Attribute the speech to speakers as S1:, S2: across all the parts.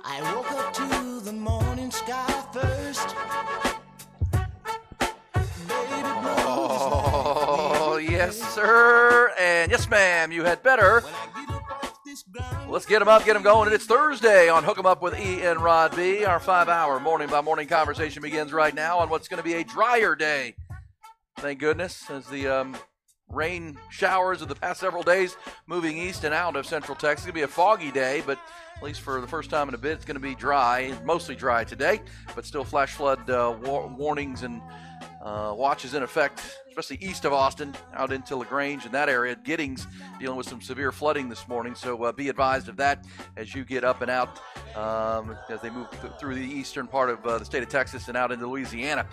S1: I woke up to the morning sky first.
S2: Oh, yes, sir. And yes, ma'am, you had better. Let's get them up, get them going. And it's Thursday on Hook 'em Up with E and Rod B. Our 5-hour morning-by-morning conversation begins right now on what's going to be a drier day. Thank goodness, as the rain showers of the past several days moving east and out of central Texas. It's going to be a foggy day, but at least for the first time in a bit, it's going to be dry, mostly dry today, but still flash flood warnings and watches in effect, especially east of Austin, out into LaGrange and that area. Giddings dealing with some severe flooding this morning, so be advised of that as you get up and out as they move through the eastern part of the state of Texas and out into Louisiana.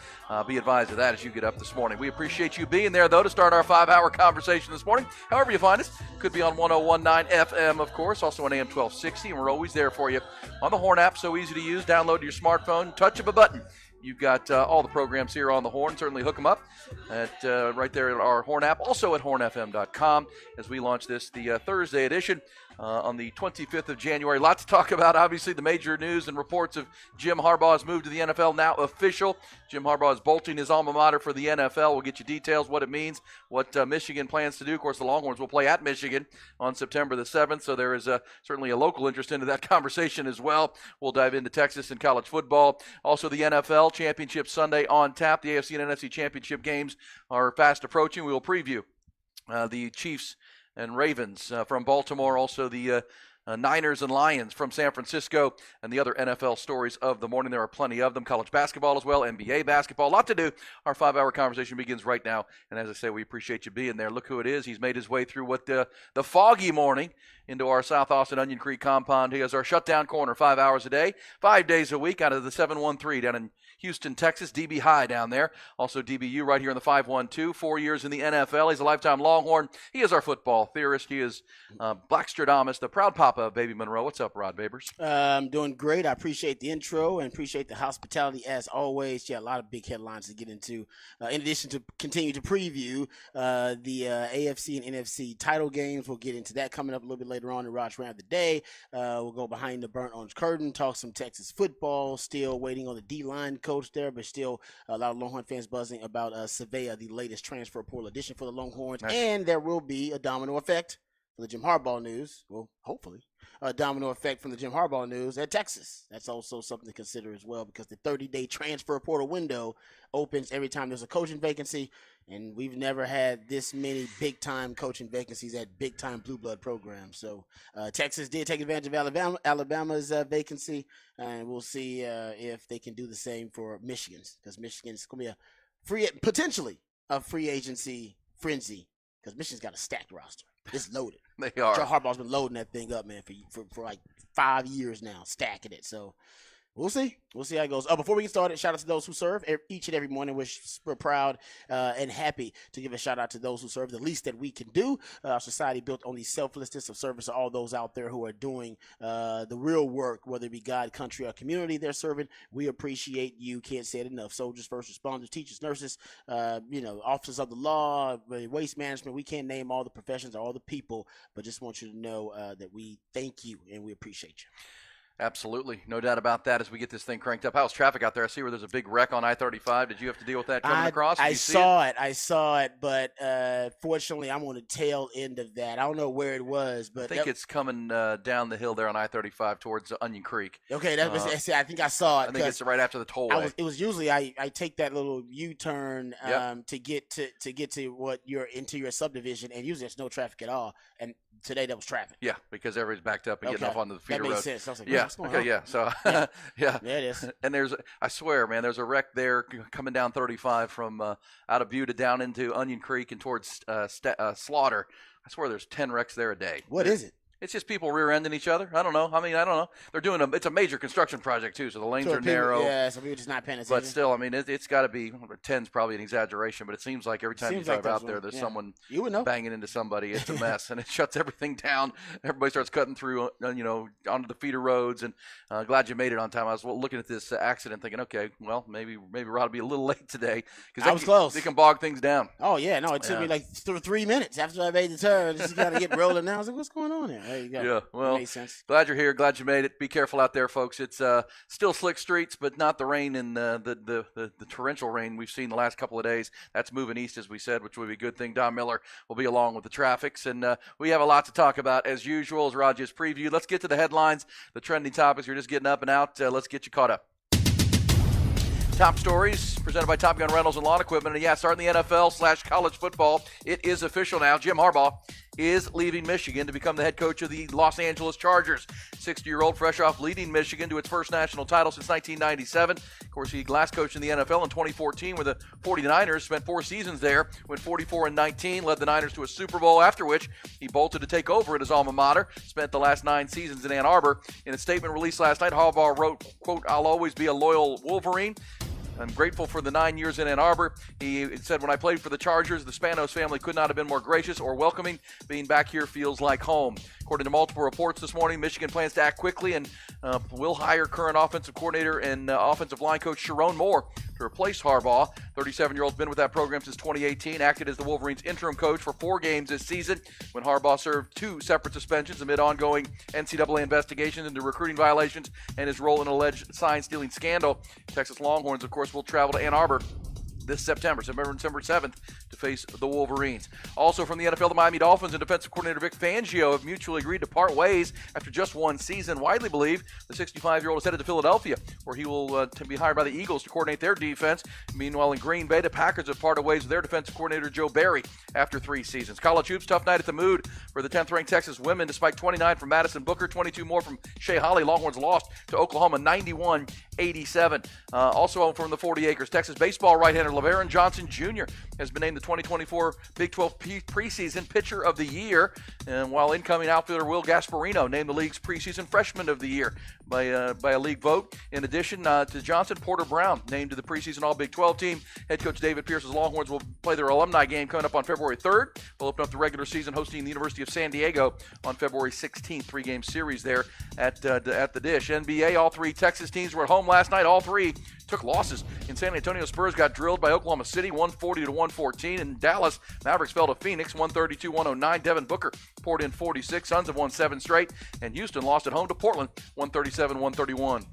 S2: Be advised of that as you get up this morning. We appreciate you being there, though, to start our 5-hour conversation this morning. However you find us, could be on 101.9 FM, of course, also on AM 1260, and we're always there for you on the Horn app, so easy to use. Download to your smartphone, touch of a button. You've got all the programs here on the Horn. Certainly hook them up at right there at our Horn app, also at hornfm.com as we launch this, the Thursday edition on the 25th of January. Lots to talk about. Obviously, the major news and reports of Jim Harbaugh's move to the NFL now official. Jim Harbaugh is bolting his alma mater for the NFL. We'll get you details, what it means, what Michigan plans to do. Of course, the Longhorns will play at Michigan on September the 7th, so there is certainly a local interest into that conversation as well. We'll dive into Texas and college football. Also, the NFL Championship Sunday on tap. The AFC and NFC Championship games are fast approaching. We will preview the Chiefs and Ravens from Baltimore, also the Niners and Lions from San Francisco, and the other NFL stories of the morning. There are plenty of them. College basketball as well, NBA basketball, a lot to do. Our 5-hour conversation begins right now, and as I say, we appreciate you being there. Look who it is. He's made his way through what the foggy morning into our South Austin Onion Creek compound. He has our shutdown corner 5 hours a day, 5 days a week out of the 713 down in Houston, Texas. DB High down there. Also DBU right here in the 512. 4 years in the NFL. He's a lifetime Longhorn. He is our football theorist. He is Blackstradamus, the proud papa of Baby Monroe. What's up, Rod Babers?
S3: I'm doing great. I appreciate the intro and appreciate the hospitality as always. Yeah, a lot of big headlines to get into. In addition to continue to preview the AFC and NFC title games. We'll get into that coming up a little bit later on in Rod's Round of the Day. We'll go behind the burnt orange curtain, talk some Texas football. Still waiting on the D-line coach there, but still a lot of Longhorn fans buzzing about Savea, the latest transfer portal addition for the Longhorns. Nice. And there will be a domino effect for the Jim Harbaugh news. Well, hopefully. A domino effect from the Jim Harbaugh news at Texas. That's also something to consider as well, because the 30-day transfer portal window opens every time there's a coaching vacancy, and we've never had this many big-time coaching vacancies at big-time blue blood programs. So Texas did take advantage of Alabama's vacancy, and we'll see if they can do the same for Michigan's, because Michigan's going to be potentially a free agency frenzy, because Michigan's got a stacked roster. It's loaded.
S2: They are.
S3: Joe Harbaugh's been loading that thing up, man, for like 5 years now, stacking it. So we'll see. We'll see how it goes. Before we get started, shout out to those who serve each and every morning. We're super proud and happy to give a shout out to those who serve. The least that we can do. Our society built on the selflessness of service to all those out there who are doing the real work, whether it be God, country, or community they're serving. We appreciate you. Can't say it enough. Soldiers, first responders, teachers, nurses, officers of the law, waste management. We can't name all the professions or all the people, but just want you to know that we thank you and we appreciate you.
S2: Absolutely. No doubt about that as we get this thing cranked up. How's traffic out there? I see where there's a big wreck on I-35. Did you have to deal with that coming across?
S3: I saw it, but fortunately I'm on the tail end of that. I don't know where it was, but
S2: I think it's coming down the hill there on I-35 towards Onion Creek.
S3: Okay, I think I saw it.
S2: I think it's right after the tollway.
S3: It was usually I take that little U-turn to get to what you're into your subdivision, and usually there's no traffic at all. And today there was traffic.
S2: Yeah, because everybody's backed up and getting off on the feeder road.
S3: That makes sense. I was like,
S2: yeah.
S3: What's going on?
S2: Yeah. So
S3: yeah,
S2: it is. And I swear, man, there's a wreck there coming down 35 from out of Buda down into Onion Creek and towards Slaughter. I swear there's 10 wrecks there a day.
S3: What is it?
S2: It's just people rear-ending each other. I don't know. I mean, I don't know. They're doing it's a major construction project too, so the lanes are narrow.
S3: Yeah, so people just not paying attention.
S2: But still, I mean, it's got to be 10's probably an exaggeration, but it seems like every time you drive out there, there's someone banging into somebody. It's a mess, and it shuts everything down. Everybody starts cutting through, onto the feeder roads. And glad you made it on time. I was looking at this accident, thinking, okay, well, maybe Rod will be a little late today because
S3: I was close.
S2: They can bog things down.
S3: Oh yeah, no, it took me like 3 minutes after I made the turn. Just got to get rolling now. I was like, what's going on here? There you go.
S2: Yeah, well,
S3: that makes sense.
S2: Glad you're here. Glad you made it. Be careful out there, folks. It's still slick streets, but not the rain and the torrential rain we've seen the last couple of days. That's moving east, as we said, which would be a good thing. Don Miller will be along with the traffics, and we have a lot to talk about as usual, as Rod just previewed. Let's get to the headlines, the trending topics. You're just getting up and out. Let's get you caught up. Top stories presented by Top Gun Rentals and Lawn Equipment. And starting the NFL/college football, it is official now. Jim Harbaugh is leaving Michigan to become the head coach of the Los Angeles Chargers. 60-year-old, fresh off leading Michigan to its first national title since 1997. Of course, he last coached in the NFL in 2014 with the 49ers, spent 4 seasons there, went 44-19, led the Niners to a Super Bowl, after which he bolted to take over at his alma mater, spent the last 9 seasons in Ann Arbor. In a statement released last night, Harbaugh wrote, quote, "I'll always be a loyal Wolverine. I'm grateful for the 9 years in Ann Arbor." He said, "When I played for the Chargers, the Spanos family could not have been more gracious or welcoming. Being back here feels like home." According to multiple reports this morning, Michigan plans to act quickly and will hire current offensive coordinator and offensive line coach Sharon Moore to replace Harbaugh. 37-year-old's been with that program since 2018, acted as the Wolverines' interim coach for 4 games this season when Harbaugh served 2 separate suspensions amid ongoing NCAA investigations into recruiting violations and his role in an alleged sign-stealing scandal. Texas Longhorns, of course, will travel to Ann Arbor this September 7th, to face the Wolverines. Also from the NFL, the Miami Dolphins and defensive coordinator Vic Fangio have mutually agreed to part ways after just 1 season. Widely believed the 65-year-old is headed to Philadelphia, where he will be hired by the Eagles to coordinate their defense. Meanwhile, in Green Bay, the Packers have parted ways with their defensive coordinator Joe Barry after 3 seasons. College hoops, tough night at the Mood for the 10th-ranked Texas women. Despite 29 from Madison Booker, 22 more from Shea Holly, Longhorns lost to Oklahoma 91-87. Also from the 40 acres, Texas baseball right-hander LeBaron Johnson Jr. has been named the 2024 Big 12 preseason Pitcher of the Year, and while incoming outfielder Will Gasparino named the league's preseason Freshman of the Year by a league vote. In addition to Johnson, Porter Brown named to the preseason All Big 12 team. Head coach David Pierce's Longhorns will play their alumni game coming up on February 3rd. They'll open up the regular season hosting the University of San Diego on February 16th. 3-game series there at the Dish. NBA, all 3 Texas teams were at home last night. All 3 took losses. In San Antonio, Spurs got drilled by Oklahoma City 140-114. In Dallas, Mavericks fell to Phoenix 132-109. Devin Booker poured in 46. Suns have won 7 straight. And Houston lost at home to Portland 137-131.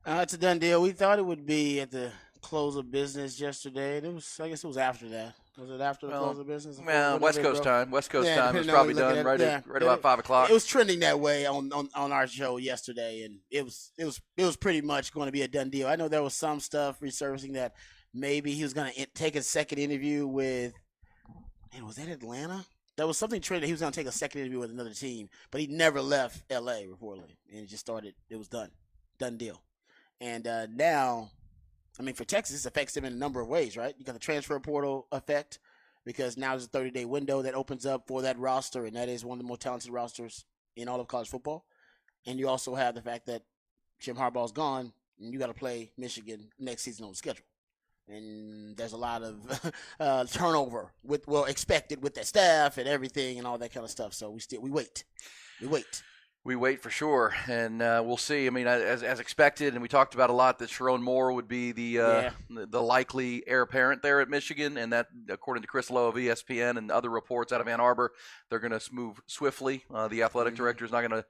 S3: It's a done deal. We thought it would be at the close of business yesterday. I guess it was after that. Was it after the close of business?
S2: Well, West Coast time. West Coast time. It was probably done right about 5 o'clock.
S3: It was trending that way on our show yesterday, and it was pretty much going to be a done deal. I know there was some stuff resurfacing that maybe he was going to take a second interview with. Man, was that Atlanta? There was something trending. He was going to take a second interview with another team, but he never left L.A. reportedly, and it just started. It was done deal. And now, I mean, for Texas, this affects them in a number of ways, right? You got the transfer portal effect because now there's a 30-day window that opens up for that roster, and that is one of the more talented rosters in all of college football. And you also have the fact that Jim Harbaugh's gone, and you got to play Michigan next season on the schedule. And there's a lot of turnover expected with that staff and everything and all that kind of stuff. So we wait.
S2: We wait for sure, and we'll see. I mean, as expected, and we talked about a lot that Sharon Moore would be the likely heir apparent there at Michigan, and that, according to Chris Lowe of ESPN and other reports out of Ann Arbor, they're going to move swiftly. The athletic director is not going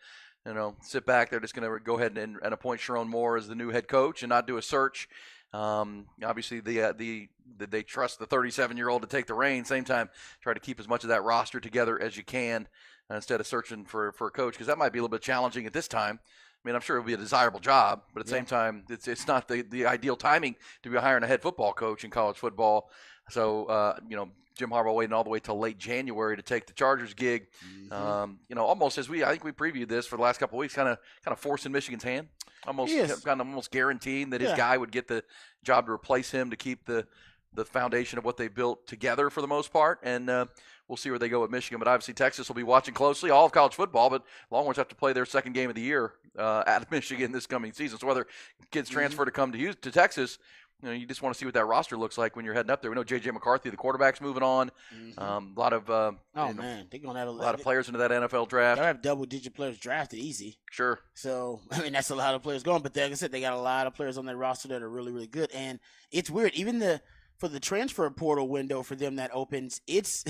S2: to, sit back. They're just going to go ahead and appoint Sharon Moore as the new head coach and not do a search. Obviously, they trust the 37-year-old to take the reins. Same time, try to keep as much of that roster together as you can. Instead of searching for a coach, because that might be a little bit challenging at this time. I mean, I'm sure it would be a desirable job, but at the same time, it's not the ideal timing to be hiring a head football coach in college football. So, Jim Harbaugh waiting all the way till late January to take the Chargers gig. Almost I think we previewed this for the last couple of weeks, kind of forcing Michigan's hand, almost guaranteeing that his guy would get the job to replace him to keep the foundation of what they built together for the most part. And we'll see where they go with Michigan. But obviously Texas will be watching closely all of college football, but Longhorns have to play their second game of the year at Michigan this coming season. So whether kids transfer to come to Texas, you just want to see what that roster looks like when you're heading up there. We know J.J. McCarthy, the quarterback's moving on. A lot of
S3: man, they're gonna have
S2: a lot of players into that NFL draft.
S3: They'll have double-digit players drafted easy.
S2: Sure.
S3: So that's a lot of players going. But like I said, they got a lot of players on their roster that are really, really good. And it's weird, even for the transfer portal window for them that opens, it's.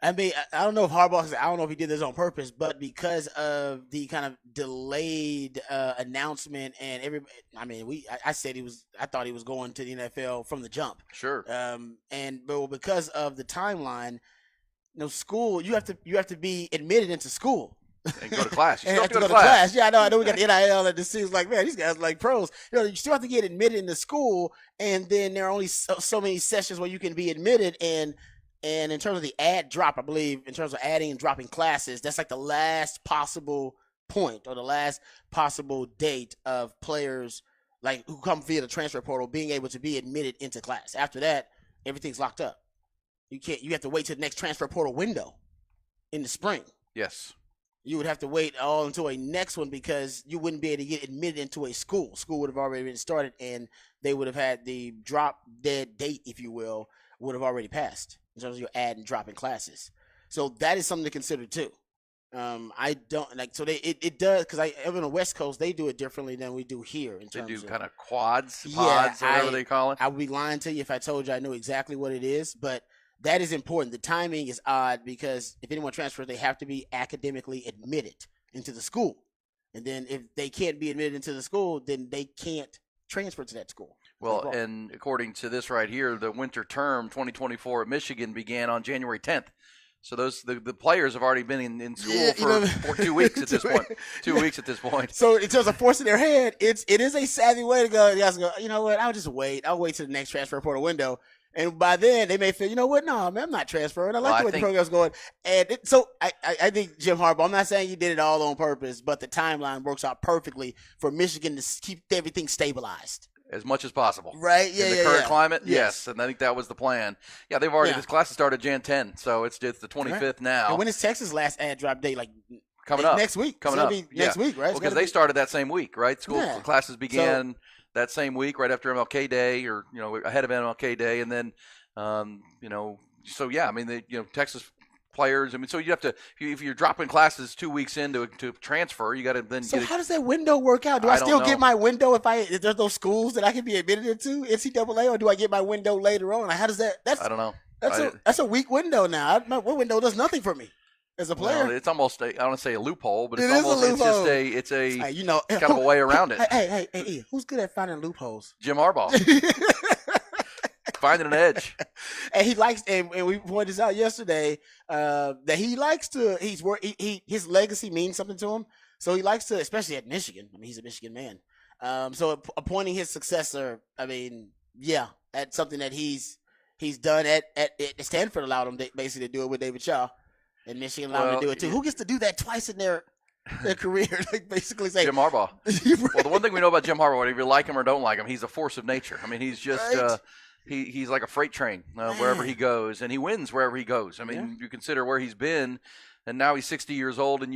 S3: I mean, I don't know if Harbaugh, I don't know if he did this on purpose, but because of the kind of delayed announcement and I thought he was going to the NFL from the jump.
S2: Sure.
S3: But because of the timeline, school, you have to be admitted into school.
S2: And go to class. You
S3: You
S2: still
S3: have
S2: have
S3: to go to class. Yeah, I know we got the NIL and it seems like, man, these guys are like pros. You still have to get admitted into school, and then there are only so many sessions where you can be admitted. And in terms of the add drop, I believe in terms of adding and dropping classes, that's like the last possible point or the last possible date of players like who come via the transfer portal being able to be admitted into class. After that, everything's locked up. You have to wait till the next transfer portal window in the spring.
S2: Yes.
S3: You would have to wait all until a next one because you wouldn't be able to get admitted into a school. School would have already been started, and they would have had the drop dead date, if you will, would have already passed in terms of your add and dropping classes. So that is something to consider too. I don't like so it does because I on the West Coast they do it differently than we do here. They
S2: do kind of pods, whatever they call it.
S3: I would be lying to you if I told you I knew exactly what it is, but that is important. The timing is odd because if anyone transfers, they have to be academically admitted into the school, and then if they can't be admitted into the school, then they can't transfer to that school.
S2: Well, and according to this right here, the winter term 2024 at Michigan began on January 10th. So the players have already been in school for 2 weeks at this point. 2 weeks at this point. So
S3: in terms of forcing their hand, it is a savvy way to go. You guys go, you know what? I'll just wait. I'll wait till the next transfer portal window. And by then, they may feel, you know what? No, man, I'm not transferring. I like the way the program's going. And so I think Jim Harbaugh, I'm not saying he did it all on purpose, but the timeline works out perfectly for Michigan to keep everything stabilized.
S2: As much as possible.
S3: Right, yeah,
S2: in the current climate, yes. And I think that was the plan. Yeah, they've already, this class has started Jan 10, so it's the 25th now.
S3: And when is Texas' last ad drop date? Like
S2: coming up.
S3: Next week.
S2: Coming up.
S3: Next week, right?
S2: Well, because they started that same week, right? School classes began that same week, right after MLK Day or, ahead of MLK Day. And then, Texas players. So you have to, if you're dropping classes 2 weeks into to transfer, you got to then.
S3: So how does that window work out? Do I still get my window if there's those schools that I can be admitted into NCAA, or do I get my window later on? How does that?
S2: I don't know.
S3: That's a weak window now. My window does nothing for me as a player.
S2: Well, it's almost I don't want to say a loophole, but
S3: it's just
S2: kind of a way around it.
S3: Hey, who's good at finding loopholes?
S2: Jim Harbaugh. Finding an edge.
S3: And he likes, and we pointed this out yesterday, that he likes to, his legacy means something to him. So he likes to, especially at Michigan. I mean, he's a Michigan man. So appointing his successor, that's something that he's done at Stanford, allowed him basically to do it with David Shaw. And Michigan allowed him to do it too. Who gets to do that twice in their career? Like basically say
S2: Jim Harbaugh. Well, the one thing we know about Jim Harbaugh, whether you like him or don't like him, he's a force of nature. I mean, he's just he's like a freight train wherever he goes, and he wins wherever he goes. I mean, you consider where he's been, and now he's 60 years old, and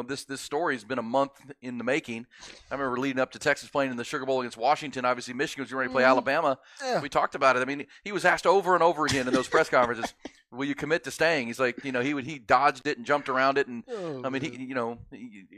S2: this story has been a month in the making. I remember leading up to Texas playing in the Sugar Bowl against Washington. Obviously, Michigan was ready to play Alabama. Yeah. We talked about it. I mean, he was asked over and over again in those press conferences, will you commit to staying? He's like, he dodged it and jumped around it, and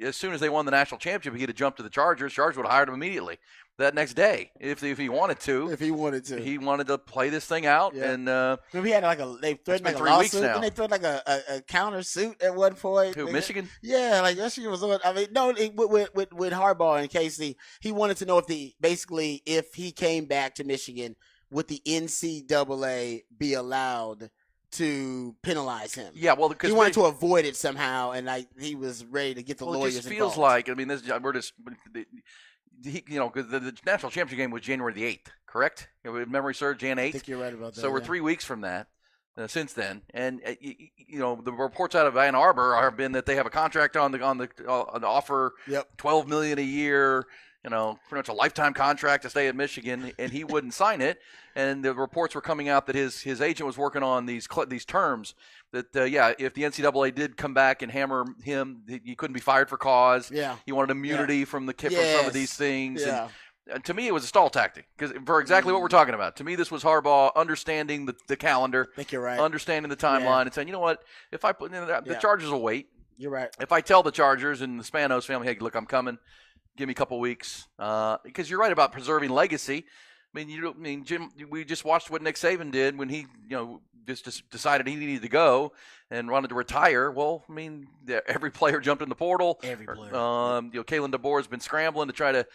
S2: as soon as they won the national championship, he'd have jumped to the Chargers. Chargers would have hired him immediately that next day if he wanted to.
S3: If he wanted to,
S2: he wanted to play this thing out, and
S3: we had they threatened like a lawsuit, and they threatened like a counter suit at one point.
S2: Who, Michigan?
S3: Yeah, like Michigan was. I mean, no, with Harbaugh and Casey, he wanted to know if he came back to Michigan, would the NCAA be allowed to penalize him?
S2: Yeah, well, because
S3: he wanted to avoid it somehow, and he was ready to get the lawyers
S2: involved. It just feels like, I mean, because the national championship game was January the 8th, correct? If memory serves, Jan 8th.
S3: I think you're right about that.
S2: So we're 3 weeks from that. since then, and the reports out of Ann Arbor have been that they have a contract on the offer, $12 million a year, pretty much a lifetime contract to stay at Michigan, and he wouldn't sign it. And the reports were coming out that his agent was working on these terms. That if the NCAA did come back and hammer him, he couldn't be fired for cause.
S3: Yeah,
S2: he wanted immunity from from some of these things.
S3: Yeah.
S2: And to me, it was a stall tactic for exactly what we're talking about. To me, this was Harbaugh understanding the calendar,
S3: I think you're right.
S2: Understanding the timeline, and saying, you know what, if I put the Chargers will wait.
S3: You're right.
S2: If I tell the Chargers and the Spanos family, hey, look, I'm coming, give me a couple weeks, because you're right about preserving legacy. I mean, Jim, we just watched what Nick Saban did when he, just decided he needed to go and wanted to retire. Well, I mean, every player jumped in the portal.
S3: Every player.
S2: Kalen DeBoer has been scrambling to try to,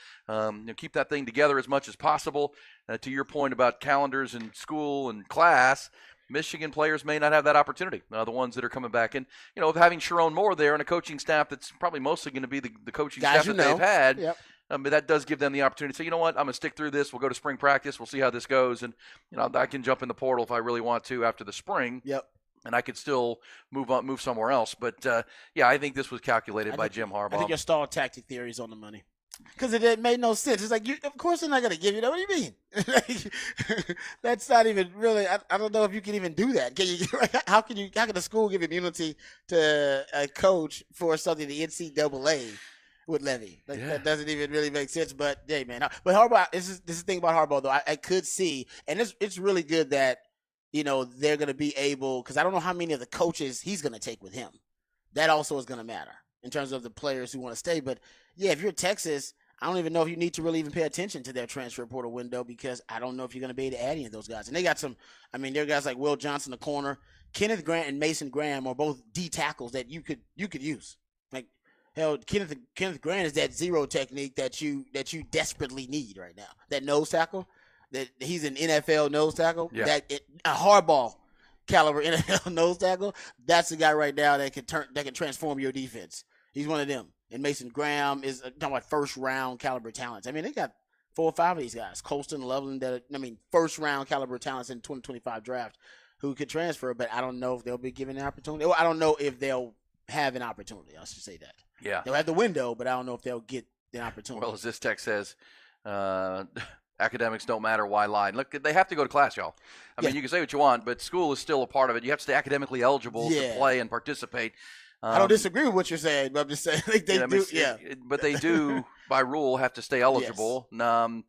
S2: keep that thing together as much as possible. To your point about calendars and school and class, Michigan players may not have that opportunity. The ones that are coming back, and having Sharon Moore there and a coaching staff that's probably mostly going to be the coaching staff that they've had.
S3: Yep.
S2: But that does give them the opportunity to say, you know what, I'm going to stick through this. We'll go to spring practice. We'll see how this goes. And, I can jump in the portal if I really want to after the spring.
S3: Yep.
S2: And I could still move somewhere else. But, I think this was calculated by Jim Harbaugh.
S3: I think your stall tactic theory is on the money. Because it made no sense. It's like, of course they're not going to give you that. What do you mean? That's not even really, I don't know if you can even do that. How can the school give immunity to a coach for something the NCAA would levy? That doesn't even really make sense. But hey, man, but Harbaugh, this is the thing about Harbaugh though. I could see, and it's really good that they're going to be able, because I don't know how many of the coaches he's going to take with him. That also is going to matter in terms of the players who want to stay. But yeah, if you're Texas, I don't even know if you need to really even pay attention to their transfer portal window, because I don't know if you're going to be able to add any of those guys. And they got there are guys like Will Johnson, the corner, Kenneth Grant, and Mason Graham are both D tackles that you could use. Like, hell, Kenneth Grant is that zero technique that you desperately need right now. That nose tackle, that he's an NFL nose tackle.
S2: Yeah.
S3: A hardball caliber NFL nose tackle. That's the guy right now that can transform your defense. He's one of them. And Mason Graham is talking about first round caliber talents. I mean, they got 4 or 5 of these guys, Colston, Loveland, first round caliber talents in 2025 draft who could transfer. But I don't know if they'll be given an opportunity. Well, I don't know if they'll have an opportunity. I should say that.
S2: Yeah.
S3: They'll have the window, but I don't know if they'll get the opportunity.
S2: Well, as this text says, academics don't matter, why lie? Look, they have to go to class, y'all. I mean, you can say what you want, but school is still a part of it. You have to stay academically eligible to play and participate.
S3: I don't disagree with what you're saying, but I'm just saying
S2: but they do by rule have to stay eligible.
S3: Yes.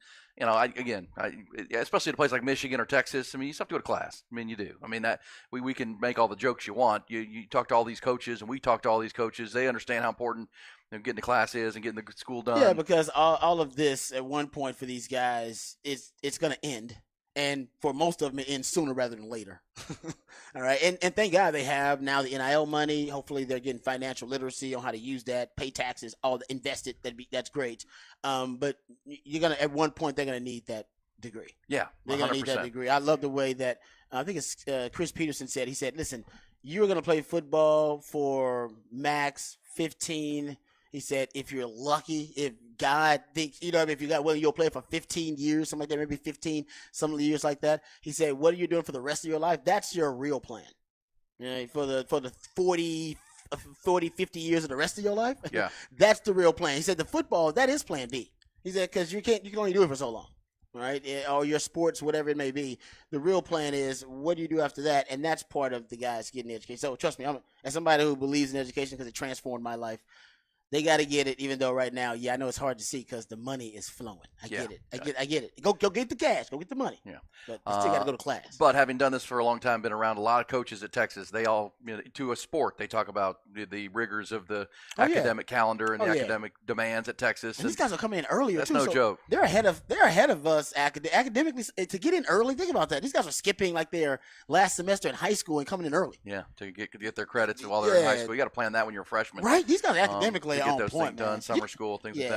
S2: Especially at a place like Michigan or Texas. I mean, you still have to go to class. I mean, you do. I mean, that we can make all the jokes you want. You talk to all these coaches, and we talk to all these coaches. They understand how important getting to class is and getting the school done.
S3: Yeah, because all of this at one point for these guys it's going to end. And for most of them, it ends sooner rather than later. All right. And thank God they have now the NIL money. Hopefully they're getting financial literacy on how to use that, pay taxes, invest it. That's great. But at one point, they're going to need that degree.
S2: Yeah. 100%.
S3: They're going to need that degree. I love the way that, I think it's Chris Peterson said, he said, listen, you're going to play football for max 15. He said, if you're lucky, if God thinks, if you got, you'll play for 15 years, something like that, maybe 15, some of the years like that. He said, what are you doing for the rest of your life? That's your real plan. For the 40, 50 years of the rest of your life.
S2: Yeah.
S3: That's the real plan. He said, the football, that is plan B. He said, because you can only do it for so long. Right? Or your sports, whatever it may be. The real plan is, what do you do after that? And that's part of the guys getting education. So trust me, as somebody who believes in education because it transformed my life, they got to get it, even though right now, I know it's hard to see because the money is flowing. I get it. I get it. Go get the cash. Go get the money.
S2: Yeah.
S3: But you still got to go to class.
S2: But having done this for a long time, been around a lot of coaches at Texas, they all, to a sport, they talk about the rigors of the academic calendar and the academic demands at Texas.
S3: And these guys are coming in earlier,
S2: that's
S3: too.
S2: That's no joke.
S3: They're ahead of us academically. To get in early, think about that. These guys are skipping like their last semester in high school and coming in early.
S2: Yeah, to get their credits while they're in high school. You got to plan that when you're a freshman.
S3: Right? These guys academically
S2: are
S3: on
S2: those
S3: point,
S2: things done. Summer school, things like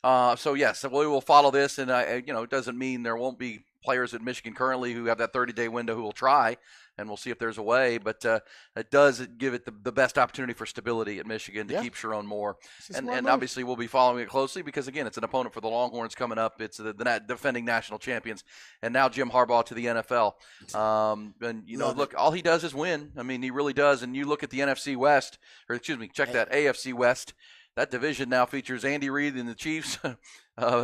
S2: that. So we will follow this, and it doesn't mean there won't be players at Michigan currently who have that 30-day window who will try, and we'll see if there's a way. But it does give it the best opportunity for stability at Michigan to keep Sharon Moore. And obviously we'll be following it closely because, again, it's an opponent for the Longhorns coming up. It's the defending national champions. And now Jim Harbaugh to the NFL. Look, all he does is win. I mean, he really does. And you look at the NFC West, that AFC West. That division now features Andy Reid and the Chiefs,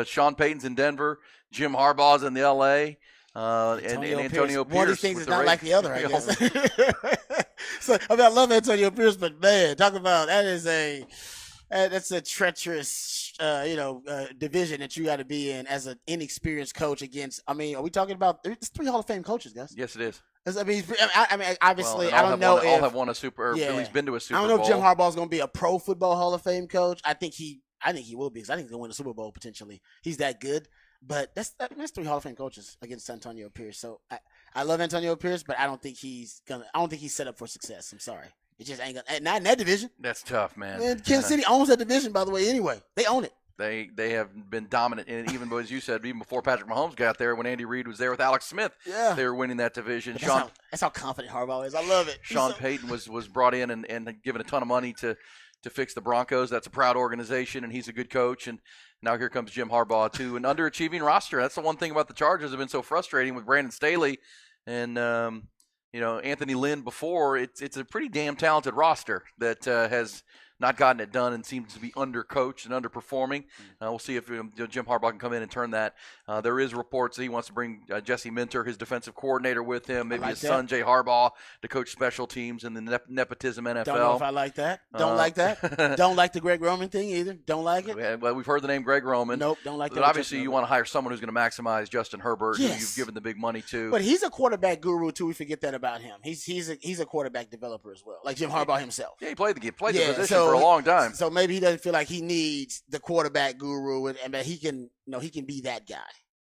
S2: Sean Payton's in Denver, Jim Harbaugh's in the L.A., and Antonio Pierce.
S3: One of these things is not like the other, I guess. So, I love Antonio Pierce, but man, talk about that's a treacherous, division that you got to be in as an inexperienced coach against. I mean, are we talking about? It's 3 Hall of Fame coaches, guys.
S2: Yes, it is.
S3: I mean, obviously, I don't know
S2: all have won a Super, or at least been to a Super Bowl.
S3: I don't know if Jim Harbaugh's going to be a Pro Football Hall of Fame coach. I think he will be, because I think he'll win a Super Bowl potentially. He's that good. But that's 3 Hall of Fame coaches against Antonio Pierce. So I love Antonio Pierce, but I don't think he's set up for success. I'm sorry. It just ain't gonna, not in that division.
S2: That's tough, man.
S3: And Kansas City owns that division, by the way. Anyway, they own it.
S2: They have been dominant in it, even as you said, even before Patrick Mahomes got there, when Andy Reid was there with Alex Smith. Yeah, they were winning that division.
S3: That's how confident Harbaugh is. I love it.
S2: Sean Payton was brought in and given a ton of money to fix the Broncos. That's a proud organization, and he's a good coach. And now here comes Jim Harbaugh too, an underachieving roster. That's the one thing about the Chargers have been so frustrating with Brandon Staley and Anthony Lynn before. It's a pretty damn talented roster that has not gotten it done and seems to be undercoached and underperforming. We'll see if Jim Harbaugh can come in and turn that. There is reports that he wants to bring Jesse Minter, his defensive coordinator, with him, maybe his son Jay Harbaugh, to coach special teams in the nepotism NFL.
S3: Don't know if I like that. Don't like that. Don't like the Greg Roman thing either. Don't like it.
S2: Well, we've heard the name Greg Roman.
S3: Nope, don't like that.
S2: But obviously you want to hire someone who's going to maximize Justin Herbert, who you've given the big money to.
S3: But he's a quarterback guru too. We forget that about him. He's a quarterback developer as well, like Jim Harbaugh himself.
S2: Yeah, he played the position for a long time.
S3: So maybe he doesn't feel like he needs the quarterback guru, and that he can be that guy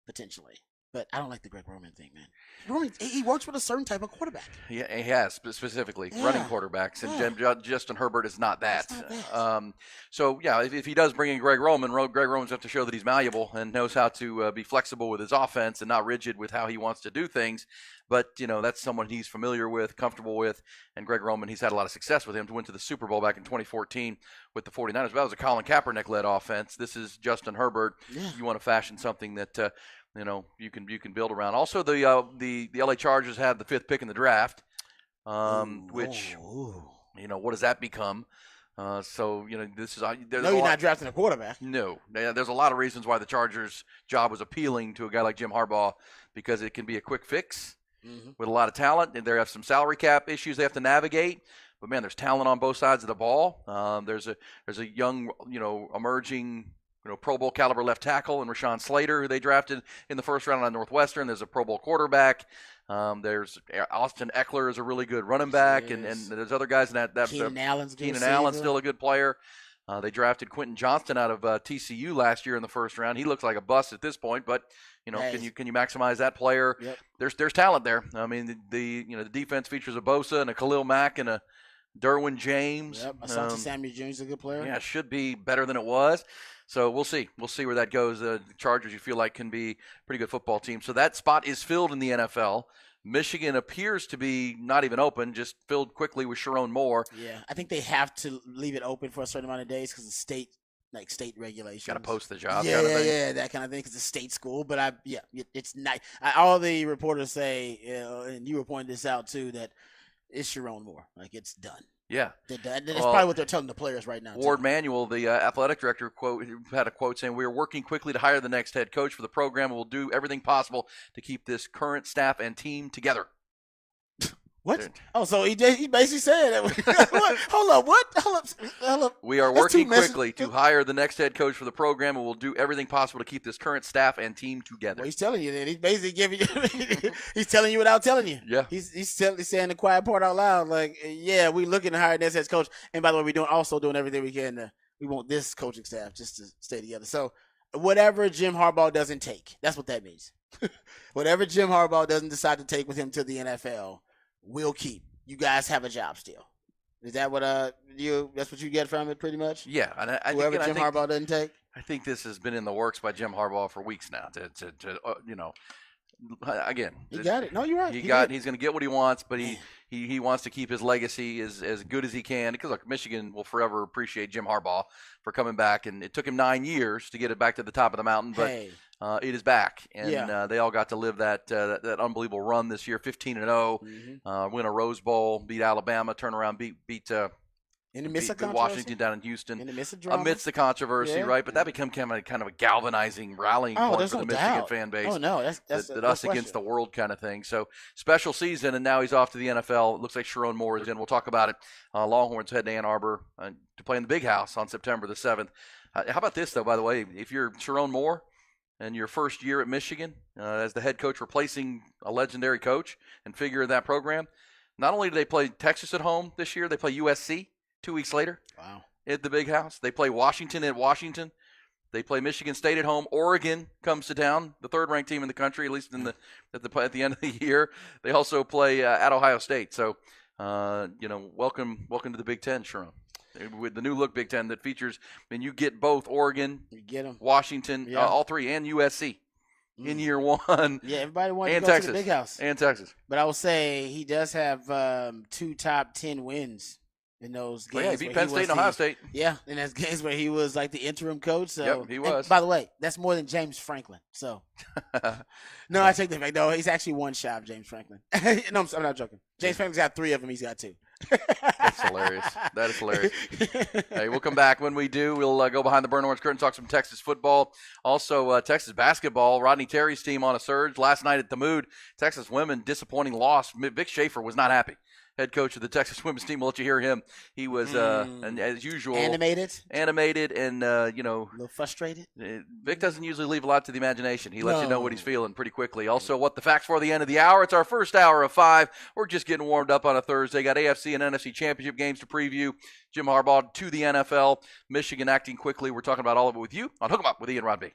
S3: potentially. But I don't like the Greg Roman thing, man. Roman, he works with a certain type of quarterback.
S2: Yeah, he has, specifically running quarterbacks, and Justin Herbert is not that. If he does bring in Greg Roman, Greg Roman's have to show that he's malleable and knows how to be flexible with his offense and not rigid with how he wants to do things. But, that's someone he's familiar with, comfortable with. And Greg Roman, he's had a lot of success with him to win to the Super Bowl back in 2014 with the 49ers. But that was a Colin Kaepernick-led offense. This is Justin Herbert. Yeah. You want to fashion something that, you can build around. Also, the LA Chargers have the 5th pick in the draft, which, what does that become? This is you're
S3: not drafting a quarterback.
S2: No, there's a lot of reasons why the Chargers' job was appealing to a guy like Jim Harbaugh, because it can be a quick fix with a lot of talent, and they have some salary cap issues they have to navigate. But man, there's talent on both sides of the ball. There's a young, emerging, Pro Bowl caliber left tackle in Rashawn Slater, who they drafted in the first round on Northwestern. There's a Pro Bowl quarterback. There's Austin Eckler is a really good running back, and there's other guys in that.
S3: Keenan
S2: Allen's still a good player. They drafted Quentin Johnston out of TCU last year in the first round. He looks like a bust at this point, but can you maximize that player?
S3: Yep.
S2: There's talent there. I mean, the defense features a Bosa and a Khalil Mack and a Derwin James.
S3: Yep. Asante Samuel Jr. is a good player.
S2: Yeah, it should be better than it was. So we'll see. We'll see where that goes. The Chargers, you feel like, can be a pretty good football team. So that spot is filled in the NFL. Michigan appears to be not even open, just filled quickly with Sharon Moore.
S3: Yeah, I think they have to leave it open for a certain amount of days because of state regulations.
S2: Got to post the job.
S3: Yeah, that kind of thing. Because it's a state school, but it's not. All the reporters say, and you were pointing this out too, that it's Sharon Moore. Like, it's done.
S2: Yeah.
S3: That's probably what they're telling the players right now.
S2: Ward Manuel, the athletic director, had a quote saying, "We are working quickly to hire the next head coach for the program, and we'll do everything possible to keep this current staff and team together."
S3: What? Oh, so he basically said that. Hold up. What? Hold up.
S2: We are working quickly to hire the next head coach for the program, and we'll do everything possible to keep this current staff and team together.
S3: Well, he's telling you that. He's basically giving you. He's telling you without telling you.
S2: Yeah.
S3: He's saying the quiet part out loud. Like, yeah, we're looking to hire the next head coach. And by the way, we're doing everything we can. We want this coaching staff just to stay together. So whatever Jim Harbaugh doesn't take, that's what that means. Whatever Jim Harbaugh doesn't decide to take with him to the NFL. We'll keep. You guys have a job still. Is that what that's what you get from it pretty much?
S2: Yeah. And
S3: Whoever Jim Harbaugh doesn't take?
S2: I think this has been in the works by Jim Harbaugh for weeks now to again,
S3: He got it. No, you're right.
S2: He's
S3: He
S2: going
S3: did.
S2: to get what he wants, but he wants to keep his legacy as good as he can. Because look, Michigan will forever appreciate Jim Harbaugh for coming back, and it took him 9 years to get it back to the top of the mountain, but
S3: Hey.
S2: it is back, and
S3: Yeah.
S2: they all got to live that unbelievable run this year, 15-0, win a Rose Bowl, beat Alabama, turn around, beat
S3: In the midst of
S2: beat
S3: controversy.
S2: Washington down in Houston.
S3: In the midst of drama.
S2: Amidst the controversy,
S3: Yeah.
S2: right? But that became kind of a galvanizing rallying point
S3: there's
S2: for
S3: no
S2: the Michigan
S3: doubt.
S2: fan base.
S3: Oh, no. That's
S2: that us against the world kind of thing. So special season, and now he's off to the NFL. It looks like Sharon Moore is in. We'll talk about it. Longhorns head to Ann Arbor to play in the Big House on September the 7th. How about this, though, by the way? If you're Sharon Moore and your first year at Michigan as the head coach replacing a legendary coach and figure of that program, not only do they play Texas at home this year, they play USC 2 weeks later.
S3: Wow.
S2: At the Big House. They play Washington at Washington. They play Michigan State at home. Oregon comes to town, the third-ranked team in the country, at least at the end of the year. They also play at Ohio State. So, welcome to the Big Ten, Sharon. With the new look Big Ten that features, you get both Oregon,
S3: You get him.
S2: Washington, all three, and USC in year one.
S3: Yeah, everybody wanted
S2: and
S3: to go
S2: Texas,
S3: to the Big House.
S2: and Texas.
S3: But I will say he does have 2 top 10 wins in those games.
S2: Well, yeah, he beat
S3: where
S2: Penn State and Ohio State.
S3: Yeah, and that's games where he was like the interim coach. So
S2: Yep, he was.
S3: And by the way, that's more than James Franklin. So no, I take that back. No, he's actually one shy of James Franklin. No, I'm not joking. James Franklin's got 3 of them. He's got 2.
S2: That's hilarious. That is hilarious. Hey, we'll come back. When we do, we'll go behind the burn orange curtain, talk some Texas football. Also, Texas basketball. Rodney Terry's team on a surge. Last night at the Mood, Texas women, disappointing loss. Vic Schaefer was not happy. Head coach of the Texas women's team. We'll let you hear him. He was, and as usual, animated and,
S3: a little frustrated.
S2: Vic doesn't usually leave a lot to the imagination. He lets you know what he's feeling pretty quickly. Also, what the facts for the end of the hour. It's our first hour of 5. We're just getting warmed up on a Thursday. Got AFC and NFC championship games to preview. Jim Harbaugh to the NFL. Michigan acting quickly. We're talking about all of it with you on Hook 'em Up with Ian Rodby.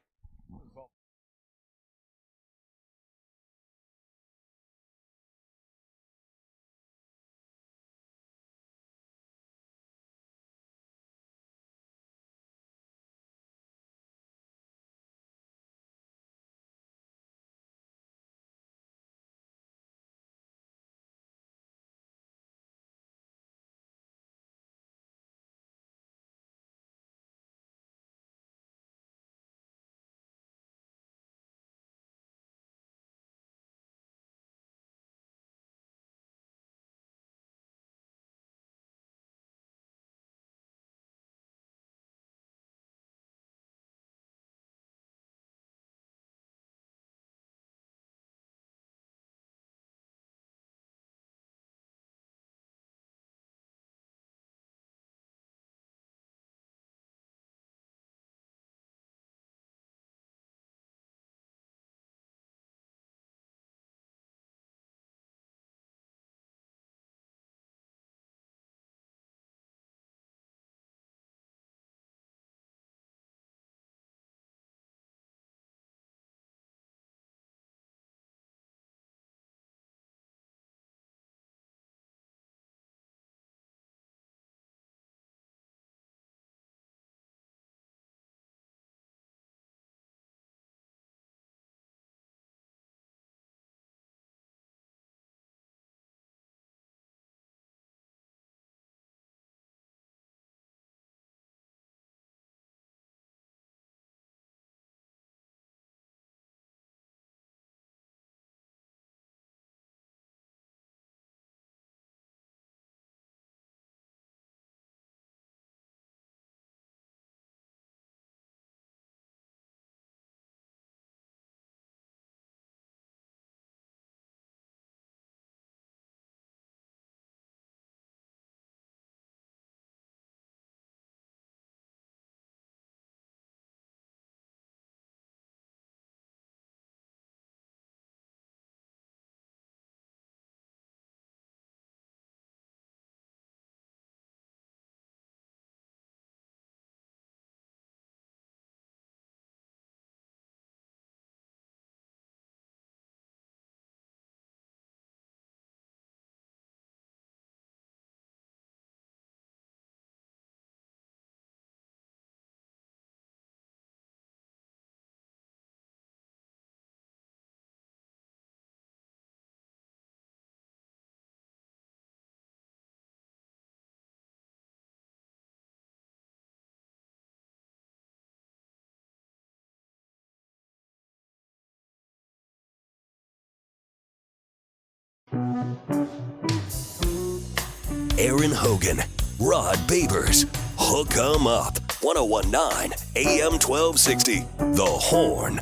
S4: Aaron Hogan, Rod Babers, Hook 'em Up, 1019 AM 1260, The Horn.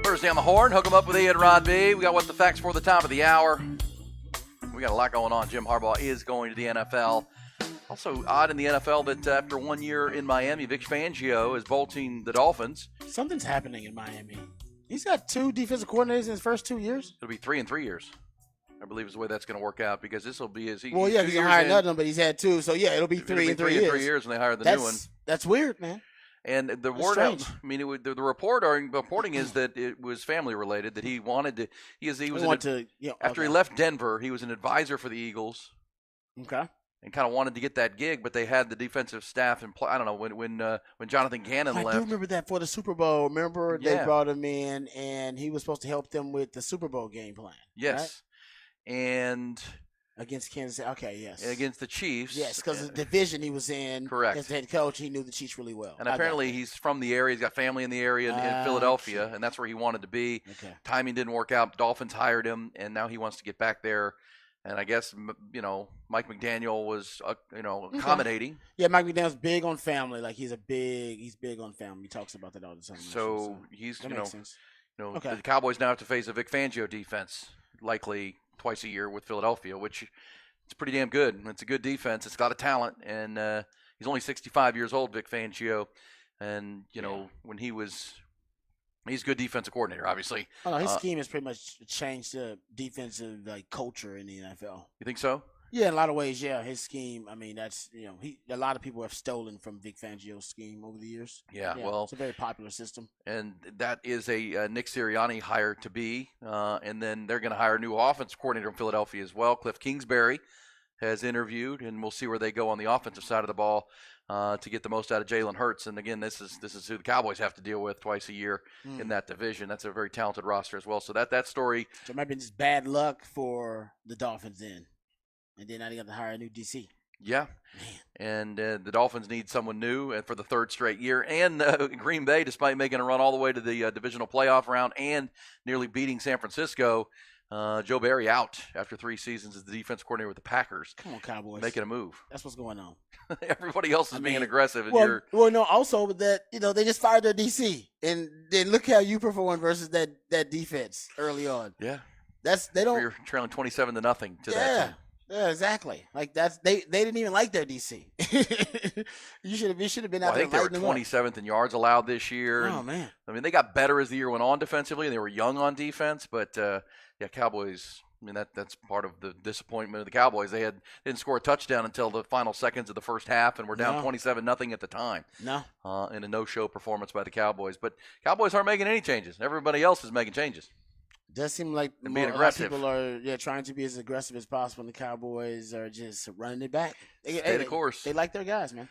S2: Thursday on the Horn, Hook 'em Up with Ian Rod B. We got what the facts for the top of the hour. We got a lot going on. Jim Harbaugh is going to the NFL. Also odd in the NFL that after 1 year in Miami, Vic Fangio is bolting the Dolphins.
S3: Something's happening in Miami. He's got 2 defensive coordinators in his first 2 years.
S2: It'll be 3 in 3 years. I believe is the way that's going to work out because this will be as he.
S3: Well, yeah, he's hired another one, but he's had 2. So, yeah, it'll be 3 in 3 years.
S2: 3 years when they hire the new one.
S3: That's weird, man.
S2: And the word out, I mean, the reporting is that it was family related. That he wanted to. After he left Denver, he was an advisor for the Eagles.
S3: Okay.
S2: And kind of wanted to get that gig, but they had the defensive staff in play. I don't know when Jonathan Gannon left.
S3: I do remember that for the Super Bowl. Remember
S2: Yeah.
S3: they brought him in, and he was supposed to help them with the Super Bowl game plan.
S2: Yes,
S3: right?
S2: And
S3: against Kansas City. Okay, yes.
S2: Against the Chiefs.
S3: Yes, because the division he was in.
S2: Correct.
S3: As the head coach, he knew the Chiefs really well.
S2: And apparently he's from the area. He's got family in the area in Philadelphia, and that's where he wanted to be.
S3: Okay.
S2: Timing didn't work out. Dolphins hired him, and now he wants to get back there. And I guess, Mike McDaniel was, accommodating.
S3: Yeah, Mike McDaniel's big on family. Like he's big on family. He talks about that all the time.
S2: So he's,
S3: makes sense.
S2: The Cowboys now have to face a Vic Fangio defense, likely twice a year with Philadelphia, which it's pretty damn good. It's a good defense. It's got a talent, and he's only 65 years old, Vic Fangio. And, when he's a good defensive coordinator, obviously.
S3: Oh, no, his scheme has pretty much changed the defensive culture in the NFL.
S2: You think so?
S3: Yeah, in a lot of ways, yeah. His scheme, I mean, that's a lot of people have stolen from Vic Fangio's scheme over the years.
S2: Yeah, well,
S3: it's a very popular system.
S2: And that is a Nick Sirianni hire to be, and then they're going to hire a new offensive coordinator in Philadelphia as well. Cliff Kingsbury has interviewed, and we'll see where they go on the offensive side of the ball. To get the most out of Jalen Hurts. And again, this is who the Cowboys have to deal with twice a year in that division. That's a very talented roster as well. So that story.
S3: So it might be just bad luck for the Dolphins then. And then now they got to hire a new DC.
S2: Yeah. Man. And the Dolphins need someone new for the third straight year. And Green Bay, despite making a run all the way to the divisional playoff round and nearly beating San Francisco, Joe Barry out after 3 seasons as the defensive coordinator with the Packers.
S3: Come on, Cowboys.
S2: Making a move.
S3: That's what's going on.
S2: Everybody else is being aggressive. And
S3: no, also that, they just fired their DC. And then look how you performed versus that defense early on.
S2: Yeah.
S3: You're
S2: trailing 27-0 to that team.
S3: Yeah, exactly. Like they didn't even like their DC. you should have been out there.
S2: I think they were 27th in yards allowed this year.
S3: Oh man.
S2: I mean, they got better as the year went on defensively. They were young on defense, but Cowboys. I mean, that's part of the disappointment of the Cowboys. They didn't score a touchdown until the final seconds of the first half, and were down 27-0 at the time.
S3: No.
S2: In a no-show performance by the Cowboys. But Cowboys aren't making any changes. Everybody else is making changes.
S3: It does seem like
S2: and being aggressive.
S3: People are trying to be as aggressive as possible, and the Cowboys are just running it back.
S2: Stay the course.
S3: They like their guys, man.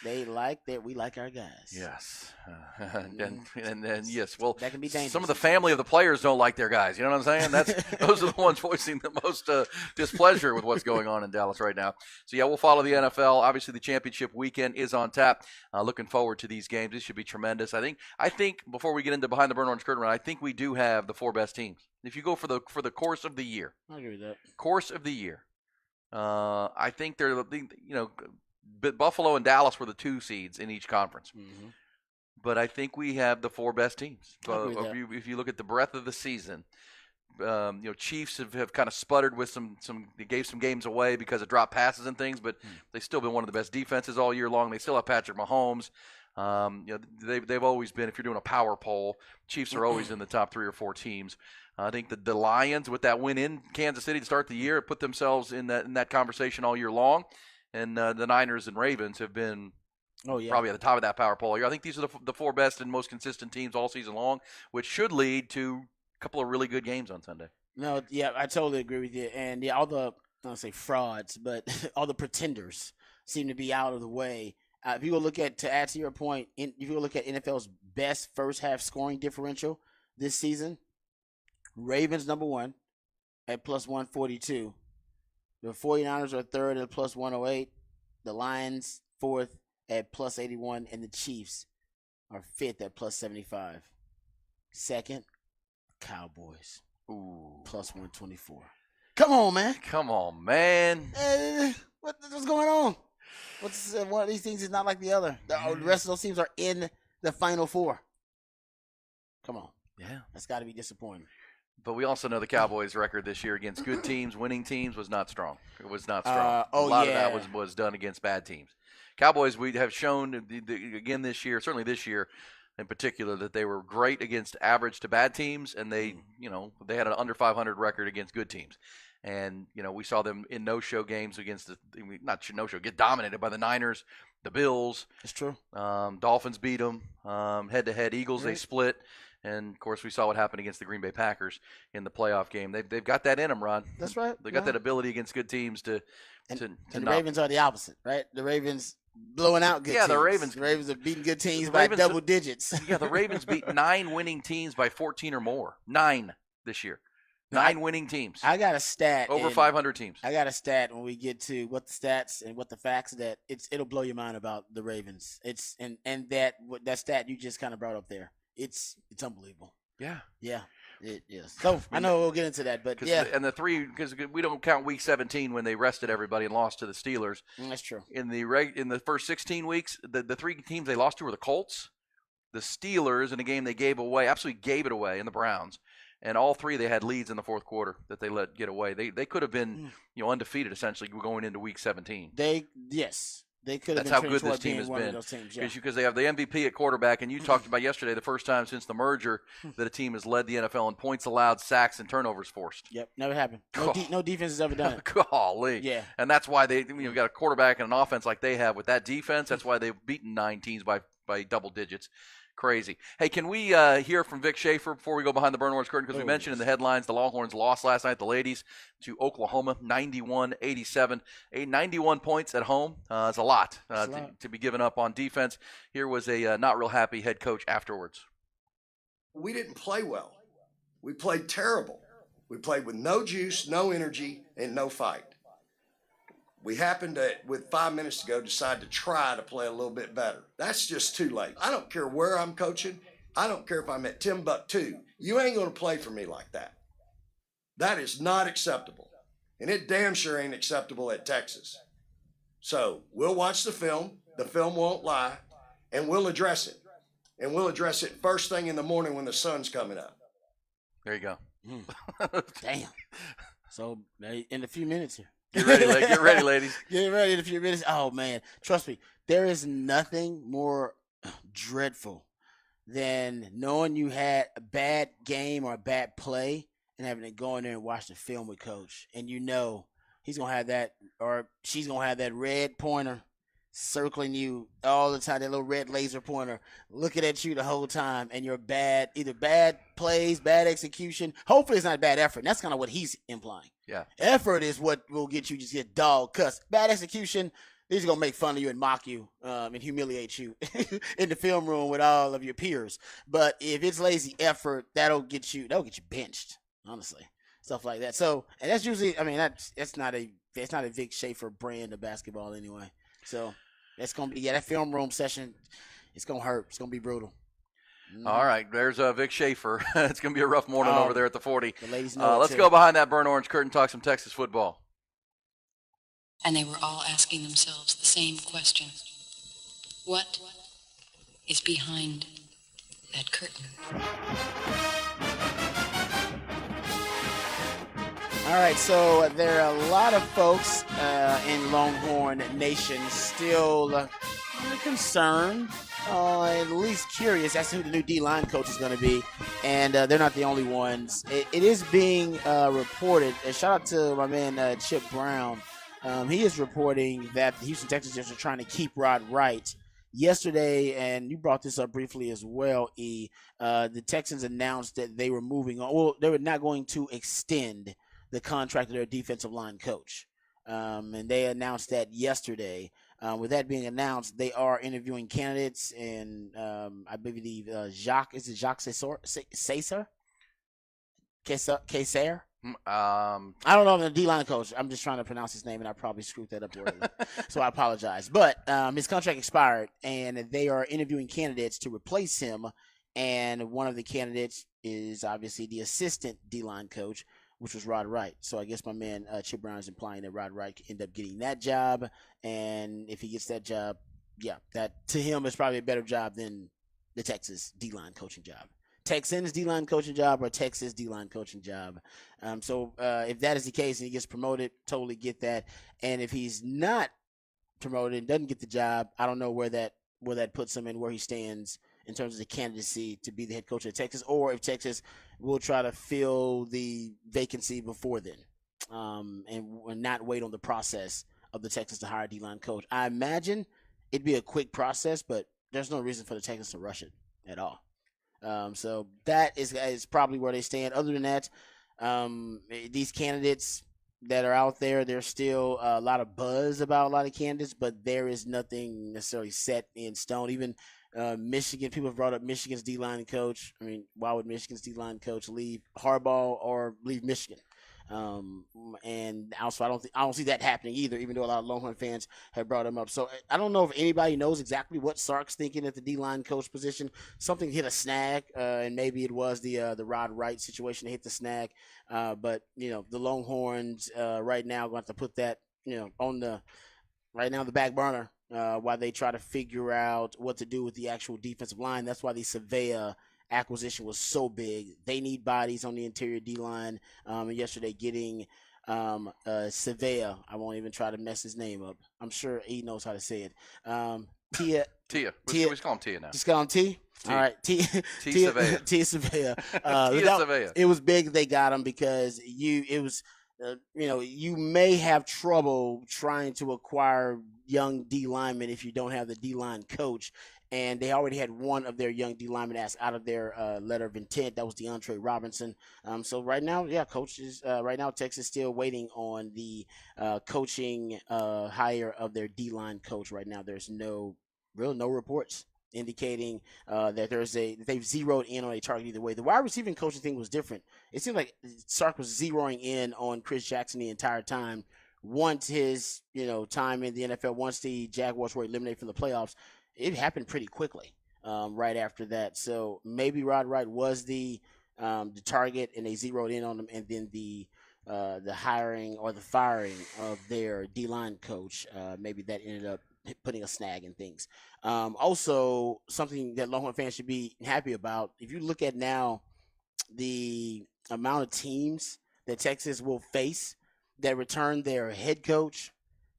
S3: They like that. We like our guys.
S2: Yes, and yes. Well,
S3: that can be dangerous.
S2: Some of the family of the players don't like their guys. You know what I'm saying? Those are the ones voicing the most displeasure with what's going on in Dallas right now. So yeah, we'll follow the NFL. Obviously, the championship weekend is on tap. Looking forward to these games. This should be tremendous. I think before we get into behind the burn orange curtain, I think we do have the 4 best teams. If you go for the course of the year,
S3: I agree with that.
S2: Course of the year, I think they're Buffalo and Dallas were the 2 seeds in each conference.
S3: Mm-hmm.
S2: But I think we have the 4 best teams. If you look at the breadth of the season, Chiefs have kind of sputtered with they gave some games away because of drop passes and things, but they've still been one of the best defenses all year long. They still have Patrick Mahomes. They've always been, if you're doing a power poll, Chiefs are always in the top 3 or 4 teams. I think the Lions, with that win in Kansas City to start the year, put themselves in that conversation all year long. And the Niners and Ravens have been probably at the top of that power poll. I think these are the 4 best and most consistent teams all season long, which should lead to a couple of really good games on Sunday.
S3: No, yeah, I totally agree with you. And all the, I don't say frauds, but all the pretenders seem to be out of the way. If you go look at, to add to your point, if you go look at NFL's best first half scoring differential this season, Ravens number 1 at plus 142. The 49ers are third at plus 108. The Lions 4th at plus 81, and the Chiefs are fifth at plus 75. Second, Cowboys, plus 124. Come on, man.
S2: Come on, man.
S3: What's going on? One of these things is not like the other. The rest of those teams are in the Final Four. Come on.
S2: Yeah.
S3: That's got to be disappointing.
S2: But we also know the Cowboys' record this year against good teams, winning teams, was not strong. It was not strong. A lot of that was done against bad teams. Cowboys, we have shown again this year, certainly this year in particular, that they were great against average to bad teams, and they had an under 500 record against good teams. And, we saw them in no-show games against get dominated by the Niners, the Bills.
S3: It's true.
S2: Dolphins beat them head-to-head. Eagles, They split. And, of course, we saw what happened against the Green Bay Packers in the playoff game. They've got that in them, Ron.
S3: That's right.
S2: They've got that ability against good teams to
S3: the Ravens are the opposite, right? The Ravens blowing out good teams.
S2: The Ravens
S3: are beating good teams by double digits.
S2: Yeah, the Ravens beat 9 winning teams by 14 or more. 9 this year. 9 winning teams.
S3: I got a stat.
S2: Over 500 teams.
S3: I got a stat when we get to what the stats and what the facts that it'll blow your mind about the Ravens. It's and that stat you just kind of brought up there. It's unbelievable.
S2: Yeah.
S3: Yeah. It is. So I know we'll get into that, but yeah.
S2: And the 3, because we don't count week 17 when they rested everybody and lost to the Steelers.
S3: That's true.
S2: In the first 16 weeks, the 3 teams they lost to were the Colts, the Steelers in a game they absolutely gave it away, and the Browns. And all 3 they had leads in the fourth quarter that they let get away. They could have been undefeated essentially going into week 17.
S3: They could have.
S2: That's how good this team has been. Because they have the MVP at quarterback, and you talked about yesterday the first time since the merger that a team has led the NFL in points allowed, sacks, and turnovers forced.
S3: Yep, never happened. No defense has ever done it.
S2: Golly.
S3: Yeah.
S2: And that's why they got a quarterback and an offense like they have with that defense. That's why they've beaten 9 teams by double digits. Crazy. Hey, can we hear from Vic Schaefer before we go behind the Burn Orange curtain? Because we mentioned in the headlines the Longhorns lost last night, the ladies, to Oklahoma, 91-87. 91 points at home. It's a lot, to be given up on defense. Here was a not real happy head coach afterwards.
S5: We didn't play well. We played terrible. We played with no juice, no energy, and no fight. We happened to, with 5 minutes to go, decide to try to play a little bit better. That's just too late. I don't care where I'm coaching. I don't care if I'm at Timbuktu. You ain't going to play for me like that. That is not acceptable. And it damn sure ain't acceptable at Texas. So we'll watch the film. The film won't lie. And we'll address it. And we'll address it first thing in the morning when the sun's coming up.
S2: There you go.
S3: Damn. So in a few minutes here.
S2: Get ready, ladies.
S3: Get ready in a few minutes. Oh, man. Trust me, there is nothing more dreadful than knowing you had a bad game or a bad play and having to go in there and watch the film with Coach. And he's going to have that, or she's going to have that red pointer circling you all the time, that little red laser pointer looking at you the whole time, and your either bad plays, bad execution. Hopefully it's not bad effort. And that's kind of what he's implying.
S2: Yeah.
S3: Effort is what will get you just get dog cuss. Bad execution, they're just going to make fun of you and mock you and humiliate you in the film room with all of your peers. But if it's lazy effort, that'll get you benched, honestly. Stuff like that. So, and that's usually, that's not a Vic Schaefer brand of basketball anyway. So that's going to be, that film room session, it's going to hurt. It's going to be brutal.
S2: All right, there's Vic Schaefer. It's going to be a rough morning over there at the 40.
S3: The ladies know
S2: let's go behind that burnt orange curtain, talk some Texas football.
S6: And they were all asking themselves the same question. What is behind that curtain?
S3: All right, so there are a lot of folks in Longhorn Nation still concerned, at least curious as to who the new D-line coach is going to be, and they're not the only ones. It is being reported, and shout out to my man Chip Brown. He is reporting that the Houston Texans are trying to keep Rod Wright. Yesterday, and you brought this up briefly as well, the Texans announced that they were moving on. Well, they were not going to extend the contract of their defensive line coach. And they announced that yesterday. With that being announced, they are interviewing candidates, and I believe Jacques Caesar? Caesar? I don't know the D-line coach. I'm just trying to pronounce his name, and I probably screwed that up already. So I apologize. But his contract expired, and they are interviewing candidates to replace him. And one of the candidates is obviously the assistant D-line coach, which was Rod Wright. So I guess my man Chip Brown is implying that Rod Wright could end up getting that job. And if he gets that job, yeah, that to him is probably a better job than the Texas D-line coaching job. Texans D-line coaching job or Texas D-line coaching job. So if that is the case and he gets promoted, totally get that. And if he's not promoted and doesn't get the job, I don't know where that puts him and where he stands in terms of the candidacy to be the head coach of Texas, or if Texas will try to fill the vacancy before then, and not wait on the process of the Texans to hire a D-line coach. I imagine it'd be a quick process, but there's no reason for the Texans to rush it at all. So that is probably where they stand. Other than that, these candidates that are out there, there's still a lot of buzz about a lot of candidates, but there is nothing necessarily set in stone. Even Michigan, people have brought up Michigan's D-line coach. I mean, why would Michigan's D-line coach leave Harbaugh or leave Michigan? And also, I don't see that happening either, even though a lot of Longhorn fans have brought him up. So I don't know if anybody knows exactly what Sark's thinking at the D-line coach position. Something hit a snag, and maybe it was the Rod Wright situation that hit the snag. But the Longhorns right now are going to have to put that on the back burner while they try to figure out what to do with the actual defensive line. That's why the Savea acquisition was so big. They need bodies on the interior D-line. And yesterday getting Savea, I won't even try to mess his name up. I'm sure he knows how to say it. Tia.
S2: We just call him Tia now.
S3: Just call him T? All right. Tia Savea. Tia Savea.
S2: Savea.
S3: It was big that they got him because you may have trouble trying to acquire young D linemen if you don't have the D line coach. And they already had one of their young D linemen asked out of their letter of intent. That was DeAndre Robinson. So right now, coaches. Right now, Texas still waiting on the coaching hire of their D line coach. Right now, there's no reports indicating that they've zeroed in on a target either way. The wide receiving coaching thing was different. It seemed like Sark was zeroing in on Chris Jackson the entire time. Once his time in the NFL, once the Jaguars were eliminated from the playoffs, it happened pretty quickly right after that. So maybe Rod Wright was the target, and they zeroed in on him, and then the hiring or the firing of their D-line coach, maybe that ended up putting a snag in things. Also, something that Longhorn fans should be happy about, if you look at now the amount of teams that Texas will face that return their head coach,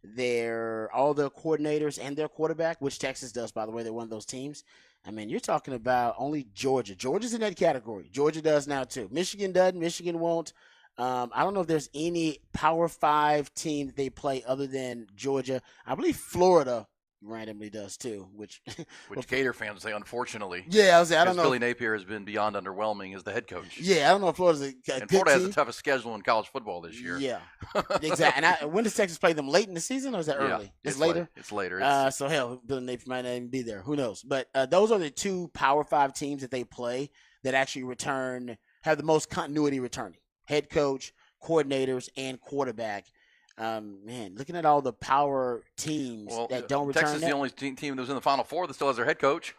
S3: all their coordinators, and their quarterback, which Texas does, by the way. They're one of those teams. I mean, you're talking about only Georgia. Georgia's in that category. Georgia does now, too. Michigan doesn't. Michigan won't. I don't know if there's any Power 5 team that they play other than Georgia. I believe Florida randomly does, too. Which
S2: Gator fans say, unfortunately.
S3: Yeah, I don't know.
S2: Billy Napier has been beyond underwhelming as the head coach.
S3: Yeah, I don't know if Florida's a good
S2: Florida has
S3: team.
S2: the toughest schedule in college football this year.
S3: Yeah, exactly. And when does Texas play them? Late in the season, or is that early?
S2: Yeah,
S3: it's later.
S2: It's later.
S3: So hell, Billy Napier might not even be there. Who knows? But those are the two Power 5 teams that they play that actually have the most continuity returning: head coach, coordinators, and quarterback. Man, looking at all the power teams that don't return.
S2: Texas is the only team that was in the Final Four that still has their head coach.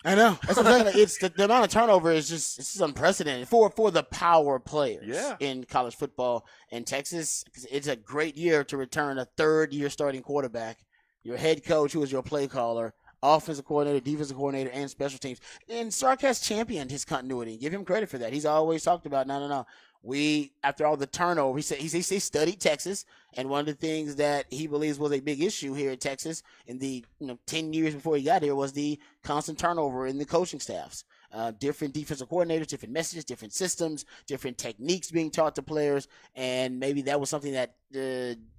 S3: I know. That's what I'm saying. It's the amount of turnover is just unprecedented for the power players in college football. And Texas, it's a great year to return a third-year starting quarterback, your head coach who is your play caller, offensive coordinator, defensive coordinator, and special teams. And Sark has championed his continuity. Give him credit for that. He's always talked about, no. We, after all the turnover, he studied Texas, and one of the things that he believes was a big issue here at Texas in the 10 years before he got here was the constant turnover in the coaching staffs. Different defensive coordinators, different messages, different systems, different techniques being taught to players, and maybe that was something that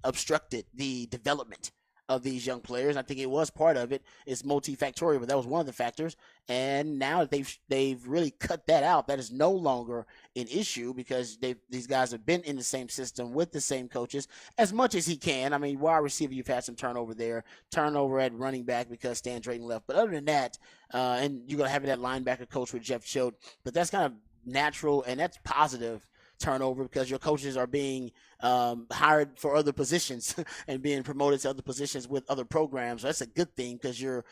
S3: obstructed the development of these young players. I think it was part of it. It's multifactorial, but that was one of the factors. And now that they've really cut that out, that is no longer an issue because these guys have been in the same system with the same coaches as much as he can. I mean, wide receiver, you've had some turnover there, turnover at running back because Stan Drayton left. But other than that, and you're going to have that linebacker coach with Jeff Choate, but that's kind of natural and that's positive turnover because your coaches are being hired for other positions and being promoted to other positions with other programs. That's a good thing because you're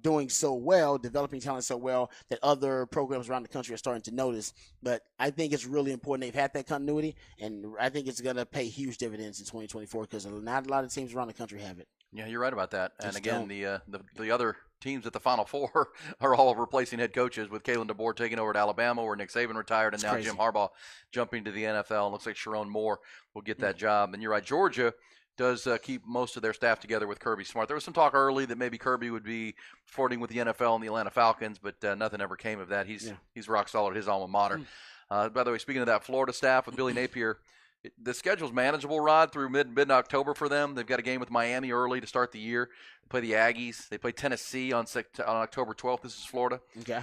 S3: doing so well, developing talent so well that other programs around the country are starting to notice. But I think it's really important they've had that continuity, and I think it's going to pay huge dividends in 2024 because not a lot of teams around the country have it.
S2: Yeah, you're right about that. And
S3: Just
S2: again,
S3: don't.
S2: the other teams at the Final Four are all replacing head coaches, with Kalen DeBoer taking over at Alabama, where Nick Saban retired, and
S3: It's
S2: now
S3: crazy.
S2: Jim Harbaugh jumping to the NFL. And looks like Sharon Moore will get that job. And you're right, Georgia does keep most of their staff together with Kirby Smart. There was some talk early that maybe Kirby would be flirting with the NFL and the Atlanta Falcons, but nothing ever came of that. He's rock solid at his alma mater. By the way, speaking of that Florida staff with Billy Napier, the schedule's manageable, Rod, through mid-October for them. They've got a game with Miami early to start the year. They play the Aggies. They play Tennessee on October 12th. This is Florida.
S3: Okay.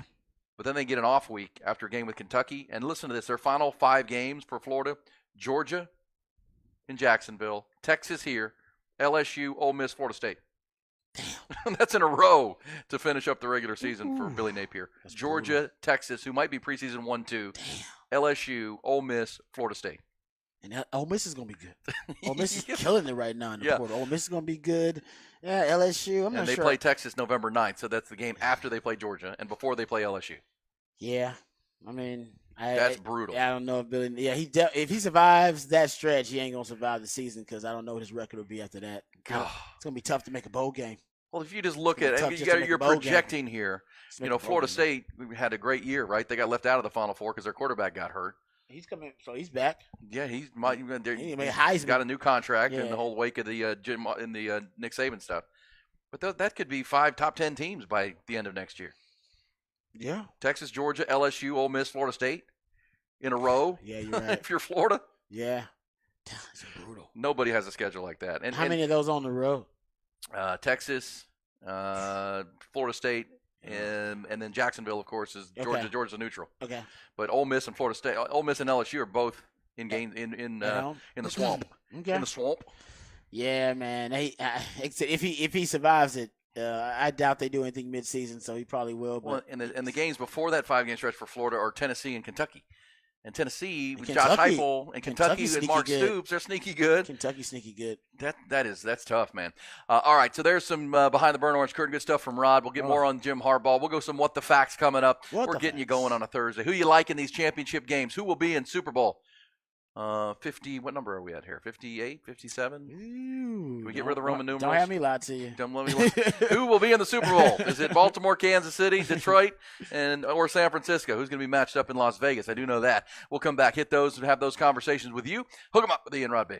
S2: But then they get an off week after a game with Kentucky. And listen to this. Their final 5 games for Florida: Georgia in Jacksonville, Texas here, LSU, Ole Miss, Florida State. Damn. That's in a row to finish up the regular season for Billy Napier.
S3: That's
S2: Georgia,
S3: brutal.
S2: Texas, who might be preseason 1-2, LSU, Ole Miss, Florida State.
S3: And Ole Miss is going to be good. Ole Miss is killing it right now in the
S2: Yeah.
S3: portal. Ole Miss is going to be good. Yeah, LSU, I'm
S2: And
S3: not
S2: they
S3: sure.
S2: play Texas November 9th, so that's the game after they play Georgia and before they play LSU.
S3: Yeah. I mean,
S2: That's brutal.
S3: I don't know if Billy. Yeah, if he survives that stretch, he ain't gonna survive the season because I don't know what his record will be after that.
S2: God.
S3: It's gonna be tough to make a bowl game.
S2: Well, if you just look
S3: It's
S2: at
S3: tough
S2: it,
S3: just to make a
S2: you're
S3: bowl game.
S2: projecting here.
S3: Just
S2: You
S3: make
S2: know,
S3: a bowl
S2: Florida
S3: game.
S2: State had a great year, right? They got left out of the Final Four because their quarterback got hurt.
S3: He's coming, so he's back.
S2: Yeah, he's
S3: He made
S2: he's got a new contract in
S3: Yeah.
S2: the whole wake of the Nick Saban stuff. But that could be 5 top 10 teams by the end of next year.
S3: Yeah.
S2: Texas, Georgia, LSU, Ole Miss, Florida State in a row.
S3: Yeah, you're right.
S2: If you're Florida,
S3: Yeah. It's brutal.
S2: nobody has a schedule like that. And
S3: How many of those on the road?
S2: Texas, Florida State, and then Jacksonville, of course, is Georgia.
S3: Okay.
S2: Georgia's a neutral.
S3: Okay.
S2: But Ole Miss and Florida State, Ole Miss and LSU are both in game in the swamp.
S3: Okay.
S2: In the swamp.
S3: Yeah, man. If he survives it, I doubt they do anything mid-season, so he probably will. But
S2: Well, and the games before that 5-game stretch for Florida are Tennessee and Kentucky. And Tennessee with Josh
S3: Kentucky-
S2: Heupel and Kentucky
S3: Kentucky's
S2: with
S3: sneaky
S2: Mark
S3: good.
S2: Stoops, they're sneaky good.
S3: Kentucky's sneaky good.
S2: That's tough, man. All right, so there's some behind the burn orange curtain, good stuff from Rod. We'll get more on Jim Harbaugh. We'll go some what the facts coming up.
S3: What
S2: We're
S3: the
S2: getting you
S3: facts?
S2: going on a Thursday. Who you like in these championship games? Who will be in Super Bowl? 50. What number are we at here? 58, 57?
S3: Ooh,
S2: we get rid of the Roman
S3: Don't
S2: numerals?
S3: have me lie to you.
S2: Who will be in the Super Bowl? Is it Baltimore, Kansas City, Detroit, or San Francisco? Who's going to be matched up in Las Vegas? I do know that. We'll come back, hit those, and have those conversations with you. Hook 'em up with Ian Rod B.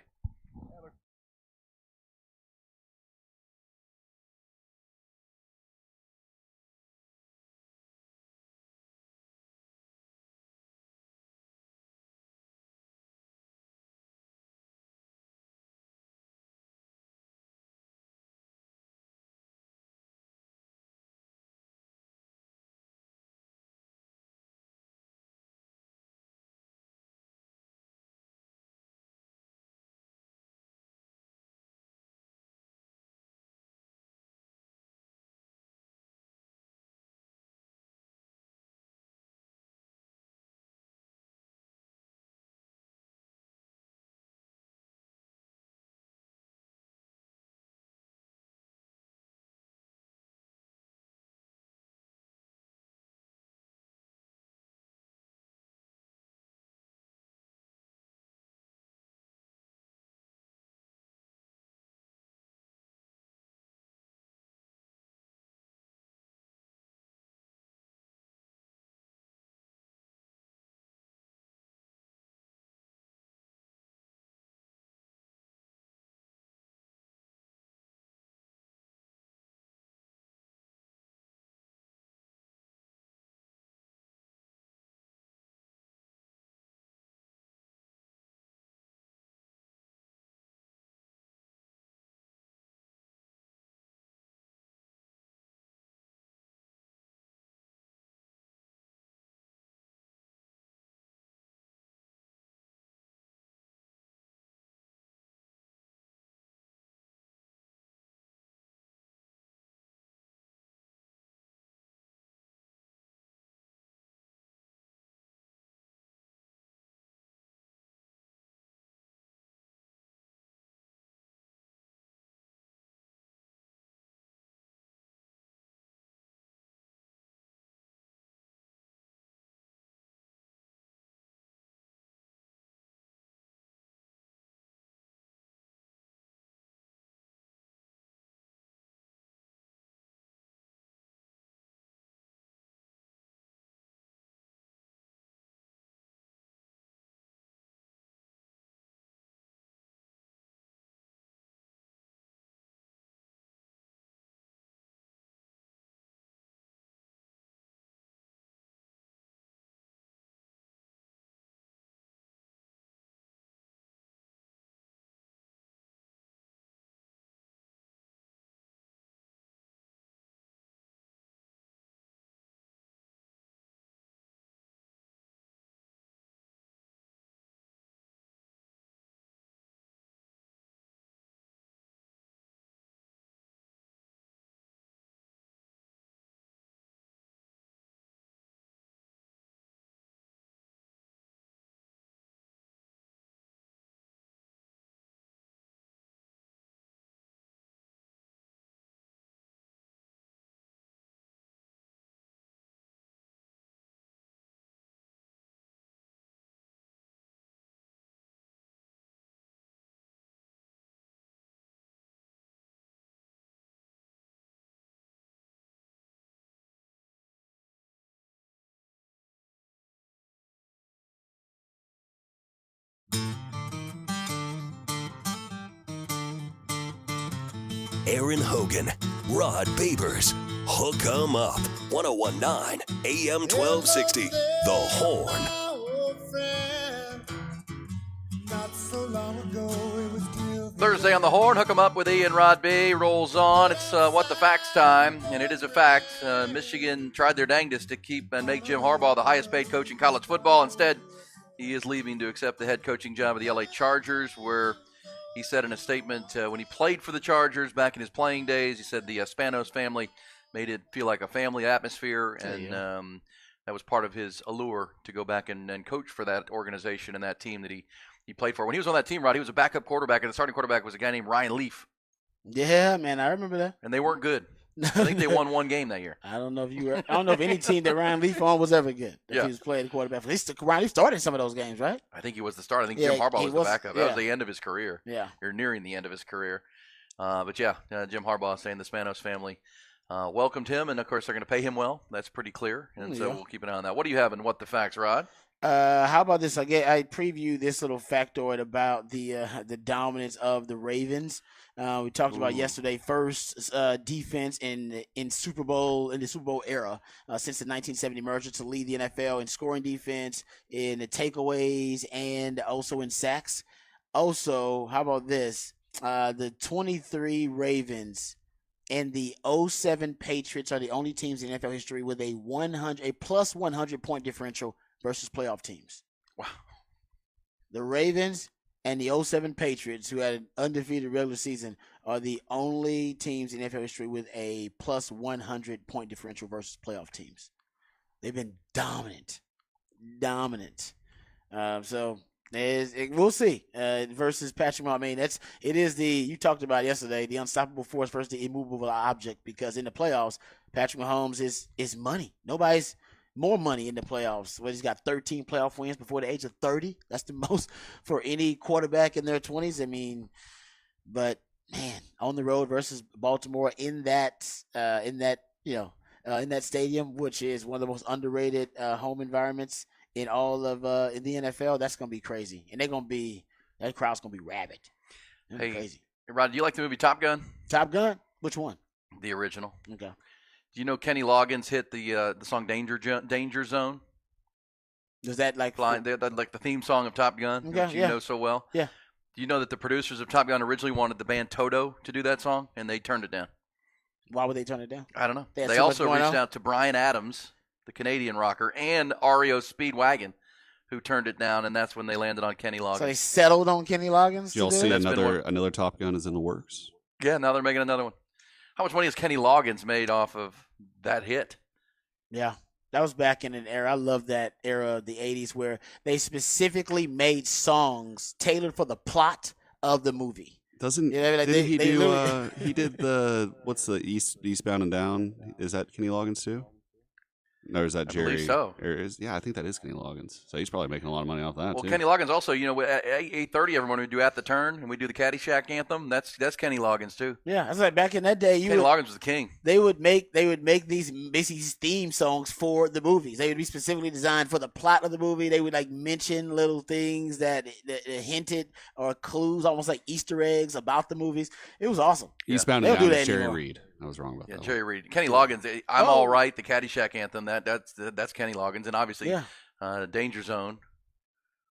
S4: Aaron Hogan, Rod Babers. Hook 'em up. 1019 AM 1260. The Horn.
S2: Thursday on the Horn, Hook 'em up with Ian Rod B. Rolls on. It's What the Facts time, and it is a fact. Michigan tried their dangest to keep and make Jim Harbaugh the highest paid coach in college football. Instead, he is leaving to accept the head coaching job of the LA Chargers, where he said in a statement when he played for the Chargers back in his playing days, he said the Spanos family made it feel like a family atmosphere, and that was part of his allure to go back and coach for that organization and that team that he played for. When he was on that team, Rod, he was a backup quarterback, and the starting quarterback was a guy named Ryan Leaf.
S3: Yeah, man, I remember that.
S2: And they weren't good. I think they won one game that year.
S3: I don't know if any team that Ryan Leaf on was ever good. If he was playing the quarterback. At least Ryan Leaf started some of those games, right?
S2: I think he was the starter. I think Jim Harbaugh was the backup.
S3: Yeah.
S2: That was the end of his career.
S3: Yeah.
S2: Or nearing the end of his career. But yeah, Jim Harbaugh saying the Spanos family welcomed him, and of course they're going to pay him well. That's pretty clear, and so we'll keep an eye on that. What do you have in What the Facts, Rod?
S3: How about this? I previewed this little factoid about the dominance of the Ravens. We talked about yesterday. First defense in the Super Bowl era since the 1970 merger to lead the NFL in scoring defense, in the takeaways, and also in sacks. Also, how about this? The 23 Ravens and the 07 Patriots are the only teams in NFL history with a plus 100 point differential versus playoff teams.
S2: Wow.
S3: The Ravens and the 07 Patriots, who had an undefeated regular season, are the only teams in NFL history with a plus 100 point differential versus playoff teams. They've been dominant. So we'll see. Versus Patrick Mahomes. You talked about yesterday, the unstoppable force versus the immovable object, because in the playoffs, Patrick Mahomes is money. Nobody's more money in the playoffs. He's got 13 playoff wins before the age of 30. That's the most for any quarterback in their 20s. I mean, but man, on the road versus Baltimore in that stadium, which is one of the most underrated home environments in all of in the NFL, that's gonna be crazy, and that crowd's gonna be rabid.
S2: Hey,
S3: crazy.
S2: Rod, do you like the movie Top Gun?
S3: Top Gun? Which one?
S2: The original.
S3: Okay.
S2: Do you know Kenny Loggins hit the song Danger Zone?
S3: Does that like
S2: the theme song of Top Gun, which you know so well?
S3: Yeah.
S2: Do you know that the producers of Top Gun originally wanted the band Toto to do that song, and they turned it down?
S3: Why would they turn it down?
S2: I don't know. They also reached out to Bryan Adams, the Canadian rocker, and REO Speedwagon, who turned it down, and that's when they landed on Kenny Loggins.
S3: So they settled on Kenny Loggins?
S7: You'll see another Top Gun is in the works.
S2: Yeah, now they're making another one. How much money has Kenny Loggins made off of that hit?
S3: Yeah, that was back in an era. I love that era of the 80s where they specifically made songs tailored for the plot of the movie.
S7: He did the what's the Eastbound and Down? Is that Kenny Loggins too? Or is that Jerry?
S2: I believe so.
S7: I think that is Kenny Loggins. So he's probably making a lot of money off that,
S2: well,
S7: too.
S2: Kenny Loggins also, at 8:30, everyone would do At the Turn, and we do the Caddyshack anthem. That's Kenny Loggins, too.
S3: Yeah, I was like, back in that day,
S2: Kenny Loggins was the king.
S3: They would make these basically theme songs for the movies. They would be specifically designed for the plot of the movie. They would mention little things that hinted or clues, almost like Easter eggs about the movies. It was awesome.
S7: Eastbound and Down is Jerry Reed. I was wrong about that.
S2: Jerry Reed. Kenny Loggins, I'm All Right, the Caddyshack anthem, that's Kenny Loggins. And obviously, Danger Zone,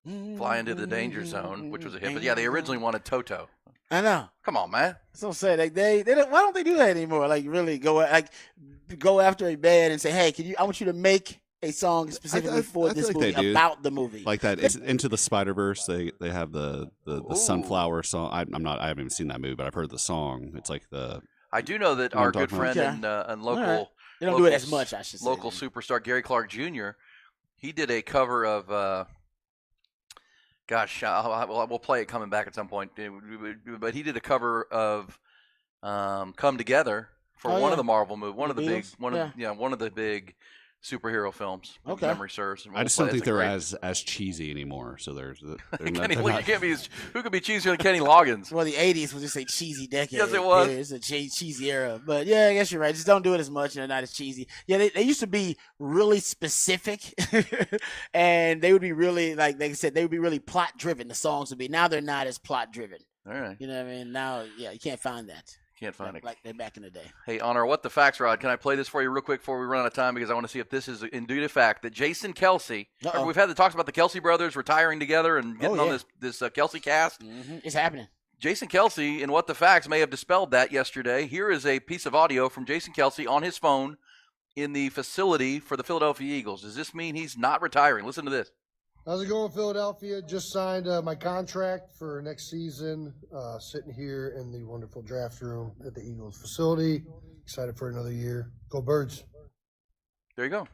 S2: Fly Into the Danger Zone, which was a hit. But, they originally wanted Toto.
S3: I know.
S2: Come on, man.
S3: So say they don't, why don't they do that anymore? Really go after a band and say, hey, I want you to make a song specifically for this movie about the movie.
S7: Like that, it's Into the Spider-Verse. They have the Sunflower song. I haven't even seen that movie, but I've heard the song. It's like the.
S2: I do know that our good friend and local.
S3: They don't do it as much, I should say.
S2: Local superstar Gary Clark Jr. He did a cover of. We'll play it coming back at some point. But he did a cover of "Come Together" for one of the Marvel movies, one of the big superhero films.
S3: Okay.
S2: Memory serves.
S7: I just don't think they're as cheesy anymore. So there's
S2: Kenny, you can't be. Who could be cheesier than Kenny Loggins?
S3: Well, the '80s was just a cheesy decade.
S2: Yes, it was.
S3: It's a cheesy era. But yeah, I guess you're right. Just don't do it as much, and they're not as cheesy. Yeah, they used to be really specific, and they would be really they said they would be really plot driven. The songs would be. Now they're not as plot driven.
S2: All right.
S3: You know what I mean? Now, you can't find that.
S2: Can't find it.
S3: Like they back in the day.
S2: Hey, on our What the Facts, Rod, can I play this for you real quick before we run out of time? Because I want to see if this is indeed a fact that Jason Kelsey, remember we've had the talks about the Kelsey brothers retiring together and getting on this Kelsey cast.
S3: Mm-hmm. It's happening.
S2: Jason Kelsey, in What the Facts, may have dispelled that yesterday. Here is a piece of audio from Jason Kelsey on his phone in the facility for the Philadelphia Eagles. Does this mean he's not retiring? Listen to this.
S8: How's it going, Philadelphia? Just signed my contract for next season. Sitting here in the wonderful draft room at the Eagles facility. Excited for another year. Go Birds.
S2: There you go.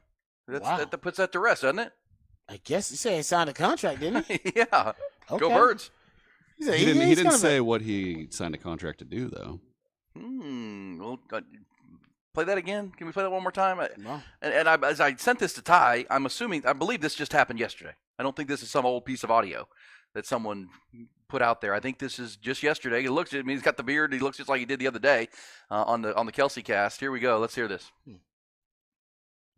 S2: That puts that to rest, doesn't it?
S3: I guess he said he signed a contract, didn't he?
S2: Yeah.
S3: Okay.
S2: Go Birds.
S3: He
S7: didn't say what he signed a contract to do, though.
S2: Well, play that again. Can we play that one more time?
S3: No.
S2: And as I sent this to Ty, I believe this just happened yesterday. I don't think this is some old piece of audio that someone put out there. I think this is just yesterday. He looks at me. He's got the beard. He looks just like he did the other day on the Kelsey cast. Here we go. Let's hear this.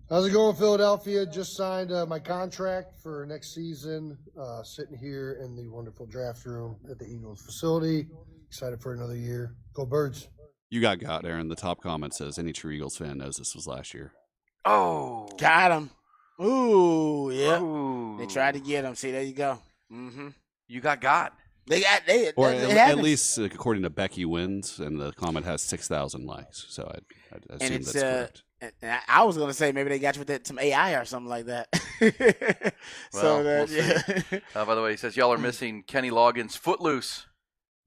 S8: How's it going, Philadelphia? Just signed my contract for next season. Sitting here in the wonderful draft room at the Eagles facility. Excited for another year. Go Birds.
S7: You got Aaron. The top comment says any true Eagles fan knows this was last year.
S2: Oh.
S3: Got him. Ooh, yeah.
S2: Ooh.
S3: They tried to get him. See, there you go. Mm-hmm.
S2: You got.
S7: Or at least according to Becky Wins, and the comment has 6,000 likes. So I assume that's correct.
S3: And I was gonna say maybe they got you with some AI or something like that.
S2: We'll see. By the way, he says y'all are missing Kenny Loggins' Footloose.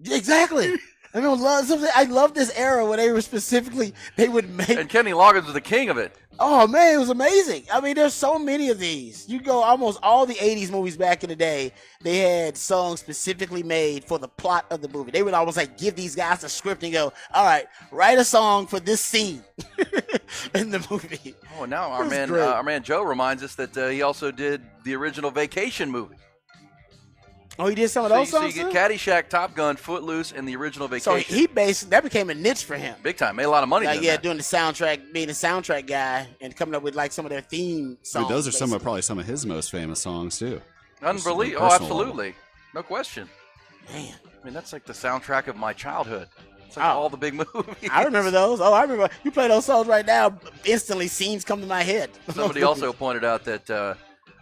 S3: Exactly. I love this era where they would make.
S2: And Kenny Loggins was the king of it.
S3: Oh man, it was amazing. I mean, there's so many of these. You go almost all the '80s movies back in the day. They had songs specifically made for the plot of the movie. They would almost like give these guys a script and go, "All right, write a song for this scene in the movie."
S2: Oh, and now our man Joe reminds us that he also did the original Vacation movie.
S3: Oh, he did some of those songs
S2: So you
S3: too?
S2: get Caddyshack, Top Gun, Footloose, and the original Vacation.
S3: So that became a niche for him.
S2: Big time. Made a lot of money doing that.
S3: Doing the soundtrack, being a soundtrack guy, and coming up with like some of their theme songs.
S7: Those are probably some of his most famous songs too.
S2: Unbelievable. Oh, absolutely.
S7: Level.
S2: No question.
S3: Man.
S2: I mean, that's like the soundtrack of my childhood. It's like all the big movies.
S3: I remember those. Oh, I remember. You play those songs right now, instantly scenes come to my head.
S2: Somebody also pointed out that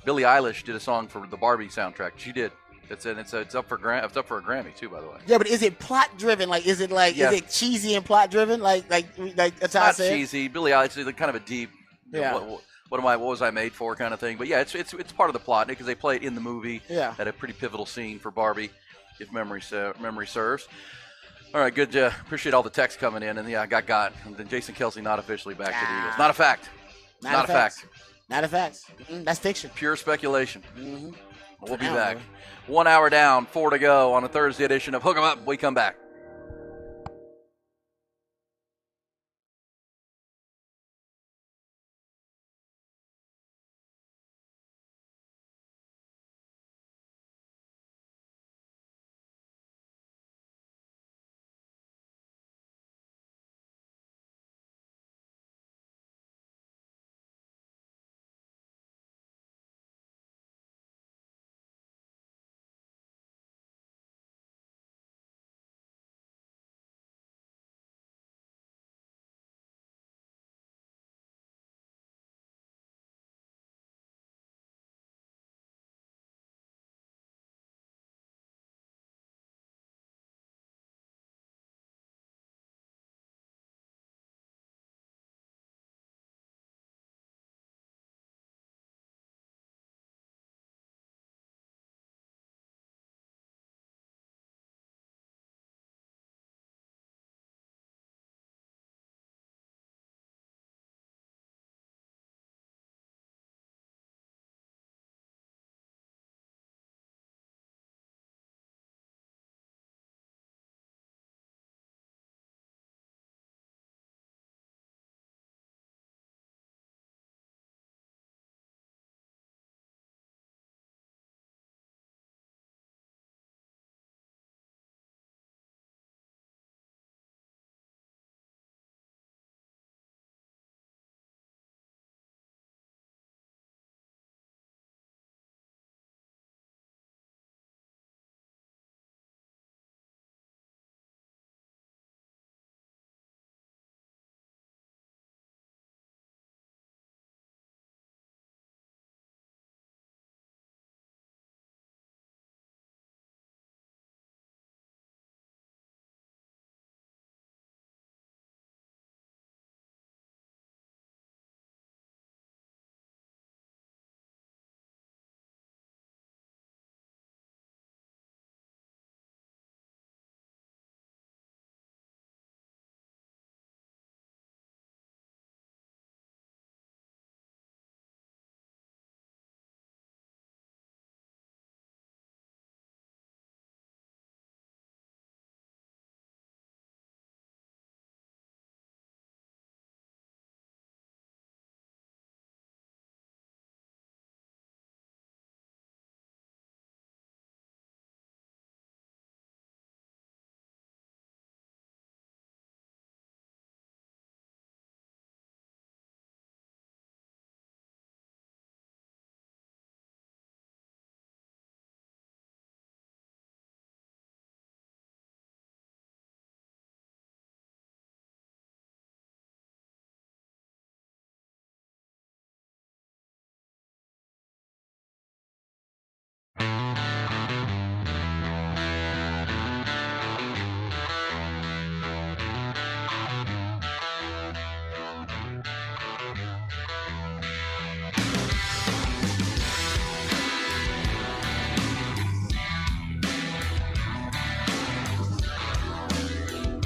S2: Billie Eilish did a song for the Barbie soundtrack. She did. It's up for a Grammy too, by the way.
S3: Yeah, but is it plot driven? Like, is it cheesy and plot driven? Like that's how I say.
S2: Not cheesy. Billie Eilish is kind of a deep. What was I made for kind of thing. But yeah, it's part of the plot because they play it in the movie.
S3: Yeah.
S2: At a pretty pivotal scene for Barbie, if memory serves. All right, good. Appreciate all the text coming in, and I got. And then Jason Kelsey not officially back to the Eagles. Not a fact. Not a fact.
S3: Not a fact. That's fiction.
S2: Pure speculation.
S3: Mm-hmm.
S2: We'll be back. 1 hour down, 4 to go on a Thursday edition of Hook 'em Up. We come back.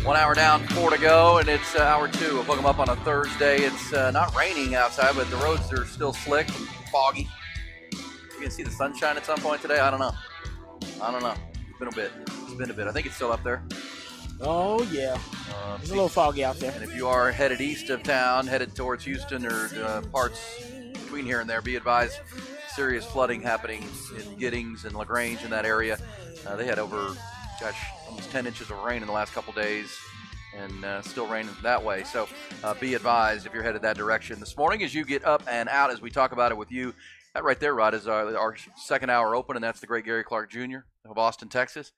S2: 1 hour down, 4 to go, and it's hour 2. We'll hook them up on a Thursday. It's not raining outside, but the roads are still slick and foggy. You can see the sunshine at some point today? I don't know. It's been a bit. I think it's still up there.
S3: Oh, yeah. It's a little foggy out there.
S2: And if you are headed east of town, headed towards Houston or parts between here and there, be advised, serious flooding happening in Giddings and LaGrange in that area. They had over, almost 10 inches of rain in the last couple days, and still raining that way. So be advised if you're headed that direction. This morning, as you get up and out, as we talk about it with you, that right there, Rod, is our second hour open, and that's the great Gary Clark Jr. of Austin, Texas,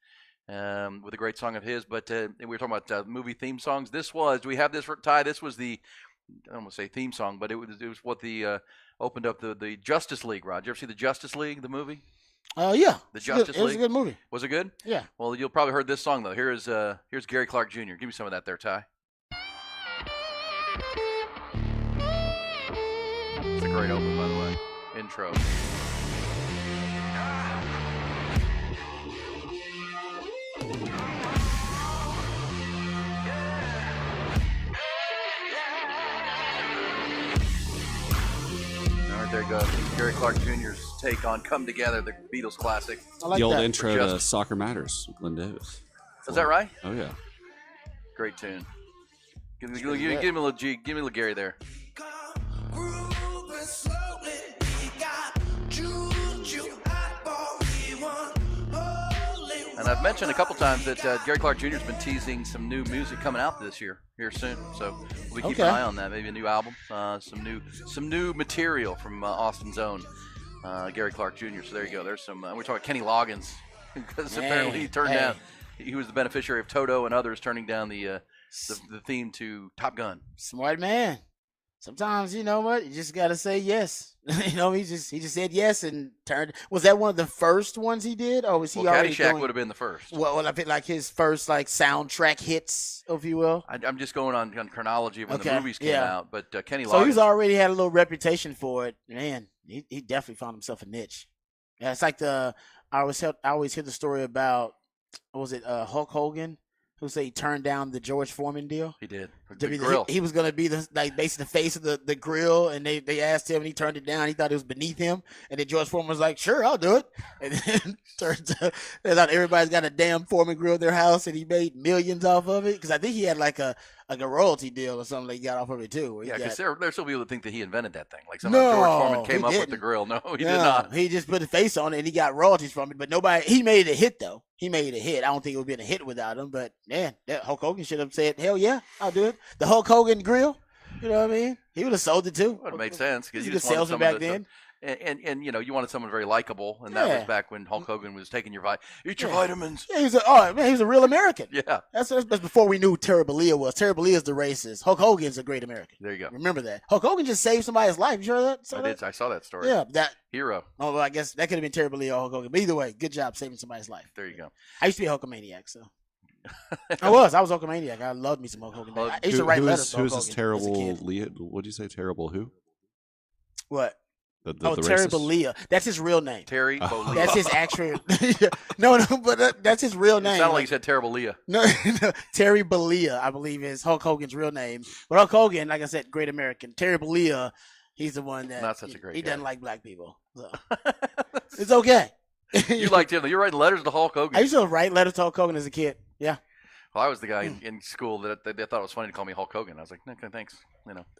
S2: with a great song of his. But we were talking about movie theme songs. Do we have this, Ty? This was the, I don't want to say theme song, but it was what the opened up the Justice League, Rod. Did you ever see the Justice League, the movie?
S3: Yeah.
S2: The Justice League.
S3: It was a good movie.
S2: Was it good?
S3: Yeah.
S2: Well, you'll probably heard this song, though. Here's Gary Clark Jr. Give me some of that there, Ty. It's a great open, by the way. Intro. There you go. Gary Clark Jr.'s take on "Come Together," the Beatles classic.
S3: I like
S7: The old
S3: that.
S7: intro to Soccer Matters with Glenn Davis.
S2: Is that right?
S7: Oh, yeah.
S2: Great tune. Give me a little G. Give me a little Gary there. And I've mentioned a couple times that Gary Clark Jr. has been teasing some new music coming out this year, here soon. So we'll keep an eye on that. Maybe a new album, some new material from Austin's own Gary Clark Jr. So there you go. There's some. We're talking Kenny Loggins, because apparently he turned down. He was the beneficiary of Toto and others turning down the theme to Top Gun.
S3: Smart man. Sometimes, you know what, you just gotta say yes. He just said yes and turned. Was that one of the first ones he did, or was he already
S2: Caddyshack would have been the first.
S3: Well, I feel like his first soundtrack hits, if you will.
S2: I'm just going on chronology of when the movies came out, but Kenny Loggins.
S3: So he's already had a little reputation for it. Man, he definitely found himself a niche. Yeah, it's like I always hear the story about, what was it, Hulk Hogan, who said he turned down the George Foreman deal.
S2: He did. The grill.
S3: He was going to be basically the face of the grill, and they asked him, and he turned it down. He thought it was beneath him, and then George Foreman was like, "Sure, I'll do it." And then turns out everybody's got a damn Foreman grill at their house, and he made millions off of it, because I think he had like a royalty deal or something that he got off of it too.
S2: Yeah, because there's still people that think that he invented that thing. Like somehow George Foreman came up with the grill. No, he did not.
S3: He just put a face on it, and he got royalties from it. But he made it a hit, though. He made it a hit. I don't think it would have been a hit without him. But, man, that Hulk Hogan should have said, hell yeah, I'll do it. The Hulk Hogan grill, you know what I mean? He would have sold it, too.
S2: Would have made sense. Because
S3: he was a salesman back then.
S2: And you wanted someone very likable, and that was back when Hulk Hogan was taking your eat your vitamins.
S3: Yeah, he was a real American.
S2: Yeah.
S3: That's before we knew Terry Bollea was. Terry Bollea is the racist. Hulk Hogan's a great American.
S2: There you go.
S3: Remember that. Hulk Hogan just saved somebody's life. You heard that?
S2: I did. I saw that story.
S3: Yeah.
S2: Hero.
S3: Oh, well, I guess that could have been Terry Bollea or Hulk Hogan. But either way, good job saving somebody's life.
S2: There you go.
S3: I used to be a Hulkamaniac, so. I was a Hulkamaniac. I loved me some Hulk Hogan. I used to write letters to Hulk Hogan.
S7: Who's this terrible Leah? What did you say? Terrible who?
S3: What?
S7: The
S3: Terry
S7: racist?
S3: Bollea. That's his real name.
S2: Terry Bollea.
S3: That's his actual. No, but that's his real name.
S2: It sounded like you said Terrible Leah.
S3: No, Terry Bollea, I believe, is Hulk Hogan's real name. But Hulk Hogan, like I said, great American. Terry Bollea, he's the one that
S2: not such a great
S3: he
S2: guy.
S3: doesn't like black people. So. It's okay.
S2: You liked him. You're writing letters to Hulk Hogan.
S3: I used to write letters to Hulk Hogan as a kid. Yeah.
S2: Well, I was the guy in school that they thought it was funny to call me Hulk Hogan. I was like, okay, thanks.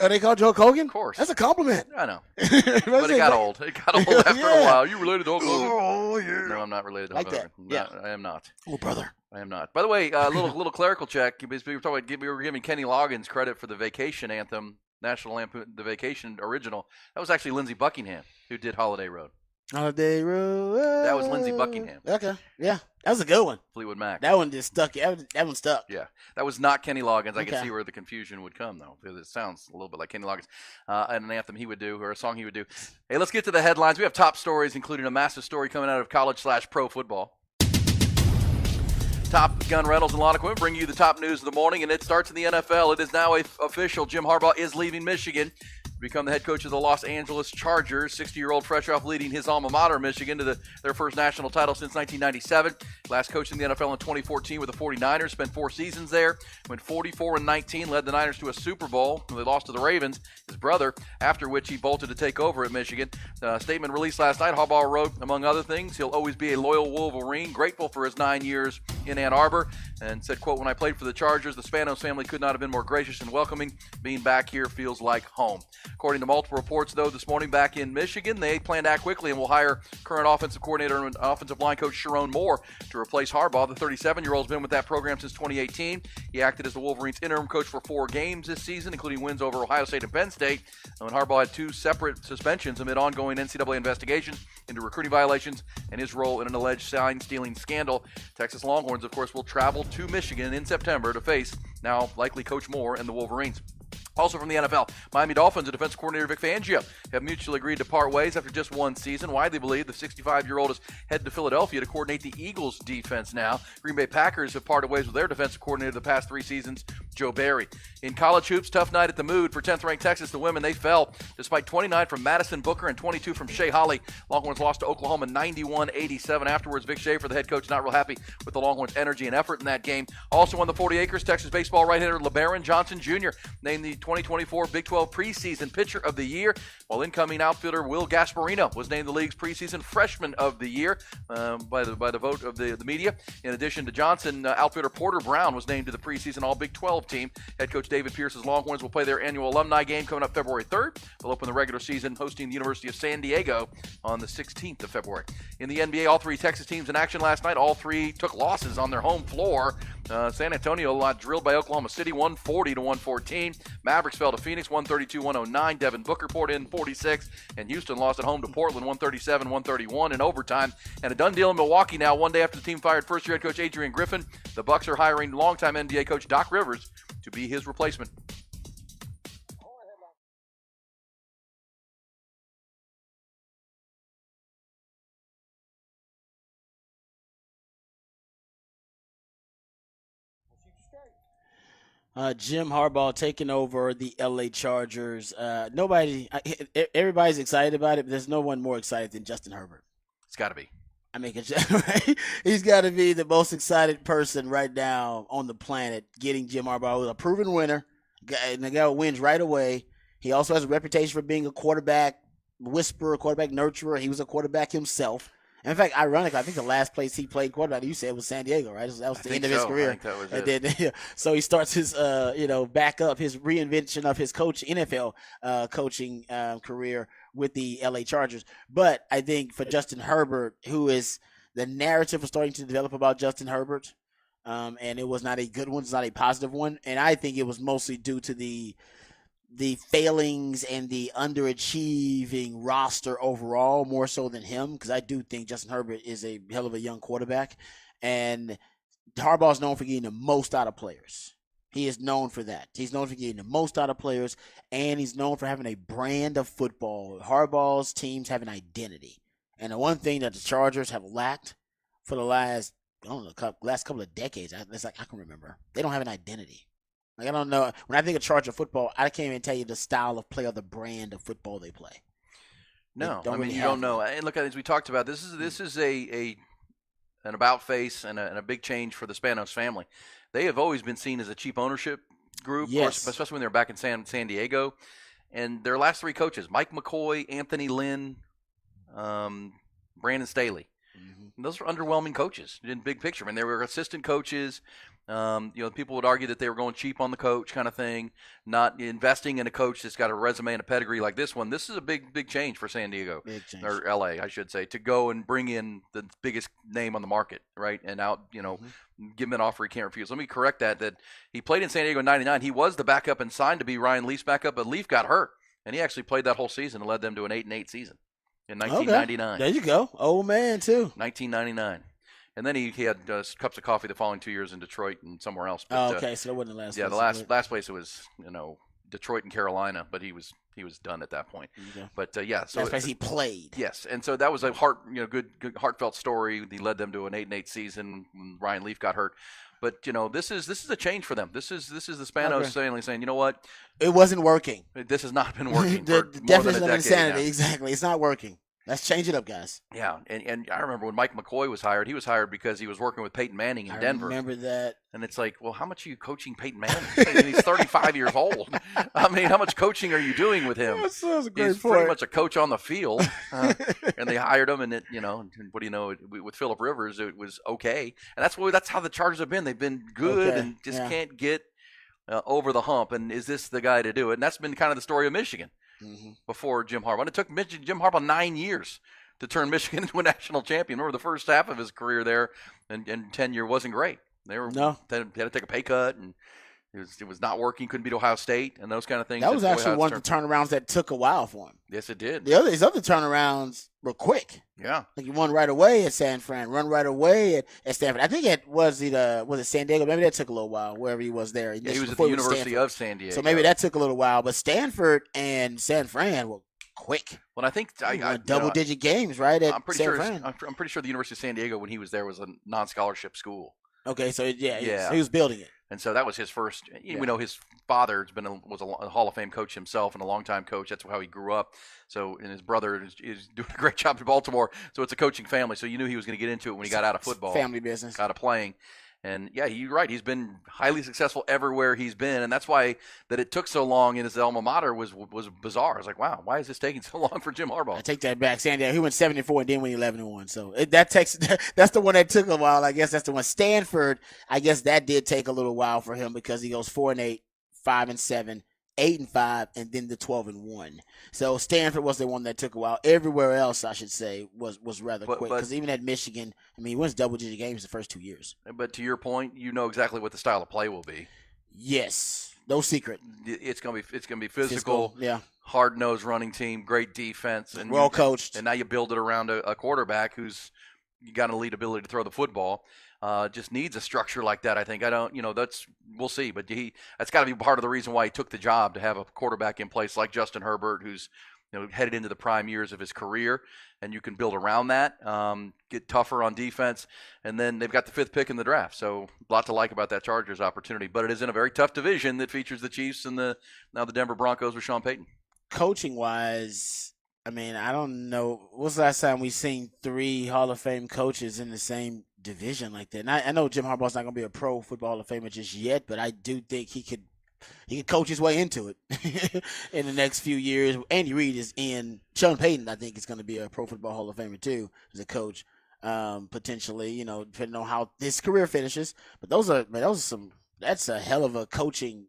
S3: Oh, they called you Hulk Hogan?
S2: Of course.
S3: That's a compliment.
S2: I know. But it got old. It got old after a while. You related to Hulk Hogan?
S3: Oh, yeah.
S2: No, I'm not related to Hulk
S3: Like that.
S2: Hogan.
S3: Yeah.
S2: I am not.
S3: Oh, brother.
S2: I am not. By the way, little clerical check. We were giving Kenny Loggins credit for the Vacation anthem, National Lampoon, the Vacation original. That was actually Lindsey Buckingham who did Holiday Road.
S3: Holiday Road.
S2: That was Lindsey Buckingham.
S3: Okay. Yeah. That was a good one.
S2: Fleetwood Mac.
S3: That one just stuck. That one stuck.
S2: Yeah. That was not Kenny Loggins. I
S3: Okay.
S2: can see where the confusion would come, though, because it sounds a little bit like Kenny Loggins and an anthem he would do or a song he would do. Hey, let's get to the headlines. We have top stories, including a massive story coming out of college/pro football. Top Gun Rentals and Lawn Equipment bring you the top news of the morning, and it starts in the NFL. It is now official. Jim Harbaugh is leaving Michigan. become the head coach of the Los Angeles Chargers. 60-year-old fresh off leading his alma mater, Michigan, to their first national title since 1997. Last coached in the NFL in 2014 with the 49ers. Spent 4 seasons there. Went 44-19. Led the Niners to a Super Bowl. They lost to the Ravens, his brother, after which he bolted to take over at Michigan. Statement released last night. Harbaugh wrote, among other things, he'll always be a loyal Wolverine, grateful for his 9 years in Ann Arbor, and said, quote, when I played for the Chargers, the Spanos family could not have been more gracious and welcoming. Being back here feels like home. According to multiple reports, though, this morning back in Michigan, they plan to act quickly and will hire current offensive coordinator and offensive line coach Sharon Moore to replace Harbaugh. The 37-year-old has been with that program since 2018. He acted as the Wolverines' interim coach for 4 games this season, including wins over Ohio State and Penn State. When Harbaugh had 2 separate suspensions amid ongoing NCAA investigations into recruiting violations and his role in an alleged sign-stealing scandal. Texas Longhorns, of course, will travel to Michigan in September to face now likely Coach Moore and the Wolverines. Also from the NFL, Miami Dolphins and defensive coordinator Vic Fangio have mutually agreed to part ways after just 1 season. Widely believed the 65-year-old is headed to Philadelphia to coordinate the Eagles' defense now. Green Bay Packers have parted ways with their defensive coordinator the past 3 seasons, Joe Barry. In college hoops, tough night at the Mood for 10th-ranked Texas. The women, they fell despite 29 from Madison Booker and 22 from Shea Holly. Longhorns lost to Oklahoma 91-87. Afterwards, Vic Schaefer, the head coach, not real happy with the Longhorns' energy and effort in that game. Also on the 40 acres, Texas baseball right-hander LeBaron Johnson Jr. named the 2024 Big 12 preseason pitcher of the year, while incoming outfielder Will Gasparino was named the league's preseason freshman of the year by the vote of the media. In addition to Johnson, outfielder Porter Brown was named to the preseason All Big 12 team. Head coach David Pierce's Longhorns will play their annual alumni game coming up February 3rd. They'll open the regular season hosting the University of San Diego on the 16th of February. In the NBA, all 3 Texas teams in action last night. All 3 took losses on their home floor. San Antonio drilled by Oklahoma City 140-114. Mavericks fell to Phoenix 132-109. Devin Booker poured in 46, and Houston lost at home to Portland 137-131 in overtime. And a done deal in Milwaukee now, one day after the team fired first-year head coach Adrian Griffin. The Bucks are hiring longtime NBA coach Doc Rivers to be his replacement.
S3: Jim Harbaugh taking over the LA Chargers. Everybody's excited about it, but there's no one more excited than Justin Herbert.
S2: It's got to be.
S3: I mean, right? He's got to be the most excited person right now on the planet getting Jim Harbaugh, who's a proven winner, and the guy who wins right away. He also has a reputation for being a quarterback whisperer, quarterback nurturer. He was a quarterback himself. In fact, ironically, I think the last place he played quarterback, you said, was San Diego, right? That was the end of his career.
S2: I think that was it.
S3: And then, so he starts his, backup, his reinvention of his NFL coaching career with the LA Chargers. But I think for Justin Herbert, who is the narrative was starting to develop about Justin Herbert, and it was not a good one, it's not a positive one. And I think it was mostly due to the failings and the underachieving roster overall, more so than him, because I do think Justin Herbert is a hell of a young quarterback. And Harbaugh is known for getting the most out of players. He is known for that. He's known for getting the most out of players, and he's known for having a brand of football. Harbaugh's teams have an identity. And the one thing that the Chargers have lacked for the last couple of decades, I can remember, they don't have an identity. Like, I don't know. When I think of Charger football, I can't even tell you the style of play or the brand of football they play.
S2: No,
S3: you
S2: don't know. And look, as we talked about, this is an about face and a big change for the Spanos family. They have always been seen as a cheap ownership group,
S3: yes,
S2: of course, especially when they're back in San Diego. And their last 3 coaches, Mike McCoy, Anthony Lynn, Brandon Staley. Mm-hmm. Those are underwhelming coaches in big picture. I mean, they were assistant coaches. People would argue that they were going cheap on the coach kind of thing, not investing in a coach that's got a resume and a pedigree like this one. This is a big change for San Diego, or LA, I should say, to go and bring in the biggest name on the market, right? And out, give him an offer he can't refuse. Let me correct that he played in San Diego in 99. He was the backup and signed to be Ryan Leaf's backup, but Leaf got hurt, and he actually played that whole season and led them to an 8-8 season in 1999.
S3: Okay. There you go. Old man, too.
S2: 1999. And then he had cups of coffee the following 2 years in Detroit and somewhere else. But,
S3: okay, so that wasn't the last.
S2: Yeah,
S3: place
S2: the last place it was, Detroit and Carolina, but he was done at that point.
S3: Okay.
S2: But yeah, so
S3: that's because he played.
S2: Yes, and so that was a good heartfelt story. He led them to an 8-8 season when Ryan Leaf got hurt. But this is a change for them. This is the Spanos saying, you know what,
S3: it wasn't working.
S2: This has not been working
S3: The
S2: for more than a
S3: definition of
S2: decade
S3: insanity.
S2: now.
S3: Exactly, it's not working. Let's change it up, guys.
S2: Yeah, and I remember when Mike McCoy was hired. He was hired because he was working with Peyton Manning in Denver.
S3: I remember that.
S2: And it's like, well, how much are you coaching Peyton Manning? He's 35 years old. I mean, how much coaching are you doing with him?
S3: That's a great
S2: He's
S3: point.
S2: pretty much a coach on the field. And they hired him, and what do you know? With Phillip Rivers, it was okay. And that's how the Chargers have been. They've been good and just can't get over the hump. And is this the guy to do it? And that's been kind of the story of Michigan before Jim Harbaugh. And it took Jim Harbaugh 9 years to turn Michigan into a national champion. Remember, the first half of his career there and tenure wasn't great. They had to take a pay cut, and it was not working. Couldn't beat Ohio State and those kind of things.
S3: That was actually one of the turnarounds that took a while for him.
S2: Yes, it did.
S3: His other turnarounds were quick.
S2: Yeah,
S3: like he won right away at San Fran, run right away at Stanford. I think was it San Diego? Maybe that took a little while. Wherever he was there,
S2: he was at the University of San Diego.
S3: So maybe that took a little while. But Stanford and San Fran were quick.
S2: Well, I think
S3: double-digit games, right? At
S2: I'm pretty sure the University of San Diego, when he was there, was a non-scholarship school.
S3: Okay, so so he was building it,
S2: and so that was his first. We know his father was a Hall of Fame coach himself and a longtime coach. That's how he grew up. So, and his brother is doing a great job in Baltimore. So it's a coaching family. So you knew he was going to get into it when he got out of football,
S3: family business,
S2: out of playing. And yeah, you're right. He's been highly successful everywhere he's been, and that's why that it took so long in his alma mater was bizarre. I was like, wow, why is this taking so long for Jim Harbaugh?
S3: I take that back. San Diego, he went 7-4 and then went 11-1. So that's the one that took a while. I guess that's the one. Stanford, I guess that did take a little while for him because he goes 4-8, 5-7, 8-5, and then the 12-1. So Stanford was the one that took a while. Everywhere else, I should say, was rather quick. Because even at Michigan, he wins double-digit games the first 2 years.
S2: But to your point, you know exactly what the style of play will be.
S3: Yes, no secret.
S2: It's gonna be physical.
S3: Yeah.
S2: Hard-nosed running team, great defense, and
S3: well coached.
S2: And now you build it around a quarterback who's got an elite ability to throw the football. Just needs a structure like that. I think we'll see, but that's got to be part of the reason why he took the job, to have a quarterback in place like Justin Herbert, who's headed into the prime years of his career, and you can build around that, get tougher on defense, and then they've got the 5th pick in the draft. So a lot to like about that Chargers opportunity, but it is in a very tough division that features the Chiefs and now the Denver Broncos with Sean Payton.
S3: Coaching wise, I don't know. What's the last time we seen 3 Hall of Fame coaches in the same division like that? And I know Jim Harbaugh's not going to be a pro football Hall of Famer just yet, but I do think he could coach his way into it in the next few years. Andy Reid is in. Sean Payton, I think, is going to be a pro football Hall of Famer too as a coach, potentially. Depending on how this career finishes. But that's a hell of a coaching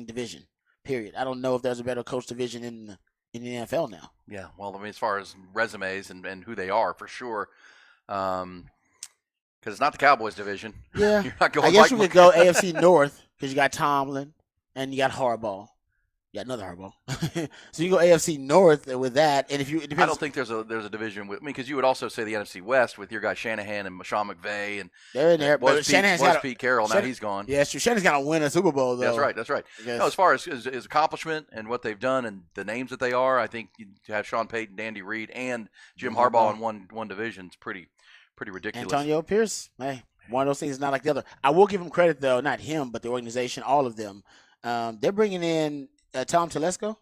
S3: division. Period. I don't know if there's a better coach division in the NFL now.
S2: Yeah, well, as far as resumes and who they are, for sure. Because it's not the Cowboys division.
S3: Yeah.
S2: You're not going
S3: I guess we could go AFC North because you got Tomlin and you got Harbaugh. You got another Harbaugh. So you go AFC North with that, and
S2: I don't think there's a division with because you would also say the NFC West with your guy Shanahan and Sean McVay and
S3: they're in there. But Shanahan's got
S2: Pete Carroll. Now he's gone.
S3: Yeah, Shanahan's got to win a Super Bowl though.
S2: That's right. As far as his accomplishment and what they've done and the names that they are, I think you have Sean Payton, Andy Reid, and Jim Harbaugh in one division. It's pretty ridiculous.
S3: Antonio Pierce, hey, one of those things is not like the other. I will give him credit though, not him, but the organization, all of them. They're bringing in Tom Telesco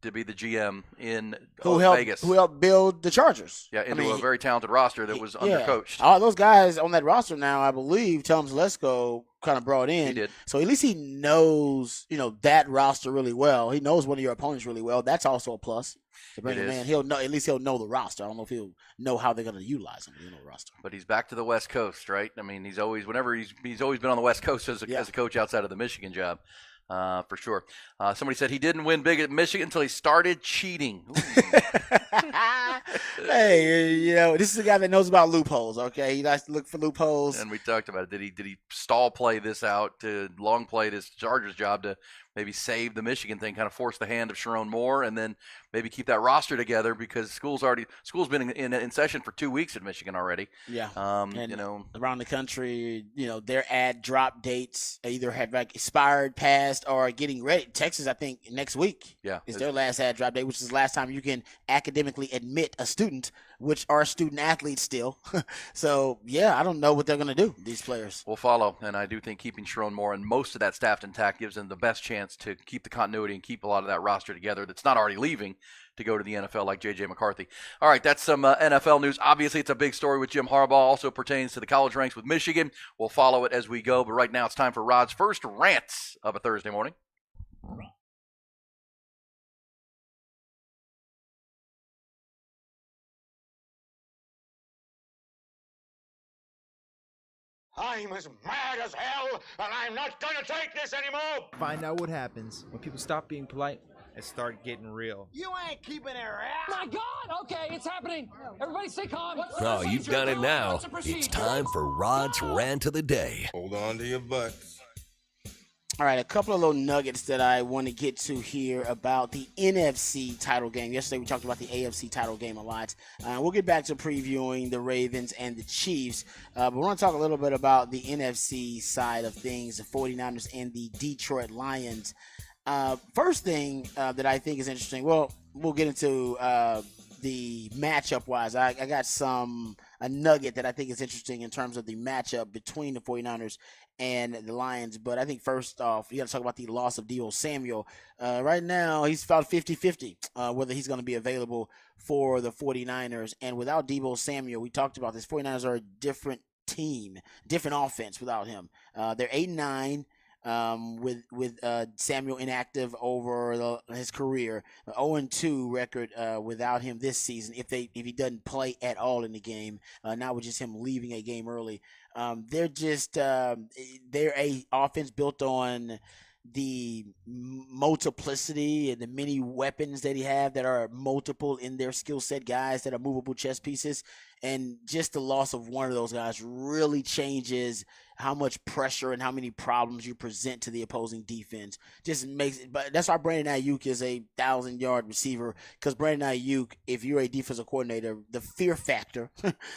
S2: to be the GM in
S3: Vegas, who helped build the Chargers.
S2: Yeah, into a very talented roster that was undercoached.
S3: All those guys on that roster now, I believe Tom Telesco kind of brought in.
S2: He did.
S3: So at least he knows, that roster really well. He knows one of your opponents really well. That's also a plus. To bring him in, he'll know. At least he'll know the roster. I don't know if he'll know how they're going to utilize him. The roster.
S2: But he's back to the West Coast, right? He's always he's always been on the West Coast as a coach outside of the Michigan job. For sure. Somebody said he didn't win big at Michigan until he started cheating.
S3: Hey, this is a guy that knows about loopholes, okay? He likes to look for loopholes.
S2: And we talked about it. Did he stall play this out to long play this Chargers job to maybe save the Michigan thing, kind of force the hand of Sharon Moore, and then maybe keep that roster together because school's been in session for 2 weeks in Michigan already.
S3: Yeah.
S2: And,
S3: around the country, their ad drop dates either have like expired, passed, or getting ready. Texas, I think, next week is their last ad drop date, which is the last time you can academically admit a student, which are student athletes still. So, yeah, I don't know what they're going to do, these players.
S2: We'll follow, and I do think keeping Sharon Moore and most of that staff intact gives them the best chance to keep the continuity and keep a lot of that roster together that's not already leaving to go to the NFL like J.J. McCarthy. All right, that's some NFL news. Obviously, it's a big story with Jim Harbaugh. Also pertains to the college ranks with Michigan. We'll follow it as we go, but right now it's time for Rod's first rants of a Thursday morning.
S9: I'm as mad as hell, and I'm not gonna take this anymore!
S10: Find out what happens when people stop being polite and start getting real.
S9: You ain't keeping it real!
S11: My God! Okay, it's happening. Everybody stay calm.
S4: Oh, you've got it now. It's time for Rod's Rant of the Day.
S9: Hold on to your butts.
S3: All right, a couple of little nuggets that I want to get to here about the NFC title game. Yesterday we talked about the AFC title game a lot. We'll get back to previewing the Ravens and the Chiefs. But we want to talk a little bit about the NFC side of things, the 49ers and the Detroit Lions. First thing that I think is interesting, well, we'll get into the matchup-wise. I got a nugget that I think is interesting in terms of the matchup between the 49ers and the Lions. But I think first off, you got to talk about the loss of Deebo Samuel. Right now, he's about 50-50 whether he's going to be available for the 49ers. And without Deebo Samuel, we talked about this, 49ers are a different team, different offense without him. They're 8-9. With Samuel inactive over his career, 0-2 record without him this season. If he doesn't play at all in the game, not with just him leaving a game early, they're a offense built on the multiplicity and the many weapons that he have that are multiple in their skill set, guys that are movable chess pieces. And just the loss of one of those guys really changes how much pressure and how many problems you present to the opposing defense. Just makes it, but that's why Brandon Ayuk is a 1,000-yard receiver, because Brandon Ayuk, if you're a defensive coordinator, the fear factor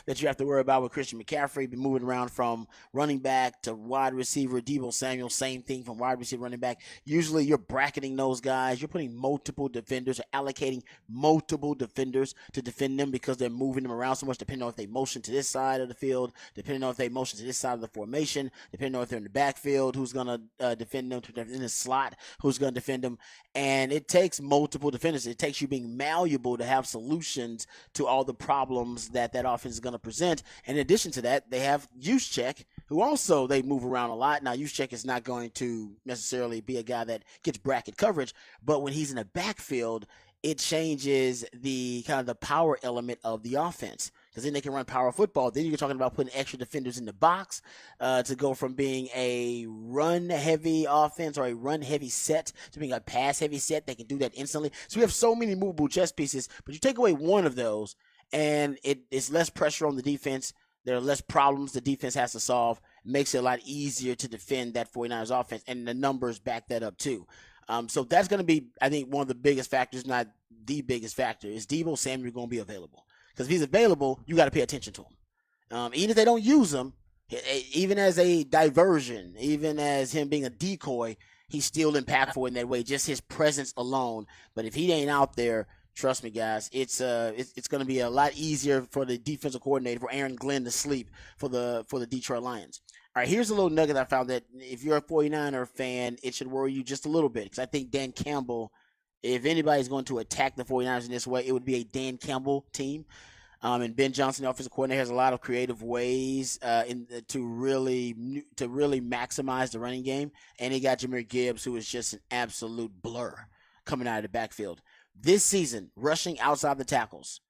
S3: that you have to worry about with Christian McCaffrey, be moving around from running back to wide receiver, Deebo Samuel, same thing from wide receiver, running back. Usually you're bracketing those guys. You're putting multiple defenders or allocating multiple defenders to defend them because they're moving them around so much, depending on if they motion to this side of the field, depending on if they motion to this side of the formation, depending on if they're in the backfield, who's going to defend them, in the slot, who's going to defend them. And it takes multiple defenders. It takes you being malleable to have solutions to all the problems that offense is going to present. And in addition to that, they have Juszczyk, who also they move around a lot. Now, Juszczyk is not going to necessarily be a guy that gets bracket coverage, but when he's in the backfield, it changes the kind of the power element of the offense, because then they can run power football. Then you're talking about putting extra defenders in the box to go from being a run-heavy offense or a run-heavy set to being a pass-heavy set. They can do that instantly. So we have so many movable chess pieces, but you take away one of those, and it's less pressure on the defense. There are less problems the defense has to solve. It makes it a lot easier to defend that 49ers offense, and the numbers back that up too. So that's going to be, I think, one of the biggest factors, not the biggest factor, is Deebo Samuel going to be available. Because if he's available, you got to pay attention to him. Even if they don't use him, even as a diversion, even as him being a decoy, he's still impactful in that way, just his presence alone. But if he ain't out there, trust me, guys, it's going to be a lot easier for the defensive coordinator, for Aaron Glenn, to sleep for the Detroit Lions. All right, here's a little nugget I found that if you're a 49er fan, it should worry you just a little bit, because I think Dan Campbell, if anybody's going to attack the 49ers in this way, it would be a Dan Campbell team. And Ben Johnson, the offensive coordinator, has a lot of creative ways to really maximize the running game. And he got Jahmyr Gibbs, who is just an absolute blur coming out of the backfield. This season, rushing outside the tackles,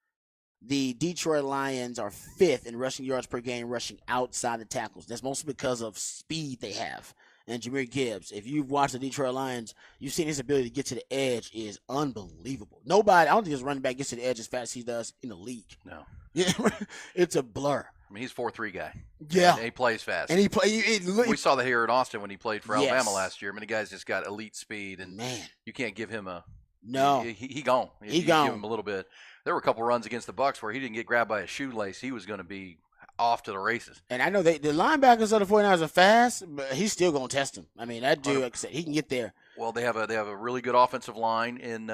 S3: the Detroit Lions are 5th in rushing yards per game, rushing outside the tackles. That's mostly because of speed they have. And Jahmyr Gibbs, if you've watched the Detroit Lions, you've seen his ability to get to the edge is unbelievable. I don't think his running back gets to the edge as fast as he does in the league.
S2: No.
S3: It's a blur.
S2: I mean, he's 4.3 guy.
S3: Yeah.
S2: And he plays fast.
S3: And
S2: we saw that here in Austin when he played for Alabama
S3: Yes.
S2: last year. I mean, the guy's just got elite speed, and you can't give him a
S3: no.
S2: He gone. If you
S3: gone.
S2: give him a little bit. There were a couple runs against the Bucs where he didn't get grabbed by a shoelace. He was going to be off to the races.
S3: And I know the linebackers of the 49ers are fast, but he's still going to test them. I mean, that dude, like I said, he can get there.
S2: Well, they have a really good offensive line in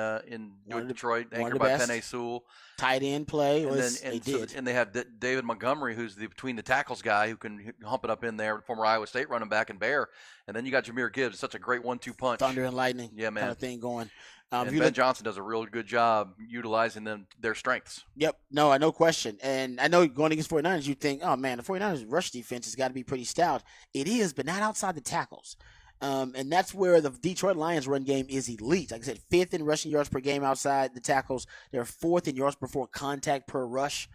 S2: Detroit, anchored by Penei Sewell.
S3: Tight end play,
S2: and they have David Montgomery, who's the between the tackles guy who can hump it up in there, former Iowa State running back and Bear. And then you got Jahmyr Gibbs, such a great 1-2 punch,
S3: thunder and lightning,
S2: yeah, man,
S3: kind of thing going.
S2: And Ben Johnson does a real good job utilizing their strengths.
S3: Yep, no question. And I know going against 49ers, you think, oh man, the 49ers rush defense has got to be pretty stout. It is, but not outside the tackles. And that's where the Detroit Lions run game is elite. Like I said, 5th in rushing yards per game outside the tackles. They're 4th in yards before contact per rush.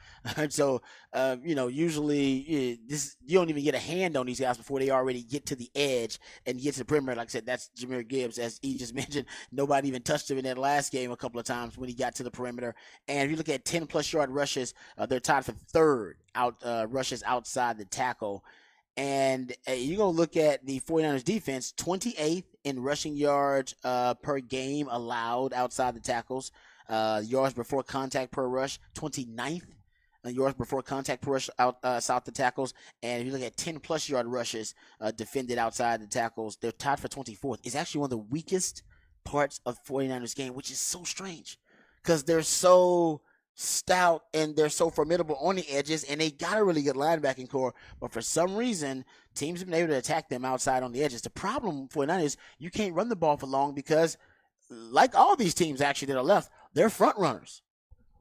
S3: So, usually you don't even get a hand on these guys before they already get to the edge and get to the perimeter. Like I said, that's Jahmyr Gibbs. As E just mentioned, nobody even touched him in that last game a couple of times when he got to the perimeter. And if you look at 10-plus yard rushes, they're tied for 3rd rushes outside the tackle. And you're going to look at the 49ers defense, 28th in rushing yards per game allowed outside the tackles. Yards before contact per rush, 29th. Yards before contact per rush outside the tackles. And if you look at 10-plus yard rushes defended outside the tackles, they're tied for 24th. It's actually one of the weakest parts of 49ers game, which is so strange because they're so stout and they're so formidable on the edges, and they got a really good linebacking core, but for some reason teams have been able to attack them outside on the edges. The problem for them is you can't run the ball for long because, like all these teams actually that are left, they're front runners.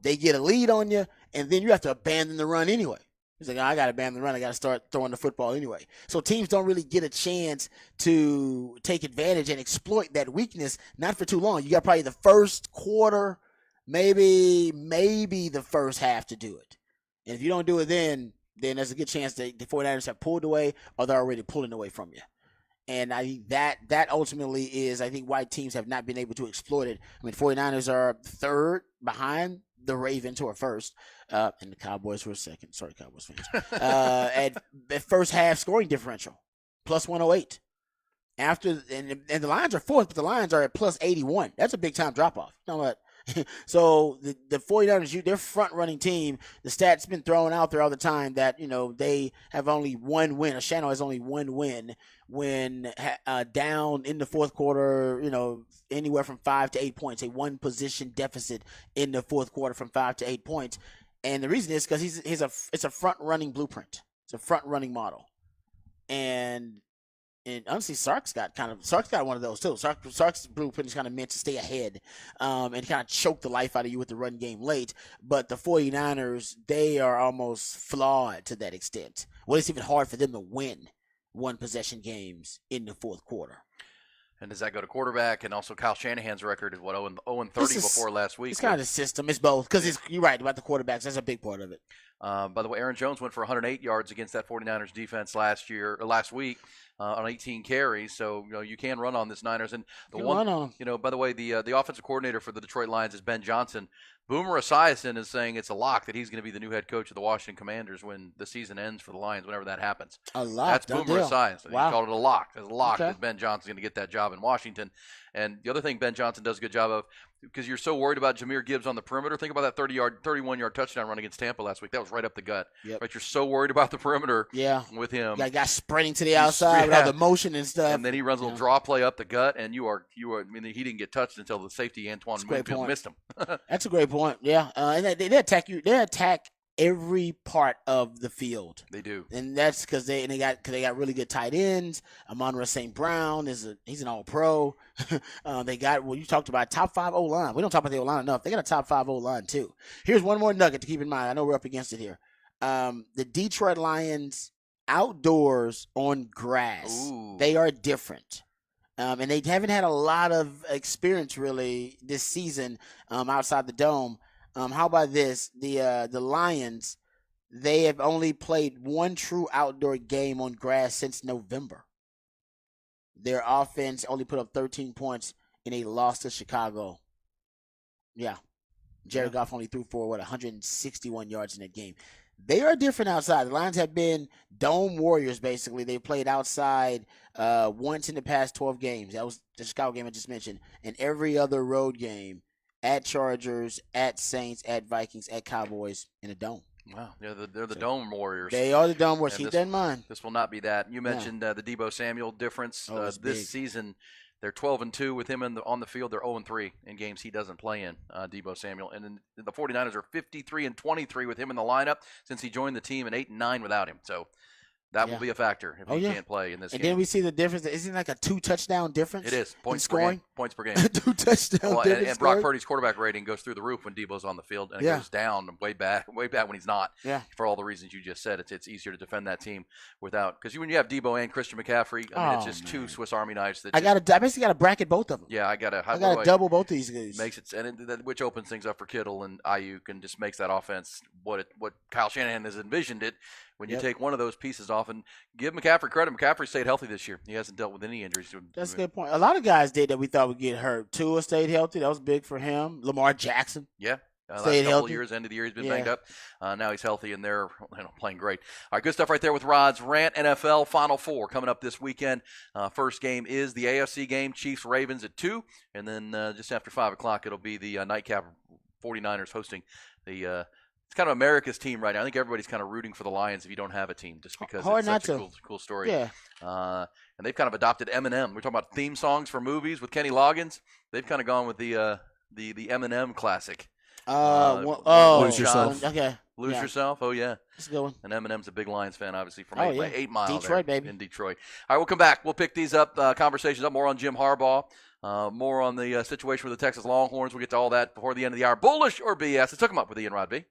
S3: They get a lead on you, and then you have to abandon the run anyway. It's like, I got to abandon the run. I got to start throwing the football anyway. So teams don't really get a chance to take advantage and exploit that weakness, not for too long. You got probably the first quarter, maybe the first half to do it. And if you don't do it then there's a good chance that the 49ers have pulled away or they're already pulling away from you. And I think that ultimately is, I think, why teams have not been able to exploit it. I mean, 49ers are 3rd behind the Ravens, who are 1st, and the Cowboys who are 2nd. Sorry, Cowboys fans. at first half scoring differential, plus 108. And the Lions are 4th, but the Lions are at plus 81. That's a big time drop off. You know what? So the 49ers, their front running team, the stats been thrown out there all the time that, they have only one win. Shano has only one win when down in the fourth quarter, anywhere from 5 to 8 points, a one position deficit in the fourth quarter from 5 to 8 points. And the reason is because it's a front running blueprint. It's a front running model. And honestly, Sark's got one of those too. Sark's blueprint is kind of meant to stay ahead and kind of choke the life out of you with the run game late. But the 49ers, they are almost flawed to that extent. Well, it's even hard for them to win one possession games in the fourth quarter.
S2: And does that go to quarterback? And also Kyle Shanahan's record is 0-30 before last week.
S3: It's kind of the system. It's both because you're right about the quarterbacks. That's a big part of it.
S2: By the way, Aaron Jones went for 108 yards against that 49ers defense last week on 18 carries. So, you can run on this Niners. And by the way, the offensive coordinator for the Detroit Lions is Ben Johnson. Boomer Esiason is saying it's a lock that he's going to be the new head coach of the Washington Commanders when the season ends for the Lions, whenever that happens.
S3: A lock.
S2: That's Boomer Esiason.
S3: Wow.
S2: He called it a lock. It's a lock
S3: Okay.
S2: that Ben Johnson's going to get that job in Washington. And the other thing Ben Johnson does a good job of, because you're so worried about Jahmyr Gibbs on the perimeter, think about that 31-yard touchdown run against Tampa last week. That was right up the gut.
S3: Yep.
S2: Right, you're so worried about the perimeter with him.
S3: Got guys sprinting to the outside with all the motion and stuff.
S2: And then he runs a little draw play up the gut, and you are. I mean, he didn't get touched until the safety Antoine Winfield missed him.
S3: That's a great point. Yeah, and they attack you. They attack every part of the field.
S2: They do,
S3: and that's because they got really good tight ends. Amon-Ra St. Brown he's an All-Pro. They got you talked about top 5 O-line. We don't talk about the O-line enough. They got a top 5 O-line too. Here's one more nugget to keep in mind. I know we're up against it here. The Detroit Lions outdoors on grass.
S2: Ooh.
S3: They are different. And they haven't had a lot of experience really this season outside the dome. How about this? The Lions, they have only played one true outdoor game on grass since November. Their offense only put up 13 points in a loss to Chicago. Yeah. Jared Goff only threw for 161 yards in that game. They are different outside. The Lions have been dome warriors, basically. They played outside once in the past 12 games. That was the Chicago game I just mentioned. And every other road game at Chargers, at Saints, at Vikings, at Cowboys in a dome.
S2: Wow, they're the dome warriors.
S3: They are the dome warriors.
S2: And
S3: Keep that in mind.
S2: This will not be that. You mentioned the Deebo Samuel difference.
S3: It's
S2: This
S3: big.
S2: season, they're 12-2 with him on the field. They're 0-3 in games he doesn't play in, Deebo Samuel. And then the 49ers are 53-23 with him in the lineup since he joined the team, and 8-9 without him. So that will be a factor if he can't play in this game.
S3: And then we see the difference. Isn't it like a 2-touchdown difference?
S2: It is. Points
S3: in scoring.
S2: Points per game.
S3: 2 touchdown difference.
S2: And Brock Purdy's quarterback rating goes through the roof when Debo's on the field, and it goes down way back when he's not.
S3: Yeah.
S2: For all the reasons you just said, it's easier to defend that team without, because when you have Debo and Christian McCaffrey, I mean, it's just two Swiss Army knives.
S3: I basically got to bracket both of them.
S2: Yeah, I got
S3: to double both of these guys.
S2: Makes it, which opens things up for Kittle and Ayuk, and just makes that offense what Kyle Shanahan has envisioned it. When you take one of those pieces off, and give McCaffrey credit, McCaffrey stayed healthy this year. He hasn't dealt with any injuries.
S3: That's a good point. A lot of guys did that we thought would get hurt. Tua stayed healthy. That was big for him. Lamar Jackson.
S2: Yeah. Last
S3: stayed
S2: couple
S3: healthy.
S2: of years, end of the year, he's been banged up. Now he's healthy, and they're playing great. All right, good stuff right there with Rod's Rant NFL Final Four coming up this weekend. First game is the AFC game, Chiefs-Ravens at 2, and then just after 5 o'clock, it'll be the nightcap 49ers hosting the it's kind of America's team right now. I think everybody's kind of rooting for the Lions if you don't have a team, just because it's such a cool story.
S3: Yeah.
S2: And they've kind of adopted Eminem. We're talking about theme songs for movies with Kenny Loggins. They've kind of gone with the Eminem classic.
S7: Lose Yourself.
S3: Okay.
S2: Lose Yourself. Oh, yeah.
S3: That's a good one.
S2: And Eminem's a big Lions fan, obviously, from 8 Mile
S3: Detroit,
S2: there
S3: baby.
S2: in Detroit. All right, we'll come back. We'll pick these up, conversations up, more on Jim Harbaugh, more on the situation with the Texas Longhorns. We'll get to all that before the end of the hour. Bullish or BS? Let's hook them up with Ian Rod B.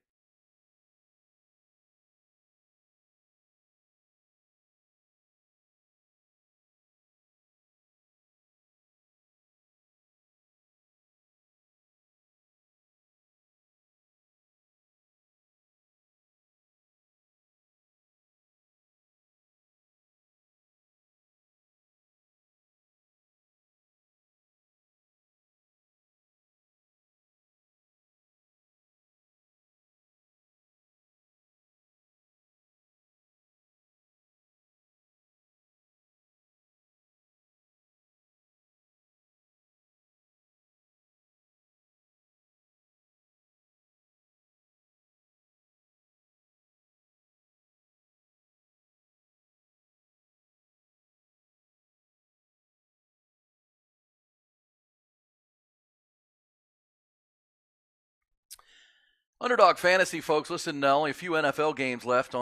S2: Underdog Fantasy, folks. Listen, only a few NFL games left.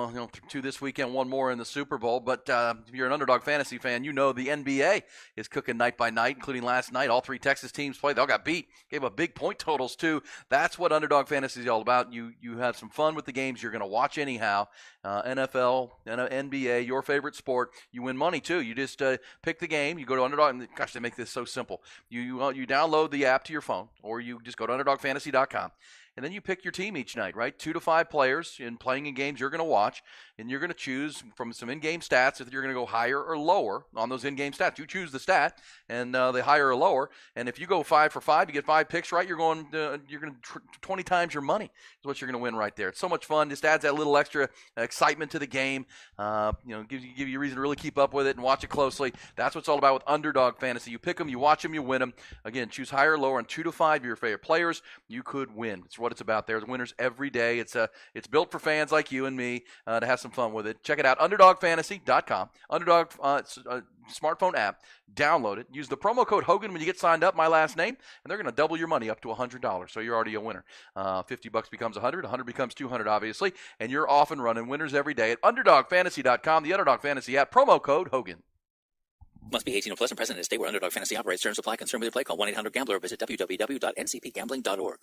S2: Two this weekend, one more in the Super Bowl. But if you're an Underdog Fantasy fan, you know the NBA is cooking night by night, including last night. All 3 Texas teams played. They all got beat. Gave up big point totals, too. That's what Underdog Fantasy is all about. You have some fun with the games you're going to watch anyhow. NFL, NBA, your favorite sport. You win money, too. You just pick the game. You go to Underdog. And gosh, they make this so simple. You download the app to your phone, or you just go to UnderdogFantasy.com. And then you pick your team each night, right? 2 to 5 players playing in games you're going to watch, and you're going to choose from some in-game stats if you're going to go higher or lower on those in-game stats. You choose the stat, and the higher or lower. And if you go 5 for 5, you get 5 picks right. You're going 20 times your money is what you're going to win right there. It's so much fun. Just adds that little extra excitement to the game. Give you a reason to really keep up with it and watch it closely. That's what it's all about with Underdog Fantasy. You pick them, you watch them, you win them. Again, choose higher or lower on 2 to 5 of your favorite players. You could win. It's what it's about. There's winners every day. It's built for fans like you and me to have some fun with it. Check it out, UnderdogFantasy.com. Underdog smartphone app. Download it. Use the promo code Hogan when you get signed up, my last name, and they're going to double your money up to $100. So you're already a winner. $50 becomes $100. $100 becomes $200, obviously, and you're off and running. Winners every day at UnderdogFantasy.com. The Underdog Fantasy app. Promo code Hogan.
S12: Must be 18 or plus and present in a state where Underdog Fantasy operates. Terms apply. Concern with your play. Call 1-800-GAMBLER or visit www.ncpgambling.org.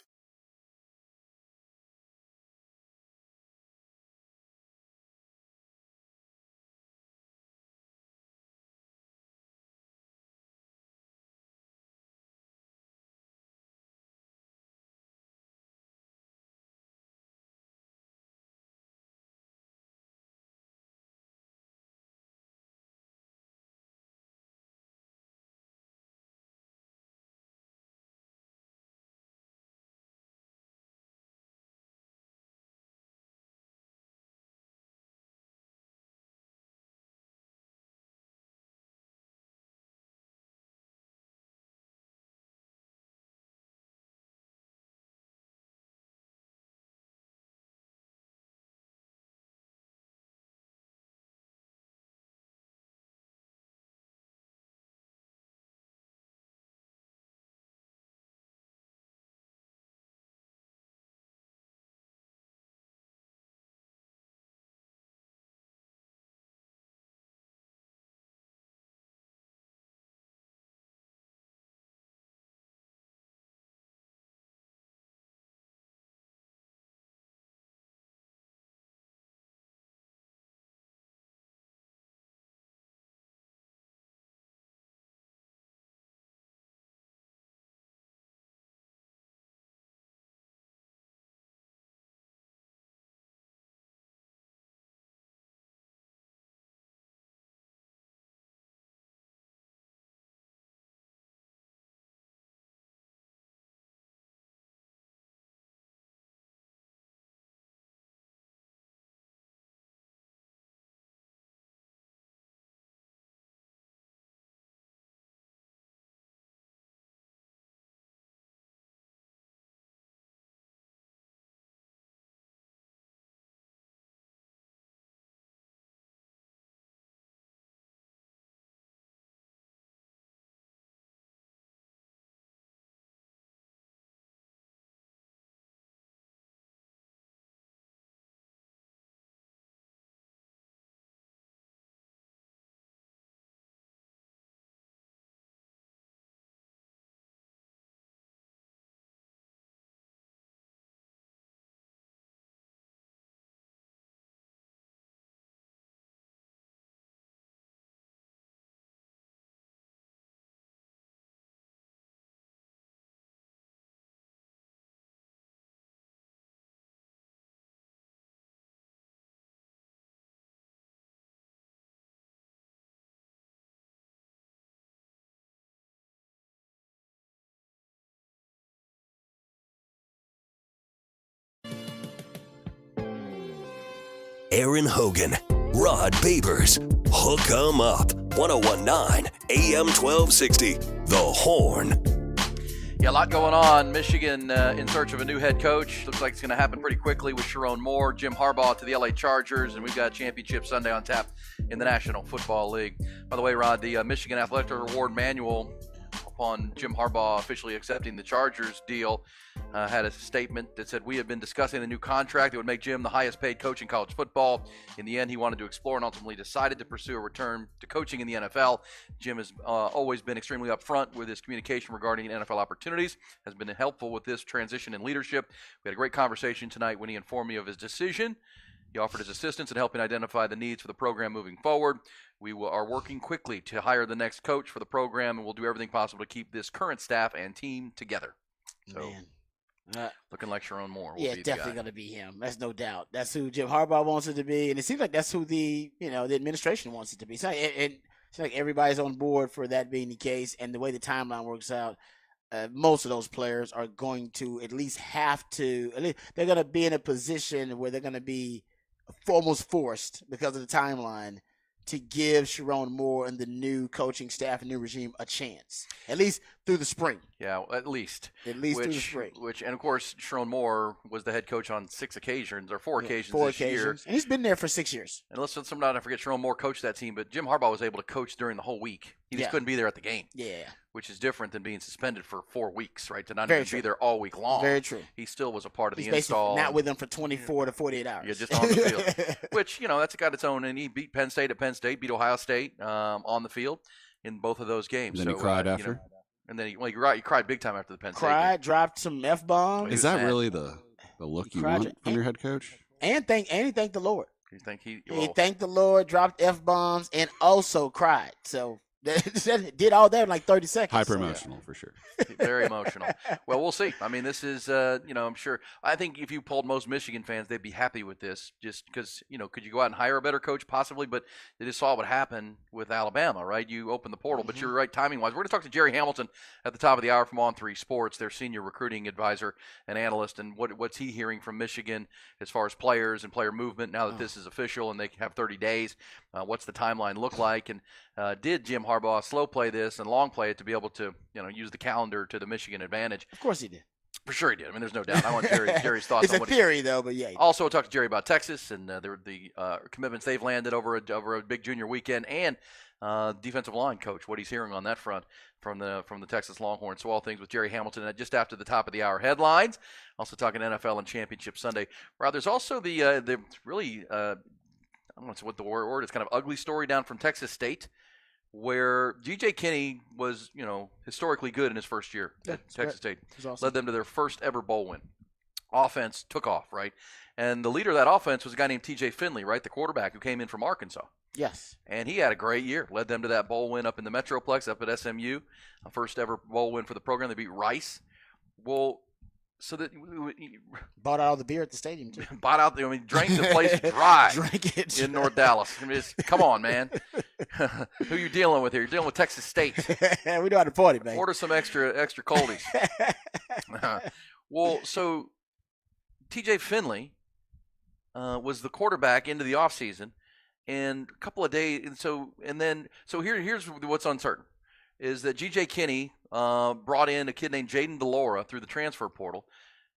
S4: Aaron Hogan, Rod Babers. Hook 'em up. 1019 AM 1260. The Horn.
S2: Yeah, a lot going on. Michigan in search of a new head coach. Looks like it's going to happen pretty quickly with Sharon Moore, Jim Harbaugh to the LA Chargers, and we've got Championship Sunday on tap in the National Football League. By the way, Rod, the Michigan Athletic Award manual, upon Jim Harbaugh officially accepting the Chargers deal, had a statement that said, "We have been discussing a new contract that would make Jim the highest paid coach in college football. In the end, he wanted to explore and ultimately decided to pursue a return to coaching in the NFL. Jim has always been extremely upfront with his communication regarding NFL opportunities, has been helpful with this transition in leadership. We had a great conversation tonight when he informed me of his decision. He offered his assistance in helping identify the needs for the program moving forward. We are working quickly to hire the next coach for the program, and we'll do everything possible to keep this current staff and team together." So, looking like Sharon Moore will be the
S3: definitely
S2: guy.
S3: going to be him. That's no doubt. That's who Jim Harbaugh wants it to be, and it seems like that's who the administration wants it to be. So it seems like everybody's on board for that being the case, and the way the timeline works out, most of those players are going to at least they're going to be in a position where they're going to be almost forced because of the timeline to give Sharon Moore and the new coaching staff and new regime a chance, at least through the spring.
S2: Yeah, at least
S3: through the spring.
S2: And of course, Sharon Moore was the head coach on 4 occasions this year.
S3: And he's been there for 6 years.
S2: And let's not forget, Sharon Moore coached that team, but Jim Harbaugh was able to coach during the whole week. He just couldn't be there at the game.
S3: Yeah.
S2: Which is different than being suspended for 4 weeks, right? To not
S3: Very
S2: even
S3: true.
S2: be there all week long.
S3: Very true.
S2: He still was a part of
S3: He's
S2: the install.
S3: basically not with them for 24 to 48 hours.
S2: Yeah, just on the field. Which, that's got its own. And he beat Penn State at Penn State, beat Ohio State on the field in both of those games.
S7: And then he cried after?
S2: And then he cried big time after the Penn State game.
S3: Dropped some F-bombs.
S7: Is that really the look you want from your head coach?
S3: And he thanked the Lord.
S2: You think he
S3: thanked the Lord, dropped F-bombs, and also cried. So did all that in like 30 seconds.
S7: Hyper emotional for sure.
S2: Very emotional. Well, we'll see. I mean, this is, I'm sure. I think if you polled most Michigan fans, they'd be happy with this, just because, could you go out and hire a better coach possibly? But they just saw what happened with Alabama, right? You open the portal, but you're right timing wise. We're going to talk to Jerry Hamilton at the top of the hour from On3 Sports, their senior recruiting advisor and analyst, and what's he hearing from Michigan as far as players and player movement now that this is official and they have 30 days. What's the timeline look like? And did Jim Harbaugh slow play this and long play it to be able to, use the calendar to the Michigan advantage?
S3: Of course he did.
S2: For sure he did. I mean, there's no doubt. I want Jerry's thoughts.
S3: It's
S2: on
S3: a theory, though, but yeah.
S2: Also, we'll talk to Jerry about Texas and the commitments they've landed over a big junior weekend, and defensive line coach, what he's hearing on that front from the Texas Longhorns. So all things with Jerry Hamilton just after the top of the hour headlines. Also talking NFL and Championship Sunday. Rob, there's also the really I don't know what the word is, kind of ugly story down from Texas State, where DJ Kinney was, historically good in his first year at Texas State.
S3: Awesome.
S2: Led them to their first ever bowl win. Offense took off, right? And the leader of that offense was a guy named TJ Finley, right? The quarterback who came in from Arkansas.
S3: Yes.
S2: And he had a great year. Led them to that bowl win up in the Metroplex, up at SMU. A first ever bowl win for the program. They beat Rice. Well, so that
S3: bought out all the beer at the stadium too.
S2: Drank the place dry.
S3: Drank it
S2: in North Dallas. I mean, come on, man. Who you dealing with here? You're dealing with Texas State.
S3: We know how to party, man.
S2: Order some extra coldies. Well, so TJ Finley was the quarterback into the offseason, and a couple of days, here's what's uncertain. Is that G.J. Kinney brought in a kid named Jaden DeLaura through the transfer portal,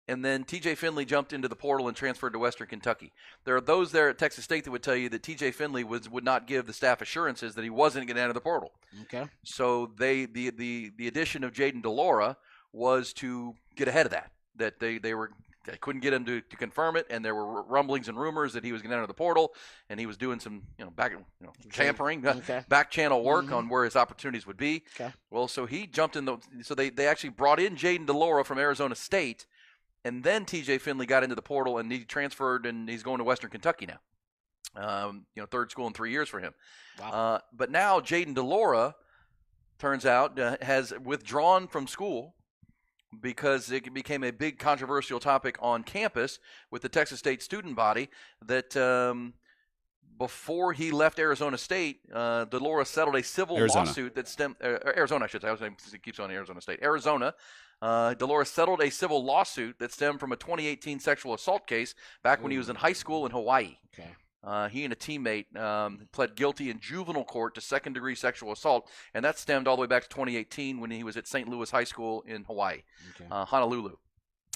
S2: and then T.J. Finley jumped into the portal and transferred to Western Kentucky. There are those there at Texas State that would tell you that T.J. Finley would not give the staff assurances that he wasn't going to enter the portal.
S3: Okay.
S2: So the addition of Jaden DeLaura was to get ahead of that they couldn't get him to confirm it, and there were rumblings and rumors that he was going to enter the portal, and he was doing some tampering, back channel work on where his opportunities would be.
S3: Okay.
S2: Well, so he jumped in so they actually brought in Jaden DeLaura from Arizona State, and then TJ Finley got into the portal and he transferred, and he's going to Western Kentucky now. Third school in 3 years for him.
S3: Wow.
S2: But now Jaden DeLaura, turns out, has withdrawn from school because it became a big controversial topic on campus with the Texas State student body that before he left Arizona State, DeLaura settled a civil lawsuit that stemmed Arizona, I should say. I was saying it keeps on Arizona State. Arizona. DeLaura settled a civil lawsuit that stemmed from a 2018 sexual assault case back when he was in high school in Hawaii.
S3: Okay.
S2: He and a teammate pled guilty in juvenile court to second-degree sexual assault, and that stemmed all the way back to 2018 when he was at St. Louis High School in Hawaii, Honolulu.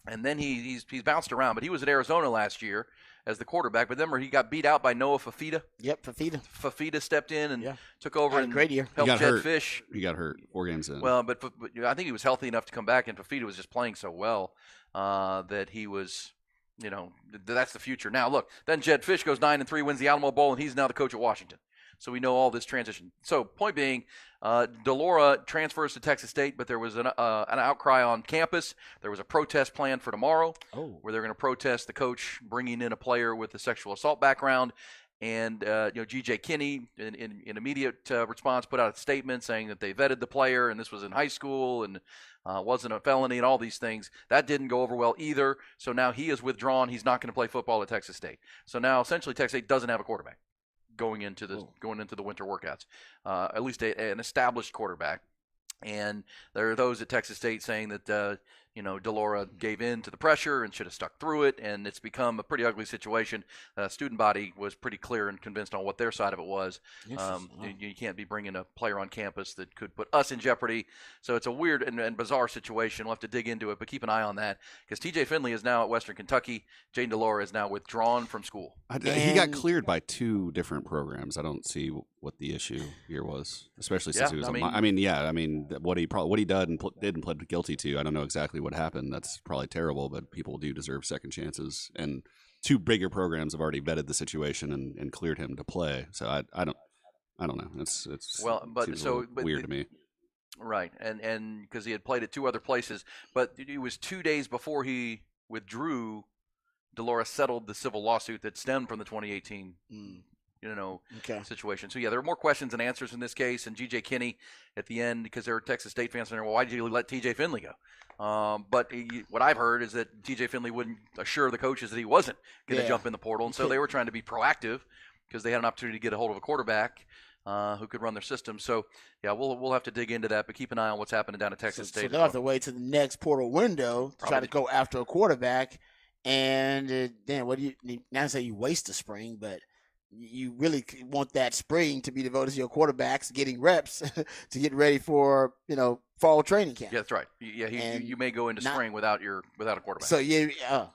S2: And then he's bounced around, but he was at Arizona last year as the quarterback. But then he got beat out by Noah Fafita.
S3: Yep, Fafita.
S2: Fafita stepped in and took over and
S3: great year.
S2: helped Jed Fish.
S7: He got hurt 4 games in.
S2: Well, but I think he was healthy enough to come back, and Fafita was just playing so well that he was, that's the future. Now, look, then Jed Fish goes 9-3, wins the Alamo Bowl, and he's now the coach at Washington. So we know all this transition. So point being, DeLaura transfers to Texas State, but there was an outcry on campus. There was a protest planned for tomorrow where they're going to protest the coach bringing in a player with a sexual assault background. And, G.J. Kinney, in immediate response, put out a statement saying that they vetted the player and this was in high school and wasn't a felony and all these things. That didn't go over well either. So now he is withdrawn. He's not going to play football at Texas State. So now essentially Texas State doesn't have a quarterback going into the winter workouts, at least an established quarterback. And there are those at Texas State saying that DeLaura gave in to the pressure and should have stuck through it, and it's become a pretty ugly situation. Student body was pretty clear and convinced on what their side of it was. You can't be bringing a player on campus that could put us in jeopardy. So it's a weird and bizarre situation. We'll have to dig into it, but keep an eye on that because T.J. Finley is now at Western Kentucky. Jayden DeLaura is now withdrawn from school.
S7: He got cleared by 2 different programs. I don't see what the issue here was, especially since he was. What he did and pled guilty to. I don't know exactly what happened. That's probably terrible, but people do deserve second chances. And 2 bigger programs have already vetted the situation and cleared him to play. So I don't know. It's weird to me.
S2: Right, and because he had played at 2 other places, but it was 2 days before he withdrew. DeLaura settled the civil lawsuit that stemmed from the 2018 situation. So, there are more questions than answers in this case. And G.J. Kinney at the end, because there are Texas State fans saying, well, why did you let T.J. Finley go? But what I've heard is that T.J. Finley wouldn't assure the coaches that he wasn't going to jump in the portal. And so they were trying to be proactive because they had an opportunity to get a hold of a quarterback who could run their system. So, we'll have to dig into that. But keep an eye on what's happening down at Texas State.
S3: So they'll have to wait to the next portal window to try to go after a quarterback. And then what do you – not say you waste the spring, but – you really want that spring to be devoted to your quarterbacks getting reps to get ready for, fall training camp.
S2: Yeah, that's right. You may go into spring without a quarterback.
S3: So,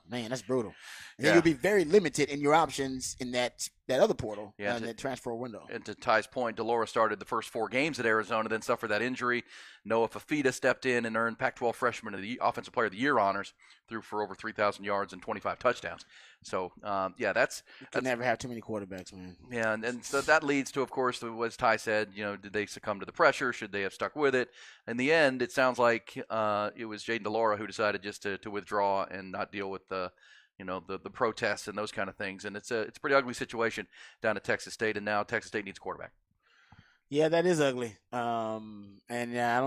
S3: that's brutal. And you'll be very limited in your options in that other portal, in that transfer window.
S2: And to Ty's point, DeLaura started the first 4 games at Arizona, then suffered that injury. Noah Fafita stepped in and earned Pac-12 Freshman of the Offensive Player of the Year honors, threw for over 3,000 yards and 25 touchdowns. So, that's –
S3: You can never have too many quarterbacks, man.
S2: Yeah, and so that leads to, of course, as Ty said, did they succumb to the pressure? Should they have stuck with it? In the end, it sounds like it was Jayden DeLaura who decided just to withdraw and not deal with the protests and those kind of things. And it's a pretty ugly situation down at Texas State, and now Texas State needs a quarterback.
S3: Yeah, that is ugly. That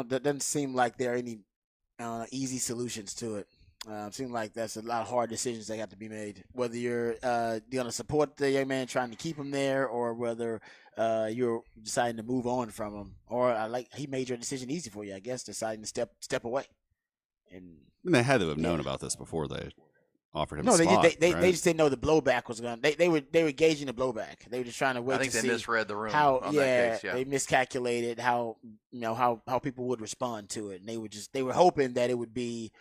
S3: doesn't seem like there are any easy solutions to it. Seems like that's a lot of hard decisions that have to be made. Whether you're going to support the young man trying to keep him there, or whether you're deciding to move on from him, or he made your decision easy for you, I guess, deciding to step away. And
S7: they had to have known about this before they offered him.
S3: No,
S7: a spot,
S3: they just didn't know the blowback was going. They were gauging the blowback. They were just trying to wait.
S2: I think
S3: to
S2: they
S3: see
S2: misread the room.
S3: That case, they miscalculated how people would respond to it, and they were hoping that it would be,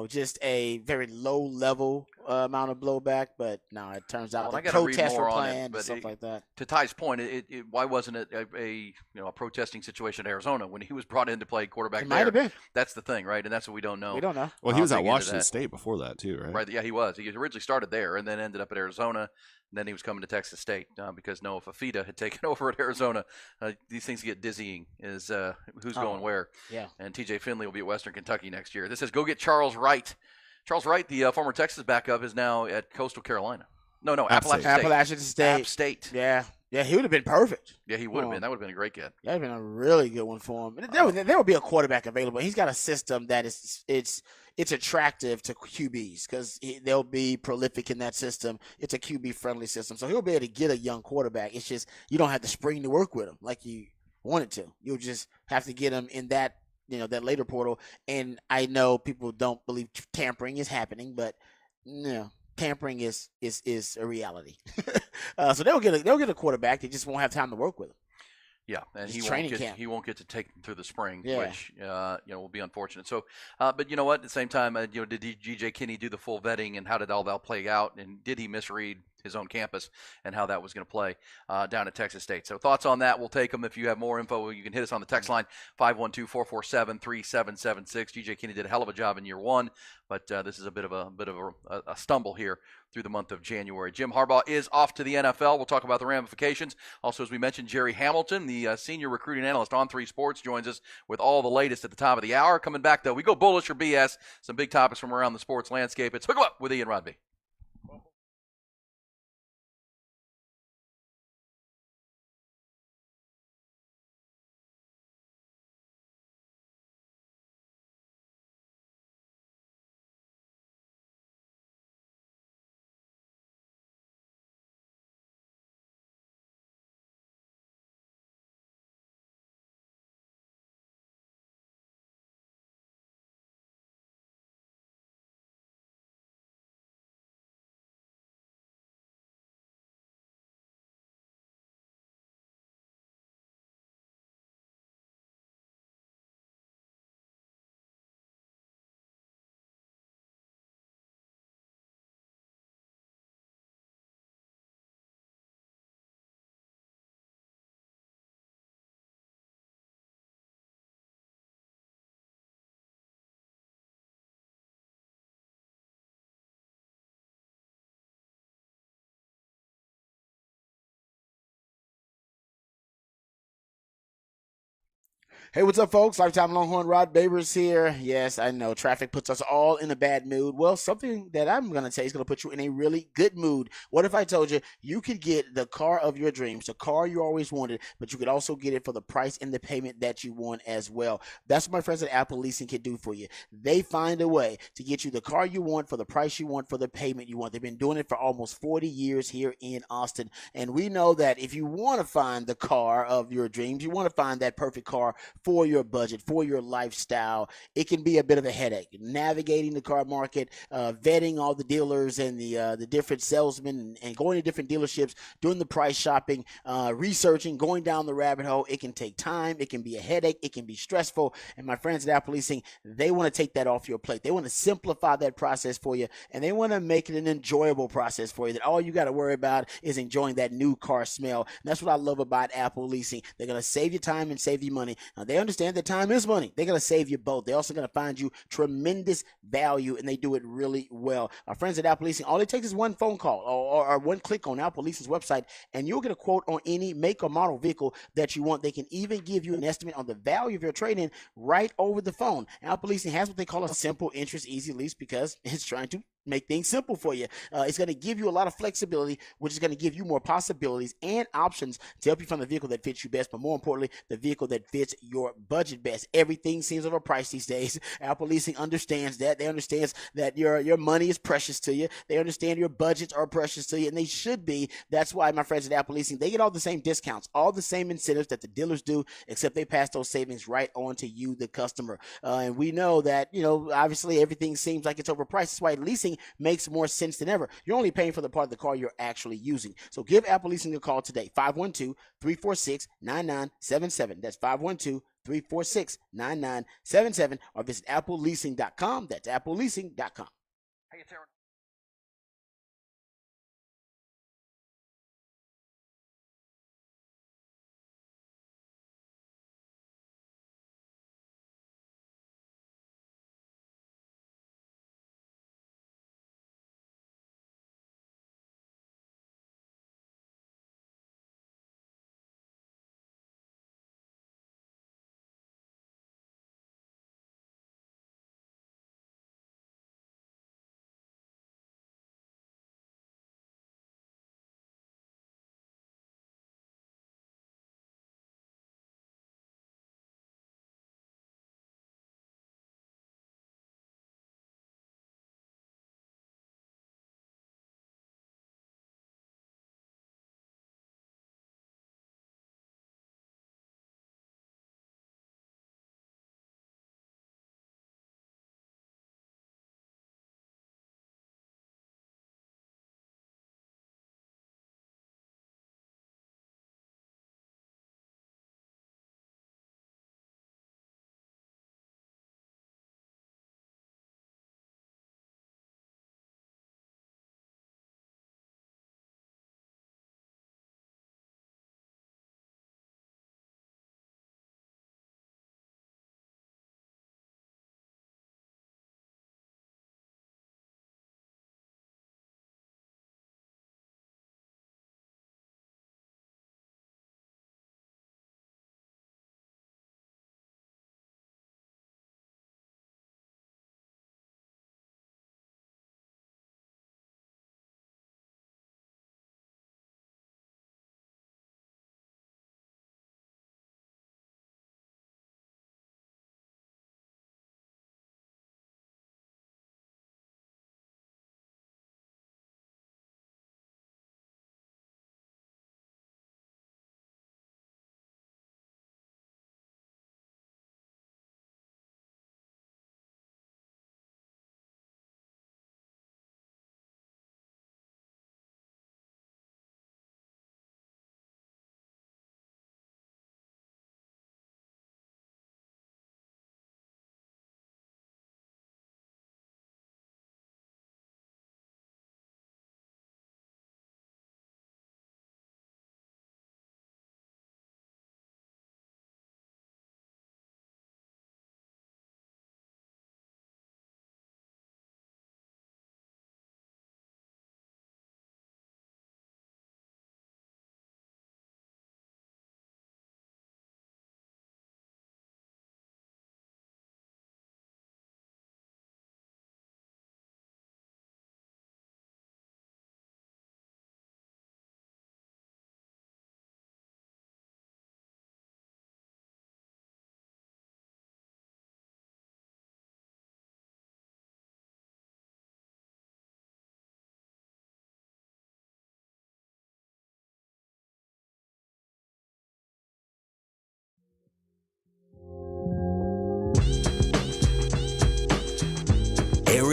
S3: just a very low level amount of blowback, but no, it turns out the protests were planned and stuff like that.
S2: To Ty's point, why wasn't it a protesting situation in Arizona when he was brought in to play quarterback
S3: It
S2: there?
S3: might have been.
S2: That's the thing, right? And that's what we don't know.
S3: We don't know.
S7: Well, he was at Washington State before that too, right?
S2: Right. Yeah, he was. He originally started there and then ended up at Arizona. And then he was coming to Texas State because Noah Fafita had taken over at Arizona. These things get dizzying. Who's going where?
S3: Yeah.
S2: And T.J. Finley will be at Western Kentucky next year. This says go get Charles Wright. Charles Wright, the former Texas backup, is now at Coastal Carolina. No, Appalachian State. App State.
S3: Yeah. Yeah, he would have been perfect.
S2: Yeah, he would have been. That would have been a great get.
S3: That would have been a really good one for him. There would be a quarterback available. He's got a system that it's attractive to QBs because they'll be prolific in that system. It's a QB-friendly system. So he'll be able to get a young quarterback. It's just you don't have the spring to work with him like you wanted to. You'll just have to get him in that later portal. And I know people don't believe tampering is happening, but tampering is a reality. So they'll get a quarterback. They just won't have time to work with him.
S2: Yeah, and
S3: Just
S2: he won't get to take them through the spring,
S3: Yeah.
S2: which will be unfortunate. So, but you know what? At the same time, did G.J. Kinney do the full vetting, and how did all that play out? And did he misread his own campus and how that was going to play down at Texas State? So, thoughts on that? We'll take them. If you have more info, you can hit us on the text line 512-447-3776. G.J. Kinney did a hell of a job in year one, but this is a bit of a stumble here through the month of January. Jim Harbaugh is off to the NFL. We'll talk about the ramifications. Also, as we mentioned, Jerry Hamilton, the senior recruiting analyst on 3 Sports, joins us with all the latest at the top of the hour. Coming back, though, we go bullish or BS, some big topics from around the sports landscape. It's Hook 'em Up with Ian Rodby.
S3: Hey, what's up, folks? Lifetime Longhorn Rod Babers here. Yes, I know traffic puts us all in a bad mood. Well, something that I'm going to tell you is going to put you in a really good mood. What if I told you you could get the car of your dreams, the car you always wanted, but you could also get it for the price and the payment that you want as well? That's what my friends at Apple Leasing can do for you. They find a way to get you the car you want for the price you want for the payment you want. They've been doing it for almost 40 years here in Austin. And we know that if you want to find the car of your dreams, you want to find that perfect car for your budget, for your lifestyle, it can be a bit of a headache. Navigating the car market, vetting all the dealers and the different salesmen and going to different dealerships, doing the price shopping, researching, going down the rabbit hole. It can take time. It can be a headache. It can be stressful. And my friends at Apple Leasing, they want to take that off your plate. They want to simplify that process for you, and they want to make it an enjoyable process for you that all you got to worry about is enjoying that new car smell. And that's what I love about Apple Leasing. They're going to save you time and save you money. Now, they understand that time is money. They're going to save you both. They're also going to find you tremendous value, and they do it really well. Our friends at Apple Leasing, all it takes is one phone call or one click on Apple Leasing's website, and you'll get a quote on any make or model vehicle that you want. They can even give you an estimate on the value of your trade-in right over the phone. Apple Leasing has what they call a simple interest easy lease because it's trying to make things simple for you. It's going to give you a lot of flexibility, which is going to give you more possibilities and options to help you find the vehicle that fits you best, but more importantly, the vehicle that fits your budget best. Everything seems overpriced these days. Apple Leasing understands that. They understand that your money is precious to you. They understand your budgets are precious to you, and they should be. That's why my friends at Apple Leasing, they get all the same discounts, all the same incentives that the dealers do, except they pass those savings right on to you, the customer. And we know that, obviously everything seems like it's overpriced. That's why leasing makes more sense than ever. You're only paying for the part of the car you're actually using. So give Apple Leasing a call today, 512-346-9977. That's 512-346-9977, or visit appleleasing.com. That's appleleasing.com.
S2: Hey, it's Aaron.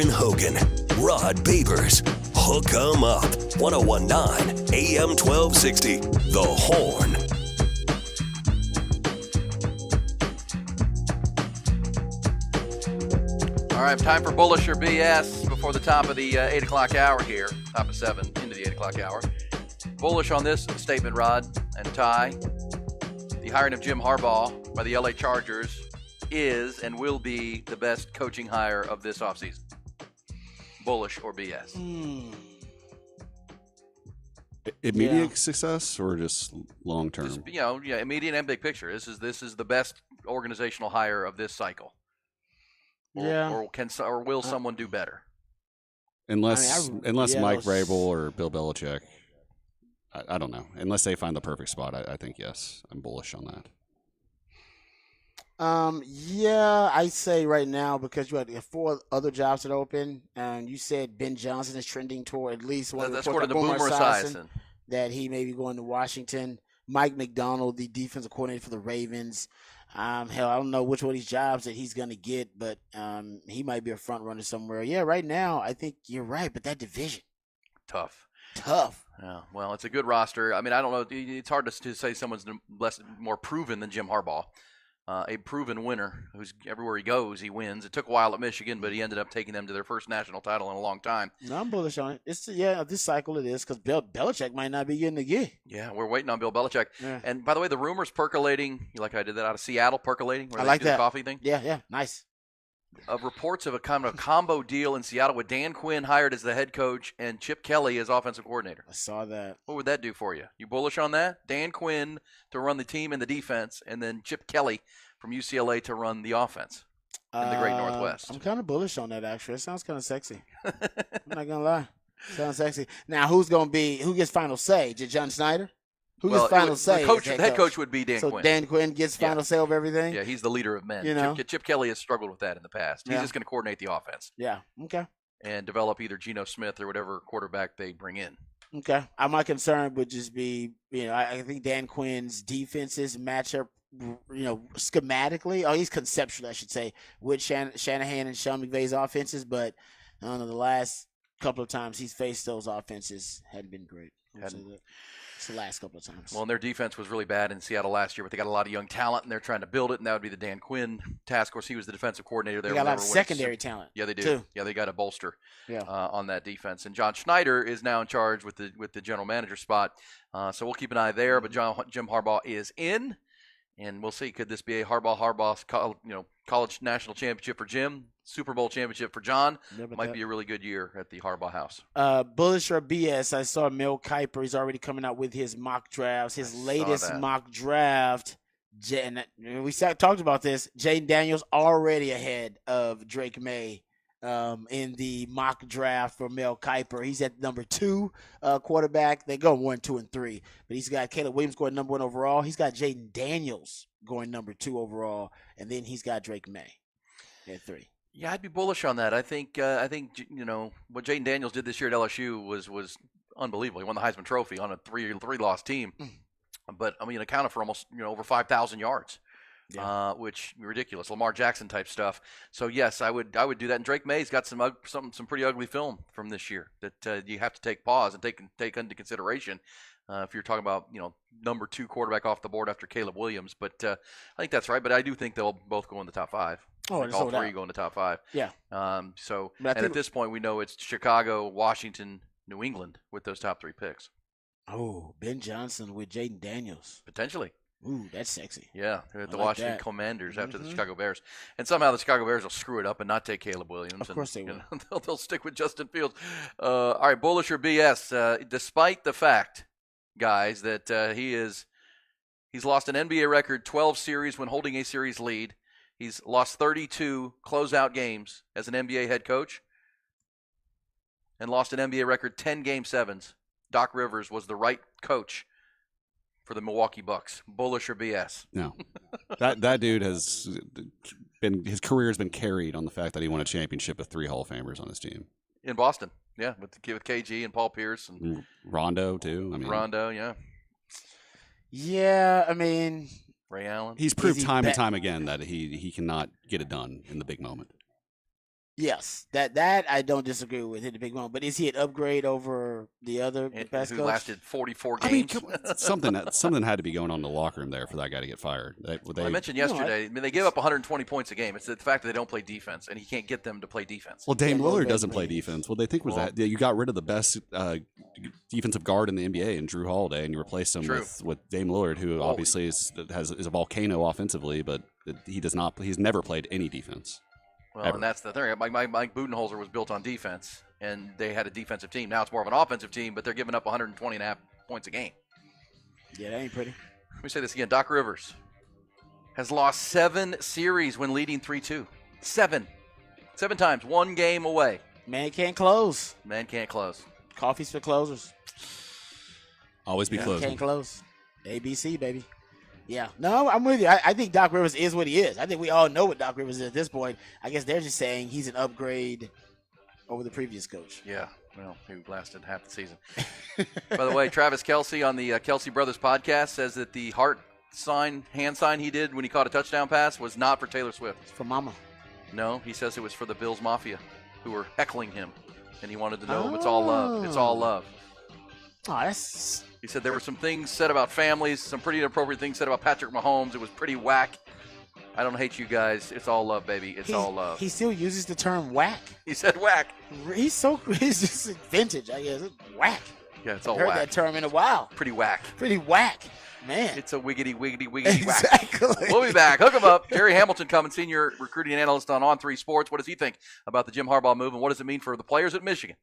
S4: Aaron Hogan, Rod Babers. Hook 'em up. 1019 AM 1260. The Horn.
S2: All right, time for Bullish or BS before the top of the 8 o'clock hour here. Top of 7 into the 8 o'clock hour. Bullish on this statement, Rod and Ty. The hiring of Jim Harbaugh by the LA Chargers is and will be the best coaching hire of this offseason. Bullish or BS?
S7: Immediate success or just long term?
S2: Immediate and big picture. This is the best organizational hire of this cycle. Or will someone do better?
S7: Unless Mike Vrabel or Bill Belichick, I don't know. Unless they find the perfect spot, I think yes, I'm bullish on that.
S3: I say right now because you had 4 other jobs that open, and you said Ben Johnson is trending toward at least one.
S2: That's according to Boomer Esiason
S3: that he may be going to Washington. Mike McDonald, the defensive coordinator for the Ravens. I don't know which one of these jobs that he's going to get, but he might be a front runner somewhere. Yeah, right now, I think you're right, but that division.
S2: Tough.
S3: Yeah,
S2: well, it's a good roster. I mean, I don't know. It's hard to say someone's more proven than Jim Harbaugh. A proven winner who's everywhere he goes, he wins. It took a while at Michigan, but he ended up taking them to their first national title in a long time.
S3: No, I'm bullish on it. This cycle it is because Bill Belichick might not be getting the gig.
S2: Yeah, we're waiting on Bill Belichick.
S3: Yeah.
S2: And by the way, the rumors percolating, like I did that out of Seattle, percolating. Where
S3: I
S2: they
S3: like
S2: do
S3: that
S2: the coffee thing.
S3: Yeah, nice.
S2: Of reports of a kind of a combo deal in Seattle with Dan Quinn hired as the head coach and Chip Kelly as offensive coordinator.
S3: I saw that.
S2: What would that do for you? You bullish on that? Dan Quinn to run the team and the defense, and then Chip Kelly from UCLA to run the offense in the Great Northwest.
S3: I'm kind of bullish on that, actually. It sounds kind of sexy. I'm not going to lie. Sounds sexy. Now, who gets final say? Did John Snyder? Who gets final say?
S2: The head coach would be Dan Quinn.
S3: So Dan Quinn gets final say over everything?
S2: Yeah, he's the leader of men.
S3: You know?
S2: Chip Kelly has struggled with that in the past. He's just going to coordinate the offense.
S3: Yeah, okay.
S2: And develop either Geno Smith or whatever quarterback they bring in.
S3: Okay. My concern would just be, I think Dan Quinn's defenses match up, schematically, or at least conceptually, I should say, with Shanahan and Sean McVay's offenses. But I don't know, the last couple of times he's faced those offenses hadn't been great. It's the last couple of times.
S2: Well, and their defense was really bad in Seattle last year, but they got a lot of young talent, and they're trying to build it, and that would be the Dan Quinn task. Of course, he was the defensive coordinator there.
S3: They got a lot of secondary talent.
S2: Yeah, they do.
S3: Too.
S2: Yeah, they got to bolster on that defense. And John Schneider is now in charge with the general manager spot, so we'll keep an eye there. But Jim Harbaugh is in, and we'll see. Could this be a Harbaugh college national championship for Jim? Super Bowl championship for John. Might be a really good year at the Harbaugh house.
S3: Bullish or BS, I saw Mel Kiper. He's already coming out with his mock drafts. His latest mock draft, and we talked about this, Jaden Daniels already ahead of Drake May in the mock draft for Mel Kiper. He's at number 2 quarterback. They go 1, 2, and 3. But he's got Caleb Williams going number 1 overall. He's got Jaden Daniels going number 2 overall. And then he's got Drake May at 3.
S2: Yeah, I'd be bullish on that. I think what Jaden Daniels did this year at LSU was unbelievable. He won the Heisman Trophy on a three-loss team, but accounted for almost over 5,000 yards, which is ridiculous. Lamar Jackson type stuff. So yes, I would do that. And Drake May's got some pretty ugly film from this year that you have to take pause and take into consideration. If you're talking about, number 2 quarterback off the board after Caleb Williams. But I think that's right. But I do think they'll both go in the top 5.
S3: Oh,
S2: all 3 go in the top 5.
S3: Yeah.
S2: And at this point, we know it's Chicago, Washington, New England with those top 3 picks.
S3: Oh, Ben Johnson with Jaden Daniels.
S2: Potentially.
S3: Ooh, that's sexy.
S2: Yeah, they're at the Washington Commanders after the Chicago Bears. And somehow the Chicago Bears will screw it up and not take Caleb Williams.
S3: Of course they will.
S2: They'll stick with Justin Fields. All right, bullish or BS. Despite the fact, guys, that he's lost an NBA record 12 series when holding a series lead. He's lost 32 closeout games as an NBA head coach and lost an NBA record 10 Game 7s. Doc Rivers was the right coach for the Milwaukee Bucks. Bullish or BS?
S7: No. That dude his career has been carried on the fact that he won a championship with 3 Hall of Famers on his team.
S2: In Boston, yeah, with KG and Paul Pierce. And
S7: Rondo, too.
S2: Rondo, yeah.
S3: Yeah,
S2: Ray Allen.
S7: He's proved time and time again that he cannot get it done in the big moment.
S3: Yes, that I don't disagree with. Hit the big one, but is he an upgrade over the other best
S2: who
S3: coach?
S2: lasted 44 games?
S7: I mean, something had to be going on in the locker room there for that guy to get fired.
S2: I mentioned yesterday. They give up 120 points a game. It's the fact that they don't play defense, and he can't get them to play defense.
S7: Well, Dame Lillard doesn't play defense. What they think was that you got rid of the best defensive guard in the NBA in Drew Holiday, and you replaced him with Dame Lillard, who obviously is a volcano offensively, but he does not. He's never played any defense.
S2: Well,
S7: ever.
S2: And that's the thing. Mike Budenholzer was built on defense, and they had a defensive team. Now it's more of an offensive team, but they're giving up 120.5 points a game.
S3: Yeah, that ain't pretty.
S2: Let me say this again. Doc Rivers has lost 7 series when leading 3-2. 7 times, 1 game away.
S3: Man can't close.
S2: Man can't close.
S3: Coffee's for closers.
S7: Always be closing.
S3: Can't close. ABC, baby. Yeah. No, I'm with you. I think Doc Rivers is what he is. I think we all know what Doc Rivers is at this point. I guess they're just saying he's an upgrade over the previous coach.
S2: Yeah. Well, who lasted half the season. By the way, Travis Kelce on the Kelce Brothers podcast says that the hand sign he did when he caught a touchdown pass was not for Taylor Swift.
S3: It's for Mama.
S2: No, he says it was for the Bills Mafia who were heckling him, and he wanted to know it's all love. It's all love.
S3: Oh, that's...
S2: He said there were some things said about families, some pretty inappropriate things said about Patrick Mahomes. It was pretty whack. I don't hate you guys. It's all love, baby. It's all love.
S3: He still uses the term whack.
S2: He said whack.
S3: He's just vintage, I guess. It's whack.
S2: Yeah, it's all
S3: I've heard
S2: whack.
S3: that term in a while.
S2: Pretty whack.
S3: Pretty whack. Man.
S2: It's a wiggity whack.
S3: Exactly.
S2: We'll be back. Hook 'em up. Jerry Hamilton coming, senior recruiting analyst on On3 Sports. What does he think about the Jim Harbaugh move, and what does it mean for the players at Michigan?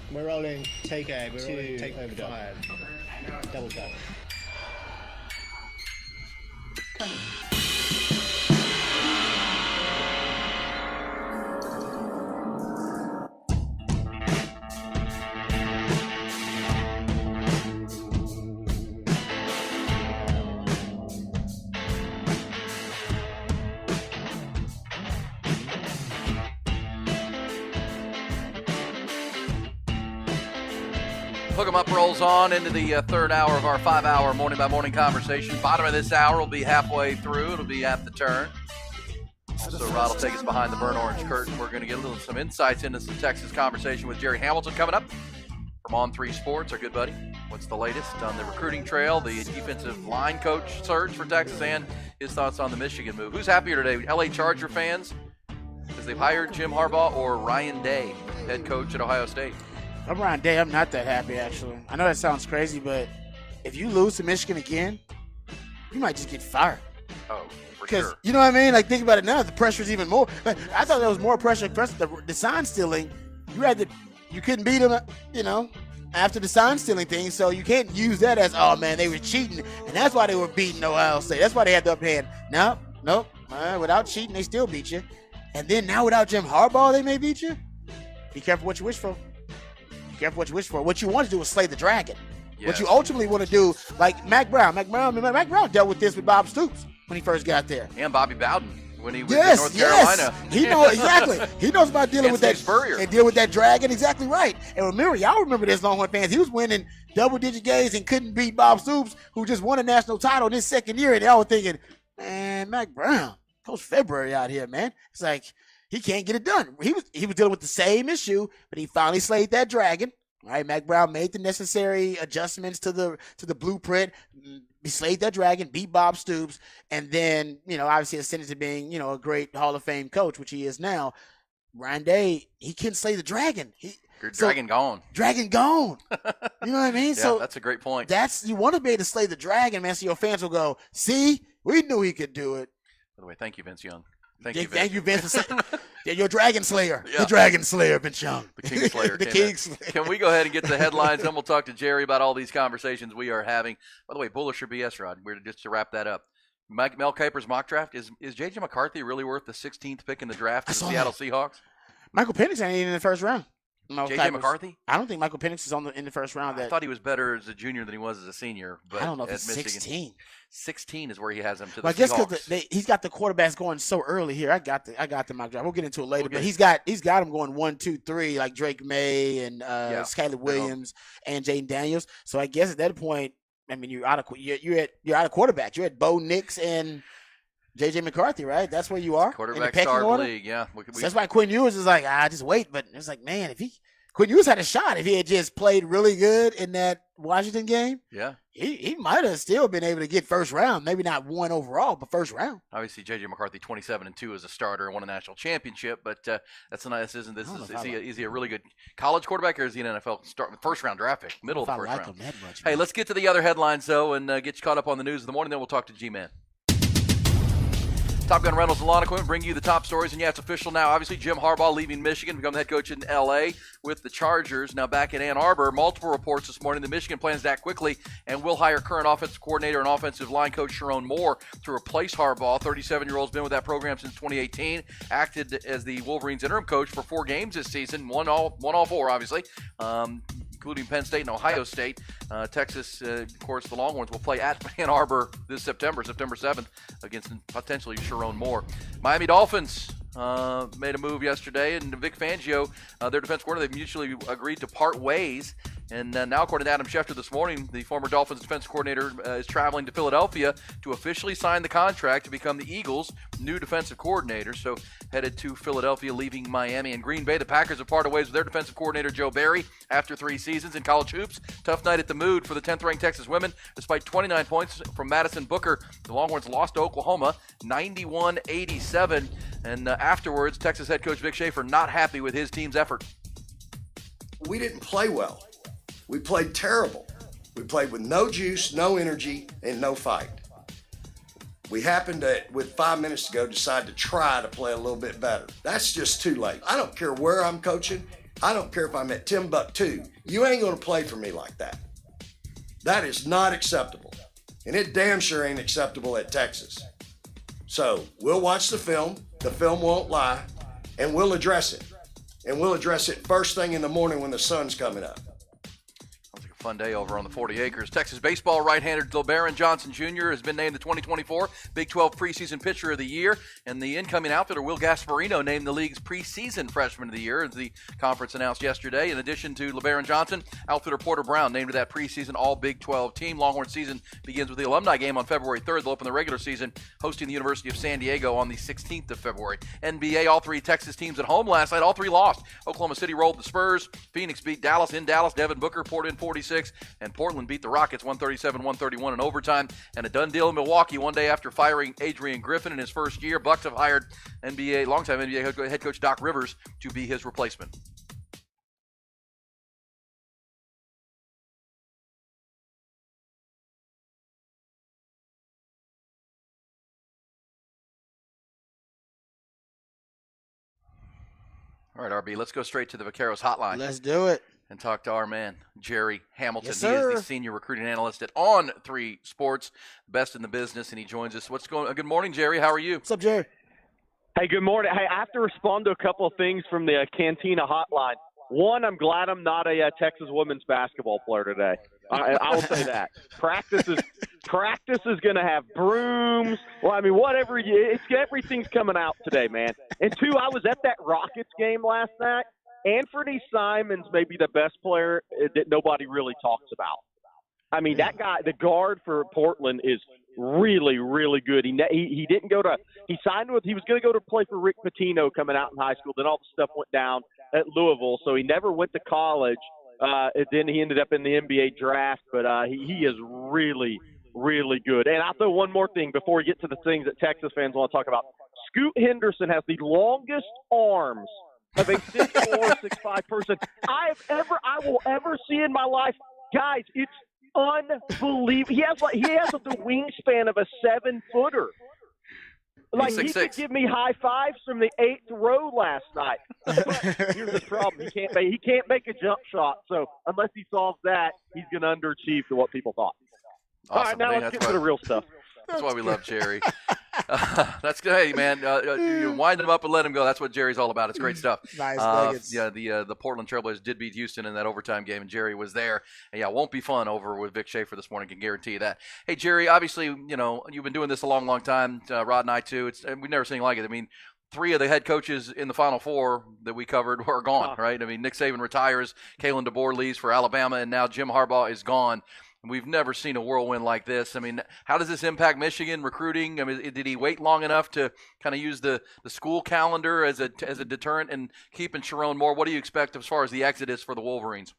S13: We're rolling take A, we're rolling take overdub. 5. Double tap.
S2: Hook 'em Up rolls on into the third hour of our 5-hour morning-by-morning conversation. Bottom of this hour will be halfway through. It'll be at the turn. So Rod will take us behind the burnt orange curtain. We're going to get some insights into some Texas conversation with Jerry Hamilton coming up from On3 Sports, our good buddy. What's the latest on the recruiting trail, the defensive line coach search for Texas, and his thoughts on the Michigan move. Who's happier today, LA Charger fans, as they've hired Jim Harbaugh, or Ryan Day, head coach at Ohio State?
S3: I'm Ryan Day. I'm not that happy, actually. I know that sounds crazy, but if you lose to Michigan again, you might just get fired.
S2: Oh, for
S3: Because,
S2: sure.
S3: you know what I mean? Like, think about it now. The pressure's even more. Like, I thought there was more pressure. The sign stealing, you couldn't beat them, after the sign stealing thing. So you can't use that as, oh, man, they were cheating. And that's why they were beating Ohio State. That's why they had the upper hand. Nope. Without cheating, they still beat you. And then now without Jim Harbaugh, they may beat you. Be careful what you wish for. What you want to do is slay the dragon. Yes. What you ultimately want to do, like Mac Brown. Mac Brown dealt with this with Bob Stoops when he first got there.
S2: And Bobby Bowden when he was in North Carolina.
S3: He knows exactly. He knows about dealing with that
S2: Spurrier.
S3: and deal with that dragon. Exactly right. And y'all remember this, Longhorn fans. He was winning double-digit games and couldn't beat Bob Stoops, who just won a national title in his second year. And y'all were thinking, man, Mac Brown, Coach February out here, man. It's like, he can't get it done. He was dealing with the same issue, but he finally slayed that dragon. All right, Mac Brown made the necessary adjustments to the blueprint. He slayed that dragon, beat Bob Stoops, and then, obviously ascended to being, a great Hall of Fame coach, which he is now. Ryan Day, he can slay the dragon.
S2: Dragon gone.
S3: Dragon gone. You know what I mean?
S2: Yeah,
S3: so
S2: that's a great point.
S3: You want to be able to slay the dragon, man, so your fans will go, see, we knew he could do it.
S2: By the way, thank you, Vince Young.
S3: Thank you, Vince. Your Dragon Slayer.
S2: Yeah.
S3: The Dragon Slayer, Vince Young.
S2: The King Slayer.
S3: The King Slayer.
S2: Can we go ahead and get to the headlines? Then we'll talk to Jerry about all these conversations we are having. By the way, bullish or BS, Rod? We're just to wrap that up. Mel Kiper's mock draft. Is J.J. McCarthy really worth the 16th pick in the draft for the Seattle Seahawks?
S3: Michael Penix ain't even in the first round.
S2: J.J. McCarthy?
S3: I don't think Michael Penix is in the first round.
S2: I thought he was better as a junior than he was as a senior. But
S3: I don't know if it's
S2: Michigan,
S3: 16.
S2: 16 is where he has him to the
S3: I guess
S2: Seahawks.
S3: because he's got the quarterbacks going so early here. I got the mock draft. We'll get into it later. But he's got him going 1, 2, 3, like Drake May and Skyler Williams and Jaden Daniels. So I guess at that point, I mean, you're out of quarterback. You're at Bo Nix and J.J. McCarthy, right? That's where you are.
S2: Quarterback star of the league, yeah.
S3: So that's why Quinn Ewers is like, just wait. But it's like, man, Quinn Ewers had a shot if he had just played really good in that Washington game.
S2: Yeah.
S3: He might have still been able to get first round. Maybe not 1 overall, but first round.
S2: Obviously, J.J. McCarthy, 27-2 as a starter and won a national championship. But is he a really good college quarterback, or is he an NFL first round draft pick, middle of the first round? Hey, let's get to the other headlines though, and get you caught up on the news of the morning. Then we'll talk to G-Man. Top Gun Rentals and Lawn Equipment bring you the top stories, and it's official now. Obviously, Jim Harbaugh leaving Michigan, become the head coach in L.A. with the Chargers. Now back in Ann Arbor, multiple reports this morning. The Michigan plans to act quickly and will hire current offensive coordinator and offensive line coach Sharon Moore to replace Harbaugh. 37-year-old's been with that program since 2018. Acted as the Wolverines' interim coach for 4 games this season, won all 4, obviously. Including Penn State and Ohio State. Texas, of course, the Longhorns will play at Ann Arbor this September 7th, against potentially Sharon Moore. Miami Dolphins made a move yesterday, and Vic Fangio, their defense coordinator, they've mutually agreed to part ways. And now, according to Adam Schefter this morning, the former Dolphins defense coordinator is traveling to Philadelphia to officially sign the contract to become the Eagles' new defensive coordinator. So headed to Philadelphia, leaving Miami and Green Bay. The Packers have parted ways with their defensive coordinator, Joe Barry, after 3 seasons in college hoops. Tough night at the Mood for the 10th-ranked Texas women. Despite 29 points from Madison Booker, the Longhorns lost to Oklahoma 91-87. And afterwards, Texas head coach Vic Schaefer not happy with his team's effort.
S5: We didn't play well. We played terrible. We played with no juice, no energy, and no fight. We happened to, with 5 minutes to go, decide to try to play a little bit better. That's just too late. I don't care where I'm coaching. I don't care if I'm at Timbuktu. You ain't going to play for me like that. That is not acceptable. And it damn sure ain't acceptable at Texas. So we'll watch the film. The film won't lie. And we'll address it. And we'll address it first thing in the morning when the sun's coming up.
S2: Fun day over on the 40 acres. Texas baseball right-hander LeBaron Johnson Jr. has been named the 2024 Big 12 preseason pitcher of the year, and the incoming outfielder Will Gasparino named the league's preseason freshman of the year, as the conference announced yesterday. In addition to LeBaron Johnson, outfielder Porter Brown named to that preseason all Big 12 team. Longhorn season begins with the alumni game on February 3rd. They'll open the regular season hosting the University of San Diego on the 16th of February. NBA, all three Texas teams at home last night. All three lost. Oklahoma City rolled the Spurs. Phoenix beat Dallas in Dallas. Devin Booker poured in 46. And Portland beat the Rockets 137-131 in overtime. And a done deal in Milwaukee one day after firing Adrian Griffin in his first year. Bucks have hired longtime NBA head coach Doc Rivers to be his replacement. All right, RB, let's go straight to the Vaqueros hotline.
S3: Let's do it.
S2: And talk to our man, Jerry Hamilton.
S3: Yes,
S2: he is
S3: sir.
S2: the senior recruiting analyst at On3 Sports, best in the business, and he joins us. Good morning, Jerry. How are you?
S3: What's up, Jerry?
S14: Hey, good morning. Hey, I have to respond to a couple of things from the Cantina hotline. One, I'm glad I'm not a Texas women's basketball player today. I will say that. Practice is going to have brooms. Well, I mean, whatever. Everything's coming out today, man. And two, I was at that Rockets game last night. Anthony Simons may be the best player that nobody really talks about. I mean, that guy, the guard for Portland, is really, really good. He didn't go to – he signed with – he was going to go to play for Rick Pitino coming out in high school. Then all the stuff went down at Louisville, so he never went to college. And then he ended up in the NBA draft. But he is really, really good. And I'll throw one more thing before we get to the things that Texas fans want to talk about. Scoot Henderson has the longest arms of a 6'4", 6'5" person I will ever see in my life. Guys, it's unbelievable. He has the wingspan of a 7-footer. Like, he could give me high fives from the 8th row last night. But here's the problem: he can't make a jump shot. So unless he solves that, he's going to underachieve to what people thought.
S2: Awesome.
S14: All right, now let's get to the real stuff.
S2: That's why we love Jerry. That's good. Hey, man, you wind him up and let him go. That's what Jerry's all about. It's great stuff.
S3: Nice nuggets.
S2: Yeah, the Portland Trailblazers did beat Houston in that overtime game, and Jerry was there. And yeah, it won't be fun over with Vic Schaefer this morning. Can guarantee you that. Hey, Jerry, obviously, you've been doing this a long, long time. Rod and I too. We've never seen like it. I mean, 3 of the head coaches in the Final Four that we covered were gone, right? I mean, Nick Saban retires, Kalen DeBoer leaves for Alabama, and now Jim Harbaugh is gone. We've never seen a whirlwind like this. I mean, how does this impact Michigan recruiting? I mean, did he wait long enough to kind of use the school calendar as a deterrent and keeping Sharon Moore? What do you expect as far as the exodus for the Wolverines?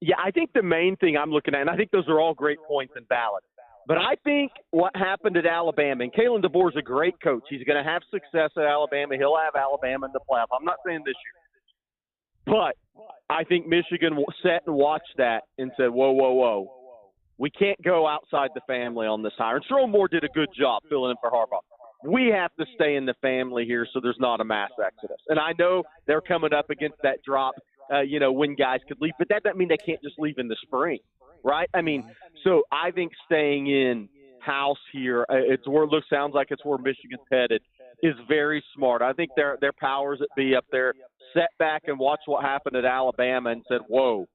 S14: Yeah, I think the main thing I'm looking at, and I think those are all great points and valid, but I think what happened at Alabama, and Kalen DeBoer is a great coach. He's going to have success at Alabama. He'll have Alabama in the playoff. I'm not saying this year. But I think Michigan sat and watched that and said, whoa. We can't go outside the family on this hire. And Sharon Moore did a good job filling in for Harbaugh. We have to stay in the family here so there's not a mass exodus. And I know they're coming up against that drop, when guys could leave. But that doesn't mean they can't just leave in the spring, right? I mean, so I think staying in house here, sounds like it's where Michigan's headed, is very smart. I think their powers that be up there sat back and watched what happened at Alabama and said, whoa,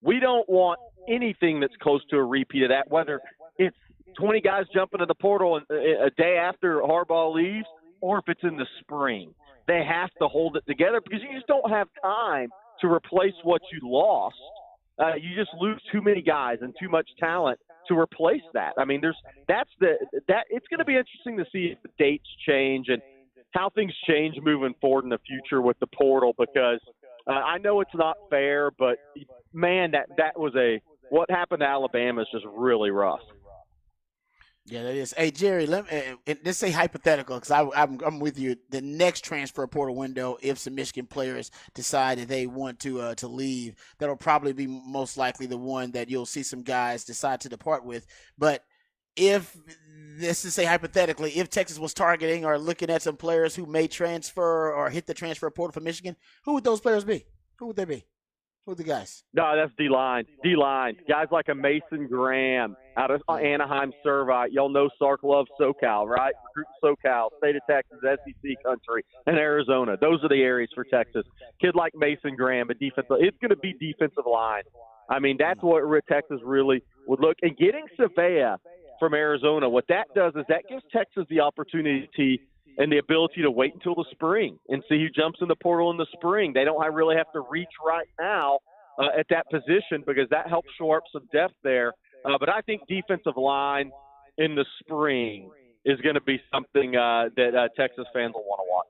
S14: we don't want anything that's close to a repeat of that, whether it's 20 guys jumping in the portal a day after Harbaugh leaves or if it's in the spring. They have to hold it together because you just don't have time to replace what you lost. You just lose too many guys and too much talent to replace that. I mean, it's going to be interesting to see if the dates change and how things change moving forward in the future with the portal because I know it's not fair, but man, that was what happened to Alabama is just really rough.
S3: Yeah, that is. Hey, Jerry, let's say hypothetical because I'm with you. The next transfer portal window, if some Michigan players decide that they want to leave, that'll probably be most likely the one that you'll see some guys decide to depart with. But if, let's just say hypothetically, if Texas was targeting or looking at some players who may transfer or hit the transfer portal for Michigan, who would those players be? Who would they be? Who are the guys?
S14: No, that's D-line. D-line. Guys like a Mason Graham out of Anaheim Servite. Y'all know Sark loves SoCal, right? Recruit SoCal, state of Texas, SEC country, and Arizona. Those are the areas for Texas. Kid like Mason Graham, a defensive. It's going to be defensive line. I mean, that's what Texas really would look. And getting Savea from Arizona, what that does is that gives Texas the opportunity and the ability to wait until the spring and see who jumps in the portal in the spring. They don't really have to reach right now at that position because that helps shore up some depth there. But I think defensive line in the spring is going to be something that Texas fans will want to watch.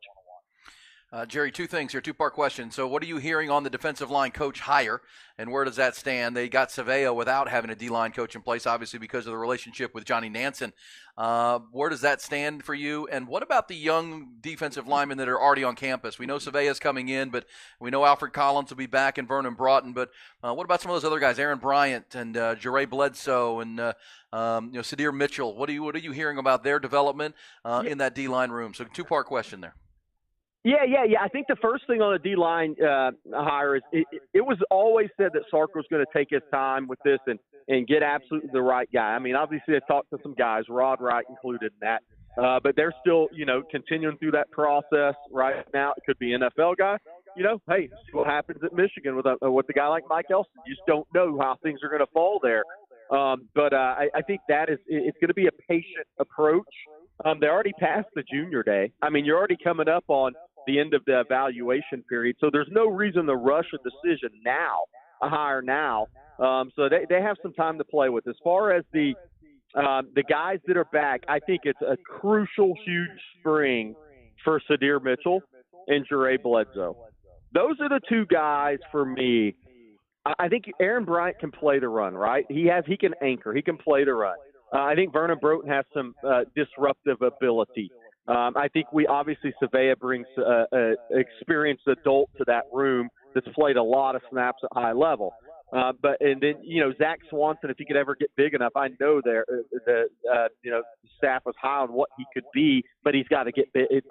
S2: Jerry, two things here, two-part question. So what are you hearing on the defensive line coach hire, and where does that stand? They got Savea without having a D-line coach in place, obviously because of the relationship with Johnny Nansen. Where does that stand for you? And what about the young defensive linemen that are already on campus? We know Savea's coming in, but we know Alfred Collins will be back and Vernon Broughton. But what about some of those other guys, Aaron Bryant and Jere Bledsoe and Sadir Mitchell? What are you hearing about their development in that D-line room? So two-part question there.
S14: Yeah. I think the first thing on the D-line hire is it was always said that Sark was going to take his time with this and get absolutely the right guy. I mean, obviously they talked to some guys, Rod Wright included in that, but they're still, continuing through that process right now. It could be an NFL guy. Hey, see what happens at Michigan with a guy like Mike Elston. You just don't know how things are going to fall there. But I think it's going to be a patient approach. They already passed the junior day. I mean, you're already coming up on the end of the evaluation period. So there's no reason to rush a decision now, a hire now. So they have some time to play with. As far as the guys that are back, I think it's a crucial, huge spring for Sadir Mitchell and Jere Bledsoe. Those are the two guys for me. I think Aaron Bryant can play the run, right? He can anchor. He can play the run. I think Vernon Broughton has some disruptive ability. I think Savea brings an experienced adult to that room that's played a lot of snaps at high level. And then Zach Swanson, if he could ever get big enough, I know the staff was high on what he could be, but he's got to get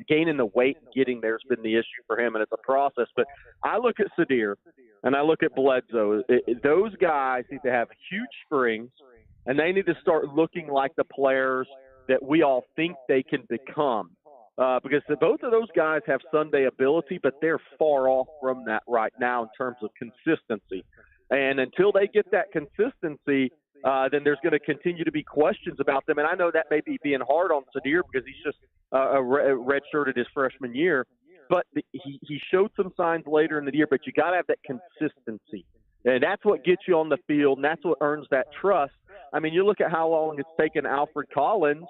S14: gaining the weight and getting there has been the issue for him, and it's a process. But I look at Sadir and I look at Bledsoe. Those guys need to have huge springs, and they need to start looking like the players that we all think they can become. Because both of those guys have Sunday ability, but they're far off from that right now in terms of consistency. And until they get that consistency, then there's going to continue to be questions about them. And I know that may be being hard on Sadir because he's just redshirted his freshman year. But he showed some signs later in the year, but you got to have that consistency. And that's what gets you on the field, and that's what earns that trust. I mean, you look at how long it's taken Alfred Collins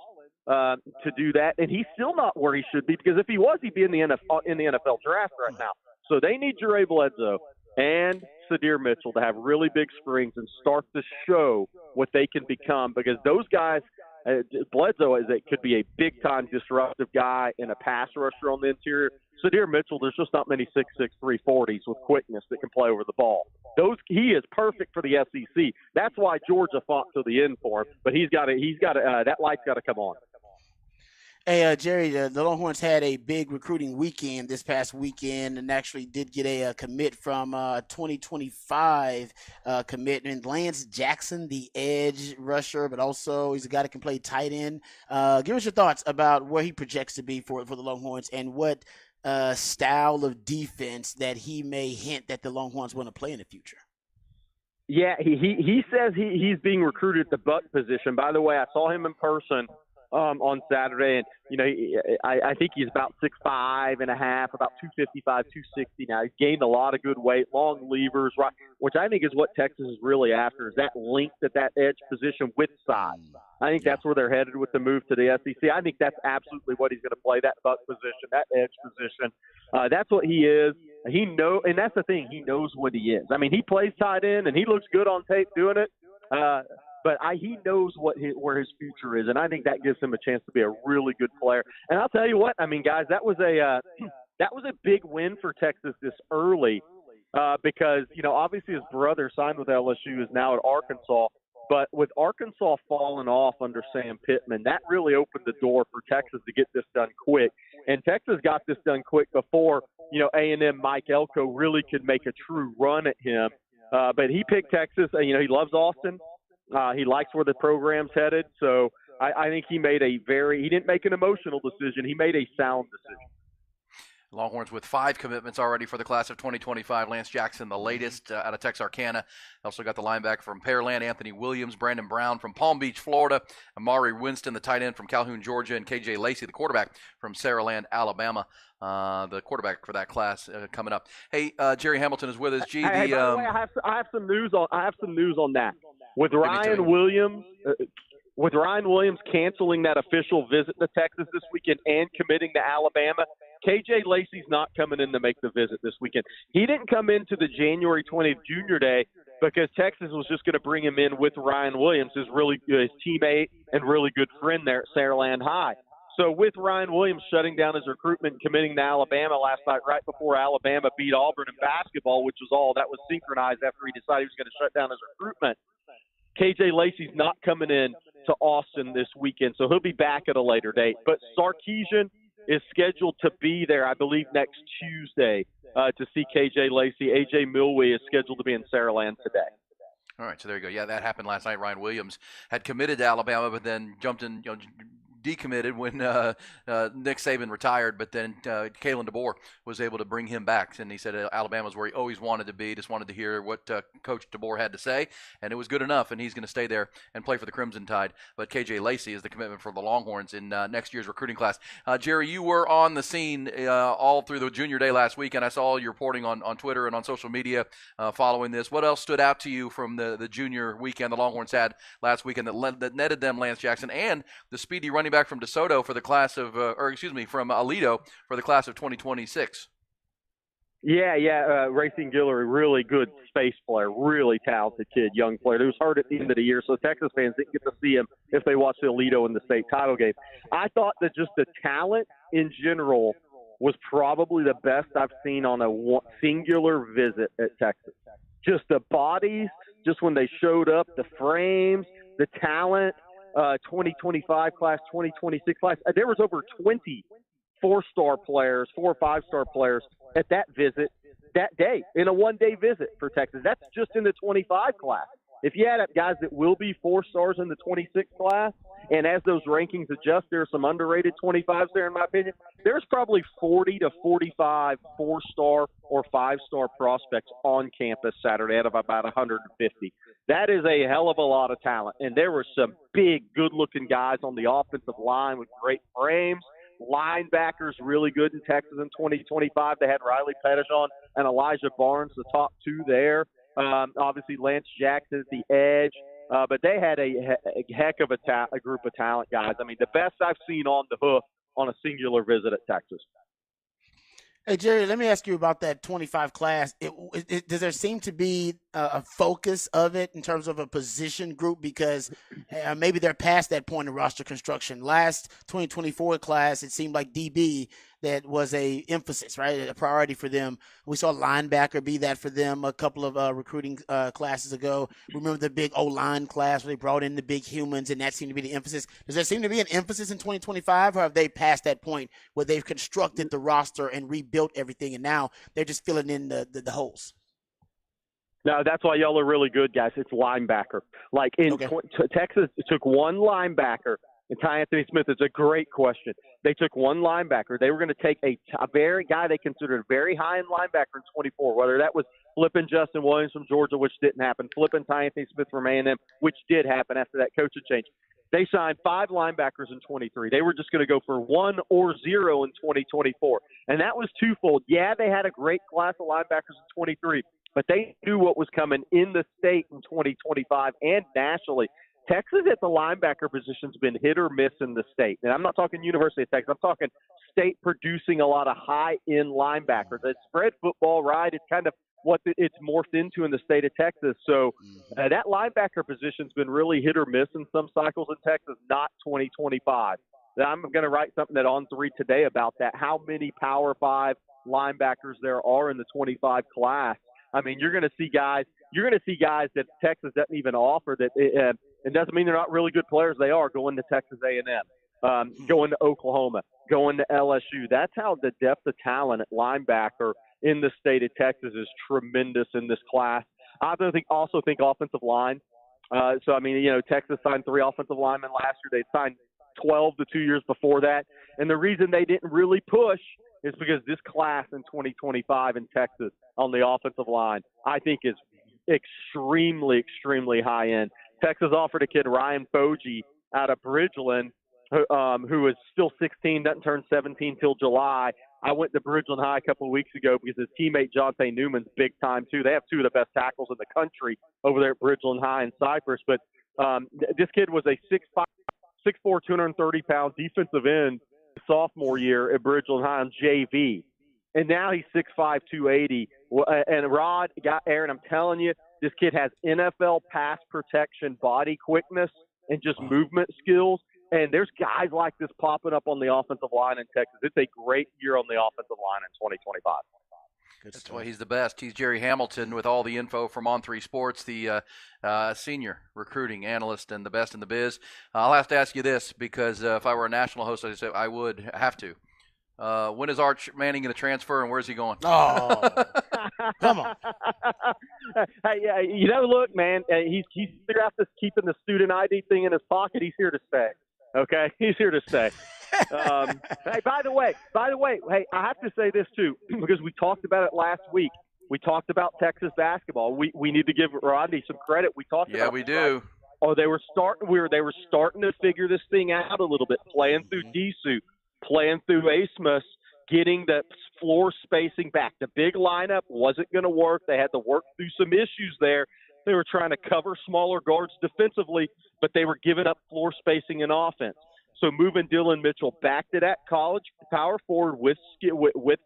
S14: to do that, and he's still not where he should be, because if he was, he'd be in the NFL draft right now. So they need Jere Bledsoe and Sadir Mitchell to have really big springs and start to show what they can become, because those guys, Bledsoe could be a big-time disruptive guy and a pass rusher on the interior. Sadir Mitchell, there's just not many 6'6", 340s with quickness that can play over the ball. He is perfect for the SEC. That's why Georgia fought to the end for him. But that light's got to come on.
S3: Hey, Jerry, the Longhorns had a big recruiting weekend this past weekend and actually did get a commit from 2025 commitment. Lance Jackson, the edge rusher, but also he's a guy that can play tight end. Give us your thoughts about where he projects to be for the Longhorns and what style of defense that he may hint that the Longhorns want to play in the future.
S14: Yeah, he says he's being recruited at the buck position. By the way, I saw him in person on Saturday, and I think he's about 6'5 and a half, about 255, 260 now. He's gained a lot of good weight, long levers, right, which I think is what Texas is really after, is that length at that edge position with size. I think that's where they're headed with the move to the SEC. I think that's absolutely what he's going to play, that buck position, that edge position. That's what he is. And that's the thing, he knows what he is. I mean, he plays tight end, and he looks good on tape doing it. But he knows where his future is, and I think that gives him a chance to be a really good player. And I'll tell you what, I mean, guys, that was a big win for Texas this early because obviously his brother signed with LSU, is now at Arkansas. But with Arkansas falling off under Sam Pittman, that really opened the door for Texas to get this done quick. And Texas got this done quick before A&M Mike Elko really could make a true run at him. But he picked Texas. He loves Austin. He likes where the program's headed. So I think he didn't make an emotional decision. He made a sound decision.
S2: Longhorns with 5 commitments already for the class of 2025. Lance Jackson, the latest out of Texarkana. Also got the linebacker from Pearland, Anthony Williams, Brandon Brown from Palm Beach, Florida, Amari Winston, the tight end from Calhoun, Georgia, and KJ Lacey, the quarterback from Saraland, Alabama. The quarterback for that class coming up. Hey, Jerry Hamilton is with us.
S14: By the way, I have some news on that. With Ryan Williams canceling that official visit to Texas this weekend and committing to Alabama, KJ Lacey's not coming in to make the visit this weekend. He didn't come into the January 20th Junior Day because Texas was just going to bring him in with Ryan Williams, his teammate and really good friend there at Saraland High. So with Ryan Williams shutting down his recruitment and committing to Alabama last night, right before Alabama beat Auburn in basketball, which was all that was synchronized after he decided he was going to shut down his recruitment, KJ Lacey's not coming in to Austin this weekend, so he'll be back at a later date. But Sarkisian is scheduled to be there, I believe, next Tuesday to see KJ Lacey. AJ Milwee is scheduled to be in Saraland today.
S2: All right, so there you go. Yeah, that happened last night. Ryan Williams had committed to Alabama, but then jumped in, decommitted when Nick Saban retired, but then Kalen DeBoer was able to bring him back, and he said Alabama's where he always wanted to be, just wanted to hear what Coach DeBoer had to say, and it was good enough, and he's going to stay there and play for the Crimson Tide. But KJ Lacey is the commitment for the Longhorns in next year's recruiting class. Jerry, you were on the scene all through the junior day last week, and I saw you reporting on Twitter and on social media following this. What else stood out to you from the junior weekend the Longhorns had last weekend that netted them Lance Jackson and the speedy running back from DeSoto for the class of, from Aledo for the class of 2026?
S14: Racing Guillory, really good space player, really talented kid, young player who was hurt at the end of the year, so Texas fans didn't get to see him if they watched the Aledo in the state title game. I thought that just the talent in general was probably the best I've seen on a singular visit at Texas. Just the bodies, just when they showed up, the frames, the talent. 2025 class, 2026 class. There was over 20 4-star players, 4 or 5-star players at that visit that day in a one-day visit for Texas. That's just in the 25 class. If you add up guys that will be 4-stars in the 26 class, and as those rankings adjust, there are some underrated 25s there, in my opinion. There's probably 40 to 45 4-star or 5-star prospects on campus Saturday out of about 150. That is a hell of a lot of talent, and there were some big, good-looking guys on the offensive line with great frames. Linebackers really good in Texas in 2025. They had Riley Pettijohn and Elijah Barnes, the top 2 there. Obviously, Lance Jackson at the edge. But they had a heck of a group of talent guys. I mean, the best I've seen on the hoof on a singular visit at Texas.
S3: Hey, Jerry, let me ask you about that 25 class. Does there seem to be a focus of it in terms of a position group? Because maybe they're past that point in roster construction. Last 2024 class, it seemed like DB that was a emphasis, right? A priority for them. We saw linebacker be that for them a couple of recruiting classes ago. Remember the big O-line class where they brought in the big humans, and that seemed to be the emphasis. Does there seem to be an emphasis in 2025, or have they passed that point where they've constructed the roster and rebuilt everything, and now they're just filling in the holes?
S14: No, that's why y'all are really good, guys. It's linebacker. Like in Texas, it took one linebacker. And Ty Anthony Smith is a great question. They took one linebacker. They were going to take a very guy they considered very high-end linebacker in 24, whether that was flipping Justin Williams from Georgia, which didn't happen, flipping Ty Anthony Smith from A&M, which did happen after that coaching change. They signed 5 linebackers in 23. They were just going to go for 1 or 0 in 2024. And that was twofold. Yeah, they had a great class of linebackers in 23, but they knew what was coming in the state in 2025 and nationally. Texas at the linebacker position has been hit or miss in the state. And I'm not talking University of Texas. I'm talking state producing a lot of high-end linebackers. It's spread football, right? It's kind of what it's morphed into in the state of Texas. So that linebacker position's been really hit or miss in some cycles in Texas, not 2025. I'm going to write something at On3 today about that, how many Power 5 linebackers there are in the 25 class. I mean, you're going to see guys that Texas doesn't even offer that it doesn't mean they're not really good players. They are going to Texas A&M. going to Oklahoma, going to LSU. That's how the depth of talent at linebacker in the state of Texas is tremendous in this class. I also think offensive line. Texas signed 3 offensive linemen last year. They signed 12 the 2 years before that. And the reason they didn't really push is because this class in 2025 in Texas on the offensive line, I think is extremely, extremely high end. Texas offered a kid, Ryan Foji, out of Bridgeland, who is still 16, doesn't turn 17 till July. I went to Bridgeland High a couple of weeks ago because his teammate Jonte Newman's big time too. They have 2 of the best tackles in the country over there at Bridgeland High in Cypress. But this kid was a 6'4", 230-pound defensive end sophomore year at Bridgeland High on JV. And now he's 6'5", 280. And Aaron, I'm telling you, this kid has NFL pass protection, body quickness, and just movement skills. And there's guys like this popping up on the offensive line in Texas. It's a great year on the offensive line in 2025.
S2: That's why he's the best. He's Jerry Hamilton with all the info from On3 Sports, the senior recruiting analyst and the best in the biz. I'll have to ask you this because if I were a national host, I'd say I would have to. When is Arch Manning going to transfer and where's he going?
S3: Oh, come on.
S14: Hey, look, man, he's figured out this keeping the student ID thing in his pocket. He's here to stay. Okay, he's here to stay. Hey, by the way, hey, I have to say this too because we talked about it last week. We talked about Texas basketball. We need to give Rodney some credit. We talked about.
S2: Yeah, we do.
S14: Oh, they were starting to figure this thing out a little bit, playing through Disu, playing through Asmus, getting the floor spacing back. The big lineup wasn't going to work. They had to work through some issues there. They were trying to cover smaller guards defensively, but they were giving up floor spacing in offense. So moving Dylan Mitchell back to that college power forward with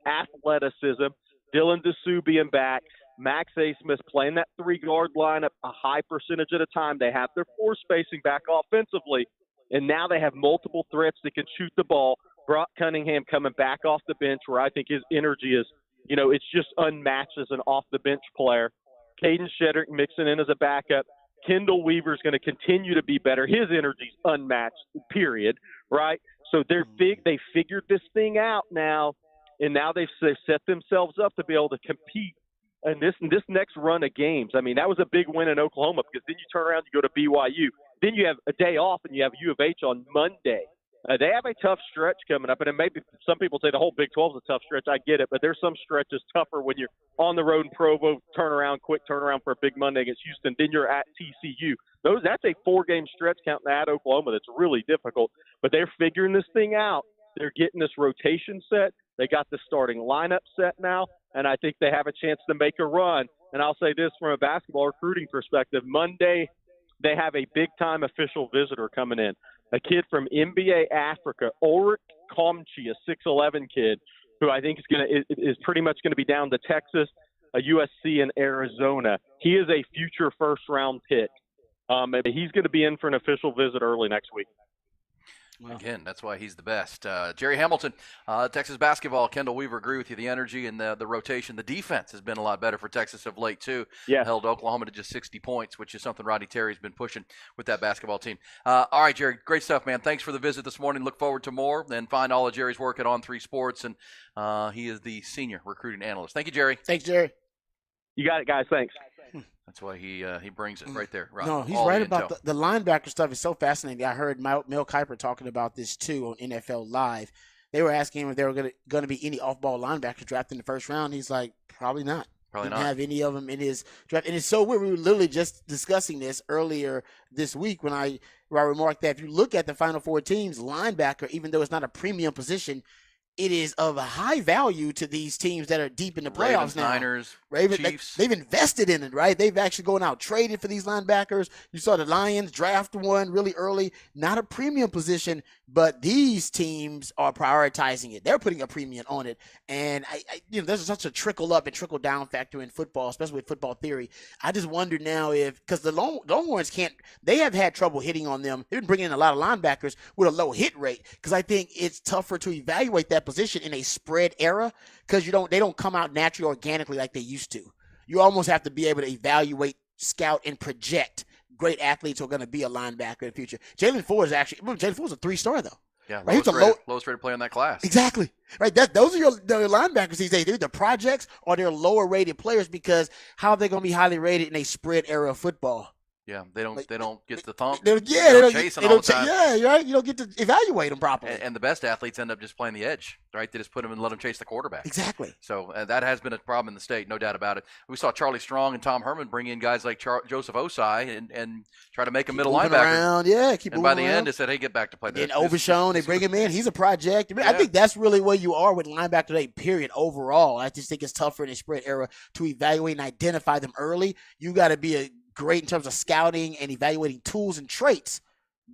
S14: athleticism, Dylan Disu being back, Max Asmus playing that 3-guard lineup a high percentage of the time. They have their floor spacing back offensively, and now they have multiple threats that can shoot the ball. Brock Cunningham coming back off the bench where I think his energy is, it's just unmatched as an off-the-bench player. Caden Shedrick mixing in as a backup. Kendall Weaver's going to continue to be better. His energy's unmatched, period, right? So they figured this thing out now, and now they've set themselves up to be able to compete in this next run of games. I mean, that was a big win in Oklahoma because then you turn around, you go to BYU. Then you have a day off, and you have U of H on Monday. They have a tough stretch coming up, and maybe some people say the whole Big 12 is a tough stretch. I get it, but there's some stretches tougher when you're on the road in Provo, quick turnaround for a big Monday against Houston. Then you're at TCU. That's a 4-game stretch counting at Oklahoma that's really difficult, but they're figuring this thing out. They're getting this rotation set. They got the starting lineup set now, and I think they have a chance to make a run. And I'll say this from a basketball recruiting perspective. Monday, they have a big-time official visitor coming in. A kid from NBA Africa, Ulrich Komchi, a 6'11 kid, who I think is pretty much going to be down to Texas, USC, and Arizona. He is a future first-round pick. He's going to be in for an official visit early next week.
S2: Again, that's why he's the best. Jerry Hamilton, Texas basketball, Kendall Weaver, agree with you. The energy and the rotation. The defense has been a lot better for Texas of late, too.
S14: Yeah.
S2: Held Oklahoma to just 60 points, which is something Rodney Terry's been pushing with that basketball team. All right, Jerry, great stuff, man. Thanks for the visit this morning. Look forward to more. And find all of Jerry's work at On3 Sports, and he is the senior recruiting analyst. Thank you, Jerry.
S3: Thanks, Jerry.
S14: You got it, guys. Thanks.
S2: That's why he brings it right there. Right.
S3: No, he's right about the linebacker stuff is so fascinating. I heard Mel Kiper talking about this too on NFL Live. They were asking him if there were going to be any off-ball linebackers drafted in the first round. He's like, probably not.
S2: Probably
S3: Didn't
S2: not
S3: have any of them in his draft. And it's so weird. We were literally just discussing this earlier this week when I remarked that if you look at the Final Four teams, linebacker, even though it's not a premium position, it is of a high value to these teams that are deep in the playoffs now.
S2: Niners, Chiefs.
S3: They've invested in it, right? They've actually gone out traded for these linebackers. You saw the Lions draft one really early, not a premium position, but these teams are prioritizing it. They're putting a premium on it. And there's such a trickle up and trickle down factor in football, especially with football theory. I just wonder now because the Longhorns they have had trouble hitting on them. They've been bringing in a lot of linebackers with a low hit rate because I think it's tougher to evaluate that position in a spread era because they don't come out naturally organically like they used to. You almost have to be able to evaluate, scout, and project great athletes who are going to be a linebacker in the future. Jalen Ford is a 3-star though.
S2: Yeah,
S3: right?
S2: lowest rated player in that class.
S3: Exactly. Right. Those are your linebackers these days. They're either projects or they're lower rated players because how are they going to be highly rated in a spread era of football?
S2: Yeah, they don't get the thump.
S3: They
S2: don't chase them all the time.
S3: Yeah, right. You don't get to evaluate them properly.
S2: And the best athletes end up just playing the edge, right? They just put them and let them chase the quarterback.
S3: Exactly.
S2: So that has been a problem in the state, no doubt about it. We saw Charlie Strong and Tom Herman bring in guys like Joseph Osai and try to make them middle linebackers. And by the end, they said, "Hey, get back to play."
S3: And Overshown, they bring him in. He's a project. I think that's really where you are with linebacker today. Period. Overall, I just think it's tougher in the spread era to evaluate and identify them early. You got to be great in terms of scouting and evaluating tools and traits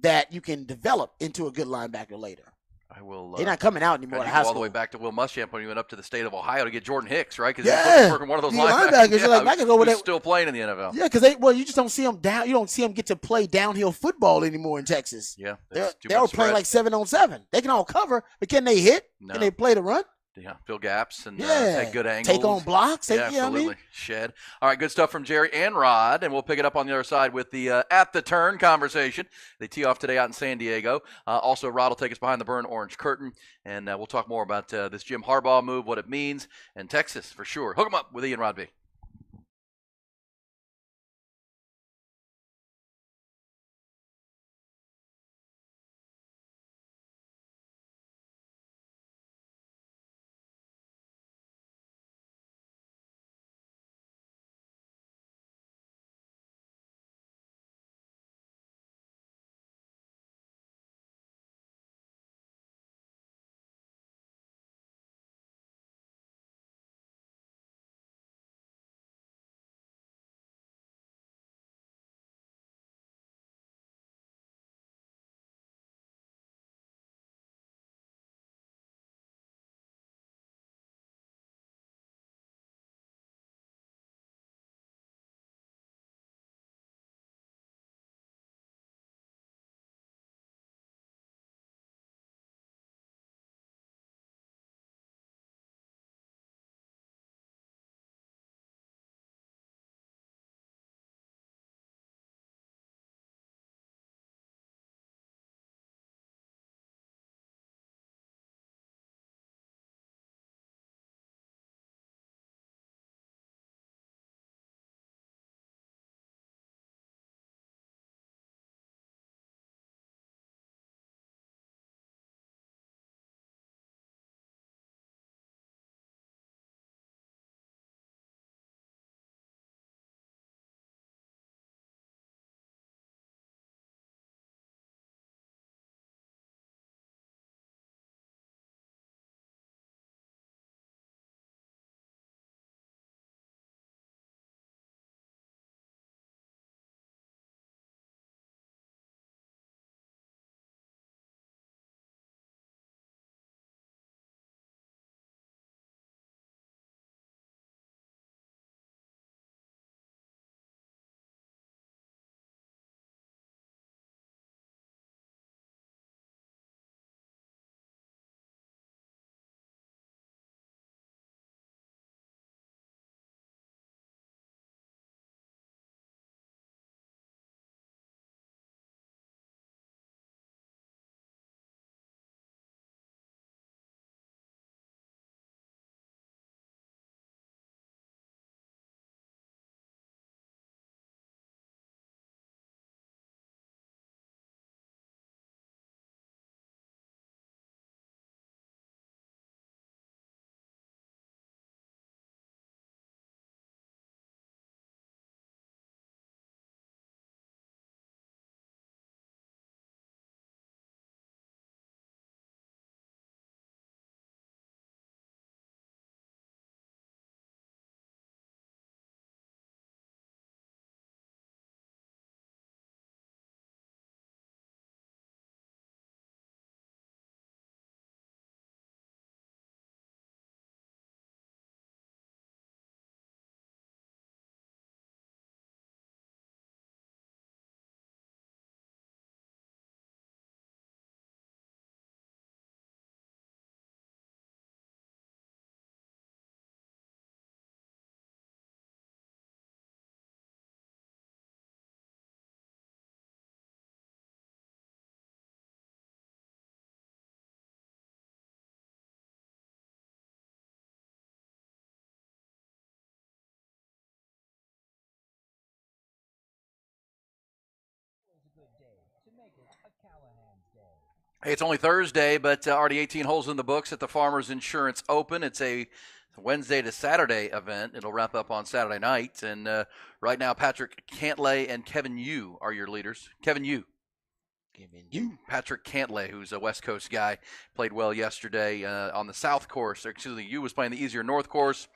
S3: that you can develop into a good linebacker later.
S2: I will.
S3: They're not coming out anymore.
S2: All the way back to Will Muschamp when he went up to the state of Ohio to get Jordan Hicks, right? Because he was working one of those linebackers.
S3: You're like, I can go with that.
S2: Still playing in the NFL.
S3: Yeah, because you just don't see them down. You don't see them get to play downhill football anymore in Texas.
S2: Yeah,
S3: they're all playing like 7-on-7. They can all cover, but can they hit?
S2: No.
S3: Can they play the run?
S2: Yeah, fill gaps and take good angles.
S3: Take on blocks.
S2: Absolutely. Shed. All right, good stuff from Jerry and Rod, and we'll pick it up on the other side with the At the Turn conversation. They tee off today out in San Diego. Also, Rod will take us behind the burnt orange curtain, and we'll talk more about this Jim Harbaugh move, what it means, and Texas for sure. Hook 'em up with Ian Rod B. Hey, it's only Thursday, but already 18 holes in the books at the Farmers Insurance Open. It's a Wednesday to Saturday event. It'll wrap up on Saturday night. And right now, Patrick Cantlay and Kevin Yu are your leaders. Kevin Yu. Patrick Cantlay, who's a West Coast guy, played well yesterday on the South course. Excuse me, Yu was playing the easier North course.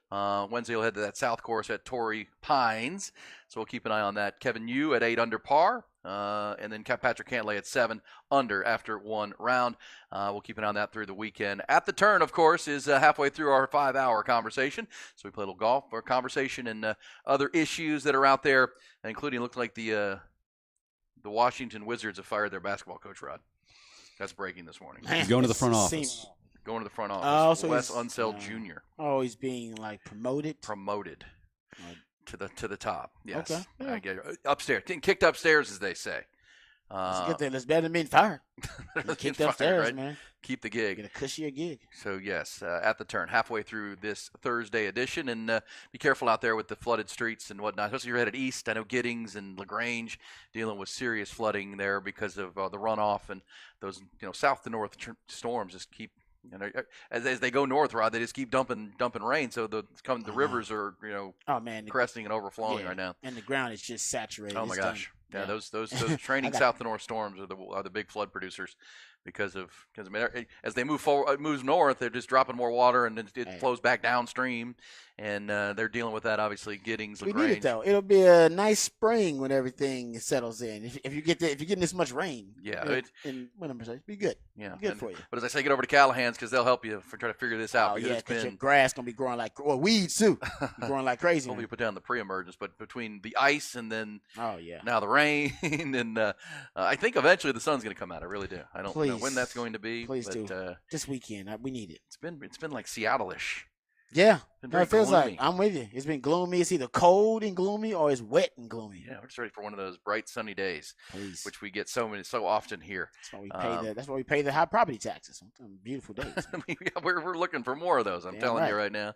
S2: Wednesday he'll head to that South course at Torrey Pines. So we'll keep an eye on that. Kevin Yu at 8 under par. And then Patrick Cantlay at 7 under after one round. We'll keep an eye on that through the weekend. At the Turn, of course, is halfway through our 5-hour conversation. So we play a little golf, our conversation, and other issues that are out there, including looks like the Washington Wizards have fired their basketball coach, Rod. That's breaking this morning.
S7: He's going to the front office.
S2: Going to the front office.
S3: Oh, so
S2: Wes Unseld Jr.
S3: Oh, he's being like promoted.
S2: Promoted to the top. Yes.
S3: Okay. Yeah.
S2: I get it. Upstairs, kicked upstairs, as they say.
S3: That's a good thing. That's better than being fired. Kicked upstairs,
S2: right?
S3: man.
S2: Keep the gig.
S3: Get a cushier gig.
S2: So yes, at the Turn, halfway through this Thursday edition, and be careful out there with the flooded streets and whatnot. Especially if you're headed east. I know Giddings and LaGrange dealing with serious flooding there because of the runoff and those south to north storms just keep. As they go north, Rod, they just keep dumping rain. So the rivers are cresting and overflowing right now,
S3: and the ground is just saturated.
S2: Oh my gosh, yeah. Those training south to north storms are the big flood producers because as they move forward, moves north, they're just dropping more water and it flows back downstream, and they're dealing with that. Obviously, Giddings,
S3: we
S2: LaGrange.
S3: need it though. It'll be a nice spring when everything settles in. If you're getting this much rain, be good.
S2: Yeah,
S3: good for you.
S2: But as I say, get over to Callahan's because they'll help you try to figure this out.
S3: Oh yeah, because your grass gonna be growing like weeds too, growing like crazy.
S2: Hopefully, you put down the pre-emergence, but between the ice and then
S3: now
S2: the rain, and I think eventually the sun's gonna come out. I really do. I don't know when that's going to be.
S3: Please do. This weekend, we need it.
S2: It's been like Seattle-ish.
S3: Yeah,
S2: it
S3: feels
S2: gloomy.
S3: like I'm with you. It's been gloomy. It's either cold and gloomy or it's wet and gloomy.
S2: Yeah, we're just ready for one of those bright sunny days,
S3: Please.
S2: which we get so often here.
S3: That's why we pay the high property taxes on beautiful days.
S2: we're looking for more of those. I'm telling you right now.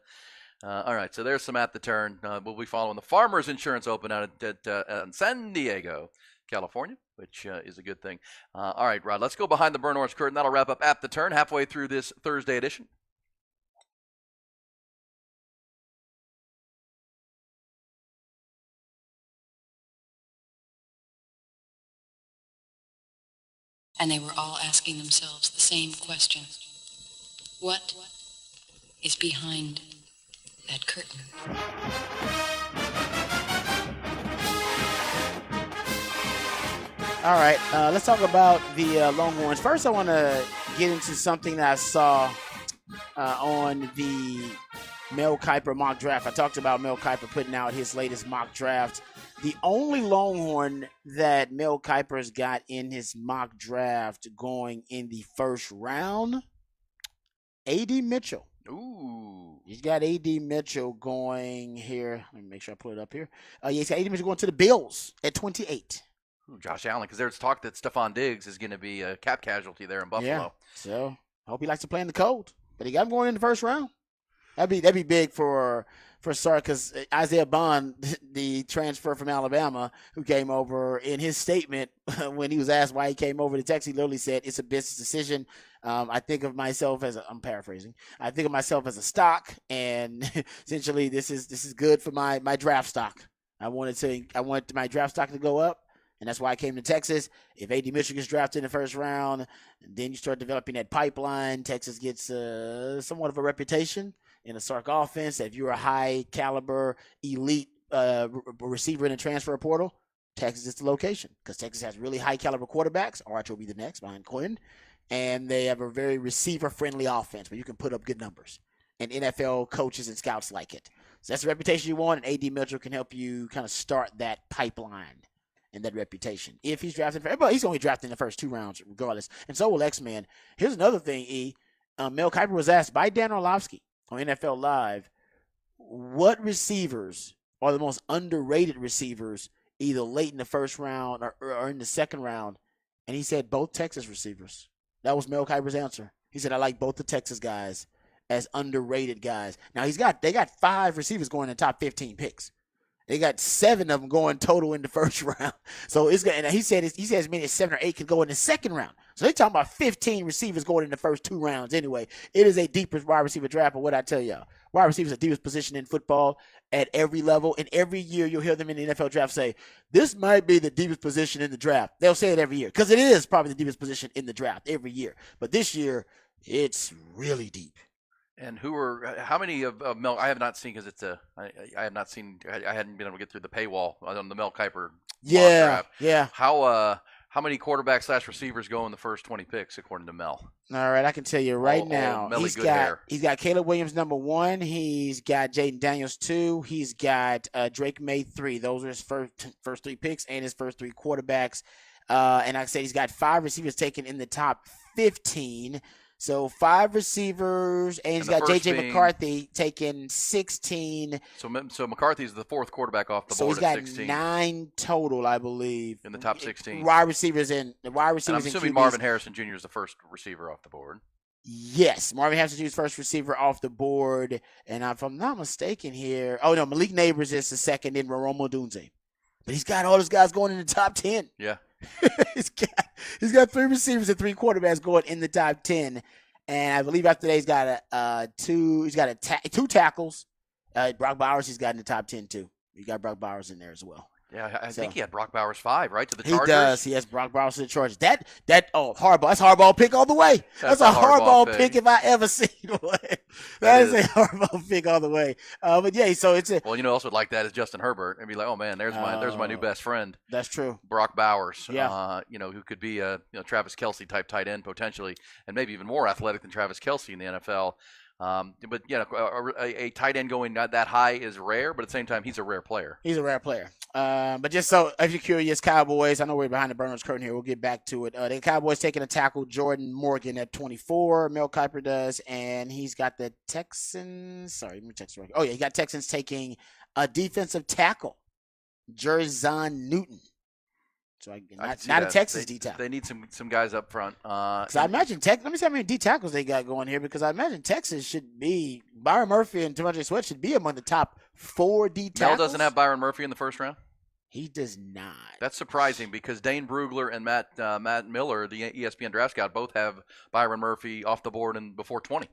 S2: All right, so there's some at the Turn. We'll be following the Farmers Insurance Open out at San Diego, California, which is a good thing. All right, Rod, let's go behind the burnt orange curtain. That'll wrap up at the Turn halfway through this Thursday edition.
S6: And they were all asking themselves the same question. What is behind that curtain?
S3: All right, let's talk about the Longhorns. First, I want to get into something that I saw on the Mel Kiper mock draft. I talked about Mel Kiper putting out his latest mock draft. The only Longhorn that Mel Kiper's got in his mock draft going in the first round, A.D. Mitchell.
S2: Ooh.
S3: He's got A.D. Mitchell going here. Let me make sure I pull it up here. He's got A.D. Mitchell going to the Bills at 28.
S2: Ooh, Josh Allen, because there's talk that Stephon Diggs is going to be a cap casualty there in Buffalo.
S3: Yeah, so I hope he likes to play in the cold. But he got him going in the first round. That'd be big for Sark, because Isaiah Bond, the transfer from Alabama, who came over, in his statement when he was asked why he came over to Texas, he literally said it's a business decision. I think of myself I'm paraphrasing. I think of myself as a stock, and essentially this is good for my draft stock. I want my draft stock to go up, and that's why I came to Texas. If A.D. Mitchell gets drafted in the first round, then you start developing that pipeline. Texas gets somewhat of a reputation in a Sark offense. If you're a high caliber elite receiver in the transfer portal, Texas is the location, because Texas has really high caliber quarterbacks. Arch will be the next behind Quinn, and they have a very receiver friendly offense where you can put up good numbers, and NFL coaches and scouts like it. So that's the reputation you want, and A.D. Mitchell can help you kind of start that pipeline and that reputation. If he's drafted, but he's only drafted in the first 2 rounds regardless, and so will X-Man. Here's another thing, Mel Kiper was asked by Dan Orlovsky on NFL Live, what receivers are the most underrated receivers, either late in the first round or in the second round? And he said both Texas receivers. That was Mel Kiper's answer. He said, I like both the Texas guys as underrated guys. Now they got 5 receivers going in the top 15 picks. They got 7 of them going total in the first round. So it's and he said as many as 7 or 8 could go in the second round. So they're talking about 15 receivers going in the first 2 rounds. Anyway, it is a deeper wide receiver draft. But what I tell y'all, wide receiver is the deepest position in football at every level. And every year you'll hear them in the NFL draft say, this might be the deepest position in the draft. They'll say it every year because it is probably the deepest position in the draft every year. But this year, it's really deep.
S2: And how many of Mel? I have not seen because I have not seen. I hadn't been able to get through the paywall on the Mel Kiper. Draft.
S3: Yeah.
S2: How many quarterbacks / receivers go in the first 20 picks according to Mel?
S3: All right, I can tell you right now. He's got Caleb Williams number 1. He's got Jaden Daniels 2. He's got Drake May 3. Those are his first 3 picks and his first 3 quarterbacks. And like I said, he's got 5 receivers taken in the top 15. So 5 receivers, and he's got J.J. McCarthy taking 16.
S2: So McCarthy's the 4th quarterback off the board
S3: at 16. So
S2: he's got
S3: 9 total, I believe.
S2: In the top 16.
S3: Wide receivers and
S2: I'm assuming Marvin Harrison Jr. is the first receiver off the board.
S3: Yes, Marvin Harrison Jr. is first receiver off the board. And if I'm not mistaken here, Malik Neighbors is the second in Rome Odunze. But he's got all those guys going in the top 10.
S2: Yeah.
S3: he's got 3 receivers and 3 quarterbacks going in the top 10, and I believe after that he's got 2 tackles. Brock Bowers he's got in the top 10 too. You got Brock Bowers in there as well.
S2: Yeah, I think he had Brock Bowers 5, right, to the Chargers.
S3: He does. He has Brock Bowers to the Chargers. Harbaugh. That's Harbaugh pick all the way. That's a Harbaugh pick if I ever seen one. That is a Harbaugh pick all the way. But yeah, so it's a.
S2: Well, also like that is Justin Herbert, and be like, oh man, there's my new best friend.
S3: That's true.
S2: Brock Bowers.
S3: Yeah.
S2: Who could be a Travis Kelce type tight end potentially, and maybe even more athletic than Travis Kelce in the NFL. But a tight end going not that high is rare, but at the same time, he's a rare player.
S3: He's a rare player. But just so if you're curious, Cowboys, I know we're behind the burners curtain here. We'll get back to it. The Cowboys taking a tackle, Jordan Morgan at 24. Mel Kiper does, and he's got the Texans. Sorry, let me check. Oh yeah, he got Texans taking a defensive tackle, Jerzon Newton. So not a Texas D tackle.
S2: They need some guys up front.
S3: So I imagine let me see how many D tackles they got going here, because I imagine Texas should be Byron Murphy and T'Vondre Sweat should be among the top 4 D tackles.
S2: Mel doesn't have Byron Murphy in the first round.
S3: He does not.
S2: That's surprising because Dane Brugler and Matt Miller, the ESPN draft scout, both have Byron Murphy off the board and before 20.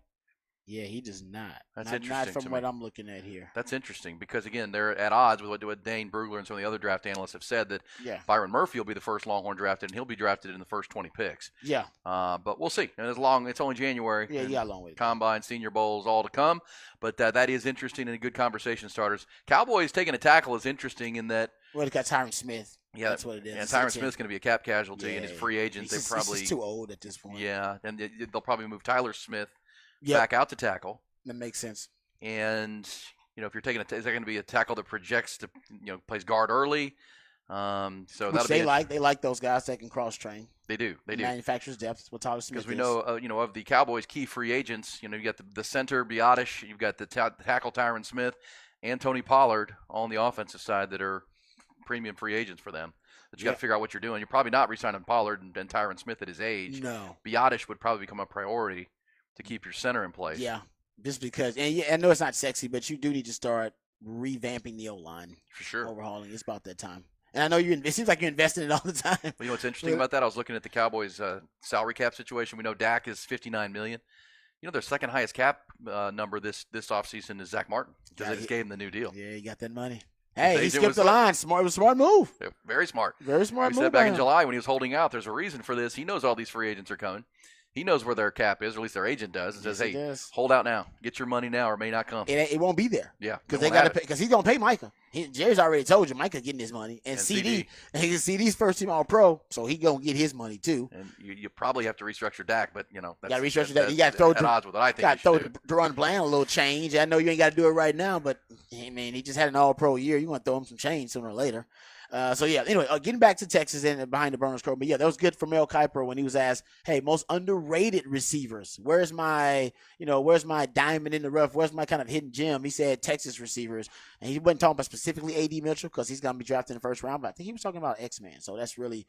S3: Yeah, he does not.
S2: That's
S3: not,
S2: interesting.
S3: Not from what I'm looking at here.
S2: That's interesting because, again, they're at odds with what Dane Brugler and some of the other draft analysts have said, that Byron Murphy will be the first Longhorn drafted, and he'll be drafted in the first 20 picks.
S3: Yeah.
S2: But we'll see. And it's only January.
S3: Yeah, you got a long way.
S2: Combine, Senior Bowls, all to come. But that is interesting and a good conversation starters. Cowboys taking a tackle is interesting in that.
S3: Well, they got Tyron Smith.
S2: Yeah,
S3: that's what it is.
S2: And Tyron Smith's going to be a cap casualty, and his free agent.
S3: He's too old at this point.
S2: Yeah, and they'll probably move Tyler Smith back out to tackle.
S3: That makes sense.
S2: And if you're taking is that going to be a tackle that projects to plays guard early? So
S3: which they like those guys that can cross train.
S2: They do.
S3: Manufacturer's depth. That's what Tyler Smith.
S2: Because we know of the Cowboys' key free agents. You got the center Biotish, you've got the tackle Tyron Smith, and Tony Pollard on the offensive side that are premium free agents for them. But you got to figure out what you're doing. You're probably not re-signing Pollard and Tyron Smith at his age.
S3: No.
S2: Biotish would probably become a priority to keep your center in place.
S3: Yeah. Just because, and I know it's not sexy, but you do need to start revamping the O-line.
S2: For sure.
S3: Overhauling. It's about that time. And I know it seems like you're investing in it all the time.
S2: Well, what's interesting about that? I was looking at the Cowboys' salary cap situation. We know Dak is $59 million. Their second highest cap number this offseason is Zach Martin, because they just gave him the new deal.
S3: Yeah, he got that money. Hey, he skipped the line. It was a smart move.
S2: Yeah, very smart.
S3: Very smart move.
S2: He said back in July when he was holding out, there's a reason for this. He knows all these free agents are coming. He knows where their cap is, or at least their agent does, and says, "Hey, hold out now. Get your money now, or it may not come."
S3: It won't be there.
S2: Yeah,
S3: because they got to pay. Because he's gonna pay Micah. Jerry's already told you Micah's getting his money, and CD's first team All Pro, so he gonna get his money too.
S2: And you probably have to restructure Dak, but
S3: got to restructure that. You got to throw
S2: at odds with what I think.
S3: Got to throw Deron Bland a little change. I know you ain't got to do it right now, but he just had an All Pro year. You want to throw him some change sooner or later. So yeah. Anyway, getting back to Texas and behind the Burners Crow, but yeah, that was good for Mel Kiper when he was asked, "Hey, most underrated receivers. Where's my diamond in the rough? Where's my kind of hidden gem?" He said Texas receivers, and he wasn't talking about specifically A.D. Mitchell because he's gonna be drafted in the first round, but I think he was talking about X-Man. So that's really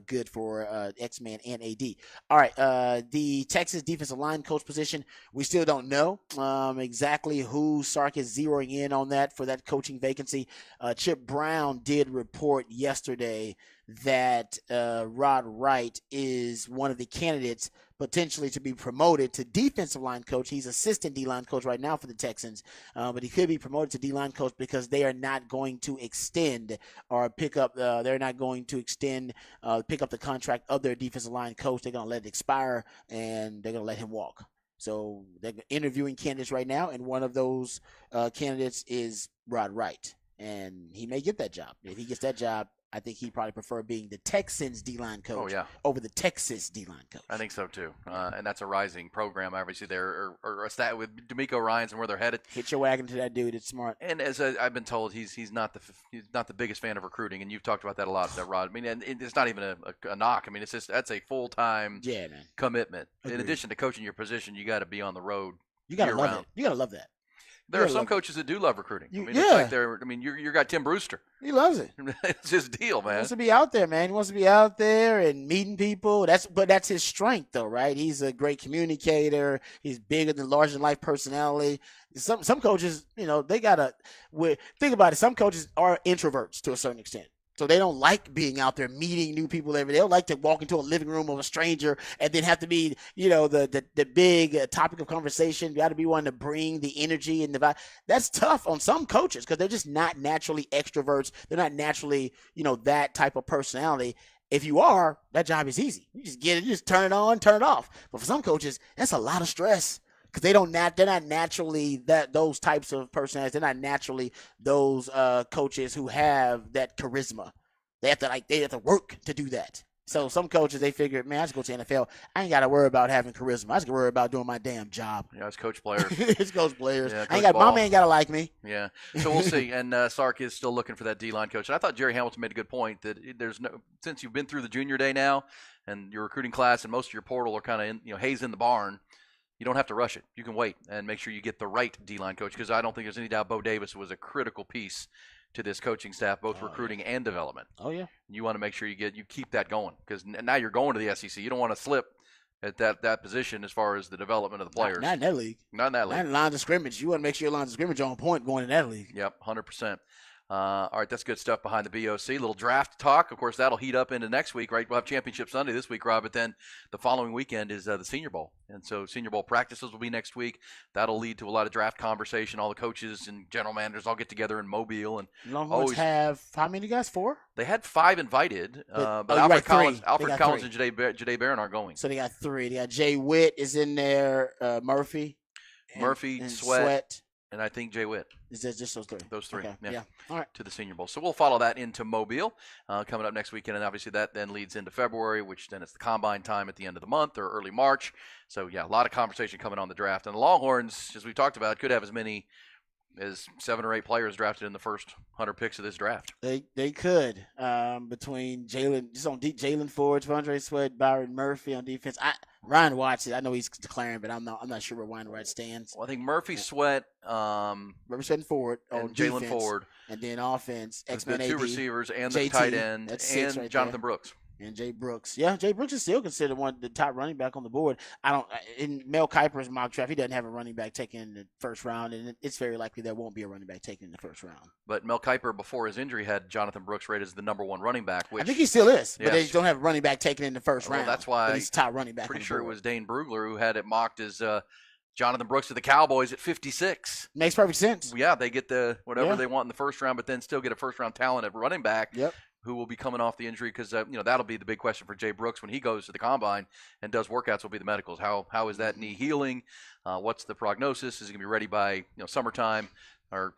S3: good for X-Man and A.D. All right, the Texas defensive line coach position, we still don't know exactly who Sark is zeroing in on that for that coaching vacancy. Chip Brown did report yesterday that Rod Wright is one of the candidates potentially to be promoted to defensive line coach. He's assistant D-line coach right now for the Texans, but he could be promoted to D-line coach because they are not going to extend or pick up. They're not going to pick up the contract of their defensive line coach. They're going to let it expire, and they're going to let him walk. So they're interviewing candidates right now, and one of those candidates is Rod Wright, and he may get that job. If he gets that job, I think he'd probably prefer being the Texans D-line coach over the Texas D-line coach.
S2: I think so too, and that's a rising program, obviously. There or a stat with D'Amico Ryans and where they're headed.
S3: Hit your wagon to that dude. It's smart.
S2: And as I've been told, he's not the biggest fan of recruiting, and you've talked about that a lot, Rod. I mean, and it's not even a knock. I mean, it's just that's a full-time commitment.
S3: Agreed.
S2: In addition to coaching your position, you got to be on the road.
S3: You got to love it. You got to love that.
S2: There are some coaches that do love recruiting. It's like you got Tim Brewster.
S3: He loves it.
S2: It's his deal, man.
S3: He wants to be out there, man. He wants to be out there and meeting people. That's his strength, though, right? He's a great communicator. He's bigger than larger than life personality. Some coaches, think about it. Some coaches are introverts to a certain extent. So they don't like being out there meeting new people every day. They don't like to walk into a living room of a stranger and then have to be, the big topic of conversation. You got to be one to bring the energy and the vibe. That's tough on some coaches because they're just not naturally extroverts. They're not naturally, that type of personality. If you are, that job is easy. You just get it, you just turn it on, turn it off. But for some coaches, that's a lot of stress. Because they're not naturally those types of personalities. They're not naturally those coaches who have that charisma. They have to work to do that. So some coaches, they figure, man, I just go to the NFL. I ain't got to worry about having charisma. I just got to worry about doing my damn job.
S2: Yeah, it's coach players.
S3: It's coach players.
S2: Yeah,
S3: my man got to like me.
S2: Yeah. So we'll see. And Sark is still looking for that D-line coach. And I thought Jerry Hamilton made a good point that since you've been through the junior day now and your recruiting class and most of your portal are kind of hays in the barn, you don't have to rush it. You can wait and make sure you get the right D-line coach because I don't think there's any doubt Bo Davis was a critical piece to this coaching staff, both recruiting and development.
S3: Oh, yeah.
S2: You want to make sure you keep that going because now you're going to the SEC. You don't want to slip at that position as far as the development of the players.
S3: Not in that league.
S2: Not in that league.
S3: Not in lines of scrimmage. You want to make sure your lines of scrimmage are on point going in that league.
S2: Yep, 100%. All right, that's good stuff behind the BOC. Little draft talk. Of course, that'll heat up into next week, right? We'll have Championship Sunday this week, Rob, but then the following weekend is the Senior Bowl. And so Senior Bowl practices will be next week. That'll lead to a lot of draft conversation. All the coaches and general managers all get together in Mobile. And
S3: Longhorns have how many guys? 4?
S2: They had 5 invited, but Alfred Collins and Jade Barron aren't going.
S3: So they got 3. They got Jay Witt is in there, Murphy,
S2: and Sweat. And I think Jay Witt.
S3: Is that just those 3?
S2: Those 3,
S3: okay.
S2: Yeah.
S3: All right.
S2: To the Senior Bowl. So we'll follow that into Mobile coming up next weekend. And obviously that then leads into February, which then it's the combine time at the end of the month or early March. So, yeah, a lot of conversation coming on the draft. And the Longhorns, as we talked about, could have as many as 7 or 8 players drafted in the first 100 picks of this draft.
S3: They could between Jalen Ford, Tvondre Sweat, Byron Murphy on defense. Ryan Watts, I know he's declaring, but I'm not sure where Ryan Watts stands.
S2: Well, I think Murphy, Sweat,
S3: Murphy, Sweat, and Ford on
S2: Jalen
S3: defense,
S2: Ford,
S3: and then offense. X-Men
S2: the 2
S3: AD,
S2: receivers and the
S3: JT,
S2: tight end and
S3: right
S2: Jonathan
S3: there.
S2: Brooks.
S3: And Jay Brooks. Yeah, Jay Brooks is still considered one of the top running back on the board. In Mel Kiper's mock draft, he doesn't have a running back taken in the first round, and it's very likely there won't be a running back taken in the first round.
S2: But Mel Kiper, before his injury, had Jonathan Brooks rated as the number 1 running back. Which,
S3: I think he still is, but
S2: yes.
S3: they don't have a running back taken in the first round.
S2: That's why
S3: he's top running back.
S2: Pretty sure it was Dane Brugler who had it mocked as Jonathan Brooks to the Cowboys at 56.
S3: Makes perfect sense.
S2: Yeah, they get the whatever they want in the first round, but then still get a first-round talent at running back.
S3: Yep.
S2: Who will be coming off the injury because that'll be the big question for Jay Brooks when he goes to the combine and does workouts. Will be the medicals. How is that knee healing? What's the prognosis? Is he gonna be ready by summertime? or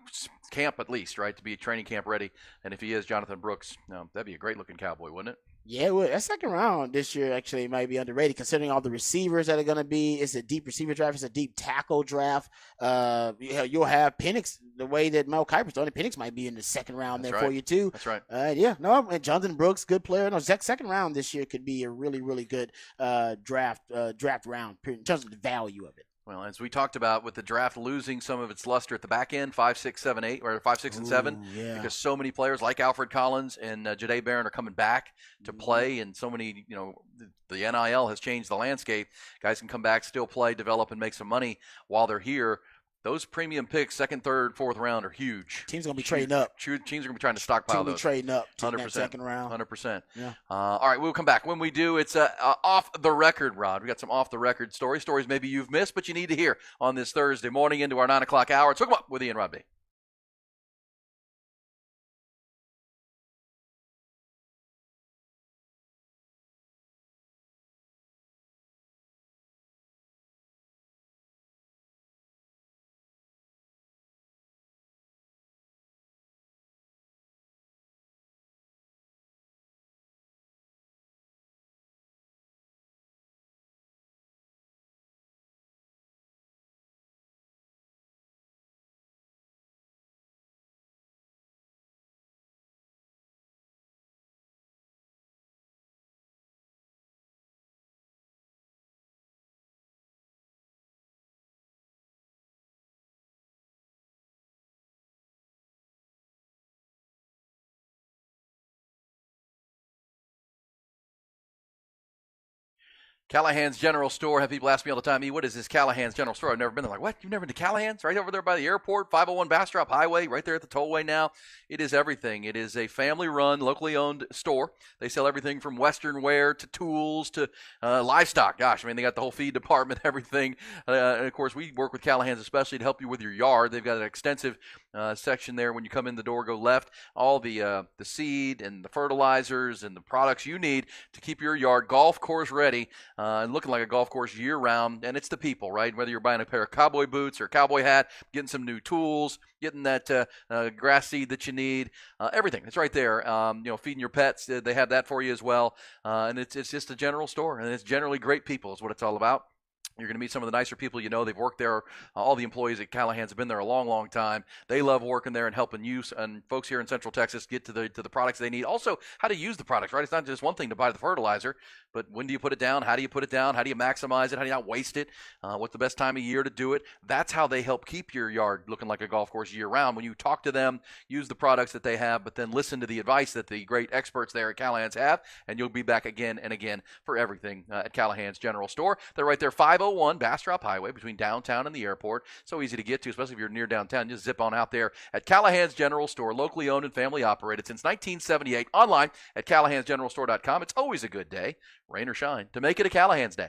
S2: camp at least, right, to be training camp ready. And if he is Jonathan Brooks, that'd be a great-looking Cowboy, wouldn't it?
S3: Yeah, well, that second round this year actually might be underrated considering all the receivers that are going to be. It's a deep receiver draft. It's a deep tackle draft. You'll have Penix the way that Mel Kiper's doing it. Penix might be in the second round for you too.
S2: That's right.
S3: And Jonathan Brooks, good player. No, second round this year could be a really, really good draft round in terms of the value of it.
S2: Well, as we talked about with the draft losing some of its luster at the back end, 5, 6, 7, 8, or 5, 6, and 7, because so many players like Alfred Collins and Jahdae Barron are coming back to play, and so many, the NIL has changed the landscape. Guys can come back, still play, develop, and make some money while they're here. Those premium picks, second, third, fourth round, are huge.
S3: Teams are going to be trading up.
S2: Teams are going to be trying to stockpile those.
S3: Trading up to
S2: 100%,
S3: that second round.
S2: 100%.
S3: Yeah.
S2: All right, we'll come back. When we do, it's off the record, Rod. We got some off the record stories maybe you've missed, but you need to hear on this Thursday morning into our 9 o'clock hour. Let's hook 'em up with Ian Rodby. Callahan's General Store. Have people ask me all the time, what is this Callahan's General Store? I've never been there. Like, what? You've never been to Callahan's? Right over there by the airport, 501 Bastrop Highway, right there at the tollway now. It is everything. It is a family-run, locally owned store. They sell everything from Western wear to tools to livestock. Gosh, they got the whole feed department, everything. And, of course, we work with Callahan's especially to help you with your yard. They've got an extensive section there when you come in the door, go left. All the seed and the fertilizers and the products you need to keep your yard golf course ready and looking like a golf course year-round. And it's the people, right? Whether you're buying a pair of cowboy boots or a cowboy hat, getting some new tools, getting that grass seed that you need, everything. It's right there. Feeding your pets, they have that for you as well. And it's just a general store, and it's generally great people is what it's all about. You're going to meet some of the nicer people you know. They've worked there. All the employees at Callahan's have been there a long, long time. They love working there and helping you and folks here in Central Texas get to the products they need. Also, how to use the products, right? It's not just one thing to buy the fertilizer, but when do you put it down? How do you put it down? How do you maximize it? How do you not waste it? What's the best time of year to do it? That's how they help keep your yard looking like a golf course year-round. When you talk to them, use the products that they have, but then listen to the advice that the great experts there at Callahan's have, and you'll be back again and again for everything at Callahan's General Store. They're right there, 501 Bastrop Highway between downtown and the airport. So easy to get to, especially if you're near downtown. Just zip on out there at Callahan's General Store, locally owned and family operated since 1978. Online at callahansgeneralstore.com. It's always a good day, rain or shine, to make it a Callahan's Day.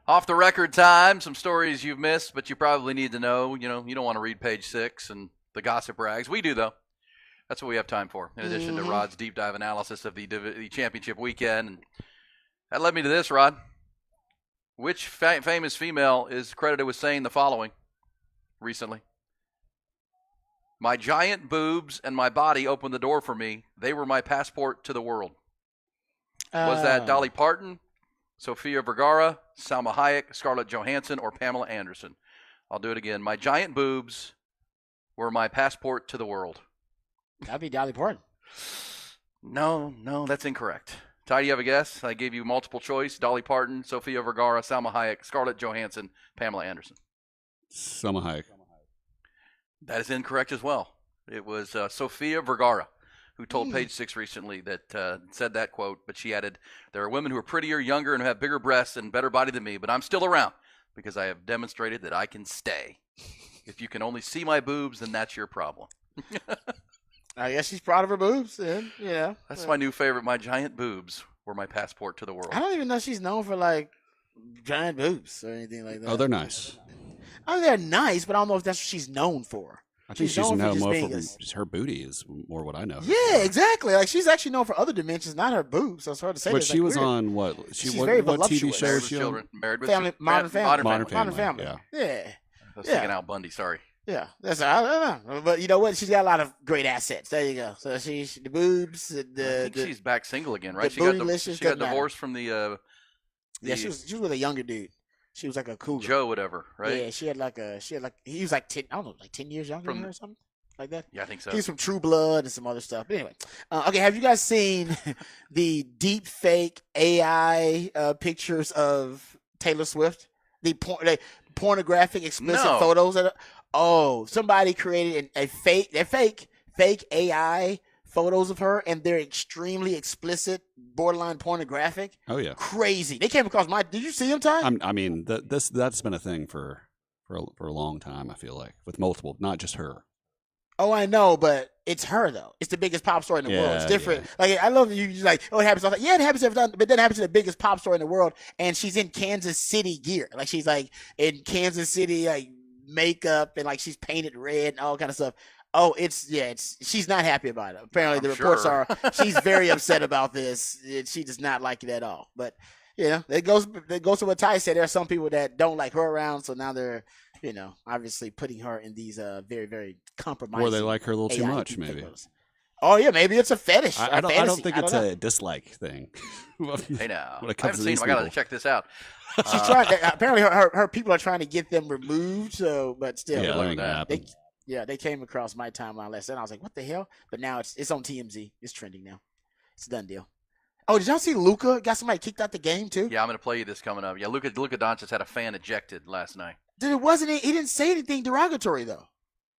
S2: Off the record time, some stories you've missed, but you probably need to know. You don't want to read page 6 and the gossip rags. We do, though. That's what we have time for, in addition to Rod's deep dive analysis of the championship weekend. And that led me to this, Rod. Which famous female is credited with saying the following recently? My giant boobs and my body opened the door for me. They were my passport to the world. Was that Dolly Parton, Sofia Vergara, Salma Hayek, Scarlett Johansson, or Pamela Anderson? I'll do it again. My giant boobs were my passport to the world.
S3: That'd be Dolly Parton.
S2: No, that's incorrect. Ty, do you have a guess? I gave you multiple choice. Dolly Parton, Sofia Vergara, Salma Hayek, Scarlett Johansson, Pamela Anderson.
S7: Salma Hayek.
S2: That is incorrect as well. It was Sofia Vergara who told Page 6 recently that said that quote, but she added, there are women who are prettier, younger, and who have bigger breasts and better body than me, but I'm still around because I have demonstrated that I can stay. If you can only see my boobs, then that's your problem.
S3: I guess she's proud of her boobs, then,
S2: That's my new favorite. My giant boobs were my passport to the world.
S3: I don't even know she's known for, like, giant boobs or anything like that.
S7: Oh, they're nice.
S3: I mean, they're nice, but I don't know if that's what she's known for.
S7: I think she's known more for just her booty is more what I know.
S3: Yeah, exactly. Like, she's actually known for other dimensions, not her boobs. So it's hard to say.
S7: But she was on what?
S3: She's very
S7: what TV show
S2: Married
S7: was she
S2: with
S7: on?
S2: Children. Married with
S3: Family, Modern Family.
S7: Modern Family.
S3: Yeah.
S2: I was thinking Al Bundy, sorry.
S3: Yeah, that's I don't know, but you know what? She's got a lot of great assets. There you go. So she's the boobs.
S2: I think she's back single again, right? She
S3: bootylicious
S2: got divorced from the.
S3: Yeah, she was with a younger dude. She was like a cougar.
S2: Joe, whatever, right?
S3: Yeah, she had like he was like 10. I don't know, like 10 years younger than her or something like that.
S2: Yeah, I think so.
S3: He was from True Blood and some other stuff. But anyway, okay. Have you guys seen the deep fake AI pictures of Taylor Swift? The pornographic explicit photos that. Somebody created they're fake AI photos of her, and they're extremely explicit, borderline pornographic.
S7: Oh yeah,
S3: crazy. They came across did you see them, Ty?
S7: I mean, that's been a thing for a long time. I feel like with multiple, not just her.
S3: Oh, I know, but it's her though. It's the biggest pop star in the world. It's different. Yeah. Like I love you. Like, it happens. I was like, yeah, it happens every time, but then it happens to the biggest pop star in the world, and she's in Kansas City gear. Like she's like in Kansas City, like makeup, and like she's painted red and all kind of stuff. Oh, she's not happy about it. Apparently, the reports are she's very upset about this. She does not like it at all. But it goes to what Ty said. There are some people that don't like her around, so now they're obviously putting her in these very, very compromising.
S7: Or they like her a little too much, maybe.
S3: Oh yeah, maybe it's a fetish.
S7: I don't think it's a dislike thing.
S2: Hey now, I haven't seen them. I gotta check this out.
S3: She's trying. Apparently, her people are trying to get them removed. So, but still,
S7: that ain't gonna happen.
S3: They came across my timeline last night. I was like, what the hell? But now it's on TMZ. It's trending now. It's a done deal. Oh, did y'all see Luka got somebody kicked out the game too?
S2: Yeah, I'm gonna play you this coming up. Yeah, Luka Doncic had a fan ejected last night.
S3: Dude, it wasn't. He didn't say anything derogatory though.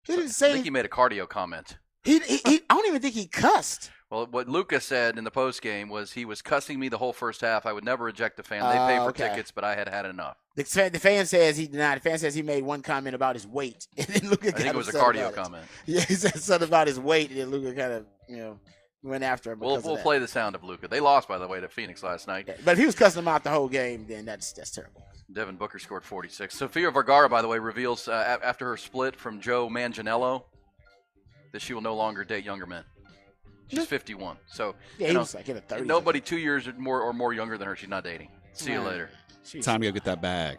S3: He didn't say.
S2: I think he made a cardio comment.
S3: I don't even think he cussed.
S2: Well, what Luka said in the post game was he was cussing me the whole first half. I would never eject a fan. They paid for tickets, but I had enough.
S3: The fan says he did not. The fan says he made one comment about his weight, and then Luka. I
S2: think it was a cardio comment.
S3: Yeah, he said something about his weight, and then Luka kind of went after him.
S2: We'll play the sound of Luka. They lost, by the way, to Phoenix last night.
S3: Yeah, but if he was cussing him out the whole game, then that's terrible.
S2: Devin Booker scored 46. Sofia Vergara, by the way, reveals after her split from Joe Manganiello that she will no longer date younger men. She's 51. So
S3: he was like in the 30s.
S2: Nobody 2 years or more younger than her she's not dating. See you later.
S7: Time to go get that bag.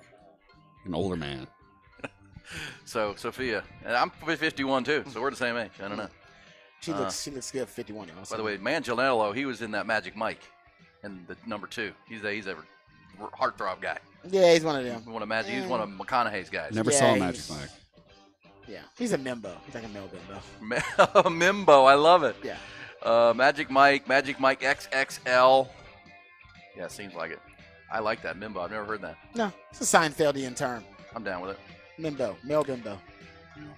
S7: An older man.
S2: So Sophia, and I'm 51 too, so we're the same age. I don't know.
S3: She looks good 51.
S2: By the way, Manganiello, he was in that Magic Mike, and the number 2. He's a heartthrob guy.
S3: Yeah, he's one of them.
S2: He's one of McConaughey's guys.
S7: Never saw Magic Mike.
S3: Yeah, he's a Mimbo. He's like a male bimbo.
S2: Mimbo, I love it.
S3: Yeah.
S2: Magic Mike XXL. Yeah, seems like it. I like that, Mimbo. I've never heard that.
S3: No, it's a Seinfeldian term.
S2: I'm down with it.
S3: Mimbo, male bimbo.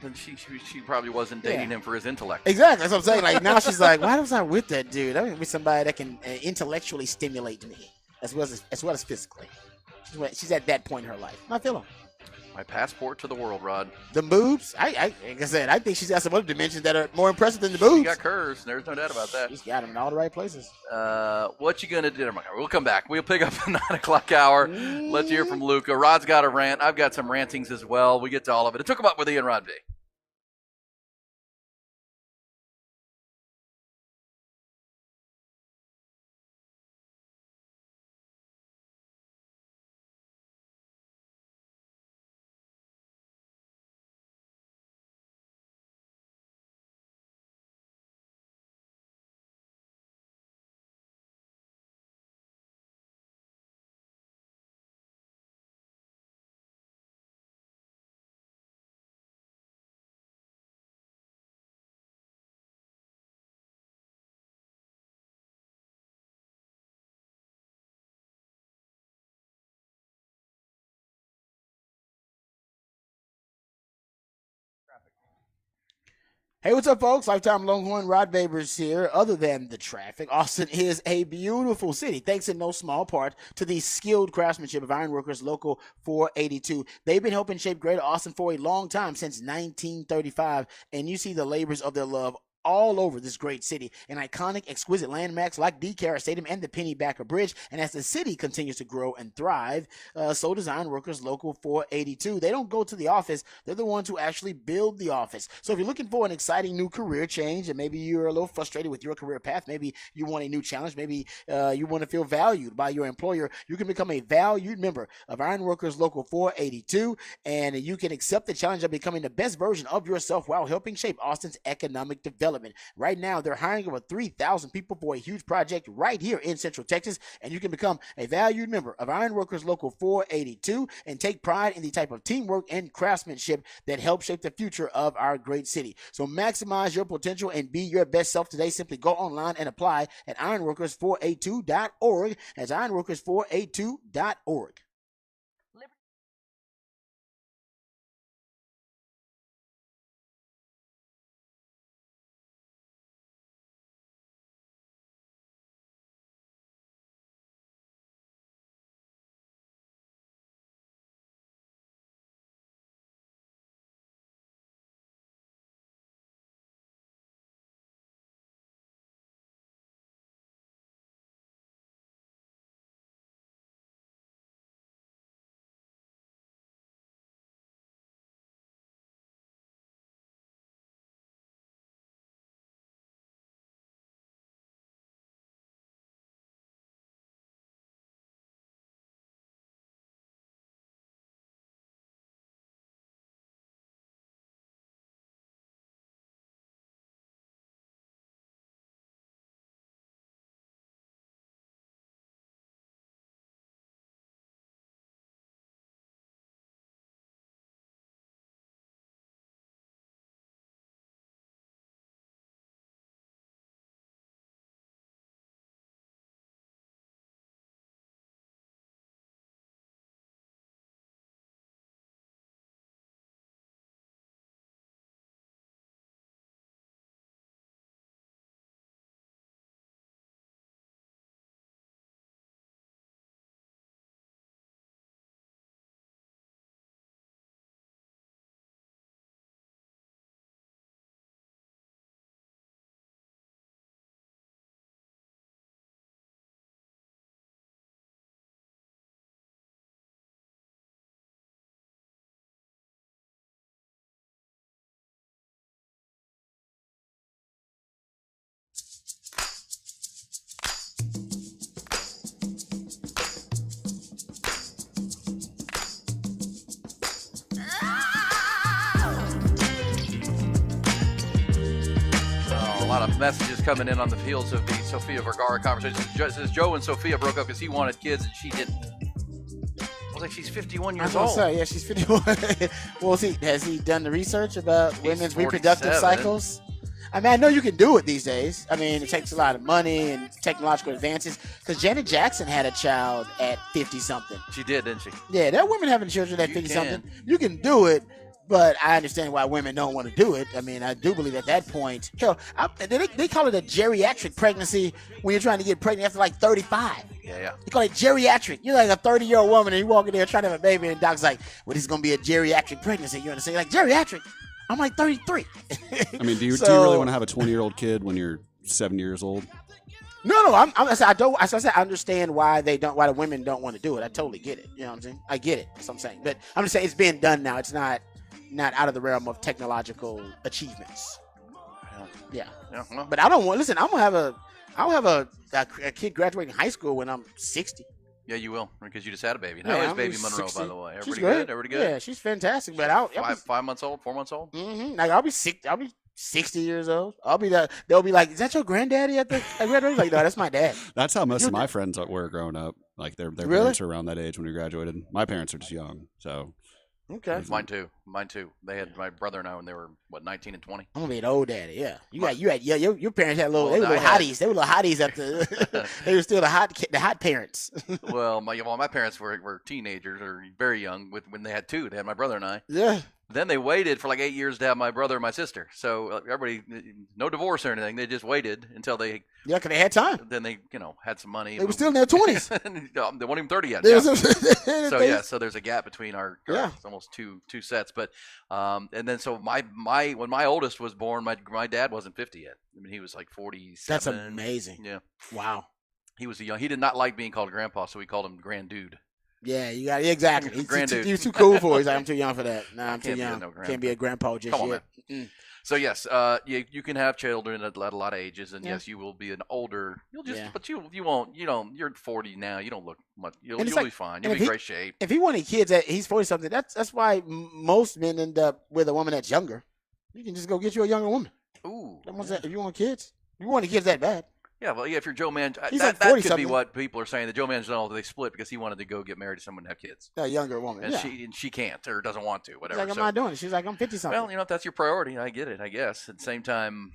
S2: Then she probably wasn't dating him for his intellect.
S3: Exactly, that's what I'm saying. Like now she's like, why was I with that dude? I mean, with somebody that can intellectually stimulate me as well as physically. She's at that point in her life. I feel him.
S2: My passport to the world, Rod.
S3: The boobs, like I said, I think she's got some other dimensions that are more impressive than the boobs.
S2: She got curves. There's no doubt about that.
S3: She's got them in all the right places.
S2: What you gonna do? We'll come back. We'll pick up the 9 o'clock hour. Let's hear from Luca. Rod's got a rant. I've got some rantings as well. We get to all of it. It took him up with Ian Rod B.
S3: Hey, what's up, folks? Lifetime Longhorn Rod Babers here. Other than the traffic, Austin is a beautiful city, thanks in no small part to the skilled craftsmanship of Ironworkers Local 482. They've been helping shape Greater Austin for a long time, since 1935, and you see the labors of their love all over this great city. And iconic, exquisite landmarks like DeCara Stadium and the Pennybacker Bridge. And as the city continues to grow and thrive, so does Ironworkers Local 482. They don't go to the office. They're the ones who actually build the office. So if you're looking for an exciting new career change, and maybe you're a little frustrated with your career path, maybe you want a new challenge, maybe you want to feel valued by your employer, you can become a valued member of Ironworkers Local 482, and you can accept the challenge of becoming the best version of yourself while helping shape Austin's economic development. Right now, they're hiring over 3,000 people for a huge project right here in Central Texas, and you can become a valued member of Ironworkers Local 482 and take pride in the type of teamwork and craftsmanship that helps shape the future of our great city. So maximize your potential and be your best self today. Simply go online and apply at ironworkers482.org. That's ironworkers482.org.
S2: A lot of messages coming in on the heels of the Sofia Vergara conversation. It says Joe and Sofia broke up because he wanted kids and she didn't. I was like, she's 51 years old.
S3: Say, yeah, she's 51. Well, see, has he done the research about women's reproductive cycles? I mean, I know you can do it these days. I mean, it takes a lot of money and technological advances. Because Janet Jackson had a child at 50-something.
S2: She did, didn't she?
S3: Yeah, there are women having children at 50-something. You can do it. But I understand why women don't want to do it. I mean, I do believe at that point, hell, they call it a geriatric pregnancy when you're trying to get pregnant after like 35.
S2: Yeah.
S3: They call it geriatric. You're like a 30-year-old woman and you walk in there trying to have a baby and the doc's like, well, this is going to be a geriatric pregnancy. You understand? Like, geriatric? I'm like 33.
S7: I mean, do you really want to have a 20-year-old kid when you're 7 years old?
S3: No. I understand why the women don't want to do it. I totally get it. You know what I'm saying? I get it. That's what I'm saying. But I'm just saying it's being done now. It's not out of the realm of technological achievements. Yeah. But I don't want. Listen, I'll have a kid graduating high school when I'm 60.
S2: Yeah, you will, because you just had a baby. How is baby Monroe,
S3: 60.
S2: by the way?
S3: She's
S2: Everybody good?
S3: Yeah, she's fantastic. But I'll
S2: 5 months old, 4 months old.
S3: Mm-hmm. Like I'll be 60 years old. They'll be like, is that your granddaddy at graduation? Like, no, that's my dad.
S7: That's how most of my friends were growing up. Like their parents were around that age when we graduated. My parents are just young, so.
S3: Okay.
S2: Mine too. They had my brother and I when they were 19 and 20.
S3: I'm gonna be an old daddy. Yeah. Your parents had little hotties. They were little hotties at the. They were still the hot parents.
S2: Well, my parents were teenagers or very young when they had two. They had my brother and I.
S3: Yeah.
S2: Then they waited for like 8 years to have my brother and my sister. So everybody, no divorce or anything. They just waited until they.
S3: Yeah, because they had time.
S2: Then they, had some money.
S3: They were still in their 20s.
S2: They weren't even 30 yet. So there's a gap between our almost two sets. But and then so when my oldest was born, my dad wasn't 50 yet. I mean, he was like 47.
S3: That's amazing.
S2: Yeah.
S3: Wow.
S2: He was he did not like being called grandpa, so we called him grand dude.
S3: Yeah, you got exactly. He's too cool for it. He's like, I'm too young for that. Nah, I'm too young. Can't be a grandpa just yet.
S2: Man. So yes, you can have children at a lot of ages, and yes, you will be an older. But you won't. You're 40 now. You don't look much. You'll be fine. You'll be in great shape.
S3: If he wanted kids, he's 40 something. That's why most men end up with a woman that's younger. You can just go get you a younger woman.
S2: Ooh.
S3: If you want kids, you want kids that bad.
S2: Yeah, well, if you're Joe Manchin,
S3: that
S2: could be what people are saying. That Joe Manchin, they split because he wanted to go get married to someone and have kids.
S3: A younger woman,
S2: and she can't or doesn't want to, whatever.
S3: She's like, I'm not doing it. She's like, I'm 50 something.
S2: Well, if that's your priority, I get it. I guess at the same time,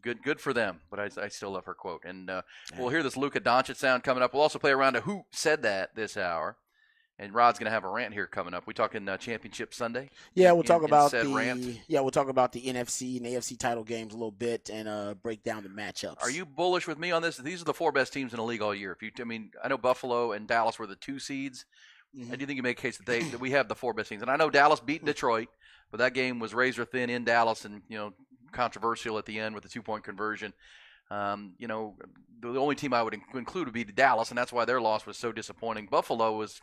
S2: good for them. But I still love her quote, and we'll hear this Luka Doncic sound coming up. We'll also play around to who said that this hour. And Rod's going to have a rant here coming up. We talking Championship Sunday?
S3: Yeah, we'll talk about the NFC and AFC title games a little bit and break down the matchups.
S2: Are you bullish with me on this? These are the four best teams in the league all year. I know Buffalo and Dallas were the 2 seeds. Mm-hmm. I do think you make a case that we have the 4 best teams. And I know Dallas beat Detroit, but that game was razor thin in Dallas and controversial at the end with the 2-point conversion. The only team I would include would be Dallas, and that's why their loss was so disappointing. Buffalo was.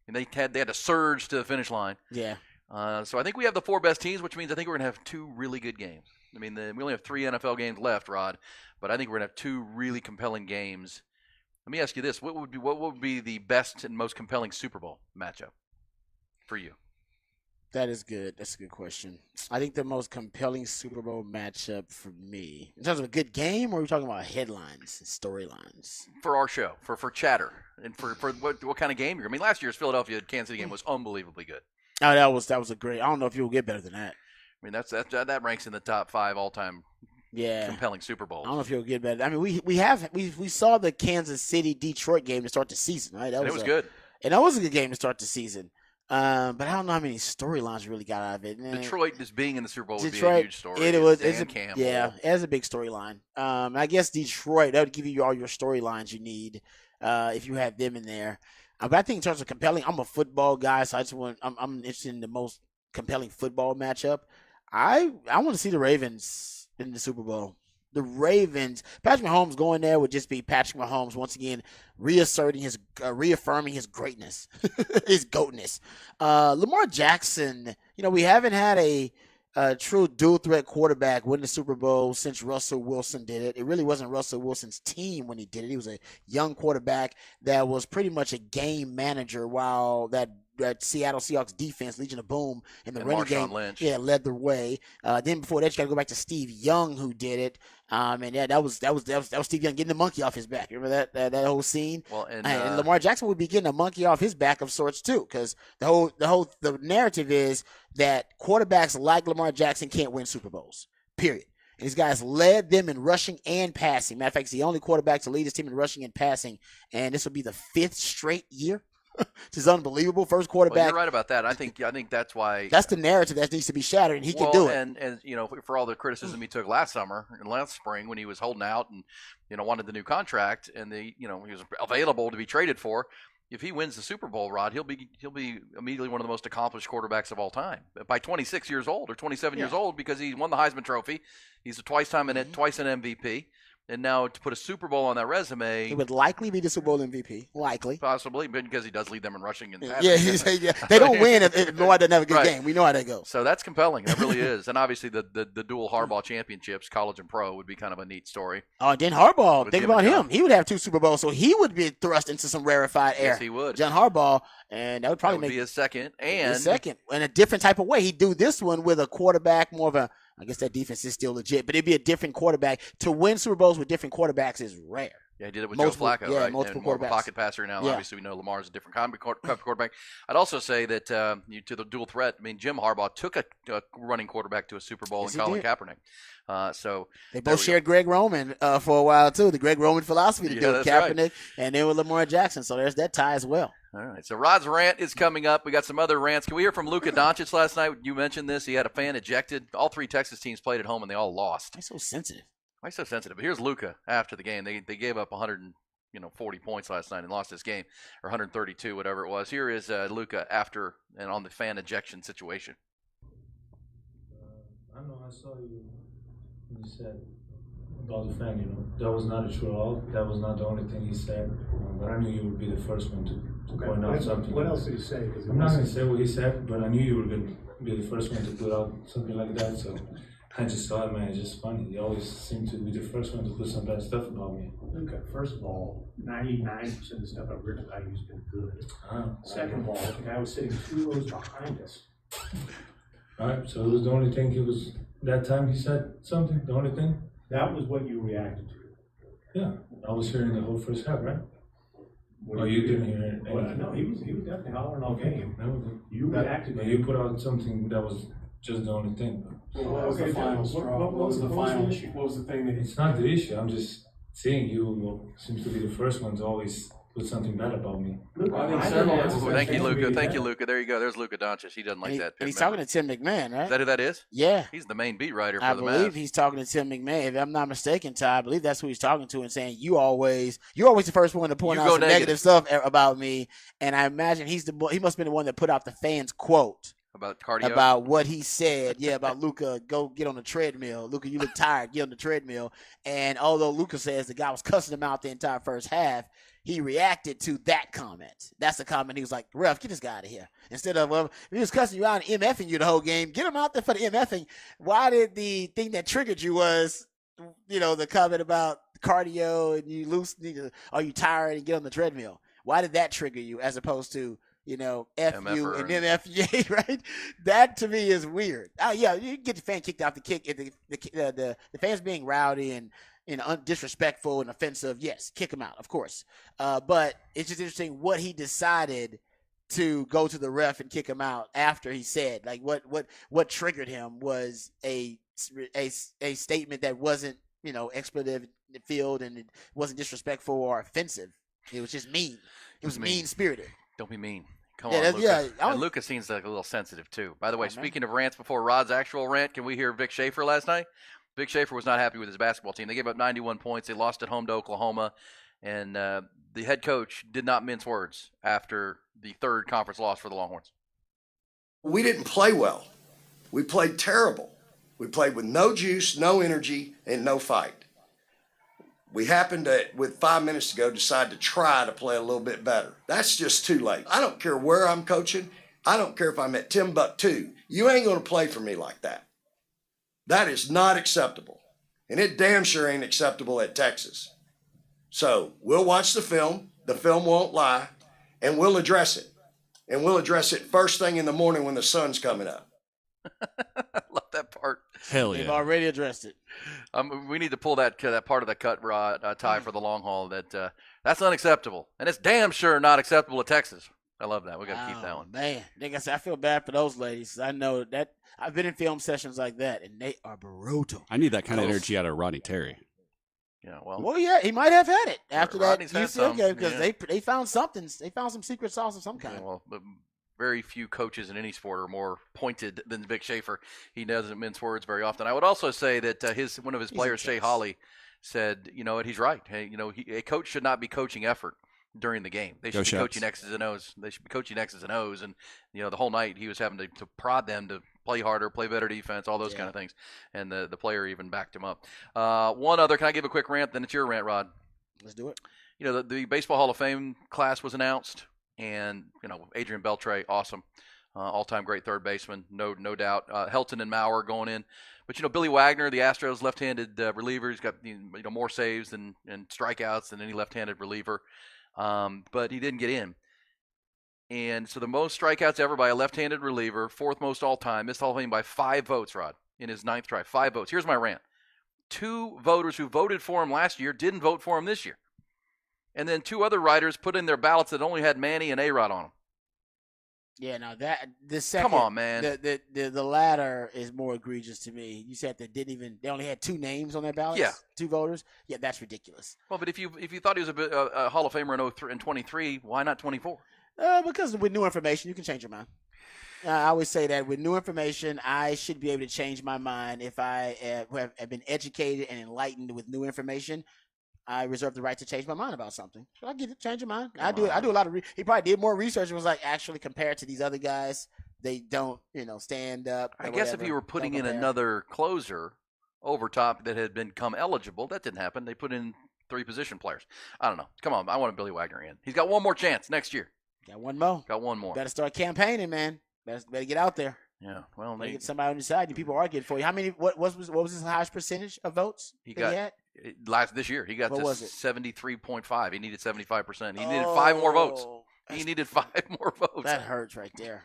S2: And they had to surge to the finish line.
S3: Yeah.
S2: So I think we have the 4 best teams, which means I think we're going to have 2 really good games. I mean, we only have 3 NFL games left, Rod, but I think we're going to have 2 really compelling games. Let me ask you this: what would be the best and most compelling Super Bowl matchup for you?
S3: That is good. That's a good question. I think the most compelling Super Bowl matchup for me, in terms of a good game, or are we talking about headlines and storylines?
S2: For our show, for chatter, and for what kind of game you're. I mean, last year's Philadelphia-Kansas City game was unbelievably good.
S3: Oh, that was a great. I don't know if you'll get better than that.
S2: I mean, that ranks in the top 5 all-time.
S3: Yeah.
S2: Compelling Super Bowls.
S3: I don't know if you'll get better. I mean, we saw the Kansas City Detroit game to start the season, right?
S2: It was good.
S3: And that was a good game to start the seaon. But I don't know how many storylines really got out of it.
S2: Detroit just being in the Super Bowl would be a huge story.
S3: It's a big storyline. I guess Detroit, that would give you all your storylines you need if you have them in there. But I think in terms of compelling, I'm a football guy, so I'm interested in the most compelling football matchup. I want to see the Ravens in the Super Bowl. The Ravens, Patrick Mahomes going there would just be Patrick Mahomes once again reaffirming his greatness, his goatness. Lamar Jackson, we haven't had a true dual threat quarterback win the Super Bowl since Russell Wilson did it. It really wasn't Russell Wilson's team when he did it. He was a young quarterback that was pretty much a game manager while that Seattle Seahawks defense, Legion of Boom, in the running game, led the way. Then before that, you got to go back to Steve Young, who did it. That was Steve Young getting the monkey off his back. Remember that whole scene?
S2: Well, and
S3: Lamar Jackson would be getting a monkey off his back of sorts too, because the narrative is that quarterbacks like Lamar Jackson can't win Super Bowls. Period. And these guys led them in rushing and passing. Matter of fact, he's the only quarterback to lead his team in rushing and passing, and this will be the 5th straight year Which is unbelievable. First quarterback.
S2: Well, you're right about that. I think that's why.
S3: That's the narrative that needs to be shattered, and he can do it.
S2: And for all the criticism he took last summer and last spring when he was holding out and wanted the new contract and he was available to be traded for. If he wins the Super Bowl, Rod, he'll be immediately one of the most accomplished quarterbacks of all time by 26 years old or 27 years old because he won the Heisman Trophy. He's twice an MVP. And now to put a Super Bowl on that resume.
S3: He would likely be the Super Bowl MVP. Likely.
S2: Possibly, because he does lead them in rushing and passing.
S3: Yeah. They don't win if Lamar doesn't have a good game. We know how that goes.
S2: So that's compelling. It really is. And obviously the dual Harbaugh championships, college and pro, would be kind of a neat story.
S3: Oh, and then Harbaugh, think about him. He would have 2 Super Bowls, so he would be thrust into some rarefied air.
S2: Yes, he would.
S3: John Harbaugh, and that would probably
S2: be his second.
S3: In a different type of way. He'd do this one with a quarterback, more of a, I guess that defense is still legit, but it'd be a different quarterback. To win Super Bowls with different quarterbacks is rare.
S2: Yeah, he did it with Joe Flacco, right?
S3: Multiple
S2: and more
S3: quarterbacks.
S2: Of a pocket passer now. Yeah. Obviously, we know Lamar's a different kind of quarterback. I'd also say that to the dual threat, Jim Harbaugh took a running quarterback to a Super Bowl in Colin Kaepernick. So
S3: they both shared Greg Roman for a while too. The Greg Roman philosophy to do with Kaepernick, right. And then with Lamar Jackson. So there's that tie as well.
S2: All right. So Rod's rant is coming up. We got some other rants. Can we hear from Luka Doncic last night? You mentioned this. He had a fan ejected. All 3 Texas teams played at home and they all lost.
S3: Why so sensitive?
S2: Why so sensitive? But here's Luka after the game. They gave up 140 points last night and lost this game, or 132, whatever it was. Here is Luka after and on the fan ejection situation.
S15: I know I saw you when you said about the fan, that was not true at all. That was not the only thing he said. But I knew you would be the first one to point out something.
S16: What else did he say?
S15: I'm not going to say what he said, but I knew you were going to be the first one to put out something like that. So I just thought, man, it's just funny. You always seem to be the first one to put some bad stuff about me.
S16: Okay, first of all, 99% of the stuff I've written about you has been good. Second of all, the guy was sitting 2 rows behind us.
S15: All right, so it was the only thing that time he said something, the only thing?
S16: That was what you reacted to.
S15: Yeah, I was hearing the whole first half, right? You didn't hear anything?
S16: Well, no, he was definitely hollering all game. You reacted.
S15: But you put out something that was just the only thing.
S16: What was the final straw? What was the final issue? What was the thing that
S15: it's not the issue. I'm just seeing you seems to be the first one to always put something bad about me.
S2: Thank you, Luka. Thank you, Luka. There you go. There's Luka Doncic. He doesn't like that.
S3: And he's talking to Tim McMahon, right?
S2: Is that who that is?
S3: Yeah.
S2: He's the main beat writer for the Mavs.
S3: I believe he's talking to Tim McMahon. If I'm not mistaken, Ty, I believe that's who he's talking to and saying, you're always the first one to point out some negative stuff about me. And I imagine he must have been the one that put out the fans' quote.
S2: About cardio?
S3: About what he said. Yeah, about Luka, go get on the treadmill. Luka, you look tired. Get on the treadmill. And although Luka says the guy was cussing him out the entire first half, he reacted to that comment. That's the comment. He was like, ref, get this guy out of here. Instead of, if he was cussing you out and MFing you the whole game, get him out there for the MFing. Why did the thing that triggered you was, the comment about cardio and are you tired and get on the treadmill? Why did that trigger you as opposed to, F you and then F you, right? That to me is weird. Yeah, you get the fan kicked off the kick. If the fans being rowdy and disrespectful and offensive, yes, kick him out, of course. But it's just interesting what he decided to go to the ref and kick him out after he said. Like what triggered him was a statement that wasn't expletive filled and it wasn't disrespectful or offensive. It was just mean. It was mean-spirited.
S2: Don't be mean. Come on, Luka. And Luka seems like a little sensitive, too. By the way, speaking of rants before Rod's actual rant, can we hear Vic Schaefer last night? Vic Schaefer was not happy with his basketball team. They gave up 91 points. They lost at home to Oklahoma. And the head coach did not mince words after the third conference loss for the Longhorns.
S5: We didn't play well. We played terrible. We played with no juice, no energy, and no fight. We happened to, with 5 minutes to go, decide to try to play a little bit better. That's just too late. I don't care where I'm coaching. I don't care if I'm at Timbuktu. You ain't going to play for me like that. That is not acceptable. And it damn sure ain't acceptable at Texas. So we'll watch the film. The film won't lie. And we'll address it. And we'll address it first thing in the morning when the sun's coming up.
S2: I love that part.
S7: Hell yeah.
S3: They've already addressed it.
S2: We need to pull that part of the cut, Rod, Ty, for the long haul. That's unacceptable. And it's damn sure not acceptable at Texas. I love that. We got to keep that one.
S3: Man, like I said, I feel bad for those ladies. I know that I've been in film sessions like that, and they are brutal.
S7: I need that kind of energy out of Ronnie Terry.
S2: Yeah, well.
S3: Well, yeah, he might have had it after
S2: Rodney's
S3: that
S2: had
S3: UCF game because
S2: yeah.
S3: they found something. They found some secret sauce of some kind.
S2: Yeah, well, but very few coaches in any sport are more pointed than Vic Schaefer. He doesn't mince words very often. I would also say that one of his players, Shea Holley, said, you know what, he's right. Hey, you know, a coach should not be coaching effort during the game. They should be coaching X's and O's. They should be coaching X's and O's. And, you know, the whole night he was having to prod them to play harder, play better defense, all those kind of things. And the player even backed him up. One other, can I give a quick rant? Then it's your rant, Rod.
S3: Let's do it.
S2: You know, the Baseball Hall of Fame class was announced. And, you know, Adrian Beltre, awesome. All-time great third baseman, no doubt. Helton and Maurer going in. But, you know, Billy Wagner, the Astros left-handed reliever, he's got, you know, more saves and strikeouts than any left-handed reliever. But he didn't get in. And so the most strikeouts ever by a left-handed reliever, fourth most all-time, missed Hall of Fame by 5 votes, Rod, in his 9th try. 5 votes. Here's my rant. 2 voters who voted for him last year didn't vote for him this year. And then 2 other writers put in their ballots that only had Manny and A-Rod on them.
S3: Yeah, no, the second.
S2: Come on, man.
S3: The latter is more egregious to me. You said they only had 2 names on their ballots.
S2: Yeah,
S3: 2 voters. Yeah, that's ridiculous.
S2: Well, but if you thought he was a Hall of Famer in 23, why not 24?
S3: Because with new information, you can change your mind. I always say that with new information, I should be able to change my mind if I have been educated and enlightened with new information. I reserve the right to change my mind about something. So I get it, change your mind. I do a lot of. He probably did more research and was like, actually, compared to these other guys, they don't, stand up.
S2: I guess if you were putting in another closer over top that had become eligible, that didn't happen. They put in 3 position players. I don't know. Come on, I want Billy Wagner in. He's got one more chance next year.
S3: Got one more. Better start campaigning, man. Better get out there.
S2: Yeah, well,
S3: they get somebody on your side. People arguing for you. How many? What was his highest percentage of votes
S2: he
S3: had?
S2: This year, he got to 73.5. He needed 75%. He needed 5 more votes. He needed 5 more votes.
S3: That hurts right there.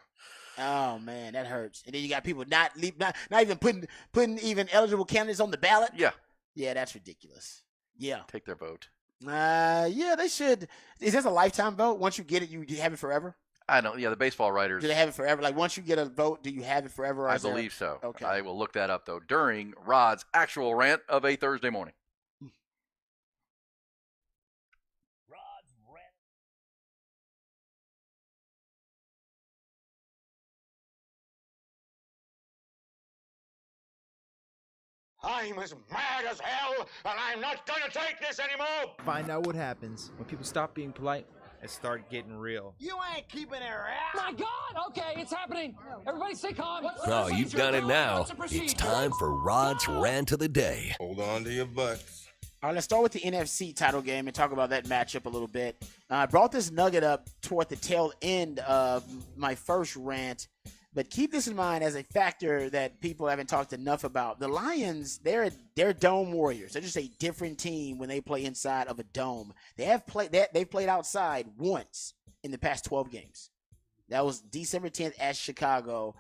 S3: Oh man, that hurts. And then you got people not even putting even eligible candidates on the ballot. Yeah, that's ridiculous. Yeah,
S2: take their vote.
S3: Yeah, they should. Is this a lifetime vote? Once you get it, you have it forever.
S2: I know. Yeah, the baseball writers.
S3: Do they have it forever? Like once you get a vote, do you have it forever?
S2: I believe so.
S3: Okay.
S2: I will look that up though during Rod's actual rant of a Thursday morning.
S9: I'm as mad as hell, and I'm not gonna take this anymore!
S10: Find out what happens when people stop being polite and start getting real.
S11: You ain't keeping it around. My God! Okay, it's happening. Everybody stay calm.
S4: Oh, you've got it now. It's time for Rod's Rant of the Day.
S17: Hold on to your butts.
S3: All right, let's start with the NFC title game and talk about that matchup a little bit. I brought this nugget up toward the tail end of my first rant, but keep this in mind as a factor that people haven't talked enough about. The Lions, they're dome warriors. They're just a different team when they play inside of a dome. They've played outside once in the past 12 games. That was December 10th at Chicago.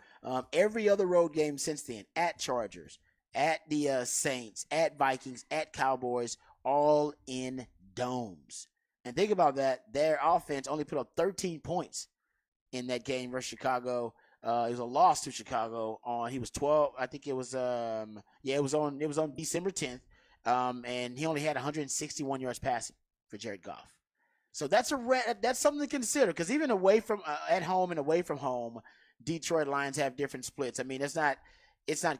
S3: Every other road game since then, at Chargers, at the Saints, at Vikings, at Cowboys, all in domes. And think about that. Their offense only put up 13 points in that game versus Chicago. It was a loss to Chicago he was 12. I think it was it was on December 10th. And he only had 161 yards passing for Jared Goff. So that's something to consider, because even away from at home and away from home, Detroit Lions have different splits. I mean, it's not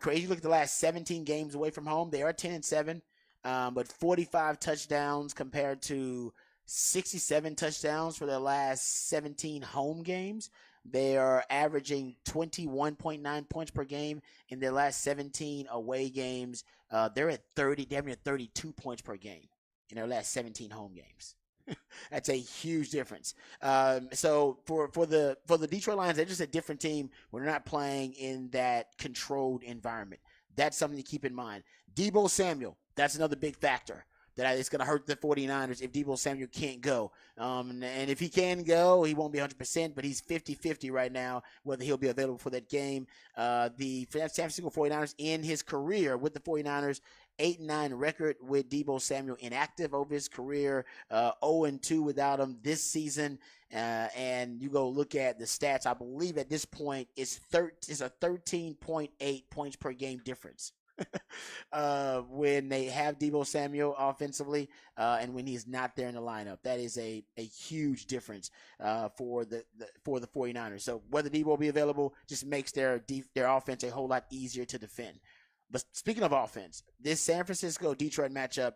S3: crazy. Look at the last 17 games away from home. They are 10-7, but 45 touchdowns compared to 67 touchdowns for their last 17 home games. They are averaging 21.9 points per game in their last 17 away games. They're at 32 points per game in their last 17 home games. That's a huge difference. So for the Detroit Lions, they're just a different team when they're not playing in that controlled environment. That's something to keep in mind. Deebo Samuel, that's another big factor. That it's going to hurt the 49ers if Deebo Samuel can't go. And if he can go, he won't be 100%, but he's 50-50 right now, whether he'll be available for that game. The San Francisco 49ers in his career with the 49ers, 8-9 record with Deebo Samuel inactive over his career, 0-2 without him this season. And you go look at the stats, I believe at this point it's a 13.8 points per game difference when they have Deebo Samuel offensively and when he's not there in the lineup. That is a huge difference for the 49ers. So whether Deebo will be available just makes their offense a whole lot easier to defend. But speaking of offense, this San Francisco-Detroit matchup,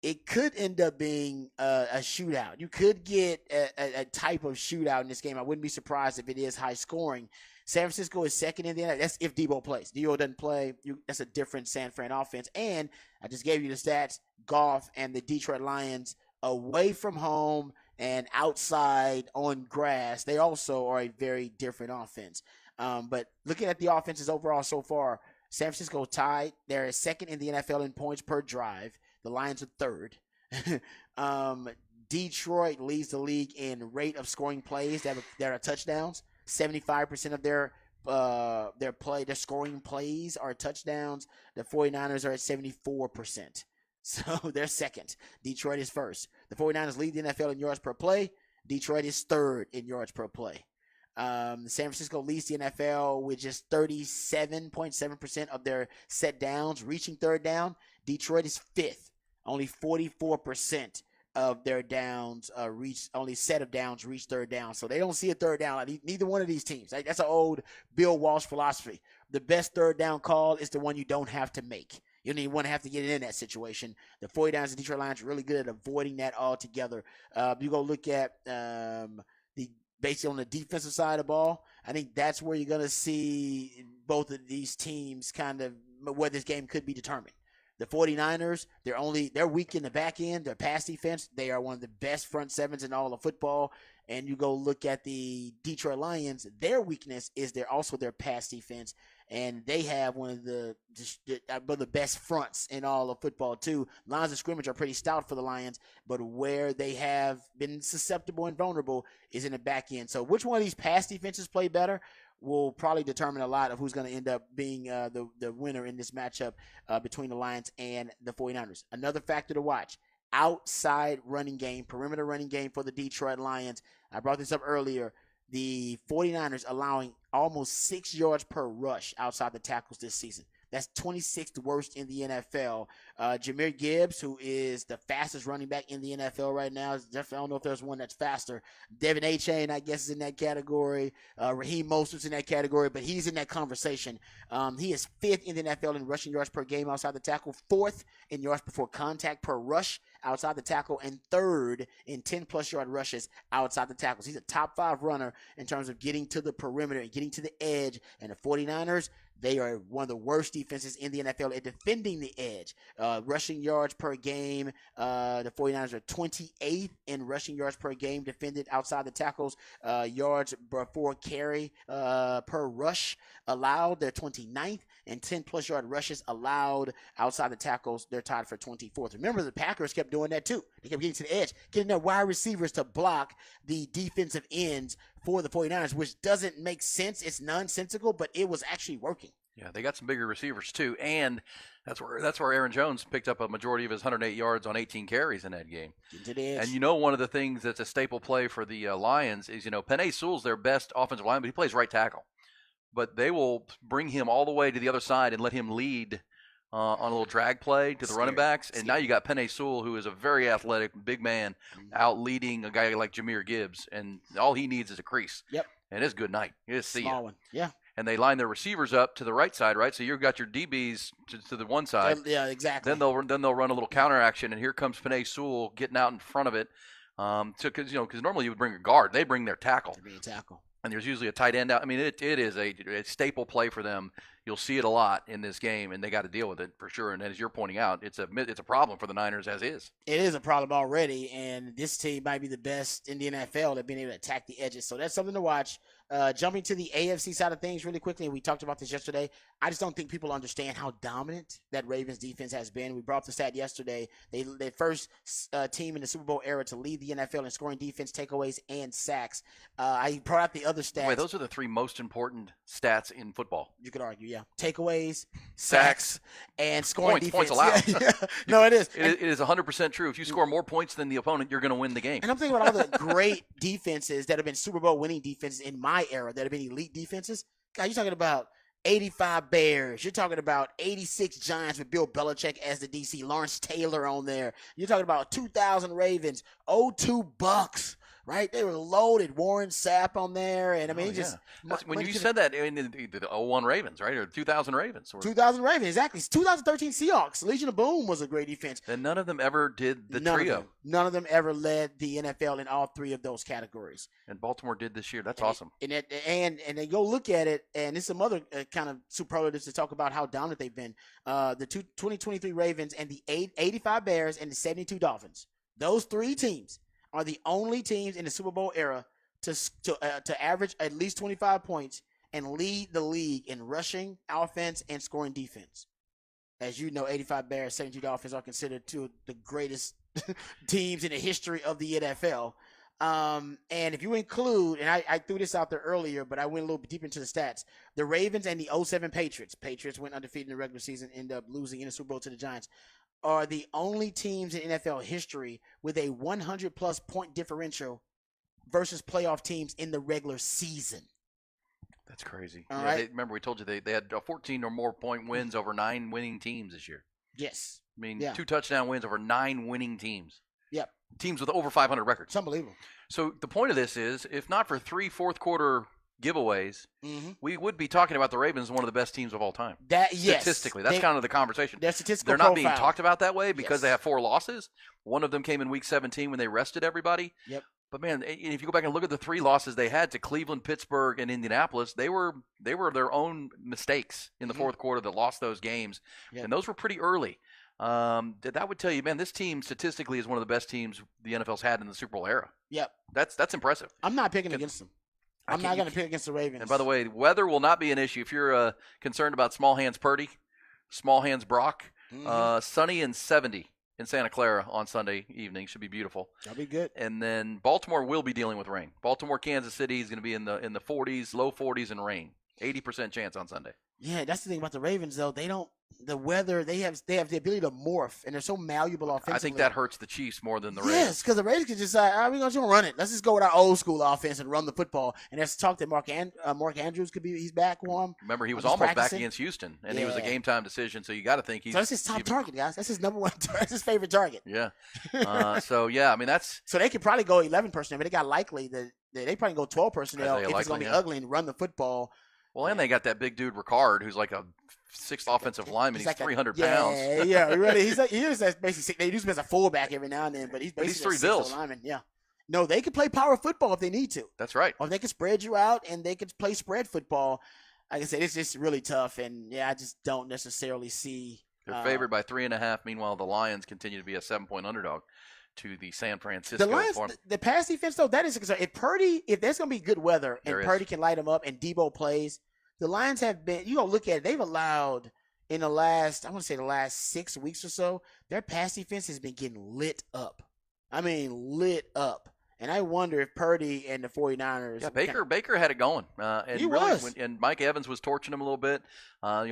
S3: it could end up being a shootout. You could get a type of shootout in this game. I wouldn't be surprised if it is high scoring. San Francisco is second in the NFL. That's if Deebo plays. Deebo doesn't play. That's a different San Fran offense. And I just gave you the stats. Goff and the Detroit Lions away from home and outside on grass, they also are a very different offense. But looking at the offenses overall so far, San Francisco tied. They're second in the NFL in points per drive. The Lions are third. Detroit leads the league in rate of scoring plays that are touchdowns. 75% of their scoring plays are touchdowns. The 49ers are at 74%. So they're second. Detroit is first. The 49ers lead the NFL in yards per play. Detroit is third in yards per play. San Francisco leads the NFL with just 37.7% of their set downs reaching third down. Detroit is fifth. Only 44% of their downs set of downs reach third down. So they don't see a third down. Neither one of these teams. That's an old Bill Walsh philosophy. The best third down call is the one you don't have to make. You don't even want to have to get in that situation. The 49ers and Detroit Lions are really good at avoiding that altogether. You go look at basically on the defensive side of the ball, I think that's where you're going to see both of these teams kind of where this game could be determined. The 49ers, they're weak in the back end. Their pass defense, they are one of the best front sevens in all of football. And you go look at the Detroit Lions, their weakness is also their pass defense. And they have one of the best fronts in all of football, too. Lines of scrimmage are pretty stout for the Lions, but where they have been susceptible and vulnerable is in the back end. So which one of these pass defenses play better will probably determine a lot of who's going to end up being the winner in this matchup between the Lions and the 49ers. Another factor to watch, outside running game, perimeter running game for the Detroit Lions. I brought this up earlier. The 49ers allowing almost 6 yards per rush outside the tackles this season. That's 26th worst in the NFL. Jahmyr Gibbs, who is the fastest running back in the NFL right now, I don't know if there's one that's faster. Devin Achane, I guess, is in that category. Raheem Mostert's in that category, but he's in that conversation. He is 5th in the NFL in rushing yards per game outside the tackle, 4th in yards before contact per rush outside the tackle, and 3rd in 10-plus yard rushes outside the tackles. He's a top 5 runner in terms of getting to the perimeter and getting to the edge. And the 49ers, they are one of the worst defenses in the NFL at defending the edge. Rushing yards per game, the 49ers are 28th in rushing yards per game defended outside the tackles. Yards before carry per rush allowed, they're 29th. And 10-plus yard rushes allowed outside the tackles, they're tied for 24th. Remember, the Packers kept doing that too. They kept getting to the edge, getting their wide receivers to block the defensive ends for the 49ers, which doesn't make sense. It's nonsensical, but it was actually working.
S2: Yeah, they got some bigger receivers too, and that's where Aaron Jones picked up a majority of his 108 yards on 18 carries in that game.
S3: To the edge.
S2: And one of the things that's a staple play for the Lions is, Penei Sewell's their best offensive lineman, but he plays right tackle. But they will bring him all the way to the other side and let him lead on a little drag play to the running backs. And now you got Penei Sewell, who is a very athletic, big man, out leading a guy like Jahmyr Gibbs. And all he needs is a crease.
S3: Yep.
S2: And it's good night. It's
S3: small one. Yeah.
S2: And they line their receivers up to the right side, right? So you've got your DBs to the one side.
S3: Yeah, exactly.
S2: Then they'll run a little counter action, and here comes Penei Sewell getting out in front of it. Because normally you would bring a guard, they bring their tackle.
S3: They bring a tackle. And
S2: there's usually a tight end out. I mean, it is a staple play for them. You'll see it a lot in this game, and they got to deal with it for sure. And as you're pointing out, it's a problem for the Niners as is.
S3: It is a problem already, and this team might be the best in the NFL at being able to attack the edges. So that's something to watch. Jumping to the AFC side of things really quickly, and we talked about this yesterday, I just don't think people understand how dominant that Ravens defense has been. We brought up the stat yesterday. They first team in the Super Bowl era to lead the NFL in scoring defense, takeaways, and sacks. I brought up the other stats.
S2: Wait, those are the 3 most important stats in football.
S3: You could argue, yeah. Takeaways, sacks, and scoring defense.
S2: Points allowed.
S3: Yeah. No, it is.
S2: It is 100% true. If you score more points than the opponent, you're going to win the game.
S3: And I'm thinking about all the great defenses that have been Super Bowl winning defenses in my era that have been elite defenses. God, you're talking about 85 Bears. You're talking about 86 Giants with Bill Belichick as the DC. Lawrence Taylor on there. You're talking about 2,000 Ravens. 02 Bucks. Right? They were loaded. Warren Sapp on there. And, I mean,
S2: when you said that, I mean, the 01 Ravens, right? Or 2000 Ravens.
S3: 2000 Ravens, exactly. 2013 Seahawks. Legion of Boom was a great defense.
S2: And none of them ever did the trio.
S3: None of them ever led the NFL in all three of those categories.
S2: And Baltimore did this year. That's awesome.
S3: And then go look at it, and there's some other kind of superlatives to talk about how dominant they've been. The 2023 Ravens and the 85 Bears and the 72 Dolphins. Those three teams are the only teams in the Super Bowl era to average at least 25 points and lead the league in rushing, offense, and scoring defense. As you know, 85 Bears, 72 Dolphins are considered two of the greatest teams in the history of the NFL. And if you include, and I threw this out there earlier, but I went a little bit deeper into the stats, the Ravens and the 07 Patriots. Patriots went undefeated in the regular season, ended up losing in the Super Bowl to the Giants, are the only teams in NFL history with a 100-plus point differential versus playoff teams in the regular season.
S2: That's crazy.
S3: All right.
S2: Remember, we told you they had 14 or more point wins over 9 winning teams this year.
S3: Yes.
S2: I mean, 2 touchdown wins over 9 winning teams.
S3: Yep.
S2: Teams with over 500 records.
S3: It's unbelievable.
S2: So the point of this is, if not for 3 fourth-quarter giveaways, we would be talking about the Ravens as one of the best teams of all time. Statistically, that's kind of the conversation.
S3: Their statistical
S2: They're not
S3: profile.
S2: being talked about that way because they have 4 losses. One of them came in Week 17 when they rested everybody.
S3: Yep.
S2: But man, if you go back and look at the 3 losses they had to Cleveland, Pittsburgh, and Indianapolis, they were their own mistakes in the fourth quarter that lost those games, and those were pretty early. That would tell you, man, this team statistically is one of the best teams the NFL's had in the Super Bowl era.
S3: Yep.
S2: That's impressive.
S3: I'm not picking against them. I'm not going to pick against the Ravens.
S2: And by the way, weather will not be an issue if you're concerned about small hands Purdy, small hands Brock. Sunny and 70 in Santa Clara on Sunday evening should be beautiful.
S3: That'll be good.
S2: And then Baltimore will be dealing with rain. Baltimore, Kansas City is going to be in the 40s, low 40s, and rain. 80% chance on Sunday.
S3: Yeah, that's the thing about the Ravens, though. The weather, they have the ability to morph, and they're so malleable offensively.
S2: I think that hurts the Chiefs more than the Ravens.
S3: Yes, because the Ravens can just say, we're going to run it. Let's just go with our old school offense and run the football. And there's talk that Mark Andrews he's back for him.
S2: Remember, he was almost back against Houston, and he was a game-time decision, so you got to think he's...
S3: So that's his top target, guys. That's his number one that's his favorite target.
S2: Yeah. I mean, that's...
S3: So they could probably go 11 personnel, but they got likely that they probably go 12 personnel if it's going to be ugly and run the football.
S2: Well, and they got that big dude Ricard, who's like a 6th offensive lineman. He's like 300 pounds.
S3: Yeah, really. He is basically. They use him as a fullback every now and then, but he's basically
S2: $3 bills.
S3: Lineman. Yeah. No, they could play power football if they need to.
S2: That's right.
S3: Or they could spread you out, and they could play spread football. Like I said, it's just really tough, and I just don't necessarily see.
S2: They're favored by 3.5. Meanwhile, the Lions continue to be a 7-point underdog to the San Francisco.
S3: The Lions, the pass defense though, that is a concern. If there's going to be good weather and Purdy can light them up and Debo plays. The Lions have been, you go look at it, they've allowed in the last 6 weeks or so, their pass defense has been getting lit up. I mean, lit up. And I wonder if Purdy and the 49ers.
S2: Yeah, Baker had it going. And
S3: he
S2: really,
S3: was.
S2: And Mike Evans was torching him a little bit.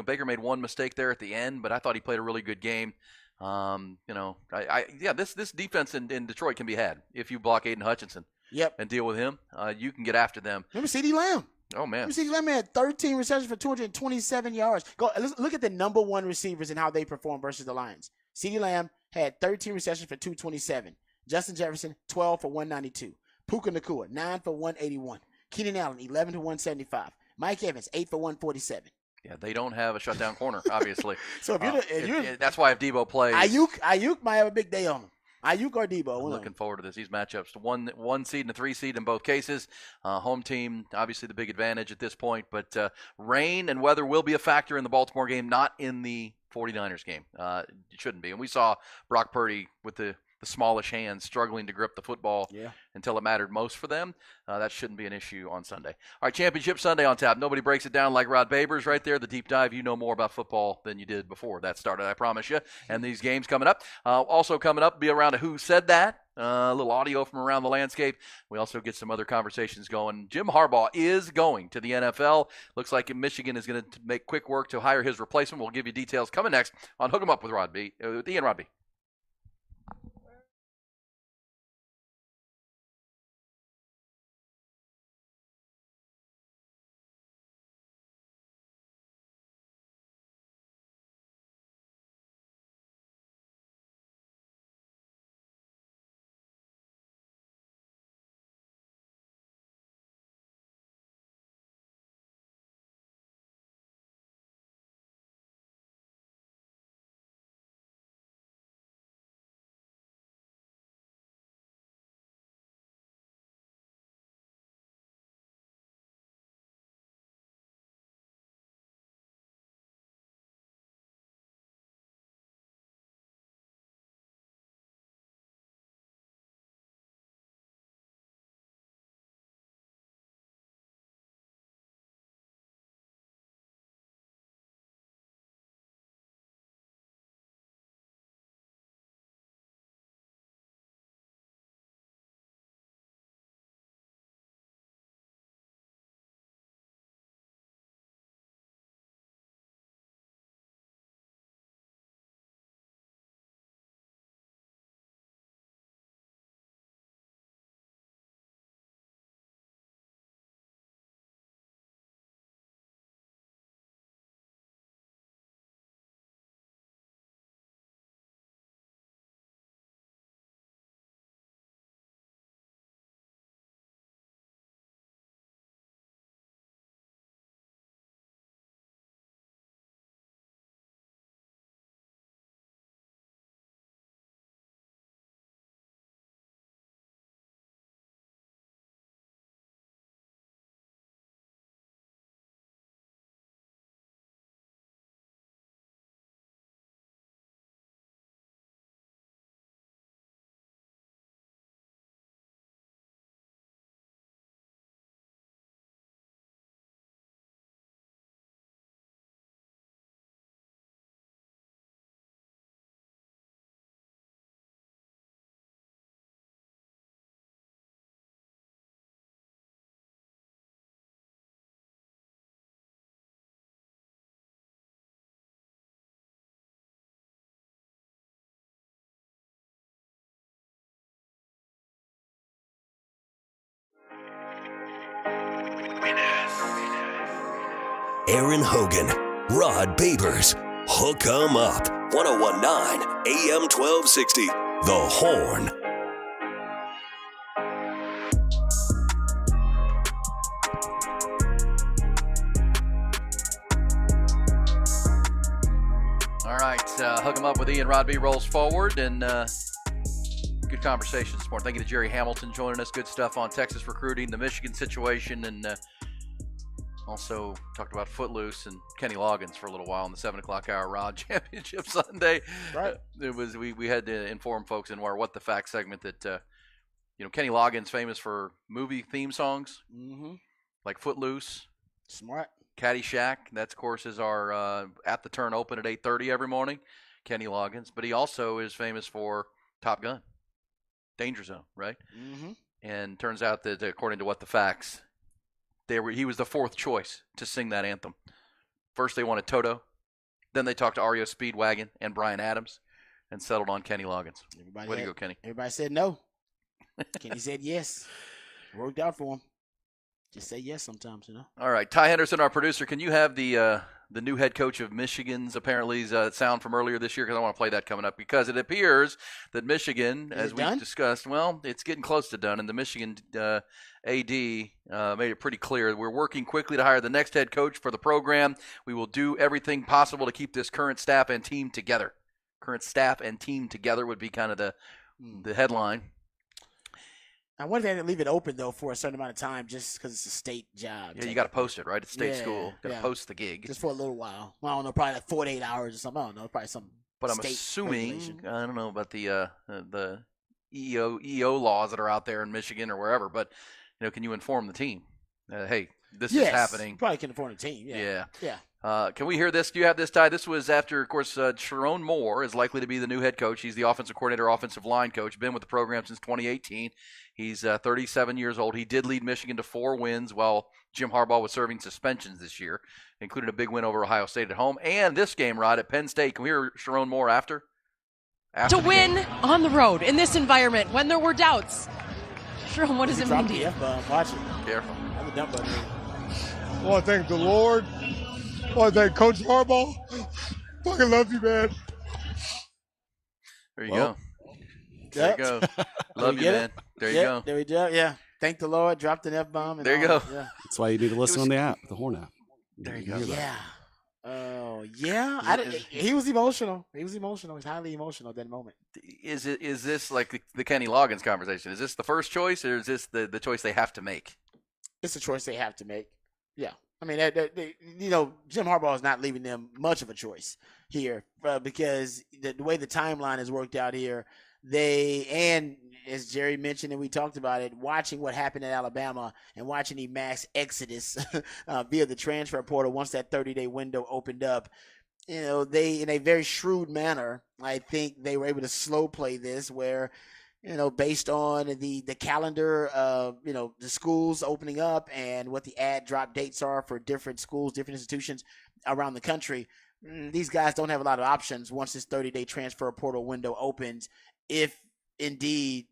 S2: Baker made one mistake there at the end, but I thought he played a really good game. This defense in Detroit can be had if you block Aiden Hutchinson.
S3: Yep.
S2: And deal with him. You can get after them.
S3: Remember CeeDee Lamb?
S2: Oh, man.
S3: CeeDee Lamb had 13 receptions for 227 yards. Look at the number one receivers and how they performed versus the Lions. CeeDee Lamb had 13 receptions for 227. Justin Jefferson, 12 for 192. Puka Nacua, 9 for 181. Keenan Allen, 11 for 175. Mike Evans, 8 for 147.
S2: Yeah, they don't have a shutdown corner, obviously.
S3: So
S2: that's why if Debo plays.
S3: Ayuk might have a big day on him. Ayuk or Debo.
S2: I'm looking forward to this. These matchups, one seed and a 3 seed in both cases. Home team, obviously the big advantage at this point. But rain and weather will be a factor in the Baltimore game, not in the 49ers game. It shouldn't be. And we saw Brock Purdy with the smallish hands struggling to grip the football until it mattered most for them. That shouldn't be an issue on Sunday. All right, Championship Sunday on tap. Nobody breaks it down like Rod Babers right there. The deep dive. You know more about football than you did before that started, I promise you. And these games coming up. Also coming up, be around a Who Said That. A little audio from around the landscape. We also get some other conversations going. Jim Harbaugh is going to the NFL. Looks like Michigan is going to make quick work to hire his replacement. We'll give you details coming next on Hook 'em Up with Ian Rod B.
S4: Aaron Hogan, Rod Babers. Hook 'em up. 1019 AM 1260. The Horn.
S2: All right, Hook 'em Up with Ian Rod B rolls forward, and good conversation this morning. Thank you to Jerry Hamilton joining us. Good stuff on Texas recruiting, the Michigan situation, and also talked about Footloose and Kenny Loggins for a little while in the 7 o'clock hour Rod Championship Sunday.
S3: Right.
S2: It was we had to inform folks in our What the Fact segment that Kenny Loggins famous for movie theme songs, like Footloose,
S3: smart.
S2: Caddyshack. That, of course, is our At the Turn open at 8:30 every morning. Kenny Loggins, but he also is famous for Top Gun, Danger Zone, right? And turns out that according to What the Facts, he was the fourth choice to sing that anthem. First they wanted Toto, then they talked to REO Speedwagon and Bryan Adams, and settled on Kenny Loggins. Way to go, Kenny.
S3: Everybody said no. Kenny said yes. Worked out for him. Just say yes sometimes,
S2: All right, Ty Henderson, our producer, can you have the new head coach of Michigan's apparently's sound from earlier this year? Because I want to play that coming up, because it appears that Michigan, as we discussed, well, it's getting close to done, and the Michigan AD made it pretty clear. We're working quickly to hire the next head coach for the program. We will do everything possible to keep this current staff and team together. Current staff and team together would be kind of the headline.
S3: I wonder if they leave it open, though, for a certain amount of time just because it's a state job.
S2: Yeah, you got to post it, right? It's state school. Got to post the gig.
S3: Just for a little while. Well, I don't know, probably like 4 to 8 hours or something. I don't know, probably some
S2: But I'm assuming, I don't know about the EO laws that are out there in Michigan or wherever, but, can you inform the team? Hey, this is happening.
S3: You probably can inform the team. Yeah.
S2: Can we hear this? Do you have this, Ty? This was after, of course, Sharon Moore is likely to be the new head coach. He's the offensive coordinator, offensive line coach. Been with the program since 2018. He's 37 years old. He did lead Michigan to 4 wins while Jim Harbaugh was serving suspensions this year, including a big win over Ohio State at home. And this game, Rod, at Penn State. Can we hear Sharon Moore after
S17: to win
S2: game?
S17: On the road in this environment when there were doubts? Sharon, what does it mean to you?
S3: Watch it.
S2: Careful.
S3: I'm a dumb button.
S18: I want to thank the Lord. I want to thank Coach Harbaugh. Fucking love you, man.
S2: There you go. There you go. Love you, man. There you go.
S3: There we go. Yeah. Thank the Lord. Dropped an F-bomb.
S2: There you go.
S3: Yeah.
S7: That's why you need to listen on the app, the Horn app.
S2: There you go.
S3: Yeah. Oh, yeah. He was emotional. He's highly emotional at that moment.
S2: Is this like the Kenny Loggins conversation? Is this the first choice, or is this the choice they have to make?
S3: It's a choice they have to make. Yeah. I mean, Jim Harbaugh is not leaving them much of a choice here because the way the timeline has worked out here, and as Jerry mentioned and we talked about it, watching what happened at Alabama and watching the mass exodus via the transfer portal once that 30-day window opened up, they, in a very shrewd manner, I think they were able to slow play this where, based on the calendar of, the schools opening up and what the ad drop dates are for different schools, different institutions around the country, these guys don't have a lot of options once this 30-day transfer portal window opens. If indeed,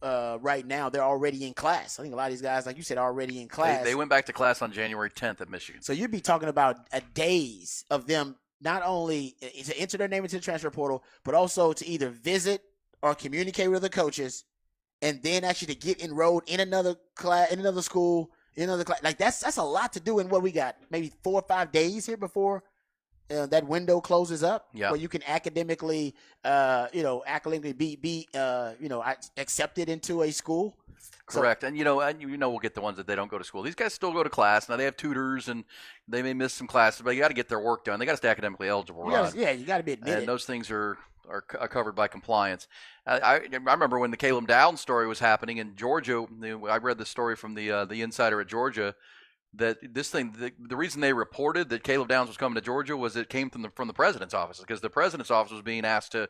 S3: right now they're already in class. I think a lot of these guys, like you said, are already in class.
S2: They went back to class on January 10th at Michigan.
S3: So you'd be talking about days of them not only to enter their name into the transfer portal, but also to either visit or communicate with the coaches, and then actually to get enrolled in another class, in another school, in another class. Like that's a lot to do in what we got, maybe 4 or 5 days here before that window closes up.
S2: Yeah.
S3: Where you can academically be accepted into a school.
S2: Correct. And we'll get the ones that they don't go to school. These guys still go to class. Now they have tutors and they may miss some classes, but you got to get their work done. They got to stay academically eligible.
S3: You got to be admitted.
S2: And those things are covered by compliance. I remember when the Caleb Downs story was happening in Georgia. I read the story from the insider at Georgia that this thing, the reason they reported that Caleb Downs was coming to Georgia was it came from the president's office, because the president's office was being asked to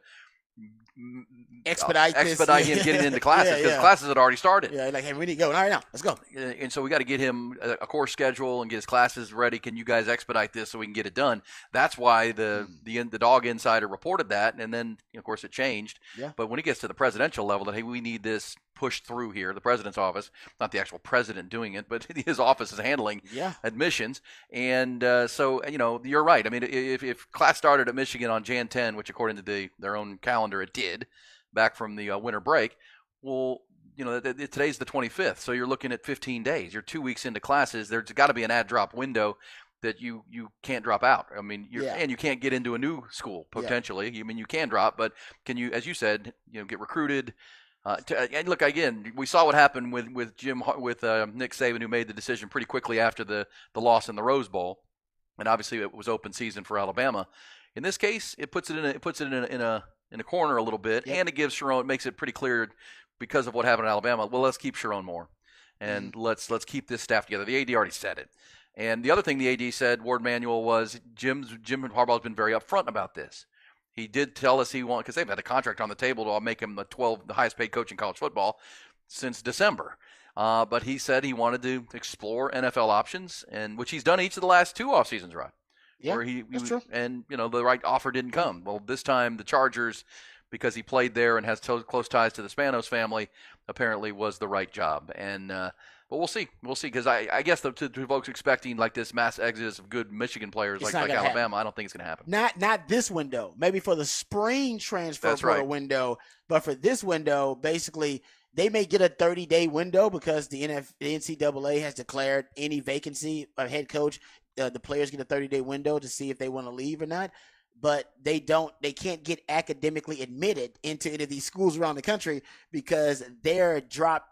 S3: expedite
S2: him getting into classes because classes had already started.
S3: Yeah, like, hey, we need to go. All right, now, let's go.
S2: And so we got to get him a course schedule and get his classes ready. Can you guys expedite this so we can get it done? That's why the Dog Insider reported that, and then, of course, it changed.
S3: Yeah.
S2: But when it gets to the presidential level, that, hey, we need this pushed through here, the president's office, not the actual president doing it, but his office is handling admissions. And so, you're right. I mean, if class started at Michigan on Jan 10, which according to their own calendar it did, back from the winter break, well, today's the 25th, so you're looking at 15 days. You're 2 weeks into classes. There's got to be an add drop window that you can't drop out. I mean, and you can't get into a new school potentially. I mean, you can drop, but can you, as you said, get recruited? And look, again, we saw what happened with Nick Saban, who made the decision pretty quickly after the loss in the Rose Bowl, and obviously it was open season for Alabama. In this case, it puts it in a corner a little bit, and it gives Sharon, it makes it pretty clear because of what happened in Alabama. Well, let's keep Sharon Moore, and let's keep this staff together. The AD already said it, and the other thing the AD said, Ward Manuel, was Jim Harbaugh's been very upfront about this. He did tell us he wanted, because they've had a contract on the table to make him the highest paid coach in college football since December. But he said he wanted to explore NFL options, and which he's done each of the last 2 off seasons, Rod.
S3: Yeah,
S2: that's true. And the right offer didn't come. Well, this time the Chargers, because he played there and has close ties to the Spanos family, apparently was the right job. And but we'll see. We'll see, because I guess to folks expecting like this mass exodus of good Michigan players like Alabama, happen. I don't think it's going to happen.
S3: Not this window. Maybe for the spring transfer window, but for this window, basically they may get a 30-day window because the NCAA has declared any vacancy of head coach. The players get a 30-day window to see if they want to leave or not. But they can't get academically admitted into any of these schools around the country because their drop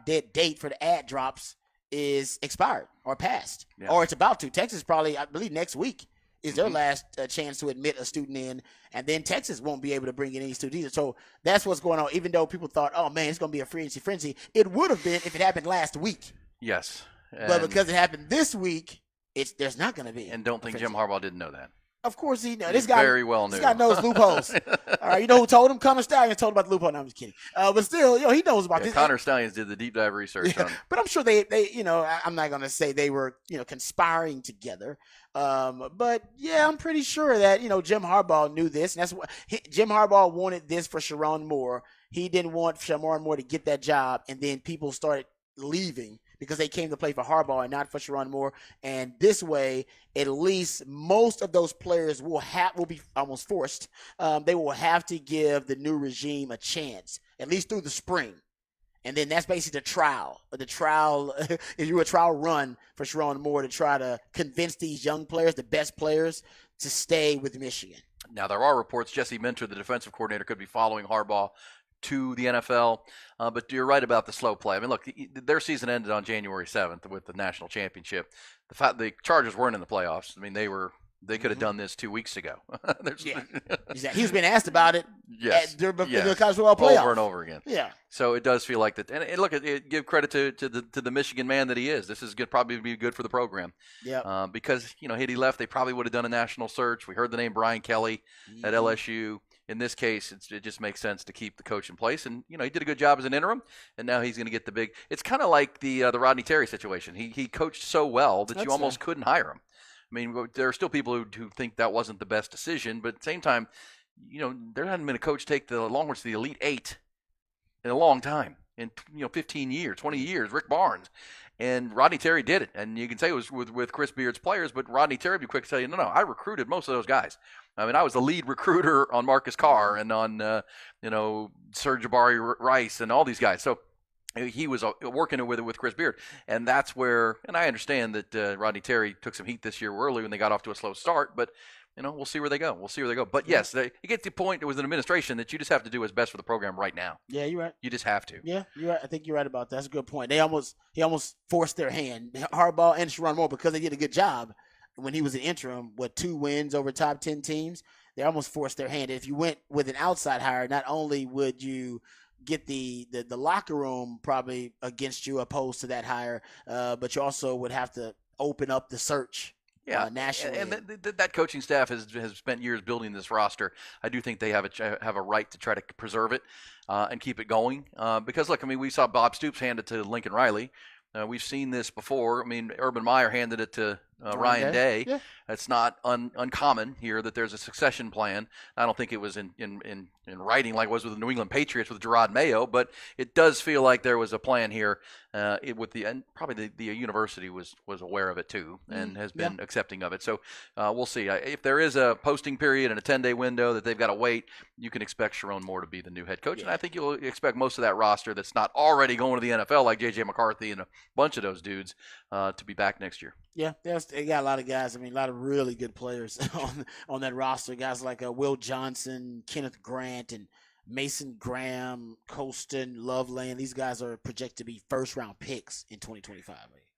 S3: dead date for the ad drops is expired or passed, or it's about to. Texas probably, I believe, next week is their last chance to admit a student in, and then Texas won't be able to bring in any students either. So that's what's going on. Even though people thought, oh man, it's going to be a free agency frenzy, it would have been if it happened last week.
S2: Yes,
S3: but because it happened this week, there's not going to be.
S2: And don't think Jim Harbaugh didn't know that.
S3: Of course he knows.
S2: This guy very well knew.
S3: This guy knows loopholes. All right, you know who told him? Connor Stallions told him about the loophole. No, I'm just kidding. But still, he knows about this.
S2: Connor Stallions did the deep dive research on.
S3: But I'm sure they, I'm not going to say they were, conspiring together. But yeah, I'm pretty sure that, Jim Harbaugh knew this, and that's what Jim Harbaugh wanted this for Sharon Moore. He didn't want Sharon Moore to get that job, and then people started leaving because they came to play for Harbaugh and not for Sharon Moore. And this way, at least most of those players will be almost forced. They will have to give the new regime a chance, at least through the spring. And then that's basically the trial. If you were a trial run for Sharon Moore to try to convince these young players, the best players, to stay with Michigan.
S2: Now, there are reports Jesse Minter, the defensive coordinator, could be following Harbaugh to the NFL, but you're right about the slow play. I mean, look, their season ended on January 7th with the national championship. The fact the Chargers weren't in the playoffs. I mean, they could have done this 2 weeks ago.
S3: He's been asked about it.
S2: Yes,
S3: during the college football playoffs
S2: over and over again.
S3: Yeah.
S2: So it does feel like that. And look, give credit to the Michigan man that he is. This is probably be good for the program.
S3: Yeah.
S2: Because had he left, they probably would have done a national search. We heard the name Brian Kelly at LSU. In this case, it just makes sense to keep the coach in place. And, he did a good job as an interim, and now he's going to get the big – it's kind of like the Rodney Terry situation. He coached so well that you almost couldn't hire him. I mean, there are still people who think that wasn't the best decision, but at the same time, there hasn't been a coach take the Longhorns to the Elite Eight in a long time, in 15 years, 20 years, Rick Barnes. And Rodney Terry did it. And you can say it was with Chris Beard's players, but Rodney Terry would be quick to tell you, no, I recruited most of those guys. I mean, I was the lead recruiter on Marcus Carr and on, Serge Jabari Rice and all these guys. So he was working with Chris Beard. And that's where, and I understand that Rodney Terry took some heat this year early when they got off to a slow start, but we'll see where they go. But yes, you get to the point, it was an administration that you just have to do what's best for the program right now.
S3: Yeah, you're right.
S2: You just have to.
S3: Yeah, you're right. I think you're right about that. That's a good point. He almost forced their hand, Harbaugh and Sharon Moore, because they did a good job when he was an interim with 2 wins over top 10 teams. They almost forced their hand. If you went with an outside hire, not only would you get the locker room probably against you opposed to that hire, but you also would have to open up the search.
S2: Yeah,
S3: nationally,
S2: and that coaching staff has spent years building this roster. I do think they have a right to try to preserve it and keep it going. Because look, I mean, we saw Bob Stoops hand it to Lincoln Riley. We've seen this before. I mean, Urban Meyer handed it to Ryan Day.
S3: Yeah.
S2: It's not uncommon here that there's a succession plan. I don't think it was in writing like it was with the New England Patriots with Gerard Mayo, but it does feel like there was a plan here. And probably the university was aware of it too and has been accepting of it. So we'll see. If there is a posting period and a 10-day window that they've got to wait, you can expect Sharon Moore to be the new head coach. And I think you'll expect most of that roster that's not already going to the NFL, like J.J. McCarthy and a bunch of those dudes, to be back next year.
S3: Yeah, they got a lot of guys. I mean, a lot of really good players on that roster. Guys like Will Johnson, Kenneth Grant, and Mason Graham, Colston, Loveland. These guys are projected to be first-round picks in 2025.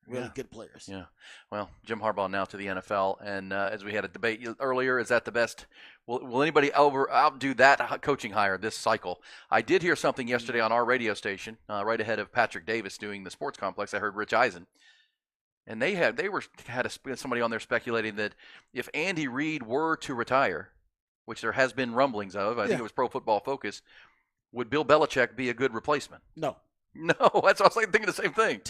S3: Really good players.
S2: Yeah. Well, Jim Harbaugh now to the NFL, and as we had a debate earlier, is that the best? Will anybody outdo that coaching hire this cycle? I did hear something yesterday on our radio station, right ahead of Patrick Davis doing the Sports Complex. I heard Rich Eisen. And they had somebody on there speculating that if Andy Reid were to retire, which there has been rumblings of, I think it was Pro Football Focus, would Bill Belichick be a good replacement?
S3: No,
S2: that's what I was thinking the same thing.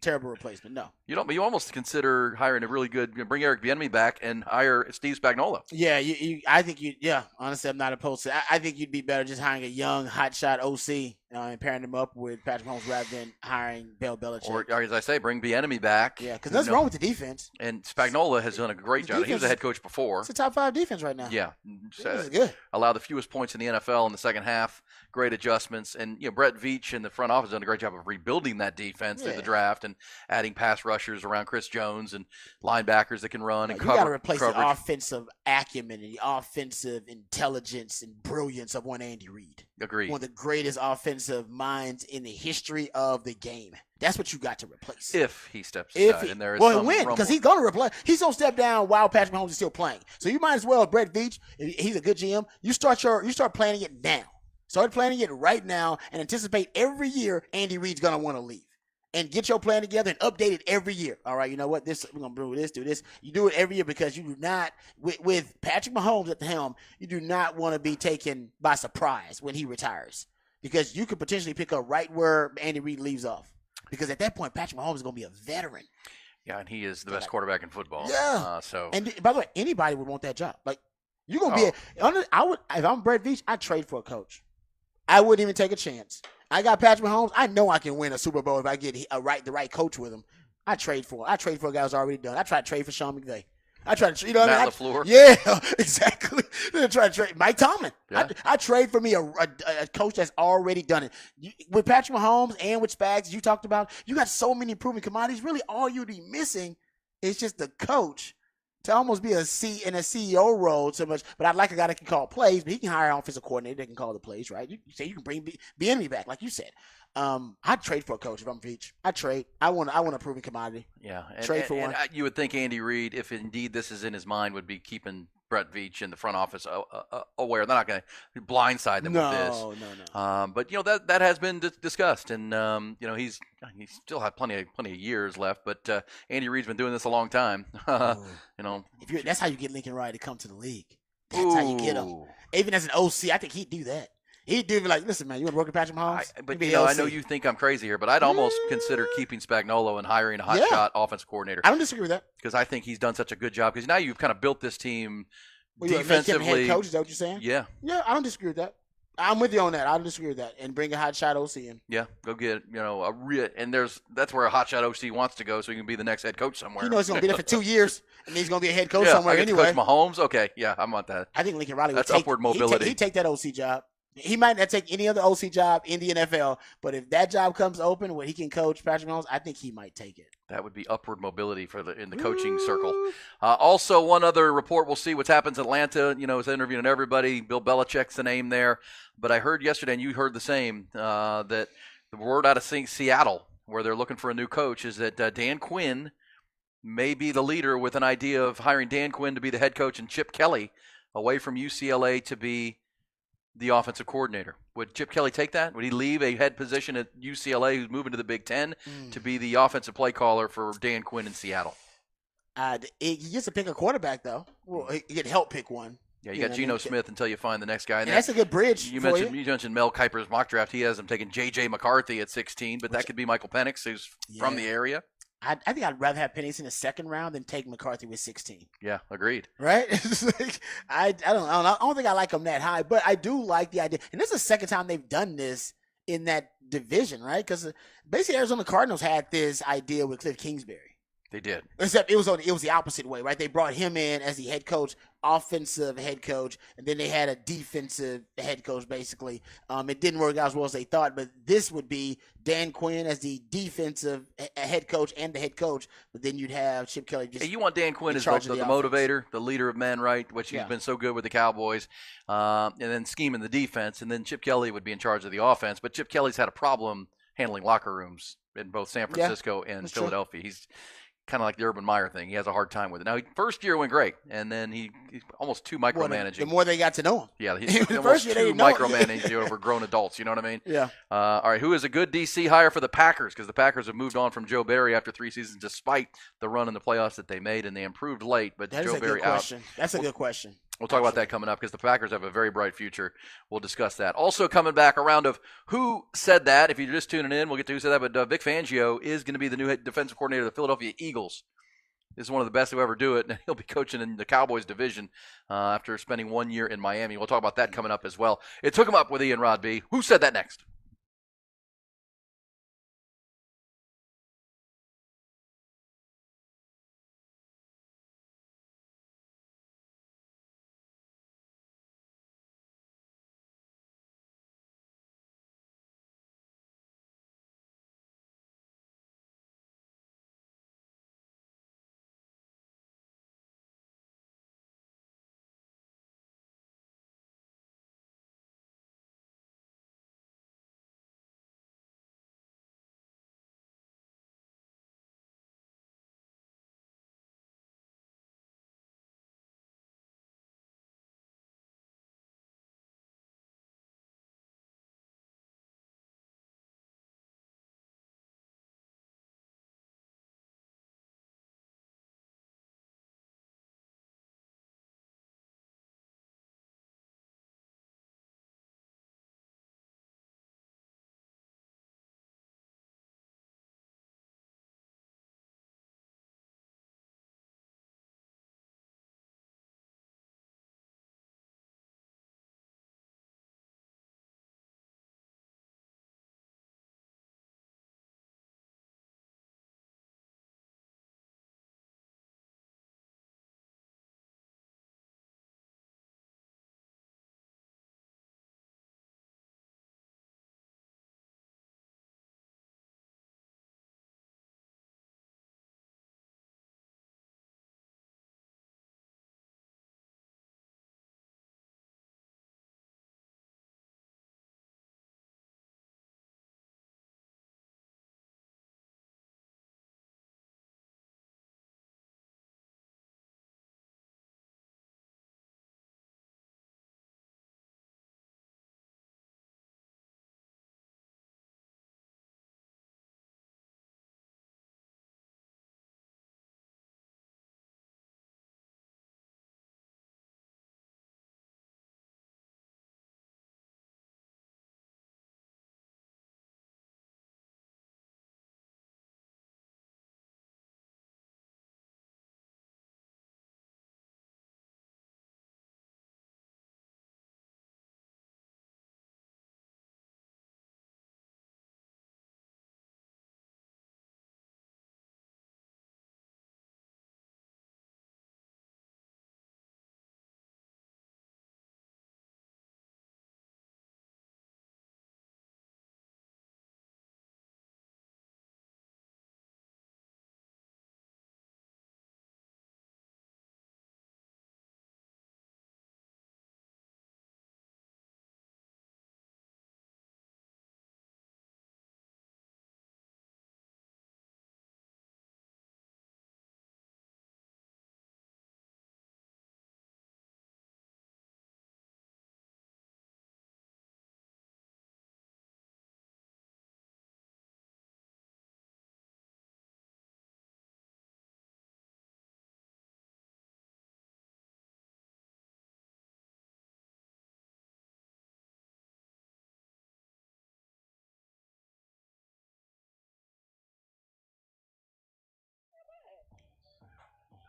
S3: Terrible replacement. No,
S2: you almost consider hiring a really good, bring Eric Bieniemy back and hire Steve Spagnuolo.
S3: Yeah, I think honestly, I'm not opposed to it. I think you'd be better just hiring a young hotshot OC and pairing him up with Patrick Mahomes rather than hiring Bill Belichick.
S2: Or as I say, bring Bieniemy back.
S3: Yeah, because nothing's wrong with the defense.
S2: And Spagnuolo has done a great job. He was a head coach before.
S3: It's a top 5 defense right now.
S2: Yeah,
S3: it's good.
S2: Allow the fewest points in the NFL in the second half. Great adjustments, and Brett Veach and the front office has done a great job of rebuilding that defense through the draft and adding pass rushers around Chris Jones and linebackers that can run and cover.
S3: You got to replace
S2: coverage.
S3: The offensive acumen and the offensive intelligence and brilliance of one Andy Reid.
S2: Agreed.
S3: One of the greatest offensive minds in the history of the game. That's what you got to replace.
S2: If he steps aside, and there is some
S3: win because he's going to replace. He's going to step down while Patrick Mahomes is still playing. So you might as well, Brett Veach. He's a good GM. You start planning it now. Start planning it right now and anticipate every year Andy Reid's going to want to leave. And get your plan together and update it every year. All right, you know what? We're going to do this. You do it every year because you do not, with Patrick Mahomes at the helm, you do not want to be taken by surprise when he retires. Because you could potentially pick up right where Andy Reid leaves off. Because at that point, Patrick Mahomes is going to be a veteran.
S2: Yeah, and he is the best quarterback in football.
S3: Yeah.
S2: So.
S3: And by the way, anybody would want that job. Like, you're going to be if I'm Brett Veach, I'd trade for a coach. I wouldn't even take a chance. I got Patrick Mahomes. I know I can win a Super Bowl if I get the right coach with him. I trade for a guy who's already done. I try to trade for Sean McVay. I try to,
S2: Matt LaFleur.
S3: Yeah, exactly. I try to trade Mike Tomlin.
S2: Yeah.
S3: I trade for me a coach that's already done it. With Patrick Mahomes and with Spags, you talked about, you got so many proven commodities. Really, all you'd be missing is just the coach to almost be in a CEO role so much. But I'd like a guy that can call plays, but he can hire an offensive coordinator that can call the plays, right? You say you can bring Bieniemy back, like you said. I'd trade for a coach if I'm Veach. I'd trade. I want a proven commodity.
S2: Yeah.
S3: Trade for one.
S2: You would think Andy Reid, if indeed this is in his mind, would be keeping Brett Veach in the front office aware. They're not going to blindside them with this.
S3: No.
S2: But that has been discussed, and he's still had plenty of years left. But Andy Reid's been doing this a long time.
S3: That's how you get Lincoln Riley to come to the league. That's how you get him. Even as an OC, I think he'd do that. He'd do like, listen, man, you want to work with Patrick Mahomes?
S2: I know you think I'm crazy here, but I'd almost consider keeping Spagnuolo and hiring a hotshot offensive coordinator.
S3: I don't disagree with that.
S2: Because I think he's done such a good job. Because now you've kind of built this team
S3: defensively. Head coach, is that what you're saying?
S2: Yeah.
S3: Yeah, I don't disagree with that. I'm with you on that. I don't disagree with that. And bring a hotshot OC in.
S2: Yeah, go get that's where a hotshot OC wants to go, so he can be the next head coach somewhere.
S3: He knows he's going to be there for 2 years, and he's going to be a head coach somewhere anyway.
S2: Coach Mahomes, okay, yeah, I want that.
S3: I think Lincoln Riley
S2: would take upward mobility.
S3: He'd take that OC job. He might not take any other OC job in the NFL, but if that job comes open where he can coach Patrick Mahomes, I think he might take it.
S2: That would be upward mobility in the coaching circle. Also, one other report, we'll see what happens in Atlanta. Is interviewing everybody. Bill Belichick's the name there. But I heard yesterday, and you heard the same, that the word out of Seattle, where they're looking for a new coach, is that Dan Quinn may be the leader with an idea of hiring Dan Quinn to be the head coach and Chip Kelly away from UCLA to be the offensive coordinator. Would Chip Kelly take that? Would he leave a head position at UCLA who's moving to the Big Ten to be the offensive play caller for Dan Quinn in Seattle?
S3: He gets to pick a quarterback, though. Well, he can help pick one.
S2: Yeah, you got Geno Smith until you find the next guy.
S3: And that's a good bridge.
S2: You mentioned Mel Kiper's mock draft. He has him taking J.J. McCarthy at 16, but that could be Michael Penix, who's from the area.
S3: I think I'd rather have Penix in the second round than take McCarthy with 16.
S2: Yeah, agreed.
S3: Right? Like, I don't think I like him that high, but I do like the idea. And this is the second time they've done this in that division, right? Because basically Arizona Cardinals had this idea with Cliff Kingsbury.
S2: They did.
S3: Except it was the opposite way, right? They brought him in as the head coach, offensive head coach, and then they had a defensive head coach, basically. It didn't work out as well as they thought, but this would be Dan Quinn as the defensive head coach and the head coach, but then you'd have Chip Kelly just
S2: you want Dan Quinn as the motivator, the leader of men, right, which he's been so good with the Cowboys, and then scheming the defense, and then Chip Kelly would be in charge of the offense, but Chip Kelly's had a problem handling locker rooms in both San Francisco and Philadelphia. True. He's kind of like the Urban Meyer thing. He has a hard time with it. Now, first year went great, and then he's almost too micromanaging.
S3: The more they got to know him.
S2: Yeah, he's almost too micromanaging over grown adults. You know what I mean?
S3: Yeah.
S2: All right, who is a good DC hire for the Packers? Because the Packers have moved on from Joe Barry after 3 seasons, despite the run in the playoffs that they made, and they improved late, but Joe Barry out.
S3: That's a good question.
S2: We'll talk about that coming up because the Packers have a very bright future. We'll discuss that. Also coming back, a round of who said that. If you're just tuning in, we'll get to who said that. But Vic Fangio is going to be the new head defensive coordinator of the Philadelphia Eagles. This is one of the best to ever do it, and he'll be coaching in the Cowboys division after spending 1 year in Miami. We'll talk about that coming up as well. It took him up with Ian Rod B. Who said that next?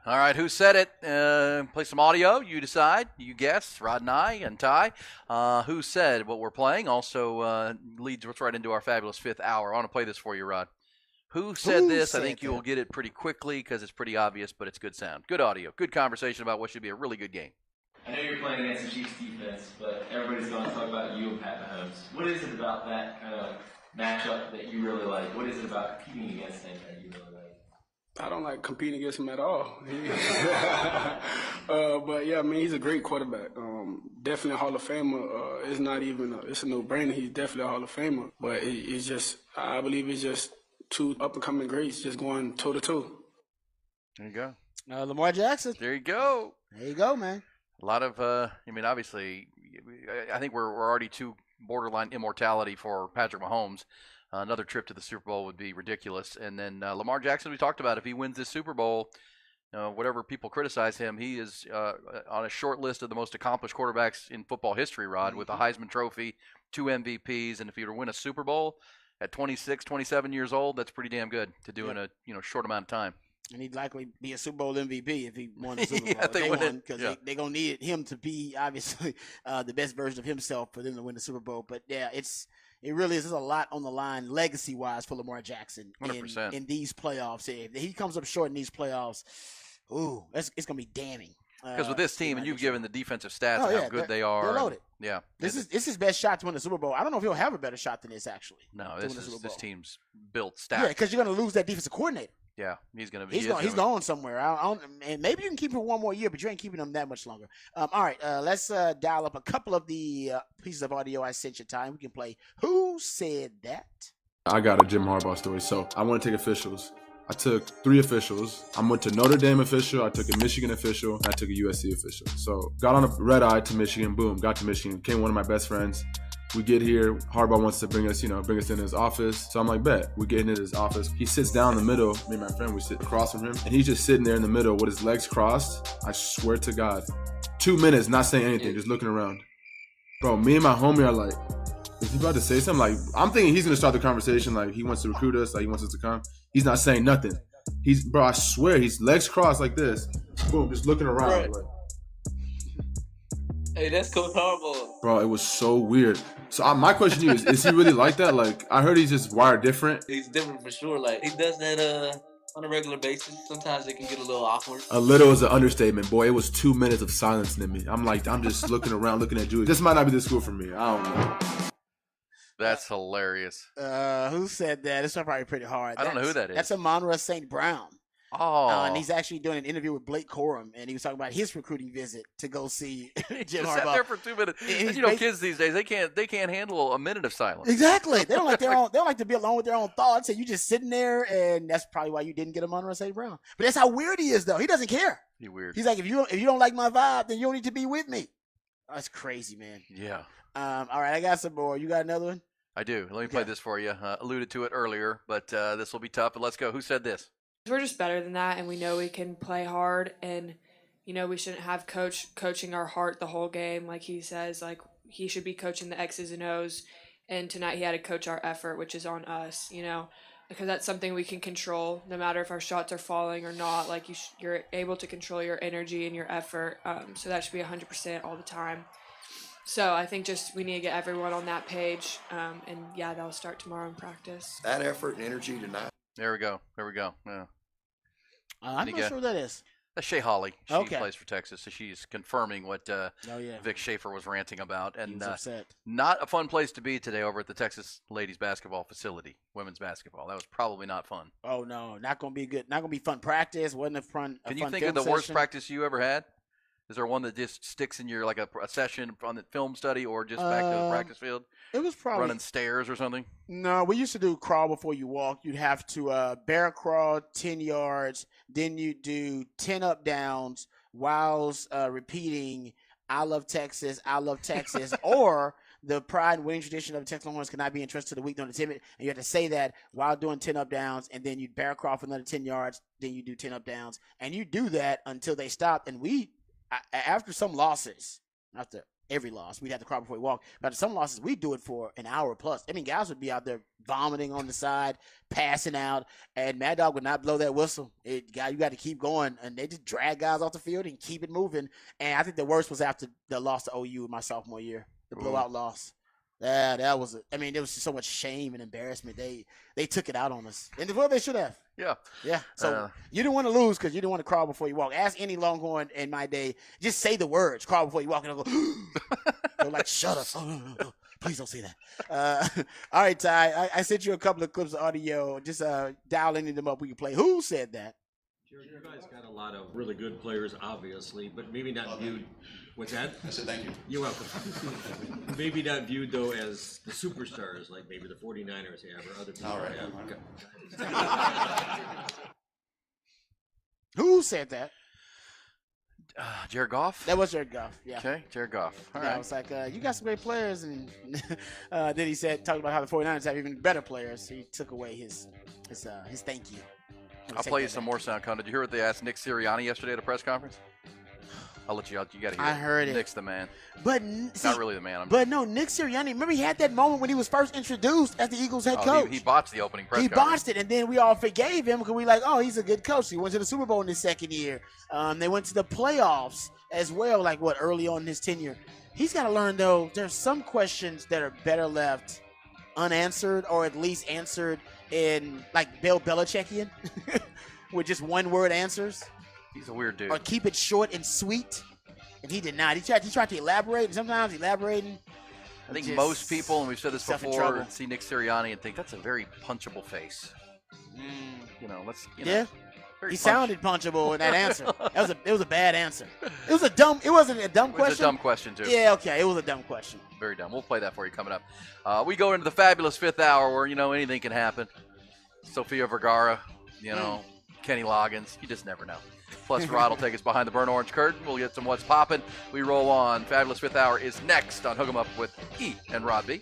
S2: All right, who said it? Play some audio. You decide. You guess. Rod and I and Ty. Who said what we're playing? Also leads us right into our fabulous fifth hour. I want to play this for you, Rod. Who said this? I think you will get it pretty quickly because it's pretty obvious, but it's good sound. Good audio. Good conversation about what should be a really good game.
S19: I know you're playing against the Chiefs defense, but everybody's going to talk about you and Pat Mahomes. What is it about that kind of matchup that you really like? What is it about competing against him that you really like?
S20: I don't like competing against him at all. But yeah, I mean, he's a great quarterback. Definitely a Hall of Famer. It's not even it's a no-brainer. He's definitely a Hall of Famer. But it's just, I believe it's just two up-and-coming greats just going toe-to-toe.
S2: There you go.
S3: Lamar Jackson.
S2: There you go.
S3: There you go, man.
S2: A lot of, obviously, I think we're already too borderline immortality for Patrick Mahomes. Another trip to the Super Bowl would be ridiculous. And then Lamar Jackson, we talked about, if he wins this Super Bowl, whatever people criticize him, he is on a short list of the most accomplished quarterbacks in football history, Rod, with a Heisman Trophy, 2 MVPs. And if he were to win a Super Bowl at 26, 27 years old, that's pretty damn good to do in a short amount of time.
S3: And he'd likely be a Super Bowl MVP if he won the Super Bowl.
S2: Yeah, they won
S3: because they're going to need him to be, obviously, the best version of himself for them to win the Super Bowl. But, yeah, it really is. There's a lot on the line legacy-wise for Lamar Jackson
S2: 100%.
S3: In these playoffs. If he comes up short in these playoffs, it's going to be damning.
S2: Because with this team, and you've given the defensive stats of how good they are.
S3: They're loaded.
S2: Yeah.
S3: This is his best shot to win the Super Bowl. I don't know if he'll have a better shot than this, actually.
S2: No, this team's built stacked.
S3: Yeah, because you're going to lose that defensive coordinator.
S2: Yeah, he's going to be.
S3: He's going somewhere. And maybe you can keep him one more year, but you ain't keeping him that much longer. All right, let's dial up a couple of the pieces of audio I sent you, Ty. We can play Who Said That?
S21: I got a Jim Harbaugh story. So I want to take officials. I took 3 officials. I went to Notre Dame official, I took a Michigan official, and I took a USC official. So got on a red eye to Michigan, boom, got to Michigan, became one of my best friends. We get here, Harbaugh wants to bring us in his office. So I'm like, bet. We get into his office. He sits down in the middle. Me and my friend, we sit across from him. And he's just sitting there in the middle with his legs crossed. I swear to God. 2 minutes, not saying anything, just looking around. Bro, me and my homie are like, is he about to say something? Like, I'm thinking he's going to start the conversation. Like, he wants to recruit us. Like, he wants us to come. He's not saying nothing. Bro, I swear, he's legs crossed like this. Boom, just looking around.
S19: Right.
S21: Like,
S19: hey, that's Coach Harbaugh.
S21: Bro, it was so weird. So my question to you is he really like that? Like, I heard he's just wired different.
S19: He's different for sure. Like, he does that on a regular basis. Sometimes it can get a little awkward.
S21: A little is an understatement. Boy, it was 2 minutes of silence in me. I'm just looking around, looking at Julie. This might not be the school for me. I don't know.
S2: That's hilarious.
S3: Who said that? It's probably pretty hard.
S2: I don't know who that is.
S3: That's Amon-Ra St. Brown.
S2: Oh.
S3: And he's actually doing an interview with Blake Corum, and he was talking about his recruiting visit to go see Jim Harbaugh.
S2: Sat there for 2 minutes. And, kids these days, they can't handle a minute of silence.
S3: Exactly. They don't like they don't like to be alone with their own thoughts, and you just sitting there, and that's probably why you didn't get Amon-Ra St. Brown. But that's how weird he is, though. He doesn't care.
S2: He's weird.
S3: He's like, if you don't like my vibe, then you don't need to be with me. That's crazy, man.
S2: Yeah.
S3: All right, I got some more. You got another one?
S2: I do. Let me play this for you. Alluded to it earlier, but this will be tough. But let's go. Who said this?
S22: We're just better than that, and we know we can play hard, and we shouldn't have coaching our heart the whole game, like he says. Like, he should be coaching the X's and O's, and tonight he had to coach our effort, which is on us, because that's something we can control, no matter if our shots are falling or not. Like, you're able to control your energy and your effort, so that should be 100% all the time. So I think just we need to get everyone on that page, and that'll start tomorrow in practice.
S5: That effort and energy tonight.
S2: There we go. Yeah.
S3: I'm not sure who that is.
S2: That's Shay Hawley. She
S3: Okay.
S2: plays for Texas, so she's confirming what Vic Schaefer was ranting about. And
S3: upset.
S2: Not a fun place to be today over at the Texas ladies basketball facility, women's basketball. That was probably not fun.
S3: Oh, no. Not going to be good. Not going to be fun practice. Wasn't a fun
S2: Can you
S3: fun
S2: think of
S3: film
S2: the worst
S3: session.
S2: practice you ever had? Is there one that just sticks in your, like a session on the film study or just back to the practice field?
S3: It was probably
S2: running stairs or something?
S3: No, we used to do crawl before you walk. You'd have to bear crawl 10 yards. Then you do 10 up downs whilst repeating I love Texas, or the pride and winning tradition of the Texas Longhorns cannot be entrusted to the weak, nor the timid. And you have to say that while doing 10 up downs, and then you bear crawl for another 10 yards. Then you do 10 up downs. And you do that until they stop. And after some losses, after Every loss, we'd have to crawl before we walk. But some losses, we do it for an hour plus. I mean, guys would be out there vomiting on the side, passing out, and Mad Dog would not blow that whistle. You got to keep going, and they just drag guys off the field and keep it moving. And I think the worst was after the loss to OU my sophomore year, the blowout loss. Yeah, that was. There was just so much shame and embarrassment. They took it out on us, and well, they should have.
S2: Yeah.
S3: So you didn't want to lose because you didn't want to crawl before you walk. Ask any Longhorn in my day, just say the words, crawl before you walk, and they'll go, they're like, shut up. Oh, please don't say that. All right, Ty, I sent you a couple of clips of audio. Just dial any of them up. We can play. Who said that?
S1: Jared, you guys got a lot of really good players, obviously, but maybe not viewed. What's that?
S8: I said thank you.
S1: You're welcome. Maybe not viewed, though, as the superstars like maybe the 49ers have or other people
S8: All right.
S1: have.
S3: Who said that?
S2: Jared Goff?
S3: That was Jared Goff, yeah.
S2: Okay, Jared Goff. All right.
S3: I was like, you got some great players. And then he talked about how the 49ers have even better players. He took away his thank you.
S2: I'll play you some more sound content. Did you hear what they asked Nick Sirianni yesterday at a press conference? I'll let you out. You got to hear it.
S3: I heard it.
S2: Nick's the man.
S3: But
S2: not really the man.
S3: But no, Nick Sirianni, remember he had that moment when he was first introduced as the Eagles head coach.
S2: He botched the opening press
S3: conference. He botched it, and then we all forgave him because we like, oh, he's a good coach. He went to the Super Bowl in his second year. They went to the playoffs as well, early on in his tenure. He's got to learn, though, there's some questions that are better left unanswered or at least answered in, Bill Belichickian with just one-word answers.
S2: He's a weird dude.
S3: Or keep it short and sweet. And he did not. He tried to elaborate, and sometimes elaborating.
S2: I think most people, and we've said this before, see Nick Sirianni and think that's a very punchable face.
S3: Yeah. He sounded punchable in that answer. It was a bad answer. It wasn't a dumb question.
S2: It was a dumb question, too.
S3: Yeah, okay. It was a dumb question.
S2: Very dumb. We'll play that for you coming up. We go into the fabulous fifth hour where, anything can happen. Sofia Vergara, Kenny Loggins. You just never know. Plus, Rod will take us behind the burnt orange curtain. We'll get some What's Poppin'. We roll on. Fabulous Fifth Hour is next on Hook 'em Up with E and Rod B.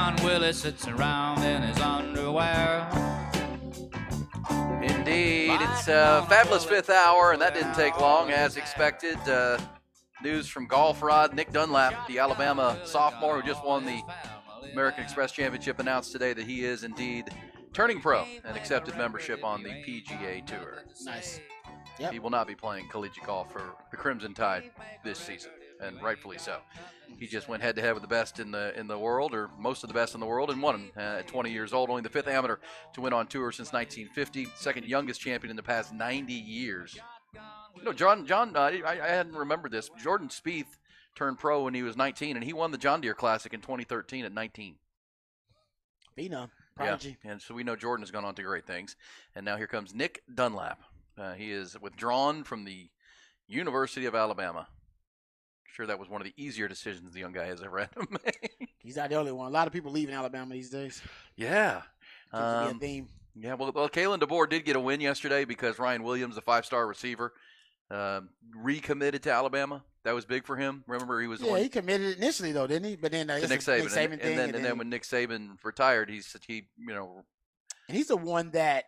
S8: John Willis sits around in his underwear.
S2: Indeed, it's fabulous fifth hour, and that didn't take long as expected. News from Golf Rod. Nick Dunlap, the Alabama sophomore who just won the American Express Championship, announced today that he is indeed turning pro and accepted membership on the PGA Tour.
S3: Nice. Yep.
S2: He will not be playing collegiate golf for the Crimson Tide this season, and rightfully so. He just went head-to-head with the best in the world, or most of the best in the world, and won him at 20 years old. Only the fifth amateur to win on tour since 1950. Second youngest champion in the past 90 years. You know, John, I hadn't remembered this. Jordan Spieth turned pro when he was 19, and he won the John Deere Classic in 2013 at 19.
S3: Phenom, prodigy.
S2: Yeah, and so we know Jordan has gone on to great things. And now here comes Nick Dunlap. He is withdrawn from the University of Alabama. Sure, that was one of the easier decisions the young guy has ever had to make.
S3: He's not the only one. A lot of people leaving Alabama these days.
S2: Yeah.
S3: Seems to be a theme.
S2: Yeah, well, Kalen DeBoer did get a win yesterday because Ryan Williams, the five-star receiver, recommitted to Alabama. That was big for him. Remember, he was
S3: he committed initially though, didn't he? But then
S2: to Nick Saban, and then when Nick Saban retired, he
S3: and he's the one that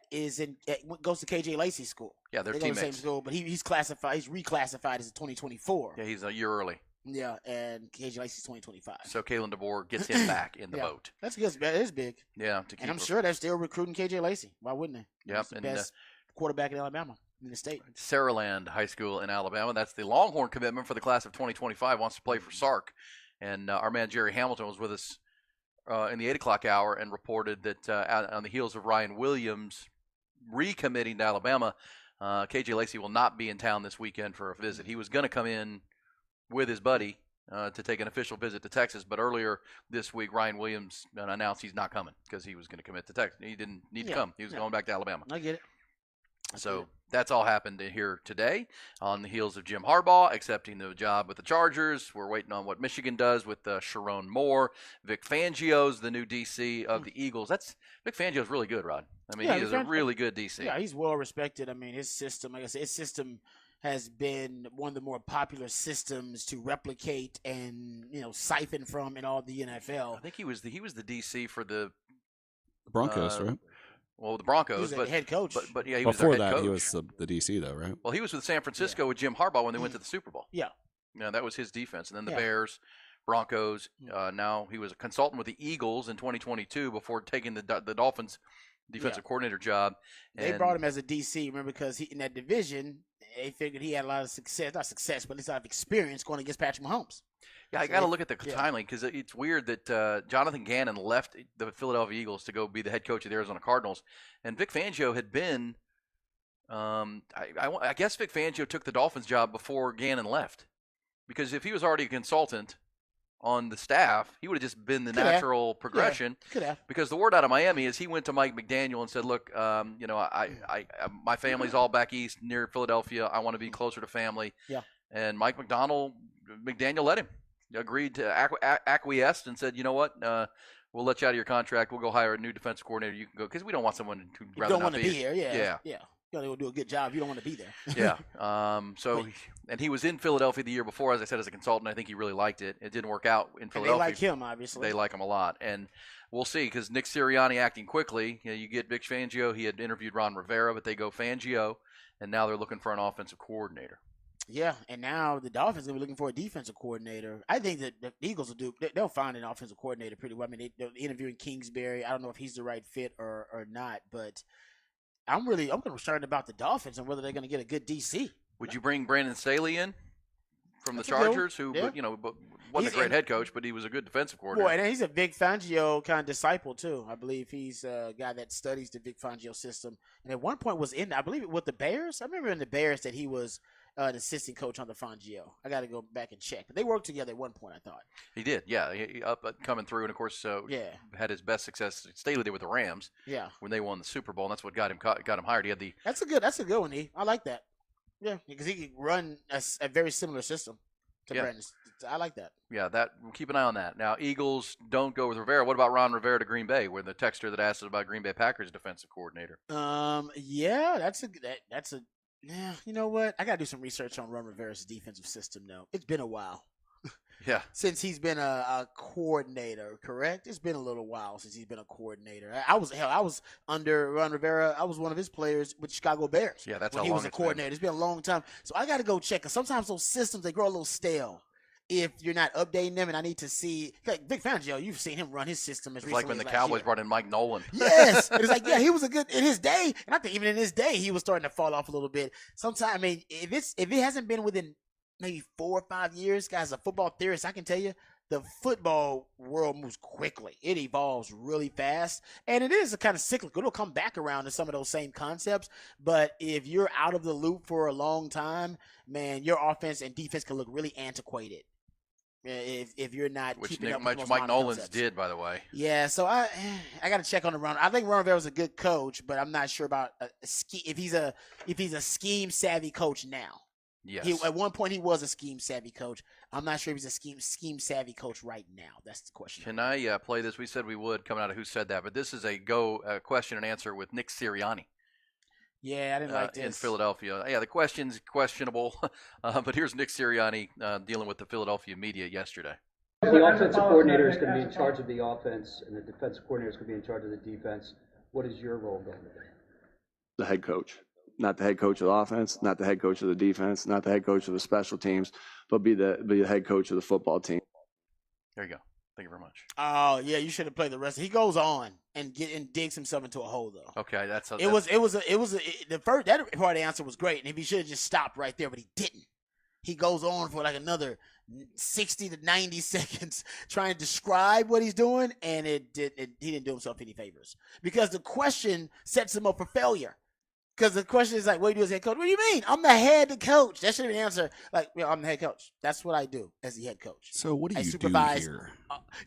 S3: goes to KJ Lacey school.
S2: Yeah, they're
S3: they
S2: teammates.
S3: Go to the same school, but he's classified. He's reclassified as a 2024.
S2: Yeah, he's a year early.
S3: Yeah, and KJ Lacey's 2025.
S2: So Kalen DeBoer gets him back in the boat.
S3: That's good. That is big.
S2: Yeah,
S3: and I'm sure they're still recruiting KJ Lacey. Why wouldn't they?
S2: Yep,
S3: He's the best quarterback in Alabama in the state.
S2: Saraland High School in Alabama. That's the Longhorn commitment for the class of 2025. Wants to play for Sark, and our man Jerry Hamilton was with us in the 8 o'clock hour and reported that on the heels of Ryan Williams recommitting to Alabama, KJ Lacey will not be in town this weekend for a visit. He was going to come in with his buddy to take an official visit to Texas, but earlier this week Ryan Williams announced he's not coming because he was going to commit to Texas. He didn't need to come. He was going back to Alabama.
S3: I get it.
S2: So that's all happened here today on the heels of Jim Harbaugh accepting the job with the Chargers. We're waiting on what Michigan does with Sharon Moore. Vic Fangio's the new DC of the Eagles. Vic Fangio's really good, Rod. I mean, he is a really good DC.
S3: Yeah, he's well respected. I mean, his system, like I said, has been one of the more popular systems to replicate and siphon from in all the NFL.
S2: I think he was the DC for the
S7: Broncos, right?
S2: Well, the Broncos,
S3: he was
S2: but
S3: the head coach.
S2: But yeah, he
S7: Before
S2: was their head
S7: that,
S2: coach.
S7: he was the DC though, right?
S2: Well, he was with San Francisco with Jim Harbaugh when they went to the Super Bowl.
S3: Yeah.
S2: Yeah, that was his defense, and then the Bears, Broncos. Now he was a consultant with the Eagles in 2022 before taking the Dolphins defensive coordinator job.
S3: They brought him as a DC, remember, because in that division, they figured he had a lot of success, not success, but at least a lot of experience going against Patrick Mahomes.
S2: Yeah, I got to look at the timeline because it's weird that Jonathan Gannon left the Philadelphia Eagles to go be the head coach of the Arizona Cardinals, and Vic Fangio had been. I guess Vic Fangio took the Dolphins job before Gannon left, because if he was already a consultant on the staff, he would have just been the natural progression.
S3: Yeah, could have.
S2: Because the word out of Miami is he went to Mike McDaniel and said, "Look, my family's all back east near Philadelphia. I want to be closer to family."
S3: Yeah.
S2: And Mike McDaniel let him. Agreed to acquiesced and said, "You know what? We'll let you out of your contract. We'll go hire a new defensive coordinator. You can go because we don't want someone who rather
S3: don't
S2: not
S3: want to be here. Yeah. You got to do a good job. You don't want to be there.
S2: Yeah. And he was in Philadelphia the year before, as I said, as a consultant. I think he really liked it. It didn't work out in Philadelphia.
S3: And they like him, obviously.
S2: They like him a lot, and we'll see because Nick Sirianni acting quickly. You get Vic Fangio. He had interviewed Ron Rivera, but they go Fangio, and now they're looking for an offensive coordinator.
S3: Yeah, and now the Dolphins are looking for a defensive coordinator. I think that the Eagles will do. They'll find an offensive coordinator pretty well. I mean, they're interviewing Kingsbury. I don't know if he's the right fit or not, but I'm concerned about the Dolphins and whether they're going to get a good DC.
S2: Would you bring Brandon Staley in from the Chargers, who wasn't a great head coach, but he was a good defensive coordinator?
S3: Boy, and he's a Vic Fangio kind of disciple too. I believe he's a guy that studies the Vic Fangio system, and at one point was in, I believe, with the Bears. I remember in the Bears that he was an assistant coach on the Fangio. I got to go back and check. But they worked together at one point, I thought.
S2: He did, yeah. He coming through, and of course, had his best success. Staley did with the Rams, when they won the Super Bowl, and that's what got him hired. He had the.
S3: That's a good one. I like that. Yeah, because he could run a very similar system to Brandon. I like that.
S2: Yeah, keep an eye on that. Now, Eagles don't go with Rivera. What about Ron Rivera to Green Bay? Where the texter that asked us about Green Bay Packers defensive coordinator.
S3: Yeah, you know what? I got to do some research on Ron Rivera's defensive system now. It's been a while. since he's been a coordinator, correct? It's been a little while since he's been a coordinator. I was under Ron Rivera. I was one of his players with Chicago Bears.
S2: Yeah, that's
S3: when
S2: how
S3: he
S2: long
S3: was a coordinator. It's been a long time. So I got to go check. Cause sometimes those systems, they grow a little stale if you're not updating them, and I need to see. Like Vic Fangio, you've seen him run his system as
S2: It's like
S3: recently
S2: when the
S3: as last
S2: Cowboys
S3: year.
S2: brought in Mike Nolan.
S3: Yes, it's like he was a good in his day, and I think even in his day he was starting to fall off a little bit. Sometimes, I mean, if it hasn't been within maybe 4 or 5 years, guys, as a football theorist, I can tell you the football world moves quickly. It evolves really fast, and it is a kind of cyclical. It'll come back around to some of those same concepts, but if you're out of the loop for a long time, man, your offense and defense can look really antiquated. If you're not
S2: Which
S3: keeping up with
S2: Mike
S3: most modern
S2: Nolan's
S3: concepts.
S2: did, by the way.
S3: Yeah, so I got to check on the run. I think Ron Rivera was a good coach, but I'm not sure about if he's a scheme savvy coach now.
S2: Yes.
S3: At one point he was a scheme savvy coach. I'm not sure if he's a scheme savvy coach right now. That's the question.
S2: Can I play this? We said we would, coming out of Who Said That, but this is a question and answer with Nick Sirianni.
S3: Yeah, I didn't like this.
S2: In Philadelphia. Yeah, the question's questionable, but here's Nick Sirianni dealing with the Philadelphia media yesterday.
S12: The offensive coordinator is going to be in charge of the offense, and the defensive coordinator is going to be in charge of the defense. What is your role going to be?
S13: The head coach. Not the head coach of the offense, not the head coach of the defense, not the head coach of the special teams, but be the head coach of the football team.
S2: There you go. Thank you very much.
S3: Oh yeah, you should have played the rest. He goes on and digs himself into a hole though.
S2: Okay, the
S3: first that part of the answer was great, and if he should have just stopped right there, but he didn't. He goes on for like another 60 to 90 seconds trying to describe what he's doing, and he didn't do himself any favors because the question sets him up for failure. Because the question is like, what do you do as head coach? What do you mean? I'm the head coach. That should be the answer. Like, I'm the head coach. That's what I do as the head coach.
S7: So what do you do here?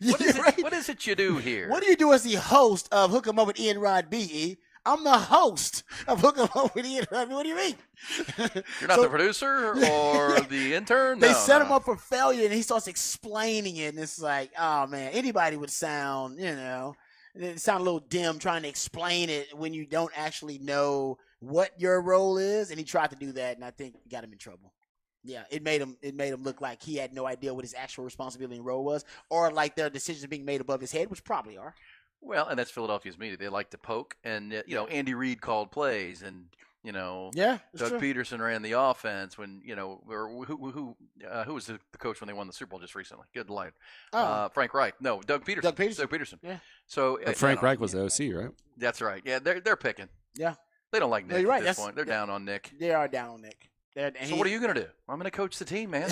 S2: What is it you do here?
S3: What do you do as the host of Hook 'em Up with Ian Rod B.E.? I'm the host of Hook 'em Up with Ian Rod B.E. What do you mean?
S2: You're not the producer or the intern?
S3: They set him up for failure, and he starts explaining it, and it's like, oh, man, anybody would sound, it sound a little dim trying to explain it when you don't actually know what your role is, and he tried to do that, and I think got him in trouble. Yeah, it made him look like he had no idea what his actual responsibility and role was, or like there are decisions being made above his head, which probably are.
S2: Well, and that's Philadelphia's media. They like to poke, and Andy Reid called plays, and Doug
S3: true.
S2: Peterson ran the offense when or who was the coach when they won the Super Bowl just recently? Good line. Frank Reich. No, Doug Peterson. Doug Peterson.
S3: Yeah.
S2: So
S7: But Frank Reich was the OC, right?
S2: That's right. Yeah, they're picking.
S3: Yeah.
S2: They don't like Nick
S3: you're right.
S2: at this point. They're down on Nick.
S3: They are down on Nick.
S2: So what are you going to do? I'm going to coach the team, man.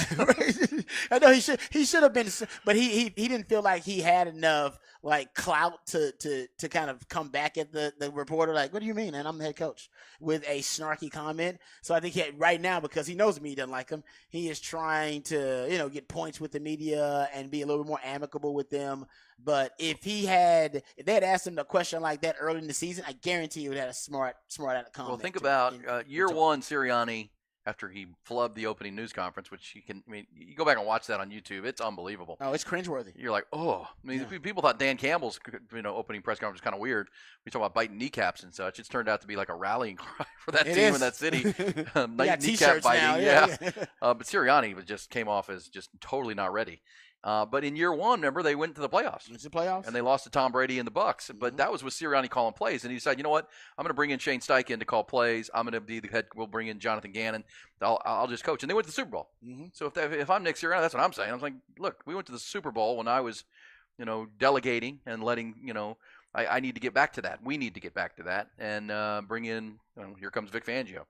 S3: I know he should have been, but he didn't feel like he had enough like clout to kind of come back at the reporter like, what do you mean? And I'm the head coach with a snarky comment. So I think right now, because he knows the media doesn't like him, he is trying to get points with the media and be a little bit more amicable with them. But if they had asked him a question like that early in the season, I guarantee you would have had a smart out of comment.
S2: Well, think about year one, Sirianni. After he flubbed the opening news conference, which you go back and watch that on YouTube. It's unbelievable.
S3: Oh, it's cringeworthy.
S2: You're like, people thought Dan Campbell's opening press conference was kind of weird. We talk about biting kneecaps and such. It's turned out to be like a rallying cry for that team in that city. Kneecap biting, yeah. But Sirianni just came off as just totally not ready. But in year one, remember, they went to the playoffs. And they lost to Tom Brady and the Bucs. But that was with Sirianni calling plays. And he decided, you know what? I'm going to bring in Shane Steichen to call plays. I'm going to be the head. We'll bring in Jonathan Gannon. I'll just coach. And they went to the Super Bowl. Mm-hmm. So if I'm Nick Sirianni, that's what I'm saying. I was like, look, we went to the Super Bowl when I was, delegating and letting, I need to get back to that. We need to get back to that and bring in, here comes Vic Fangio.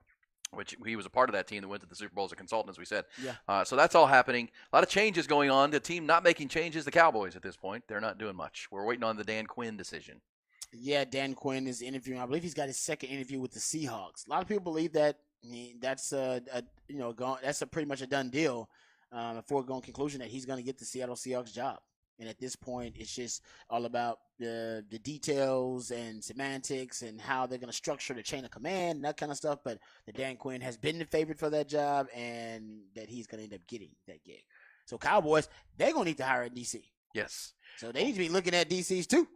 S2: Which he was a part of that team that went to the Super Bowl as a consultant, as we said.
S3: Yeah.
S2: So that's all happening. A lot of changes going on. The team not making changes. The Cowboys at this point, they're not doing much. We're waiting on the Dan Quinn decision.
S3: Yeah, Dan Quinn is interviewing. I believe he's got his second interview with the Seahawks. A lot of people believe that that's pretty much a done deal. A foregone conclusion that he's going to get the Seattle Seahawks job. And at this point, it's just all about the details and semantics and how they're going to structure the chain of command and that kind of stuff. But the Dan Quinn has been the favorite for that job and that he's going to end up getting that gig. So Cowboys, they're going to need to hire a DC.
S2: Yes.
S3: So they need to be looking at DCs too.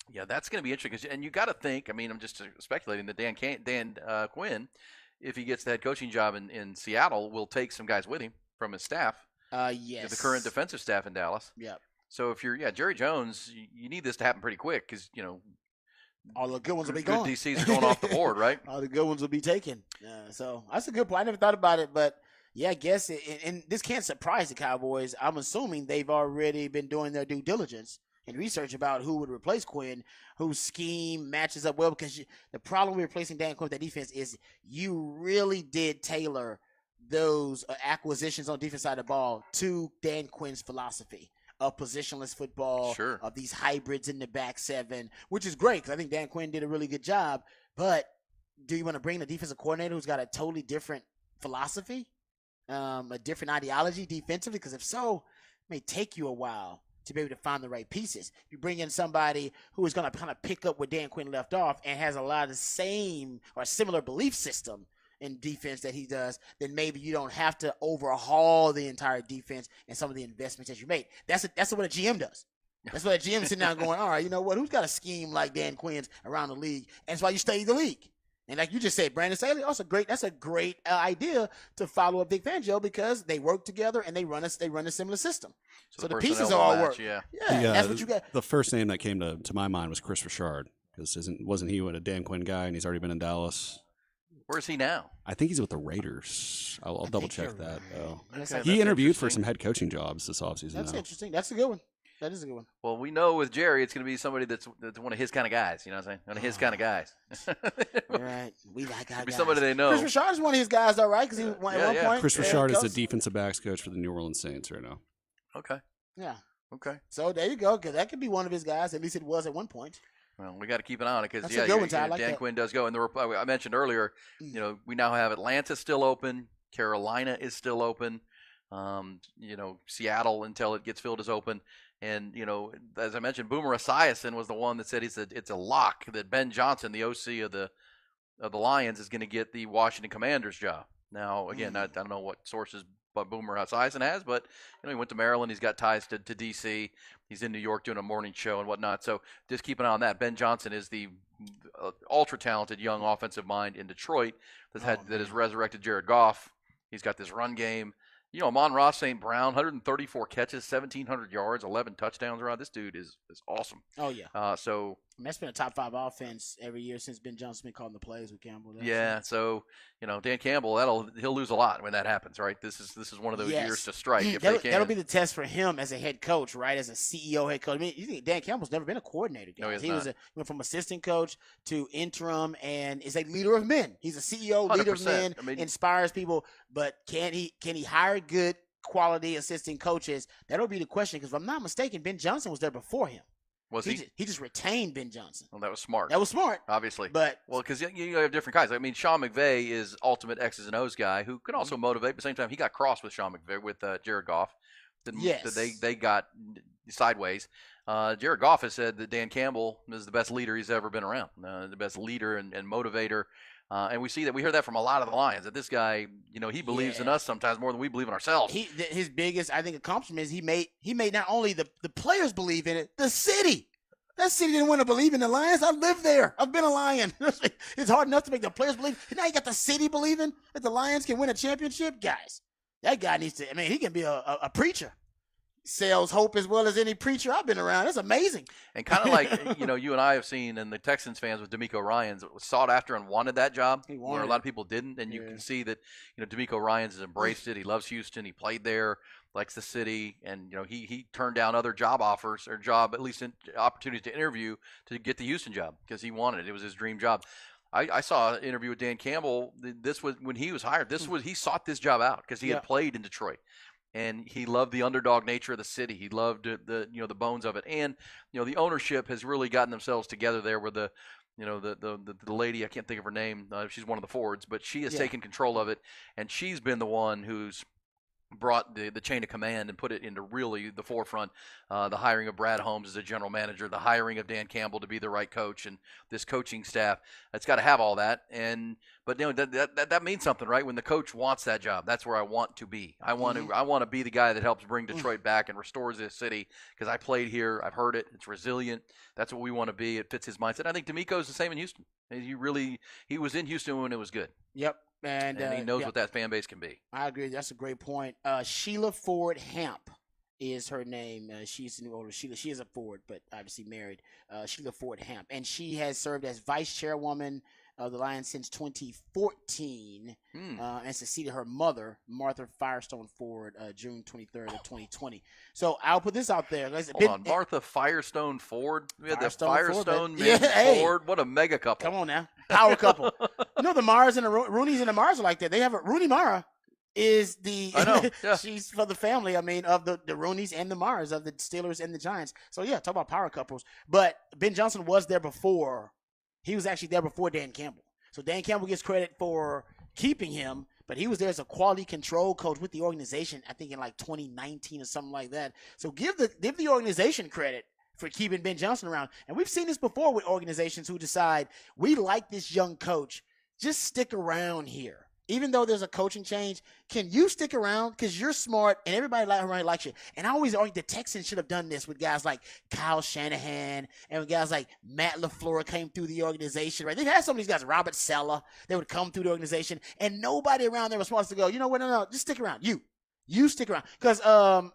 S2: Yeah, that's going to be interesting. And you got to think, I'm just speculating that Dan Quinn, if he gets the head coaching job in Seattle, will take some guys with him from his staff.
S3: Yes.
S2: The current defensive staff in Dallas.
S3: Yep.
S2: So if you're Jerry Jones, you need this to happen pretty quick because
S3: all the good ones will be
S2: good
S3: gone.
S2: DCs are going off the board, right?
S3: All the good ones will be taken. So that's a good point. I never thought about it, but yeah, I guess and this can't surprise the Cowboys. I'm assuming they've already been doing their due diligence and research about who would replace Quinn, whose scheme matches up well. Because the problem with replacing Dan Quinn with that defense is you really did tailor those acquisitions on defense side of the ball to Dan Quinn's philosophy of positionless football, of these hybrids in the back seven, which is great because I think Dan Quinn did a really good job. But do you want to bring a defensive coordinator who's got a totally different philosophy, a different ideology defensively? Because if so, it may take you a while to be able to find the right pieces. You bring in somebody who is going to kind of pick up where Dan Quinn left off and has a lot of the same or similar belief system in defense that he does, then maybe you don't have to overhaul the entire defense and some of the investments that you made. That's what a GM does. That's what a GM sitting down going, all right, you know what? Who's got a scheme like Dan Quinn's around the league? And that's why you study the league. And like you just said, Brandon Staley, that's a great idea to follow up Vic Fangio because they work together and they run a similar system. So the pieces all work.
S7: Yeah,
S3: that's what you got.
S7: The first name that came to my mind was Chris Richard because wasn't he a Dan Quinn guy and he's already been in Dallas?
S2: Where's he now?
S7: I think he's with the Raiders. I'll double check that.
S3: Okay.
S7: He interviewed for some head coaching jobs this offseason.
S3: That's interesting. That's a good one. That is a good one.
S2: Well, we know with Jerry, it's going to be somebody that's one of his kind of guys. You know what I'm saying? One of his kind of guys.
S3: Right. We like guys.
S2: Be somebody they know.
S3: Chris Richard is one of his guys, though, right? Because he at one point.
S7: Chris Richard is the defensive backs coach for the New Orleans Saints right now.
S2: Okay.
S3: Yeah.
S2: Okay.
S3: So there you go. Because that could be one of his guys. At least it was at one point.
S2: Well, we got to keep an eye on it because
S3: Dan
S2: Quinn does go. And I mentioned earlier, we now have Atlanta still open, Carolina is still open, Seattle until it gets filled is open, and as I mentioned, Boomer Esiason was the one that said it's a lock that Ben Johnson, the OC of the Lions, is going to get the Washington Commanders job. Now, again, I don't know what sources Boomer Esiason has, but he went to Maryland. He's got ties to DC. He's in New York doing a morning show and whatnot. So just keep an eye on that. Ben Johnson is the ultra talented young offensive mind in Detroit that has resurrected Jared Goff. He's got this run game. Amon-Ra St. Brown, 134 catches, 1,700 yards, 11 touchdowns around. This dude is awesome.
S3: Oh, yeah. That's been a top 5 offense every year since Ben Johnson been calling the plays with Campbell.
S2: So Dan Campbell, he'll lose a lot when that happens, right? This is one of those years to strike if they can.
S3: That'll be the test for him as a head coach, right? As a CEO head coach. I mean, you think Dan Campbell's never been a coordinator, guys.
S2: No,
S3: he went from assistant coach to interim and is a leader of men. He's a CEO, leader of men, inspires people. But can he hire good quality assistant coaches? That'll be the question. Because if I'm not mistaken, Ben Johnson was there before him.
S2: Was he?
S3: He just retained Ben Johnson.
S2: Well, that was smart.
S3: That was smart.
S2: Obviously.
S3: But
S2: because you have different guys. I mean, Sean McVay is ultimate X's and O's guy who can also motivate. But at the same time, he got crossed with Sean McVay with Jared Goff.
S3: Yes.
S2: They got sideways. Jared Goff has said that Dan Campbell is the best leader he's ever been around, the best leader and motivator. And we hear that from a lot of the Lions, that this guy, he believes in us sometimes more than we believe in ourselves.
S3: His biggest, I think, accomplishment is he made not only the players believe in it, the city. That city didn't want to believe in the Lions. I lived there. I've been a Lion. It's hard enough to make the players believe. Now you got the city believing that the Lions can win a championship. Guys, that guy needs to, he can be a preacher. Sells hope as well as any preacher I've been around. That's amazing.
S2: And kind of like, you and I have seen, and the Texans fans with DeMeco Ryans was sought after and wanted that job, where a lot of people didn't. And you can see that, DeMeco Ryans has embraced it. He loves Houston. He played there, likes the city. And, he turned down other job offers or at least opportunities to interview to get the Houston job because he wanted it. It was his dream job. I saw an interview with Dan Campbell. This was when he was hired. He sought this job out because he had played in Detroit. And he loved the underdog nature of the city. He loved the bones of it, and the ownership has really gotten themselves together there. With the lady, I can't think of her name. She's one of the Fords, but she has taken control of it, and she's been the one who's brought the chain of command and put it into really the forefront. The hiring of Brad Holmes as a general manager, the hiring of Dan Campbell to be the right coach, and this coaching staff. It's got to have all that. But that means something, right? When the coach wants that job, that's where I want to be. I want to be the guy that helps bring Detroit back and restores this city because I played here. I've heard it. It's resilient. That's what we want to be. It fits his mindset. I think DeMeco's the same in Houston. He was in Houston when it was good.
S3: Yep. And
S2: he knows what that fan base can be.
S3: I agree. That's a great point. Sheila Ford Hamp is her name. She's a New Orleans. She is a Ford, but obviously married. Sheila Ford Hamp. And she has served as vice chairwoman of the Lions since 2014 and succeeded her mother, Martha Firestone Ford, June 23rd of 2020. So I'll put this out there.
S2: Hold on, Martha Firestone Ford? We had the
S3: Firestone
S2: Ford. What a mega couple.
S3: Come on now. Power couple. You know the Mars and the Roonies and the Mars are like that. They have Rooney Mara is the
S2: I know. Yeah.
S3: she's for the family, of the Roonies and the Mars, of the Steelers and the Giants. So yeah, talk about power couples. But Ben Johnson was there before. He was actually there before Dan Campbell. So Dan Campbell gets credit for keeping him, but he was there as a quality control coach with the organization, I think in like 2019 or something like that. So give the organization credit for keeping Ben Johnson around. And we've seen this before with organizations who decide, we like this young coach, just stick around here. Even though there's a coaching change, can you stick around? Because you're smart and everybody likes you. And I always argue the Texans should have done this with guys like Kyle Shanahan and with guys like Matt LaFleur came through the organization, right? They've had some of these guys, Robert Saleh, they would come through the organization and nobody around there was supposed to go, you know what, no, just stick around. You stick around. Because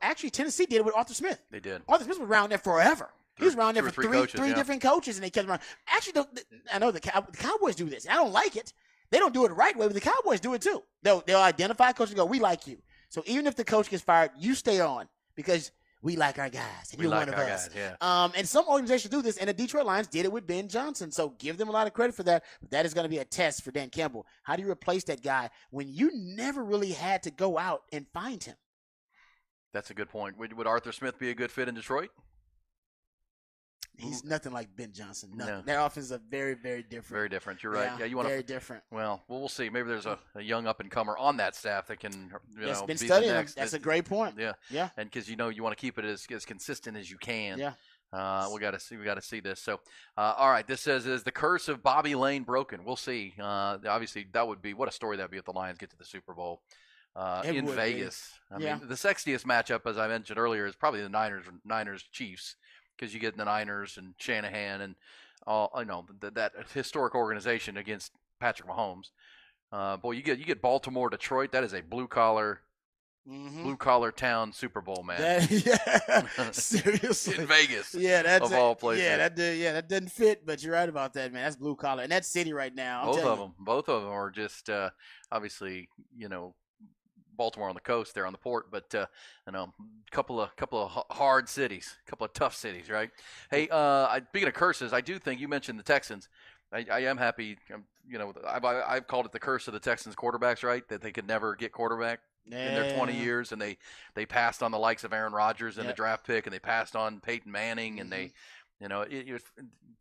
S3: actually Tennessee did it with Arthur Smith.
S2: They did.
S3: Arthur Smith was around there forever. He was around there for three different coaches and they kept him around. Actually, I know the Cowboys do this. I don't like it. They don't do it the right way, but the Cowboys do it too. They'll identify coaches and go, we like you. So even if the coach gets fired, you stay on because we like our guys. And
S2: we
S3: you're
S2: like
S3: one of
S2: our
S3: us.
S2: guys, yeah.
S3: And some organizations do this, and the Detroit Lions did it with Ben Johnson. So give them a lot of credit for that. But that is going to be a test for Dan Campbell. How do you replace that guy when you never really had to go out and find him?
S2: That's a good point. Would Arthur Smith be a good fit in Detroit?
S3: He's nothing like Ben Johnson. Nothing.
S2: No.
S3: Their offenses are very, very different.
S2: Very different. You're right. Yeah, you want
S3: very different.
S2: Well, we'll see. Maybe there's a young up and comer on that staff that can,
S3: That's been
S2: be
S3: studying
S2: the
S3: him.
S2: next.
S3: That's a great point.
S2: Yeah. And because you want to keep it as consistent as you can.
S3: Yeah.
S2: We got to see this. So, all right. This says, is the curse of Bobby Lane broken? We'll see. Obviously, that would be what a story that'd be if the Lions get to the Super Bowl in Vegas. I mean, the sexiest matchup, as I mentioned earlier, is probably the Niners Chiefs. Because you get the Niners and Shanahan and all, that historic organization against Patrick Mahomes. Boy, you get Baltimore, Detroit. That is a blue collar town Super Bowl, man.
S3: Seriously,
S2: in Vegas.
S3: Yeah, that's
S2: of all places.
S3: Yeah, that doesn't fit. But you're right about that, man. That's blue collar, and that city right now.
S2: Both of them are just obviously Baltimore on the coast, there on the port, but couple of hard cities, couple of tough cities, right? Hey, speaking of curses, I do think you mentioned the Texans. I am happy. I've called it the curse of the Texans quarterbacks, right? That they could never get quarterback in their 20 years, and they passed on the likes of Aaron Rodgers in the draft pick, and they passed on Peyton Manning, and they,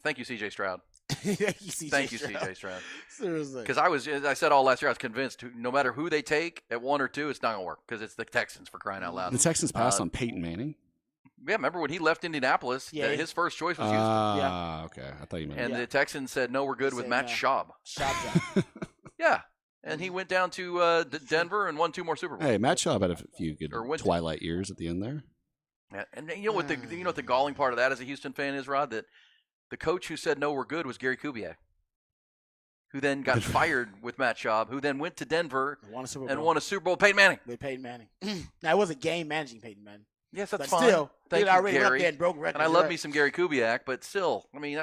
S2: thank you, C.J. Stroud. Thank you, C.J. Stroud.
S3: Seriously.
S2: Because I said all last year, I was convinced no matter who they take at 1 or 2, it's not going to work because it's the Texans, for crying out loud.
S7: The Texans passed on Peyton Manning?
S2: Yeah, remember when he left Indianapolis, his first choice was Houston.
S7: Okay. I thought you meant
S2: And the Texans said, no, we're good with Matt Schaub. Yeah. And he went down to Denver and won 2 more Super Bowls.
S7: Hey, Matt Schaub had a few good twilight years at the end there.
S2: Yeah, and you know what the galling part of that as a Houston fan is, Rod? That the coach who said no, we're good, was Gary Kubiak, who then got fired with Matt Schaub, who then went to Denver and won a Super Bowl with Peyton Manning.
S3: With Peyton Manning. Now, it wasn't game managing Peyton Manning.
S2: Yes, that's
S3: but
S2: fine.
S3: Still,
S2: Thank
S3: you,
S2: Gary.
S3: Up there and broke records.
S2: And I love me some Gary Kubiak, but still, I mean,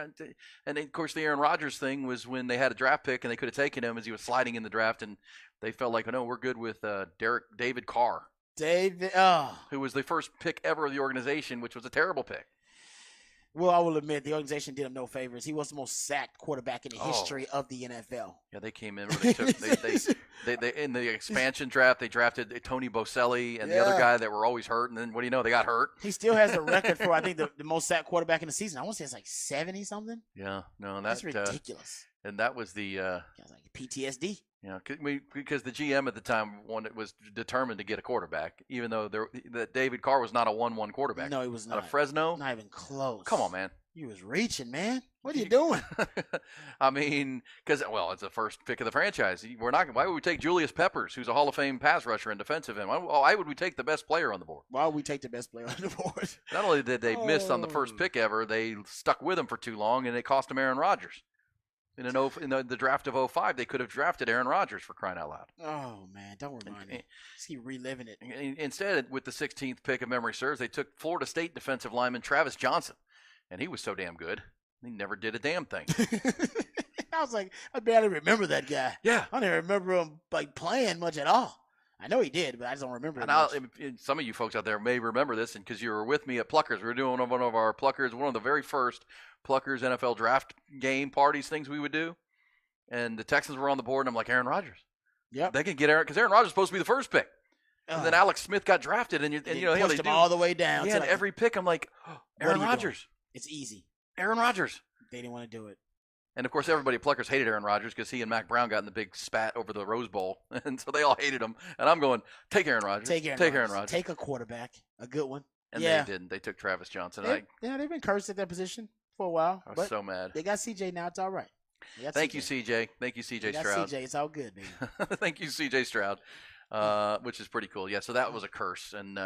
S2: and of course the Aaron Rodgers thing was when they had a draft pick and they could have taken him as he was sliding in the draft, and they felt like, oh no, we're good with David Carr. Who was the first pick ever of the organization, which was a terrible pick.
S3: Well, I will admit the organization did him no favors. He was the most sacked quarterback in the history of the NFL.
S2: Yeah, they came in. They took they in the expansion draft. They drafted Tony Boselli and the other guy that were always hurt. And then what do you know? They got hurt.
S3: He still has the record for I think the most sacked quarterback in the season. I want to say it's like 70 something.
S2: Yeah, no,
S3: that's ridiculous.
S2: And that was the
S3: like PTSD.
S2: Yeah, because the GM at the time was determined to get a quarterback, even though David Carr was not a 1-1 quarterback.
S3: No, he was not.
S2: Out of Fresno?
S3: Not even close.
S2: Come on, man.
S3: He was reaching, man. What are you doing?
S2: I mean, because it's the first pick of the franchise. Why would we take Julius Peppers, who's a Hall of Fame pass rusher and defensive end? Why would we take the best player on the board?
S3: Why would we take the best player on the board?
S2: Not only did they miss on the first pick ever, they stuck with him for too long, and it cost them Aaron Rodgers. In the draft of 05, they could have drafted Aaron Rodgers, for crying out loud.
S3: Oh, man, don't remind me. Just keep reliving it.
S2: Instead, with the 16th pick, if memory serves, they took Florida State defensive lineman Travis Johnson, and he was so damn good, he never did a damn thing.
S3: I was like, I barely remember that guy.
S2: Yeah.
S3: I don't even remember him playing much at all. I know he did, but I just don't remember it.
S2: Some of you folks out there may remember this, and because you were with me at Pluckers, we were doing one of our Pluckers, one of the very first Pluckers NFL draft game parties things we would do, and the Texans were on the board, and I'm like, Aaron Rodgers.
S3: Yep.
S2: They can get Aaron, because Aaron Rodgers is supposed to be the first pick. And then Alex Smith got drafted, and
S3: pushed him all the way down.
S2: Yeah, every pick, I'm like, Aaron Rodgers.
S3: It's easy.
S2: Aaron Rodgers.
S3: They didn't want to do it.
S2: And, of course, everybody at Pluckers hated Aaron Rodgers because he and Mac Brown got in the big spat over the Rose Bowl. And so they all hated him. And I'm going, take Aaron Rodgers.
S3: Take Aaron Rodgers. Take a quarterback, a good one.
S2: And they didn't. They took Travis Johnson.
S3: They've been cursed at that position for a while.
S2: I was so mad.
S3: They got CJ now. It's all right.
S2: Thank you, CJ. Thank you, CJ Stroud.
S3: CJ, it's all good, baby.
S2: Thank you, CJ Stroud. Which is pretty cool. Yeah, so that was a curse. And,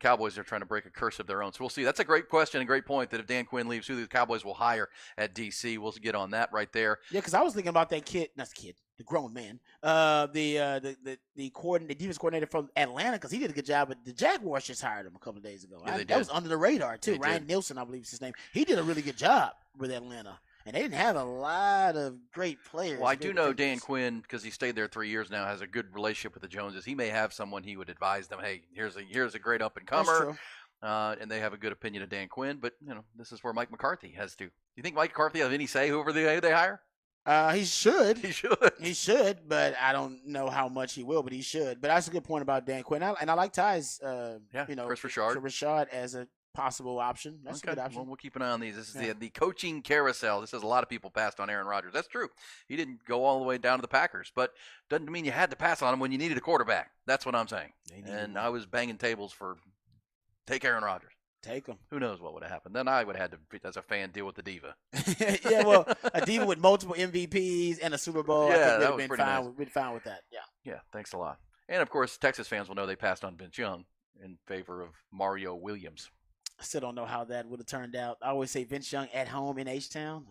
S2: Cowboys are trying to break a curse of their own. So we'll see. That's a great question and great point that if Dan Quinn leaves, who the Cowboys will hire at D.C. We'll get on that right there.
S3: Yeah, because I was thinking about that the grown man, the defense coordinator from Atlanta, because he did a good job, but the Jaguars just hired him a couple of days ago.
S2: Yeah,
S3: that was under the radar, too. Ryan Nielsen, I believe is his name. He did a really good job with Atlanta. And they didn't have a lot of great players.
S2: Well, I do know Dan Quinn, because he stayed there 3 years now, has a good relationship with the Joneses. He may have someone he would advise them, hey, here's a great up-and-comer. And they have a good opinion of Dan Quinn. But, this is where Mike McCarthy has to. Do you think Mike McCarthy has any say who they hire?
S3: He should.
S2: He should.
S3: He should, but I don't know how much he will, but he should. But that's a good point about Dan Quinn. And I like Ty's,
S2: Chris Richard.
S3: Richard as a possible option. That's a good option.
S2: Well, we'll keep an eye on these. This is the coaching carousel. This says a lot of people passed on Aaron Rodgers. That's true. He didn't go all the way down to the Packers, but doesn't mean you had to pass on him when you needed a quarterback. That's what I'm saying. And I was banging tables for take Aaron Rodgers.
S3: Take him.
S2: Who knows what would have happened? Then I would have had to, as a fan, deal with the diva.
S3: Yeah, well, a diva with multiple MVPs and a Super Bowl.
S2: Yeah,
S3: I think
S2: that
S3: we'd
S2: was
S3: have been fine with that. Yeah.
S2: Yeah, thanks a lot. And, of course, Texas fans will know they passed on Vince Young in favor of Mario Williams.
S3: I still don't know how that would have turned out. I always say Vince Young at home in H-Town.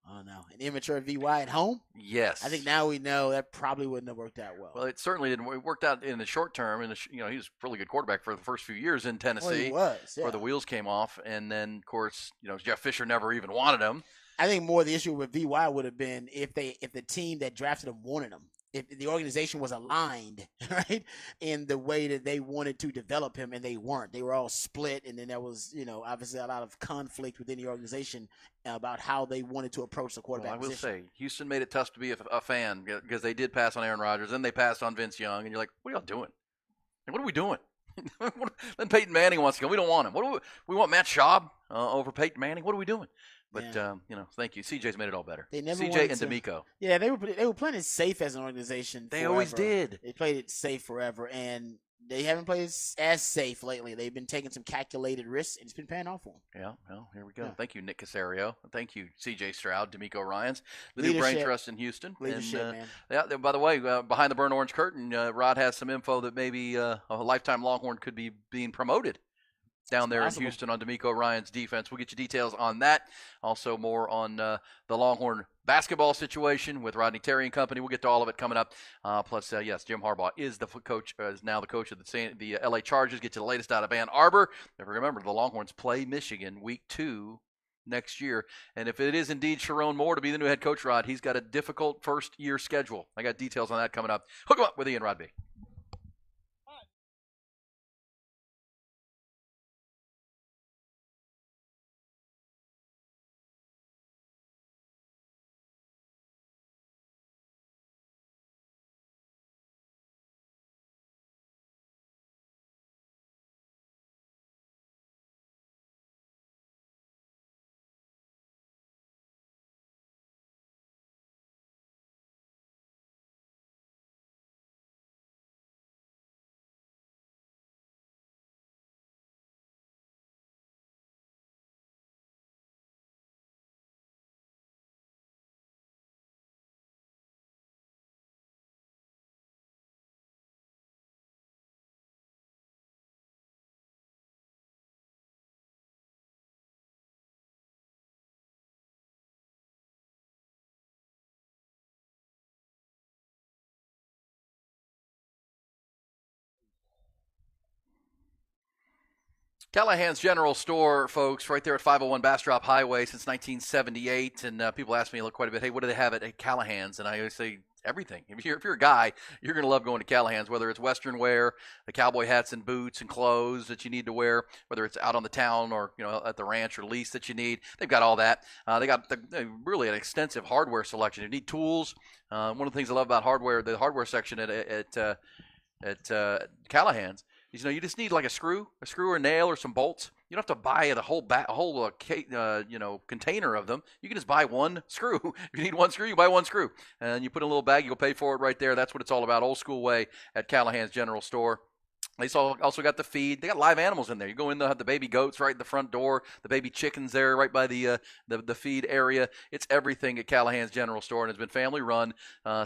S3: Oh, no. An immature VY at home?
S2: Yes.
S3: I think now we know that probably wouldn't have worked out well.
S2: Well, it certainly didn't. It worked out in the short term. And he was a really good quarterback for the first few years in Tennessee.
S3: Well, he was, yeah.
S2: Before the wheels came off. And then, of course, Jeff Fisher never even wanted him.
S3: I think more the issue with VY would have been if the team that drafted him wanted him. If the organization was aligned, right, in the way that they wanted to develop him, and they weren't. They were all split, and then there was, obviously a lot of conflict within the organization about how they wanted to approach the quarterback position.
S2: I will say, Houston made it tough to be a fan because they did pass on Aaron Rodgers, then they passed on Vince Young, and you're like, what are y'all doing? What are we doing? Then Peyton Manning wants to go. We don't want him. We want Matt Schaub over Peyton Manning. What are we doing? But thank you. CJ's made it all better. CJ and D'Amico.
S3: Yeah, they were playing it safe as an organization.
S2: They always did.
S3: They played it safe forever, and they haven't played as safe lately. They've been taking some calculated risks, and it's been paying off for them.
S2: Yeah, well, here we go. Yeah. Thank you, Nick Casario. Thank you, CJ Stroud, D'Amico Ryans, the new brain trust in Houston.
S3: Leadership, man.
S2: Yeah. By the way, behind the burnt orange curtain, Rod has some info that maybe a lifetime Longhorn could be being promoted down there in Houston on D'Amico Ryan's defense. We'll get you details on that. Also more on the Longhorn basketball situation with Rodney Terry and company. We'll get to all of it coming up. Plus, yes, Jim Harbaugh is the coach, is now the coach of the LA Chargers. Get you the latest out of Ann Arbor. Never remember, the Longhorns play Michigan week 2 next year. And if it is indeed Sharon Moore to be the new head coach, Rod, he's got a difficult first-year schedule. I got details on that coming up. Hook 'em up with Ian Rodby. Callahan's General Store, folks, right there at 501 Bastrop Highway since 1978. And people ask me quite a bit, hey, what do they have at Callahan's? And I always say everything. If you're a guy, you're going to love going to Callahan's, whether it's Western wear, the cowboy hats and boots and clothes that you need to wear, whether it's out on the town or at the ranch or lease that you need. They've got all that. They got really an extensive hardware selection. If you need tools, one of the things I love about hardware, the hardware section at Callahan's, is you just need like a screw or a nail or some bolts. You don't have to buy the whole container of them. You can just buy one screw. If you need one screw, you buy one screw, and you put in a little bag. You'll pay for it right there. That's what it's all about, old school way at Callahan's General Store. They also got the feed. They got live animals in there. You go in, they'll have the baby goats right at the front door, the baby chickens there right by the feed area. It's everything at Callahan's General Store, and it's been family run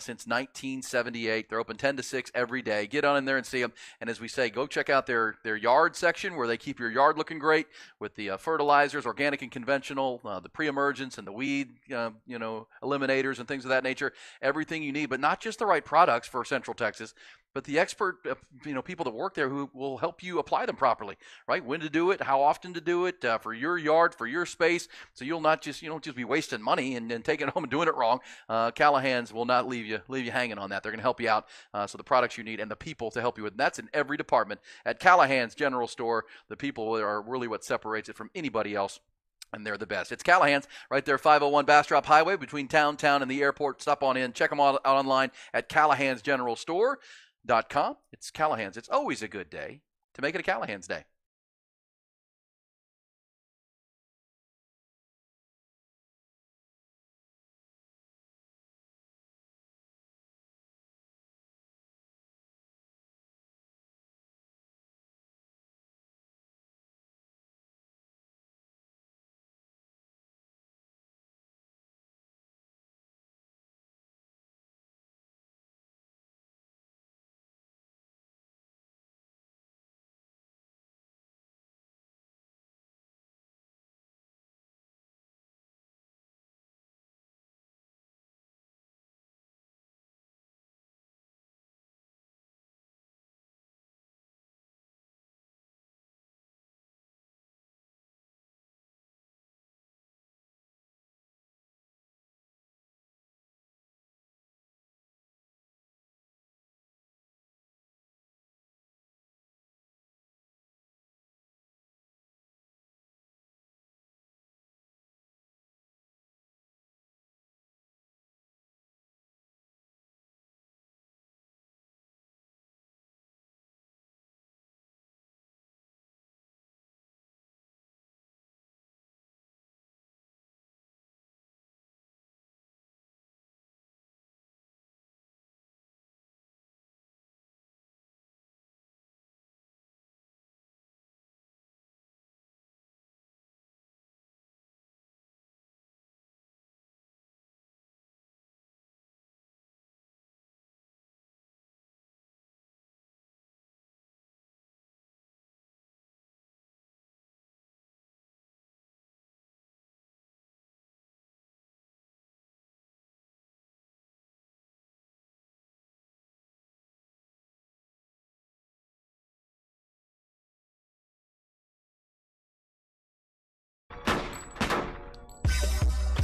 S2: since 1978. They're open 10 to 6 every day. Get on in there and see them. And as we say, go check out their yard section where they keep your yard looking great with the fertilizers, organic and conventional, the pre-emergence and the weed eliminators and things of that nature. Everything you need, but not just the right products for Central Texas, but the expert, people that work there who will help you apply them properly, right? When to do it, how often to do it, for your yard, for your space, so you don't just be wasting money and taking it home and doing it wrong. Callahan's will not leave you hanging on that. They're going to help you out. So the products you need and the people to help you with, and that's in every department at Callahan's General Store. The people are really what separates it from anybody else. And they're the best. It's Callahan's right there, 501 Bastrop Highway between town and the airport. Stop on in. Check them all out online at Callahan'sGeneralStore.com. It's Callahan's. It's always a good day to make it a Callahan's day.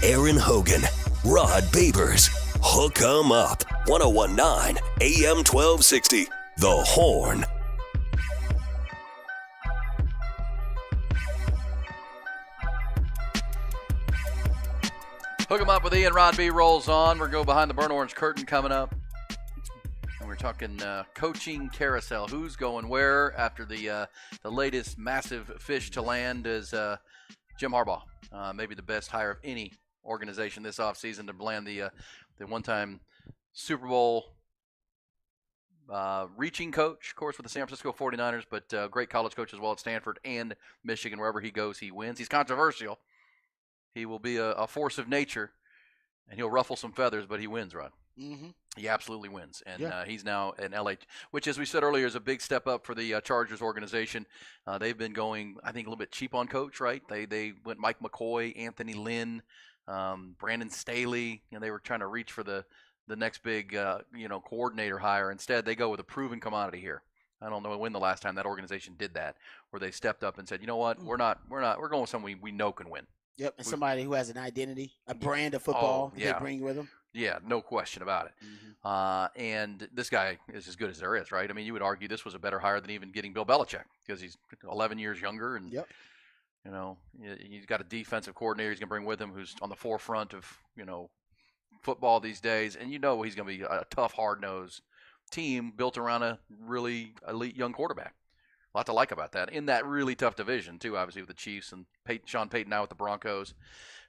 S4: Aaron Hogan, Rod Babers, Hook 'em Up, 1019 AM 1260, The Horn.
S2: Hook 'em Up with Ian Rod B rolls on. We're going to go behind the burnt orange curtain coming up. And we're talking coaching carousel. Who's going where after the latest massive fish to land is Jim Harbaugh. Maybe the best hire of any organization this offseason to land the one-time Super Bowl reaching coach, of course, with the San Francisco 49ers, but great college coach as well at Stanford and Michigan. Wherever he goes, he wins. He's controversial. He will be a force of nature, and he'll ruffle some feathers, but he wins, Rod.
S3: Mm-hmm.
S2: He absolutely wins, and
S3: Yeah.
S2: he's now in LA, which, as we said earlier, is a big step up for the Chargers organization. They've been going, I think, a little bit cheap on coach, right? They went Mike McCoy, Anthony Lynn, Brandon Staley, and they were trying to reach for the next big coordinator hire. Instead, they go with a proven commodity here. I don't know when the last time that organization did that, where they stepped up and said, you know what, we're going with someone we know can win.
S3: Yep, and somebody who has an identity, a brand of football that they bring with them.
S2: Yeah, no question about it. And this guy is as good as there is, right? I mean, you would argue this was a better hire than even getting Bill Belichick because he's 11 years younger, and you know, he's got a defensive coordinator he's going to bring with him who's on the forefront of, you know, football these days, and you know he's going to be a tough, hard-nosed team built around a really elite young quarterback. A lot to like about that. In that really tough division, too, obviously, with the Chiefs and Sean Payton now with the Broncos.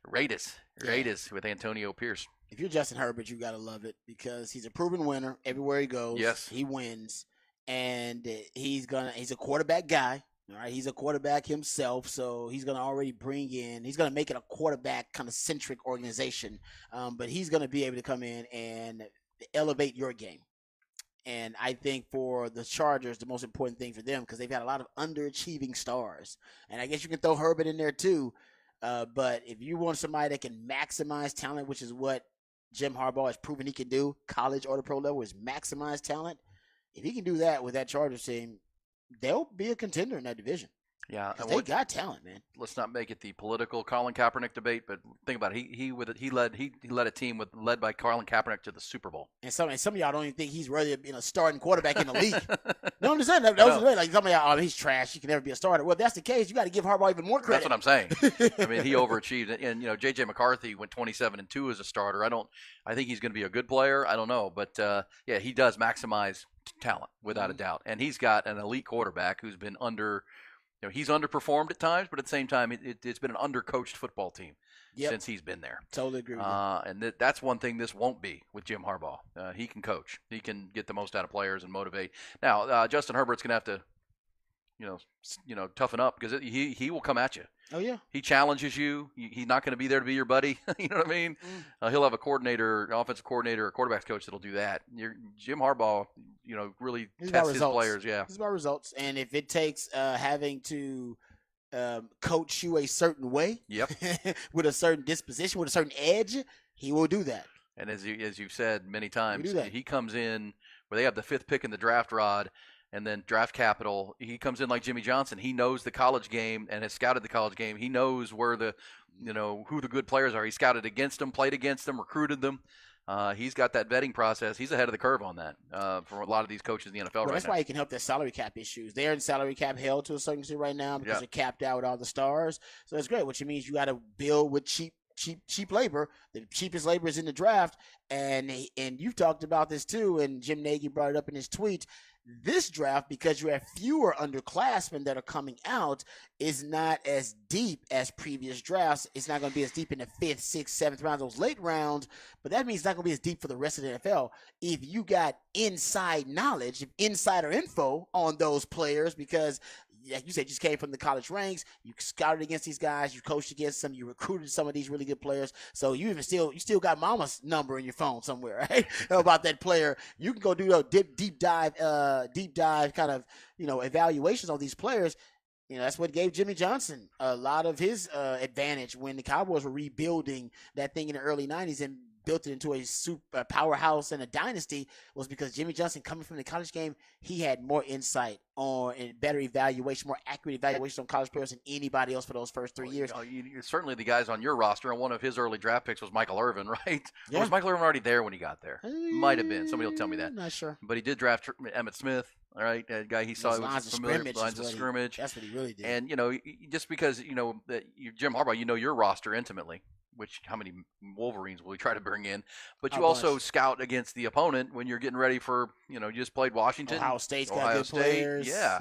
S2: Raiders with Antonio Pierce.
S3: If you're Justin Herbert, you got to love it because he's a proven winner everywhere he goes.
S2: Yes.
S3: He wins, and he's a quarterback guy. All right, he's a quarterback himself, so he's going to already he's going to make it a quarterback kind of centric organization, but he's going to be able to come in and elevate your game. And I think for the Chargers, the most important thing for them, because they've had a lot of underachieving stars, and I guess you can throw Herbert in there too, but if you want somebody that can maximize talent, which is what Jim Harbaugh has proven he can do, college or the pro level, is maximize talent. If he can do that with that Chargers team, they'll be a contender in that division.
S2: Yeah, and
S3: they got talent, man.
S2: Let's not make it the political Colin Kaepernick debate, but think about it. He led a team led by Colin Kaepernick to the Super Bowl.
S3: And some of y'all don't even think he's worthy of being a starting quarterback in the league. No, I'm just saying that was the way. Like some of y'all, he's trash. He can never be a starter. Well, if that's the case, you got to give Harbaugh even more credit.
S2: That's what I'm saying. I mean, he overachieved, and you know, J.J. McCarthy went 27-2 as a starter. I think he's going to be a good player. I don't know, but yeah, he does maximize talent without a doubt, and he's got an elite quarterback who's been he's underperformed at times, but at the same time, it's been an undercoached football team since he's been there.
S3: Totally agree with
S2: and that's one thing this won't be with Jim Harbaugh. He can coach. He can get the most out of players and motivate. Now, Justin Herbert's going to have to, toughen up because he will come at you.
S3: Oh, yeah.
S2: He challenges you. He's not going to be there to be your buddy. You know what I mean? He'll have a coordinator, offensive coordinator, or quarterback's coach that'll do that. Jim Harbaugh, really tests his players. Yeah,
S3: it's about results. And if it takes having to coach you a certain way, with a certain disposition, with a certain edge, he will do that.
S2: And as you've said many times, he comes in where they have the 5th pick in the draft, Rod, and then draft capital. He comes in like Jimmy Johnson. He knows the college game and has scouted the college game. He knows where who the good players are. He scouted against them, played against them, recruited them. He's got that vetting process. He's ahead of the curve on that for a lot of these coaches in the NFL right now.
S3: That's why he can help their salary cap issues. They're in salary cap hell to a certain extent right now because they're capped out with all the stars. So it's great, which means you got to build with cheap labor. The cheapest labor is in the draft, and you've talked about this too, and Jim Nagy brought it up in his tweet. This draft, because you have fewer underclassmen that are coming out, is not as deep as previous drafts. It's not going to be as deep in the 5th, 6th, 7th rounds, those late rounds, but that means it's not going to be as deep for the rest of the NFL. If you got inside knowledge, insider info on those players, because like you said, you just came from the college ranks, you scouted against these guys, you coached against them, you recruited some of these really good players, so you still got mama's number in your phone somewhere, right? About that player. You can go do those deep dive kind of evaluations on these players. That's what gave Jimmy Johnson a lot of his advantage when the Cowboys were rebuilding that thing in the early 90s and built it into a super powerhouse and a dynasty, was because Jimmy Johnson, coming from the college game, he had more insight on and better evaluation, more accurate evaluation on college players than anybody else for those first 3 years.
S2: Certainly the guys on your roster, and one of his early draft picks was Michael Irvin, right? Yeah. Or was Michael Irvin already there when he got there? Might have been. Somebody will tell me that.
S3: Not sure.
S2: But he did draft Emmitt Smith. All right, a guy he saw was familiar, lines of scrimmage.
S3: That's what he really did.
S2: And just because that Jim Harbaugh, your roster intimately, which how many Wolverines will we try to bring in? But you also scout against the opponent when you're getting ready for you just played Washington,
S3: Ohio State's got good players.
S2: Yeah.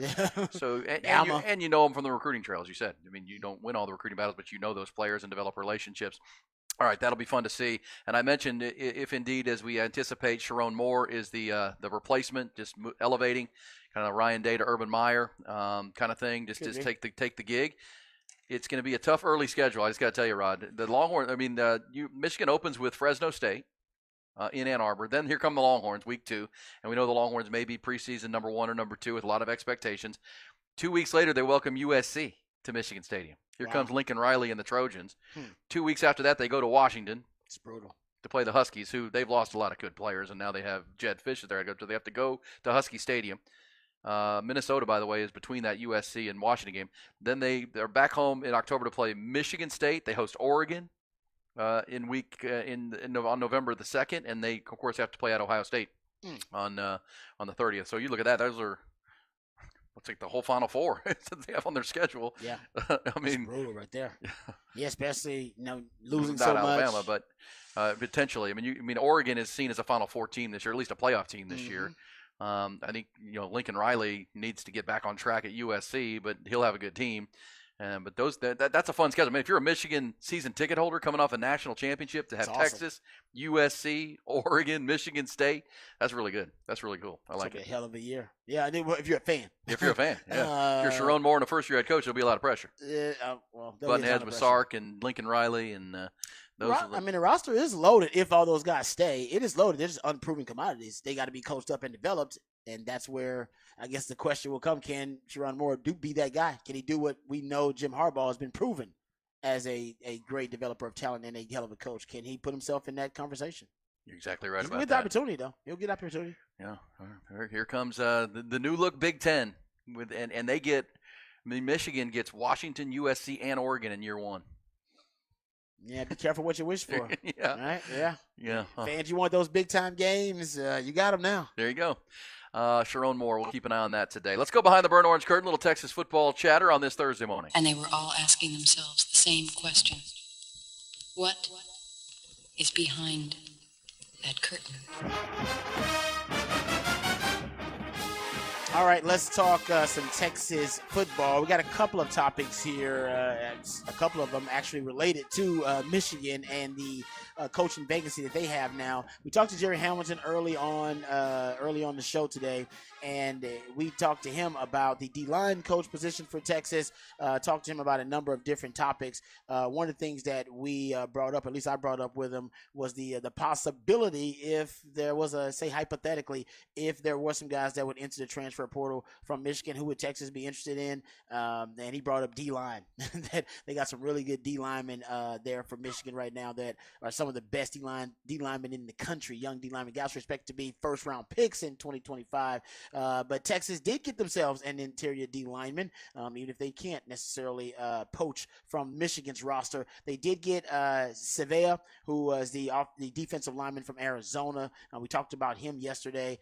S2: So and you know them from the recruiting trails. You said, I mean, you don't win all the recruiting battles, but you know those players and develop relationships. All right, that'll be fun to see. And I mentioned if indeed, as we anticipate, Sharon Moore is the replacement, just elevating, kind of Ryan Day to Urban Meyer kind of thing, just take the gig. It's going to be a tough early schedule. I just got to tell you, Rod. The Longhorns. I mean, Michigan opens with Fresno State in Ann Arbor. Then here come the Longhorns, week 2, and we know the Longhorns may be preseason number 1 or number 2 with a lot of expectations. 2 weeks later, they welcome USC to Michigan Stadium. Here comes Lincoln Riley and the Trojans. 2 weeks after that, they go to Washington.
S3: It's brutal.
S2: To play the Huskies, who they've lost a lot of good players, and now they have Jed Fish there. They have to go to Husky Stadium. Minnesota, by the way, is between that USC and Washington game. Then they're back home in October to play Michigan State. They host Oregon on November the 2nd, and they of course have to play at Ohio State on the 30th. So you look at that; those are let's take the whole Final Four that they have on their schedule.
S3: Yeah,
S2: I mean,
S3: that's brutal right there. Yeah, especially losing
S2: not
S3: so much.
S2: Alabama, but potentially. I mean, Oregon is seen as a Final Four team this year, at least a playoff team this year. I think Lincoln Riley needs to get back on track at USC, but he'll have a good team. But that's a fun schedule. I mean, if you're a Michigan season ticket holder coming off a national championship, to have
S3: That's awesome.
S2: Texas, USC, Oregon, Michigan State, that's really good. That's really cool. I like
S3: It's
S2: it.
S3: a hell of a year. Yeah, I think if you're a fan.
S2: If you're a fan, yeah. If you're Sharon Moore and a first-year head coach, there'll be a lot of pressure.
S3: Well, there'll be a ton
S2: Buttonheads
S3: of
S2: with
S3: pressure.
S2: Sark and Lincoln Riley and those.
S3: I mean, the roster is loaded if all those guys stay. It is loaded. They're just unproven commodities. They got to be coached up and developed, and that's where I guess the question will come: can Sharon Moore be that guy? Can he do what we know Jim Harbaugh has been proven as a great developer of talent and a hell of a coach? Can he put himself in that conversation?
S2: You're exactly right
S3: He's
S2: about
S3: with
S2: that.
S3: opportunity, though. He'll get opportunity.
S2: Yeah. Here comes the new look Big Ten and they get. I mean, Michigan gets Washington, USC, and Oregon in year one.
S3: Yeah, be careful what you wish for.
S2: Yeah.
S3: All right? Yeah.
S2: Yeah.
S3: Fans, you want those big-time games, you got them now.
S2: There you go. Sharon Moore, we'll keep an eye on that today. Let's go behind the burnt orange curtain, little Texas football chatter on this Thursday morning.
S6: And they were all asking themselves the same question. What is behind that curtain?
S3: All right, let's talk some Texas football. We got a couple of topics here, a couple of them actually related to Michigan and the coaching vacancy that they have now. We talked to Jerry Hamilton early on the show today, and we talked to him about the D-line coach position for Texas, talked to him about a number of different topics. One of the things that we brought up, at least I brought up with him, was the possibility if there was hypothetically, if there were some guys that would enter the transfer portal from Michigan, who would Texas be interested in? And he brought up D-line. That they got some really good D-linemen there for Michigan right now that are some of the best D-linemen in the country, young D-linemen. Guys expect to be first-round picks in 2025. But Texas did get themselves an interior D-lineman, even if they can't necessarily poach from Michigan's roster. They did get Sevilla, who was the defensive lineman from Arizona. We talked about him yesterday.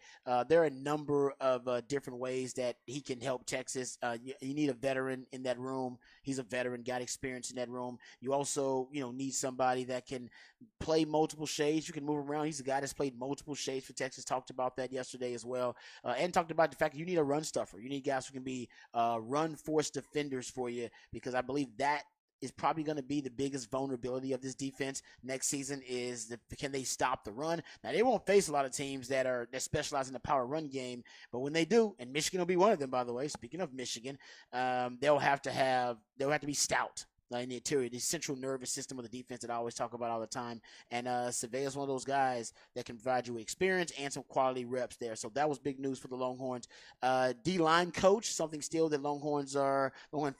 S3: There are a number of different ways that he can help Texas. You need a veteran in that room. He's a veteran, got experience in that room. You also, need somebody that can play multiple shades. You can move around. He's a guy that's played multiple shades for Texas. Talked about that yesterday as well. And talked about the fact that you need a run stuffer. You need guys who can be run force defenders for you, because I believe that is probably going to be the biggest vulnerability of this defense next season is can they stop the run? Now, they won't face a lot of teams that specialize in the power run game, but when they do, and Michigan will be one of them, by the way, speaking of Michigan, they'll have to be stout. In the interior, the central nervous system of the defense that I always talk about all the time. And Sevilla is one of those guys that can provide you experience and some quality reps there. So that was big news for the Longhorns. D-line coach, something still that Longhorn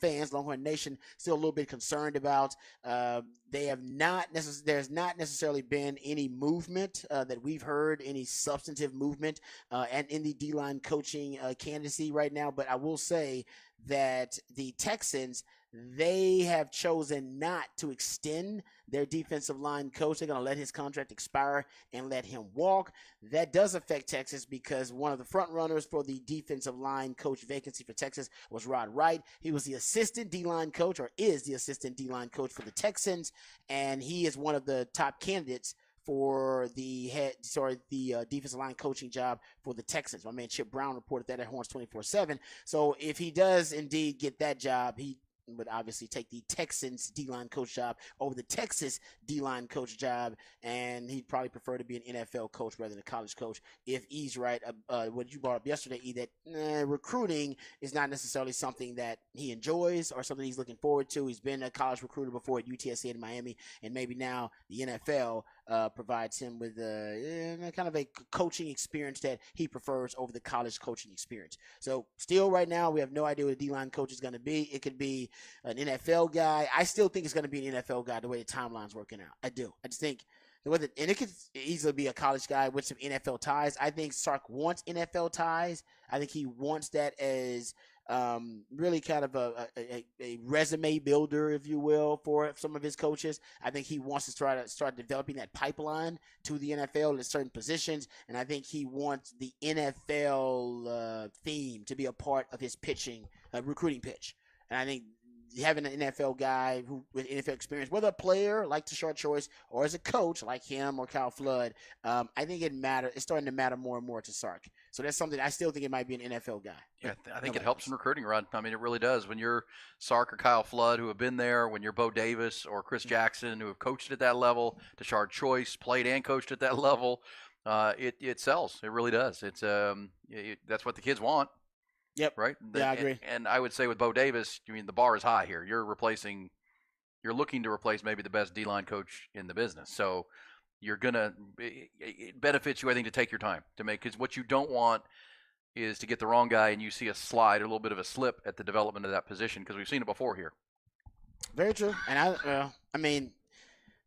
S3: fans, Longhorn Nation, still a little bit concerned about. There's not necessarily been any movement that we've heard, any substantive movement and in the D-line coaching candidacy right now. But I will say that the Texans, they have chosen not to extend their defensive line coach. They're going to let his contract expire and let him walk. That does affect Texas because one of the front runners for the defensive line coach vacancy for Texas was Rod Wright. He was the assistant D-line coach, or is the assistant D-line coach for the Texans, and he is one of the top candidates for the defensive line coaching job for the Texans. My man Chip Brown reported that at Horns 24/7. So if he does indeed get that job, he would obviously take the Texans D-line coach job over the Texas D-line coach job, and he'd probably prefer to be an NFL coach rather than a college coach. If E's right, what you brought up yesterday, E, that recruiting is not necessarily something that he enjoys or something he's looking forward to. He's been a college recruiter before at UTSA in Miami, and maybe now the NFL provides him with kind of a coaching experience that he prefers over the college coaching experience. So still right now, we have no idea what a D-line coach is going to be. It could be an NFL guy. I still think it's going to be an NFL guy the way the timeline's working out. I do. I just think And it could easily be a college guy with some NFL ties. I think Sark wants NFL ties. I think he wants that as really kind of a resume builder, if you will, for some of his coaches. I think he wants to try to start developing that pipeline to the NFL at certain positions, and I think he wants the NFL theme to be a part of his recruiting pitch. And I think having an NFL guy with NFL experience, whether a player like Tashard Choice or as a coach like him or Kyle Flood, I think it's starting to matter more and more to Sark. So that's something I still think it might be an NFL guy.
S2: Yeah, I think it helps in recruiting, Rod. I mean, it really does. When you're Sark or Kyle Flood, who have been there, when you're Bo Davis or Chris Jackson, who have coached at that level, Tashard Choice played and coached at that level, it sells. It really does. It's that's what the kids want.
S3: Yep.
S2: Right.
S3: Yeah, I agree.
S2: And I would say with Bo Davis, I mean, the bar is high here. You're looking to replace maybe the best D-line coach in the business. So it benefits you, I think, to take your time to make, because what you don't want is to get the wrong guy and you see a slide, a little bit of a slip at the development of that position, because we've seen it before here.
S3: Very true. And I mean,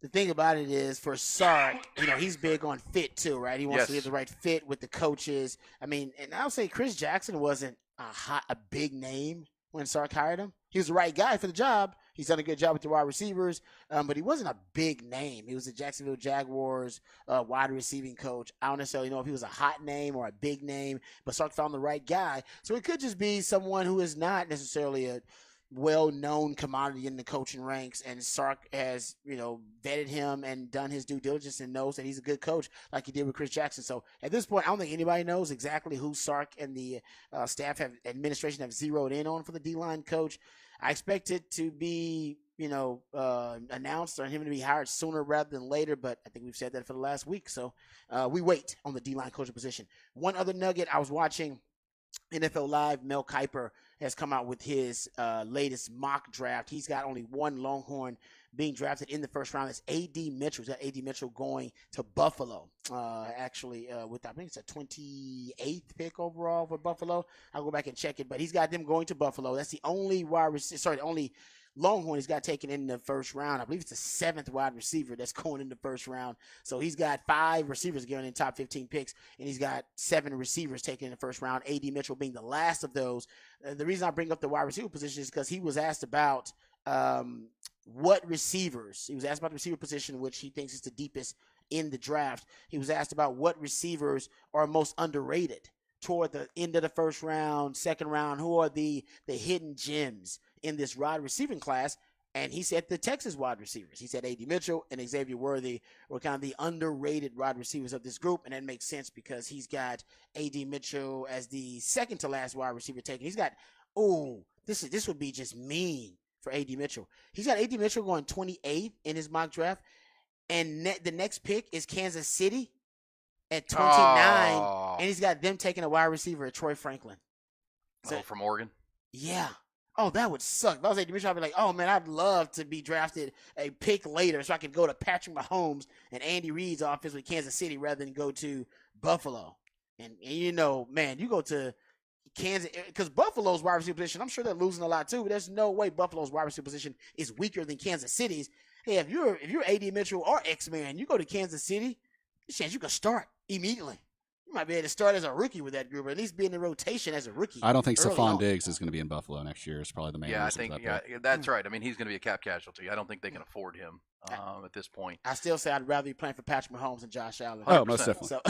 S3: the thing about it is, for Sark, he's big on fit too, right? He wants to get the right fit with the coaches. I mean, and I'll say Chris Jackson wasn't a big name when Sark hired him. He was the right guy for the job. He's done a good job with the wide receivers, but he wasn't a big name. He was the Jacksonville Jaguars wide receiving coach. I don't necessarily know if he was a hot name or a big name, but Sark found the right guy. So it could just be someone who is not necessarily a well-known commodity in the coaching ranks, and Sark has, vetted him and done his due diligence and knows that he's a good coach like he did with Chris Jackson. So at this point, I don't think anybody knows exactly who Sark and the administration have zeroed in on for the D-line coach. I expect it to be, announced or him to be hired sooner rather than later, but I think we've said that for the last week. So we wait on the D-line coaching position. One other nugget, I was watching NFL Live. Mel Kiper has come out with his latest mock draft. He's got only one Longhorn being drafted in the first round. It's A.D. Mitchell. He's got A.D. Mitchell going to Buffalo, with, I think it's a 28th pick overall for Buffalo. I'll go back and check it, but he's got them going to Buffalo. That's the only only Longhorn he's got taken in the first round. I believe it's the 7th wide receiver that's going in the first round. So he's got 5 receivers going in top 15 picks, and he's got 7 receivers taken in the first round, A.D. Mitchell being the last of those. The reason I bring up the wide receiver position is because he was asked about what receivers. He was asked about the receiver position, which he thinks is the deepest in the draft. He was asked about what receivers are most underrated toward the end of the first round, second round. Who are the hidden gems in this wide receiving class? And he said the Texas wide receivers. He said A.D. Mitchell and Xavier Worthy were kind of the underrated wide receivers of this group, and that makes sense because he's got A.D. Mitchell as the second to last wide receiver taken. He's got, this would be just mean for A.D. Mitchell. He's got A.D. Mitchell going 28th in his mock draft, and the next pick is Kansas City at 29, and he's got them taking a wide receiver at Troy Franklin.
S2: So, from Oregon?
S3: Yeah. Oh, that would suck. If I was A.D. Mitchell, I'd be like, oh, man, I'd love to be drafted a pick later so I could go to Patrick Mahomes and Andy Reid's offense with Kansas City rather than go to Buffalo. And man, you go to Kansas, because Buffalo's wide receiver position, I'm sure they're losing a lot too, but there's no way Buffalo's wide receiver position is weaker than Kansas City's. Hey, if you're A.D. Mitchell or X-Man, you go to Kansas City, there's a chance you can start immediately. You might be able to start as a rookie with that group, or at least be in the rotation as a rookie.
S7: I don't think Stephon Diggs is going to be in Buffalo next year. It's probably the main reason.
S2: I think that's right. I mean, he's going to be a cap casualty. I don't think they can afford him at this point.
S3: I still say I'd rather be playing for Patrick Mahomes and Josh Allen.
S7: Oh, most definitely.
S3: So,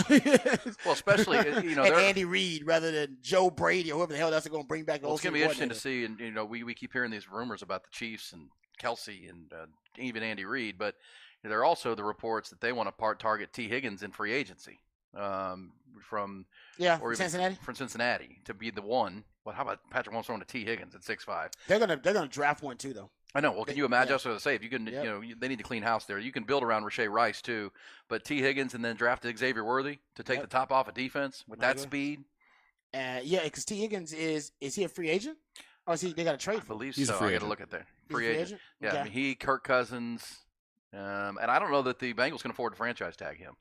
S2: well, especially
S3: and Andy Reid rather than Joe Brady or whoever the hell else are going to bring back.
S2: Well, it's going to be interesting to see, and we keep hearing these rumors about the Chiefs and Kelsey and even Andy Reid, but there are also the reports that they want to target T. Higgins in free agency. From Cincinnati to be the one. Well, how about Patrick Mahomes throwing to T. Higgins at 6'5"?
S3: They're gonna draft one too, though.
S2: I know. Well, can you imagine? I was going to say, if you can, they need to clean house there. You can build around Rashee Rice too, but T. Higgins and then draft Xavier Worthy to take the top off of defense with that speed.
S3: Because T. Higgins is he a free agent? Or they got to trade for him?
S2: I believe
S7: He's
S2: so.
S7: a free
S2: I got
S7: agent.
S2: to look at that.
S3: Free agent?
S2: Yeah,
S3: Okay.
S2: I mean, he, Kirk Cousins, and I don't know that the Bengals can afford to franchise tag him.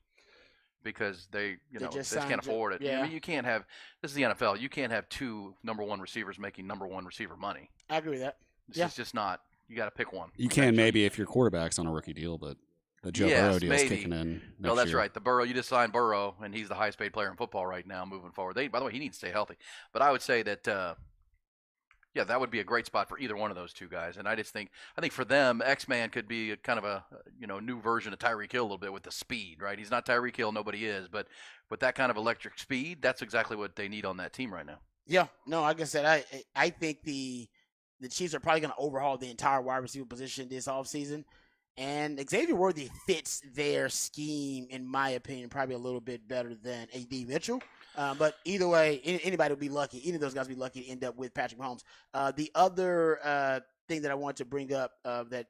S2: Because they just can't afford it.
S3: Yeah.
S2: I mean, you can't have – this is the NFL. You can't have 2 number 1 receivers making number 1 receiver money.
S3: I agree with that.
S2: It's just not – you got to pick one.
S7: You can maybe if your quarterback's on a rookie deal, but the Joe Burrow deal is kicking in.
S2: No, that's
S7: year.
S2: right. The Burrow, you just signed Burrow, and he's the highest paid player in football right now moving forward. By the way, he needs to stay healthy. But I would say that, that would be a great spot for either one of those two guys. And I think for them, X-Man could be kind of a new version of Tyreek Hill a little bit with the speed, right? He's not Tyreek Hill, nobody is, but with that kind of electric speed, that's exactly what they need on that team right now.
S3: Yeah, no, like I said, I think the Chiefs are probably going to overhaul the entire wide receiver position this offseason. And Xavier Worthy fits their scheme, in my opinion, probably a little bit better than A.D. Mitchell. But either way, anybody will be lucky. Any of those guys will be lucky to end up with Patrick Mahomes. The other thing that I wanted to bring up that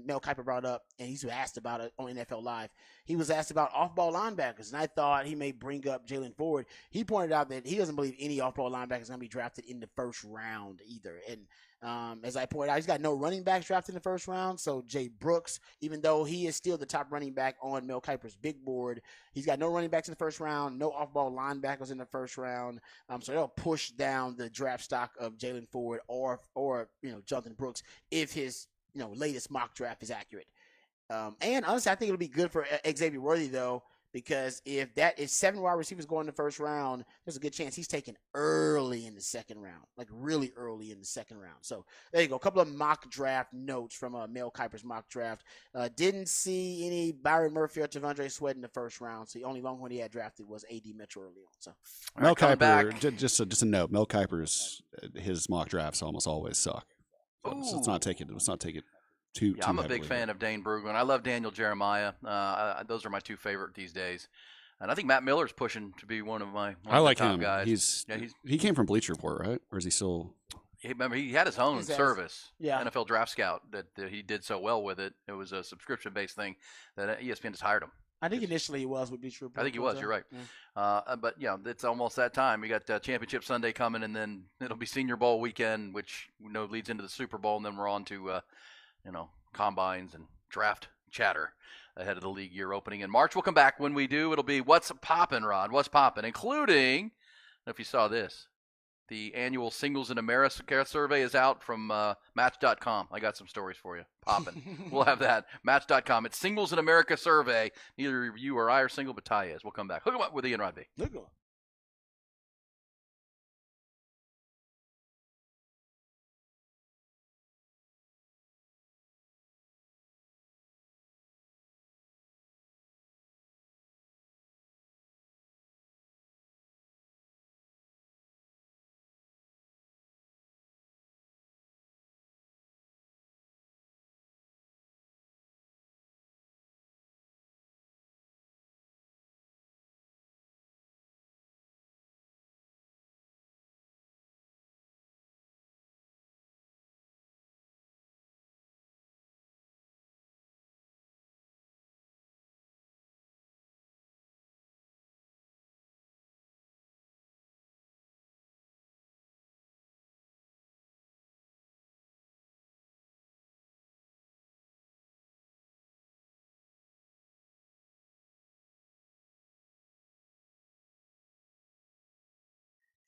S3: Mel Kiper brought up, and he's asked about it on NFL Live. He was asked about off-ball linebackers, and I thought he may bring up Jalen Ford. He pointed out that he doesn't believe any off-ball linebacker is going to be drafted in the first round either. And as I pointed out, he's got no running backs drafted in the first round. So Jay Brooks, even though he is still the top running back on Mel Kiper's big board, he's got no running backs in the first round, no off-ball linebackers in the first round. So they'll push down the draft stock of Jalen Ford or Jonathan Brooks if his latest mock draft is accurate. And honestly, I think it'll be good for Xavier Worthy, though, because if 7 wide receivers go in the first round, there's a good chance he's taken early in the second round, like really early in the second round. So there you go. A couple of mock draft notes from Mel Kiper's mock draft. Didn't see any Byron Murphy or Tavondre Sweat in the first round. So the only Longhorn he had drafted was A.D. Mitchell early on. So
S7: Mel Kiper, just a note. Mel Kiper's his mock drafts almost always suck. So let's not take it too
S2: I'm a
S7: heavily.
S2: big fan of Dane Brugman. I love Daniel Jeremiah. Those are my two favorite these days. And I think Matt Miller's pushing to be one of my
S7: like
S2: top
S7: him.
S2: guys.
S7: He came from Bleacher Report, right? Or is he still?
S2: Remember, he had his own service,
S3: yeah.
S2: NFL Draft Scout, that he did so well with it. It was a subscription-based thing that ESPN just hired him.
S3: I think initially he was with Bleacher Report.
S2: I think he was. You're right. Yeah. But it's almost that time. We got Championship Sunday coming, and then it'll be Senior Bowl weekend, which leads into the Super Bowl, and then we're on to combines and draft chatter ahead of the league year opening in March. We'll come back. When we do, it'll be What's Poppin', Rod? What's Poppin'? Including, I don't know if you saw this, the annual Singles in America survey is out from Match.com. I got some stories for you. Poppin'. We'll have that. Match.com. It's Singles in America survey. Neither you or I are single, but Ty is. We'll come back. Hook 'em up with Ian Rodby.
S3: Look on.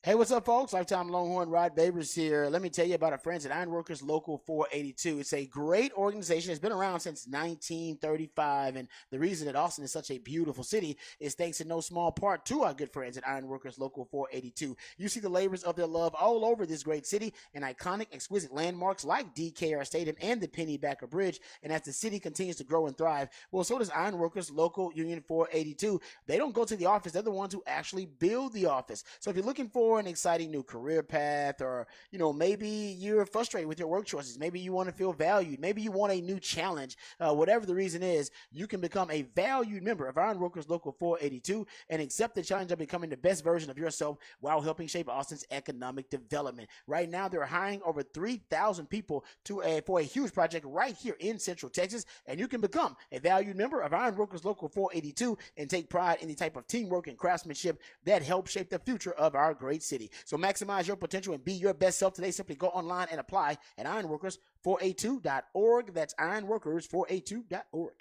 S3: Hey, what's up, folks? Lifetime Longhorn Rod Babers here. Let me tell you about our friends at Ironworkers Local 482. It's a great organization. It's been around since 1935, and the reason that Austin is such a beautiful city is thanks in no small part to our good friends at Ironworkers Local 482. You see the labors of their love all over this great city and iconic, exquisite landmarks like DKR Stadium and the Pennybacker Bridge. And as the city continues to grow and thrive, well, so does Ironworkers Local Union 482. They don't go to the office. They're the ones who actually build the office. So if you're looking for an exciting new career path, or maybe you're frustrated with your work choices, maybe you want to feel valued, maybe you want a new challenge, whatever the reason is, you can become a valued member of Ironworkers Local 482 and accept the challenge of becoming the best version of yourself while helping shape Austin's economic development. Right now, they're hiring over 3,000 people for a huge project right here in Central Texas, and you can become a valued member of Ironworkers Local 482 and take pride in the type of teamwork and craftsmanship that helps shape the future of our great city. So maximize your potential and be your best self today. Simply go online and apply at ironworkers482.org. That's ironworkers482.org.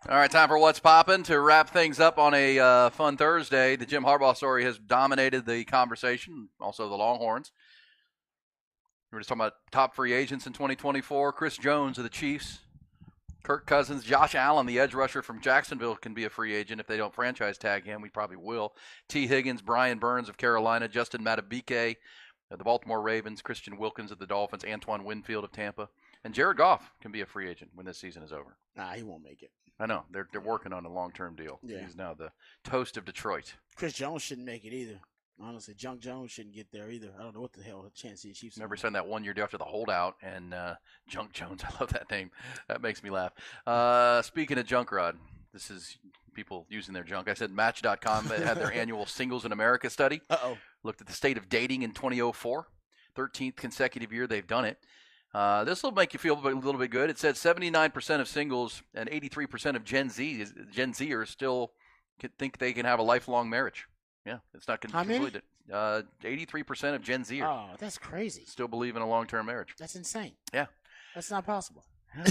S2: All right, time for What's Poppin'. To wrap things up on a fun Thursday, the Jim Harbaugh story has dominated the conversation, also the Longhorns. We were just talking about top free agents in 2024. Chris Jones of the Chiefs, Kirk Cousins, Josh Allen, the edge rusher from Jacksonville, can be a free agent if they don't franchise tag him. We probably will. T. Higgins, Brian Burns of Carolina, Justin Madubuike of the Baltimore Ravens, Christian Wilkins of the Dolphins, Antoine Winfield of Tampa, and Jared Goff can be a free agent when this season is over.
S3: Nah, he won't make it.
S2: I know. They're working on a long-term deal.
S3: Yeah.
S2: He's now the toast of Detroit.
S3: Chris Jones shouldn't make it either. Honestly, Junk Jones shouldn't get there either. I don't know what the hell the chance the Chiefs.
S2: Remember, signed that 1 year deal after the holdout, and Junk Jones. I love that name. That makes me laugh. Speaking of junk, Rod, this is people using their junk. I said Match.com had their annual Singles in America study. Looked at the state of dating in 2004. 13th consecutive year they've done it. This will make you feel a little bit good. It said 79% of singles and 83% of Gen Zers still think they can have a lifelong marriage. Yeah, it's not completed. 83% of Gen Z.
S3: Oh, that's crazy.
S2: Still believe in a long-term marriage.
S3: That's insane.
S2: Yeah,
S3: that's not possible.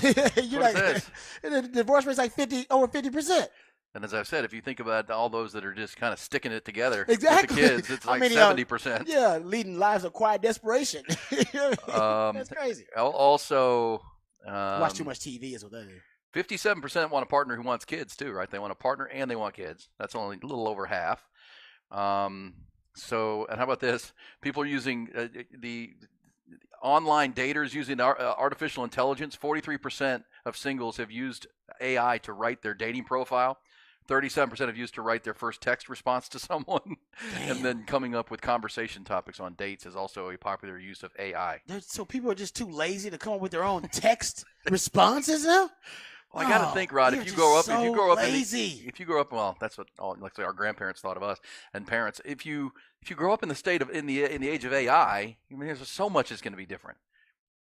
S2: You're like,
S3: the divorce rate's like over 50%.
S2: And as I've said, if you think about all those that are just kind of sticking it together
S3: exactly.
S2: with the kids, it's like 70%.
S3: Yeah, leading lives of quiet desperation. That's crazy.
S2: Also,
S3: watch too much TV is what that is.
S2: 57% want a partner who wants kids too, right? They want a partner and they want kids. That's only a little over half. So, and how about this? People are using the online daters using artificial intelligence. 43% of singles have used AI to write their dating profile. 37% have used to write their first text response to someone. And then coming up with conversation topics on dates is also a popular use of AI.
S3: So people are just too lazy to come up with their own text responses now?
S2: Well, I got to think, Rod. If you grow up,
S3: lazy.
S2: if you grow up, well, that's what like our grandparents thought of us and parents. If you grow up in the state of in the age of AI, I mean, there's so much that's going to be different.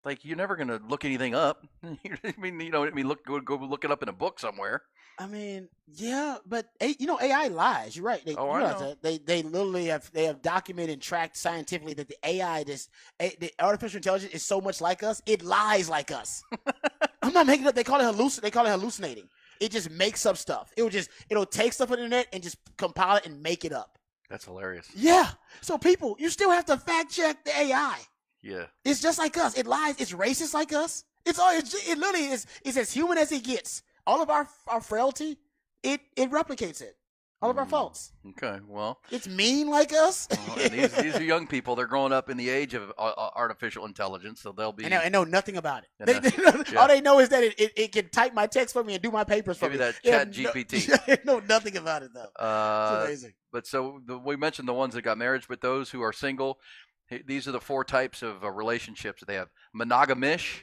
S2: Like you're never going to look anything up. I mean, go look it up in a book somewhere.
S3: I mean, yeah, but AI lies. You're right.
S2: I know.
S3: They literally have documented and tracked scientifically that the AI, the artificial intelligence, is so much like us. It lies like us. I'm not making it up. They call it hallucinating. It just makes up stuff. It'll take stuff on the internet and just compile it and make it up.
S2: That's hilarious.
S3: Yeah. So people, you still have to fact check the AI.
S2: Yeah.
S3: It's just like us. It lies. It's racist like us. It literally is. It's as human as it gets. All of our frailty, it replicates it. All of our faults.
S2: Okay, well.
S3: It's mean like us.
S2: Well, and these are young people. They're growing up in the age of artificial intelligence, so they'll be.
S3: And know nothing about it. All they know is that it can type my text for me and do my papers for me.
S2: Maybe that Chat GPT.
S3: They know nothing about it, though. It's amazing.
S2: But so we mentioned the ones that got married, but those who are single, these are the 4 types of relationships. They have monogamish.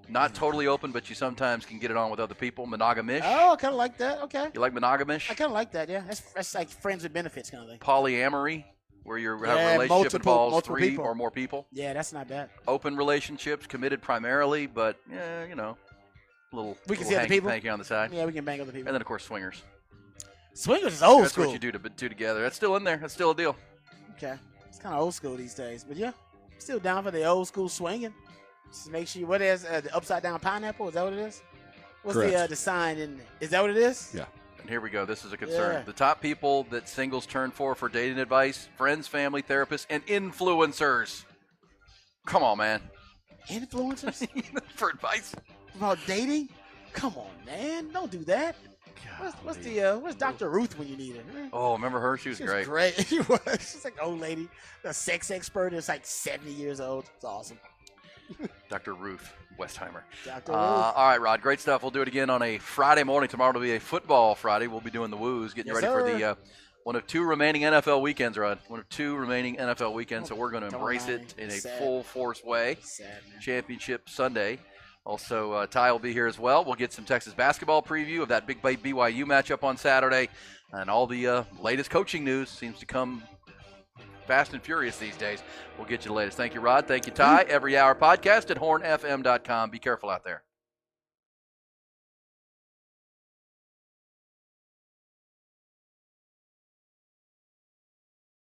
S2: Not totally open, but you sometimes can get it on with other people. Monogamish.
S3: Oh, I kind of like that. Okay.
S2: You like monogamish?
S3: I kind of like that, yeah. That's like friends with benefits kind of thing.
S2: Polyamory, where you have a relationship involves 3
S3: people.
S2: or more people.
S3: Yeah, that's not bad.
S2: Open relationships, committed primarily, but, we
S3: can see other people.
S2: Hanky on the side.
S3: Yeah, we can bang other people.
S2: And then, of course, swingers.
S3: Swingers is old school.
S2: That's what you do together. That's still in there. That's still a deal.
S3: Okay. It's kind of old school these days. But, yeah, still down for the old school swinging. Just make sure what is the upside down pineapple? Is that what it is? What's the sign? Is that what it is?
S7: Yeah.
S2: And here we go. This is a concern.
S3: Yeah.
S2: The top people that singles turn for dating advice: friends, family, therapists, and influencers. Come on, man.
S3: Influencers?
S2: For advice
S3: about dating? Come on, man. Don't do that. What's Dr. Ruth when you need her?
S2: Oh, remember her? She was great.
S3: She was. She's like an old lady, a sex expert. It's like 70 years old. It's awesome.
S2: Dr. Ruth Westheimer.
S3: Dr. Ruth.
S2: All right, Rod. Great stuff. We'll do it again on a Friday morning. Tomorrow will be a football Friday. We'll be doing the woos, getting ready for the one of 2 remaining NFL weekends, Rod. One of 2 remaining NFL weekends. So we're going to embrace it in a full force way. Championship Sunday. Also, Ty will be here as well. We'll get some Texas basketball preview of that big BYU matchup on Saturday. And all the latest coaching news seems to come fast and furious these days. We'll get you the latest. Thank you, Rod. Thank you, Ty. Every Hour Podcast at hornfm.com. Be careful out there.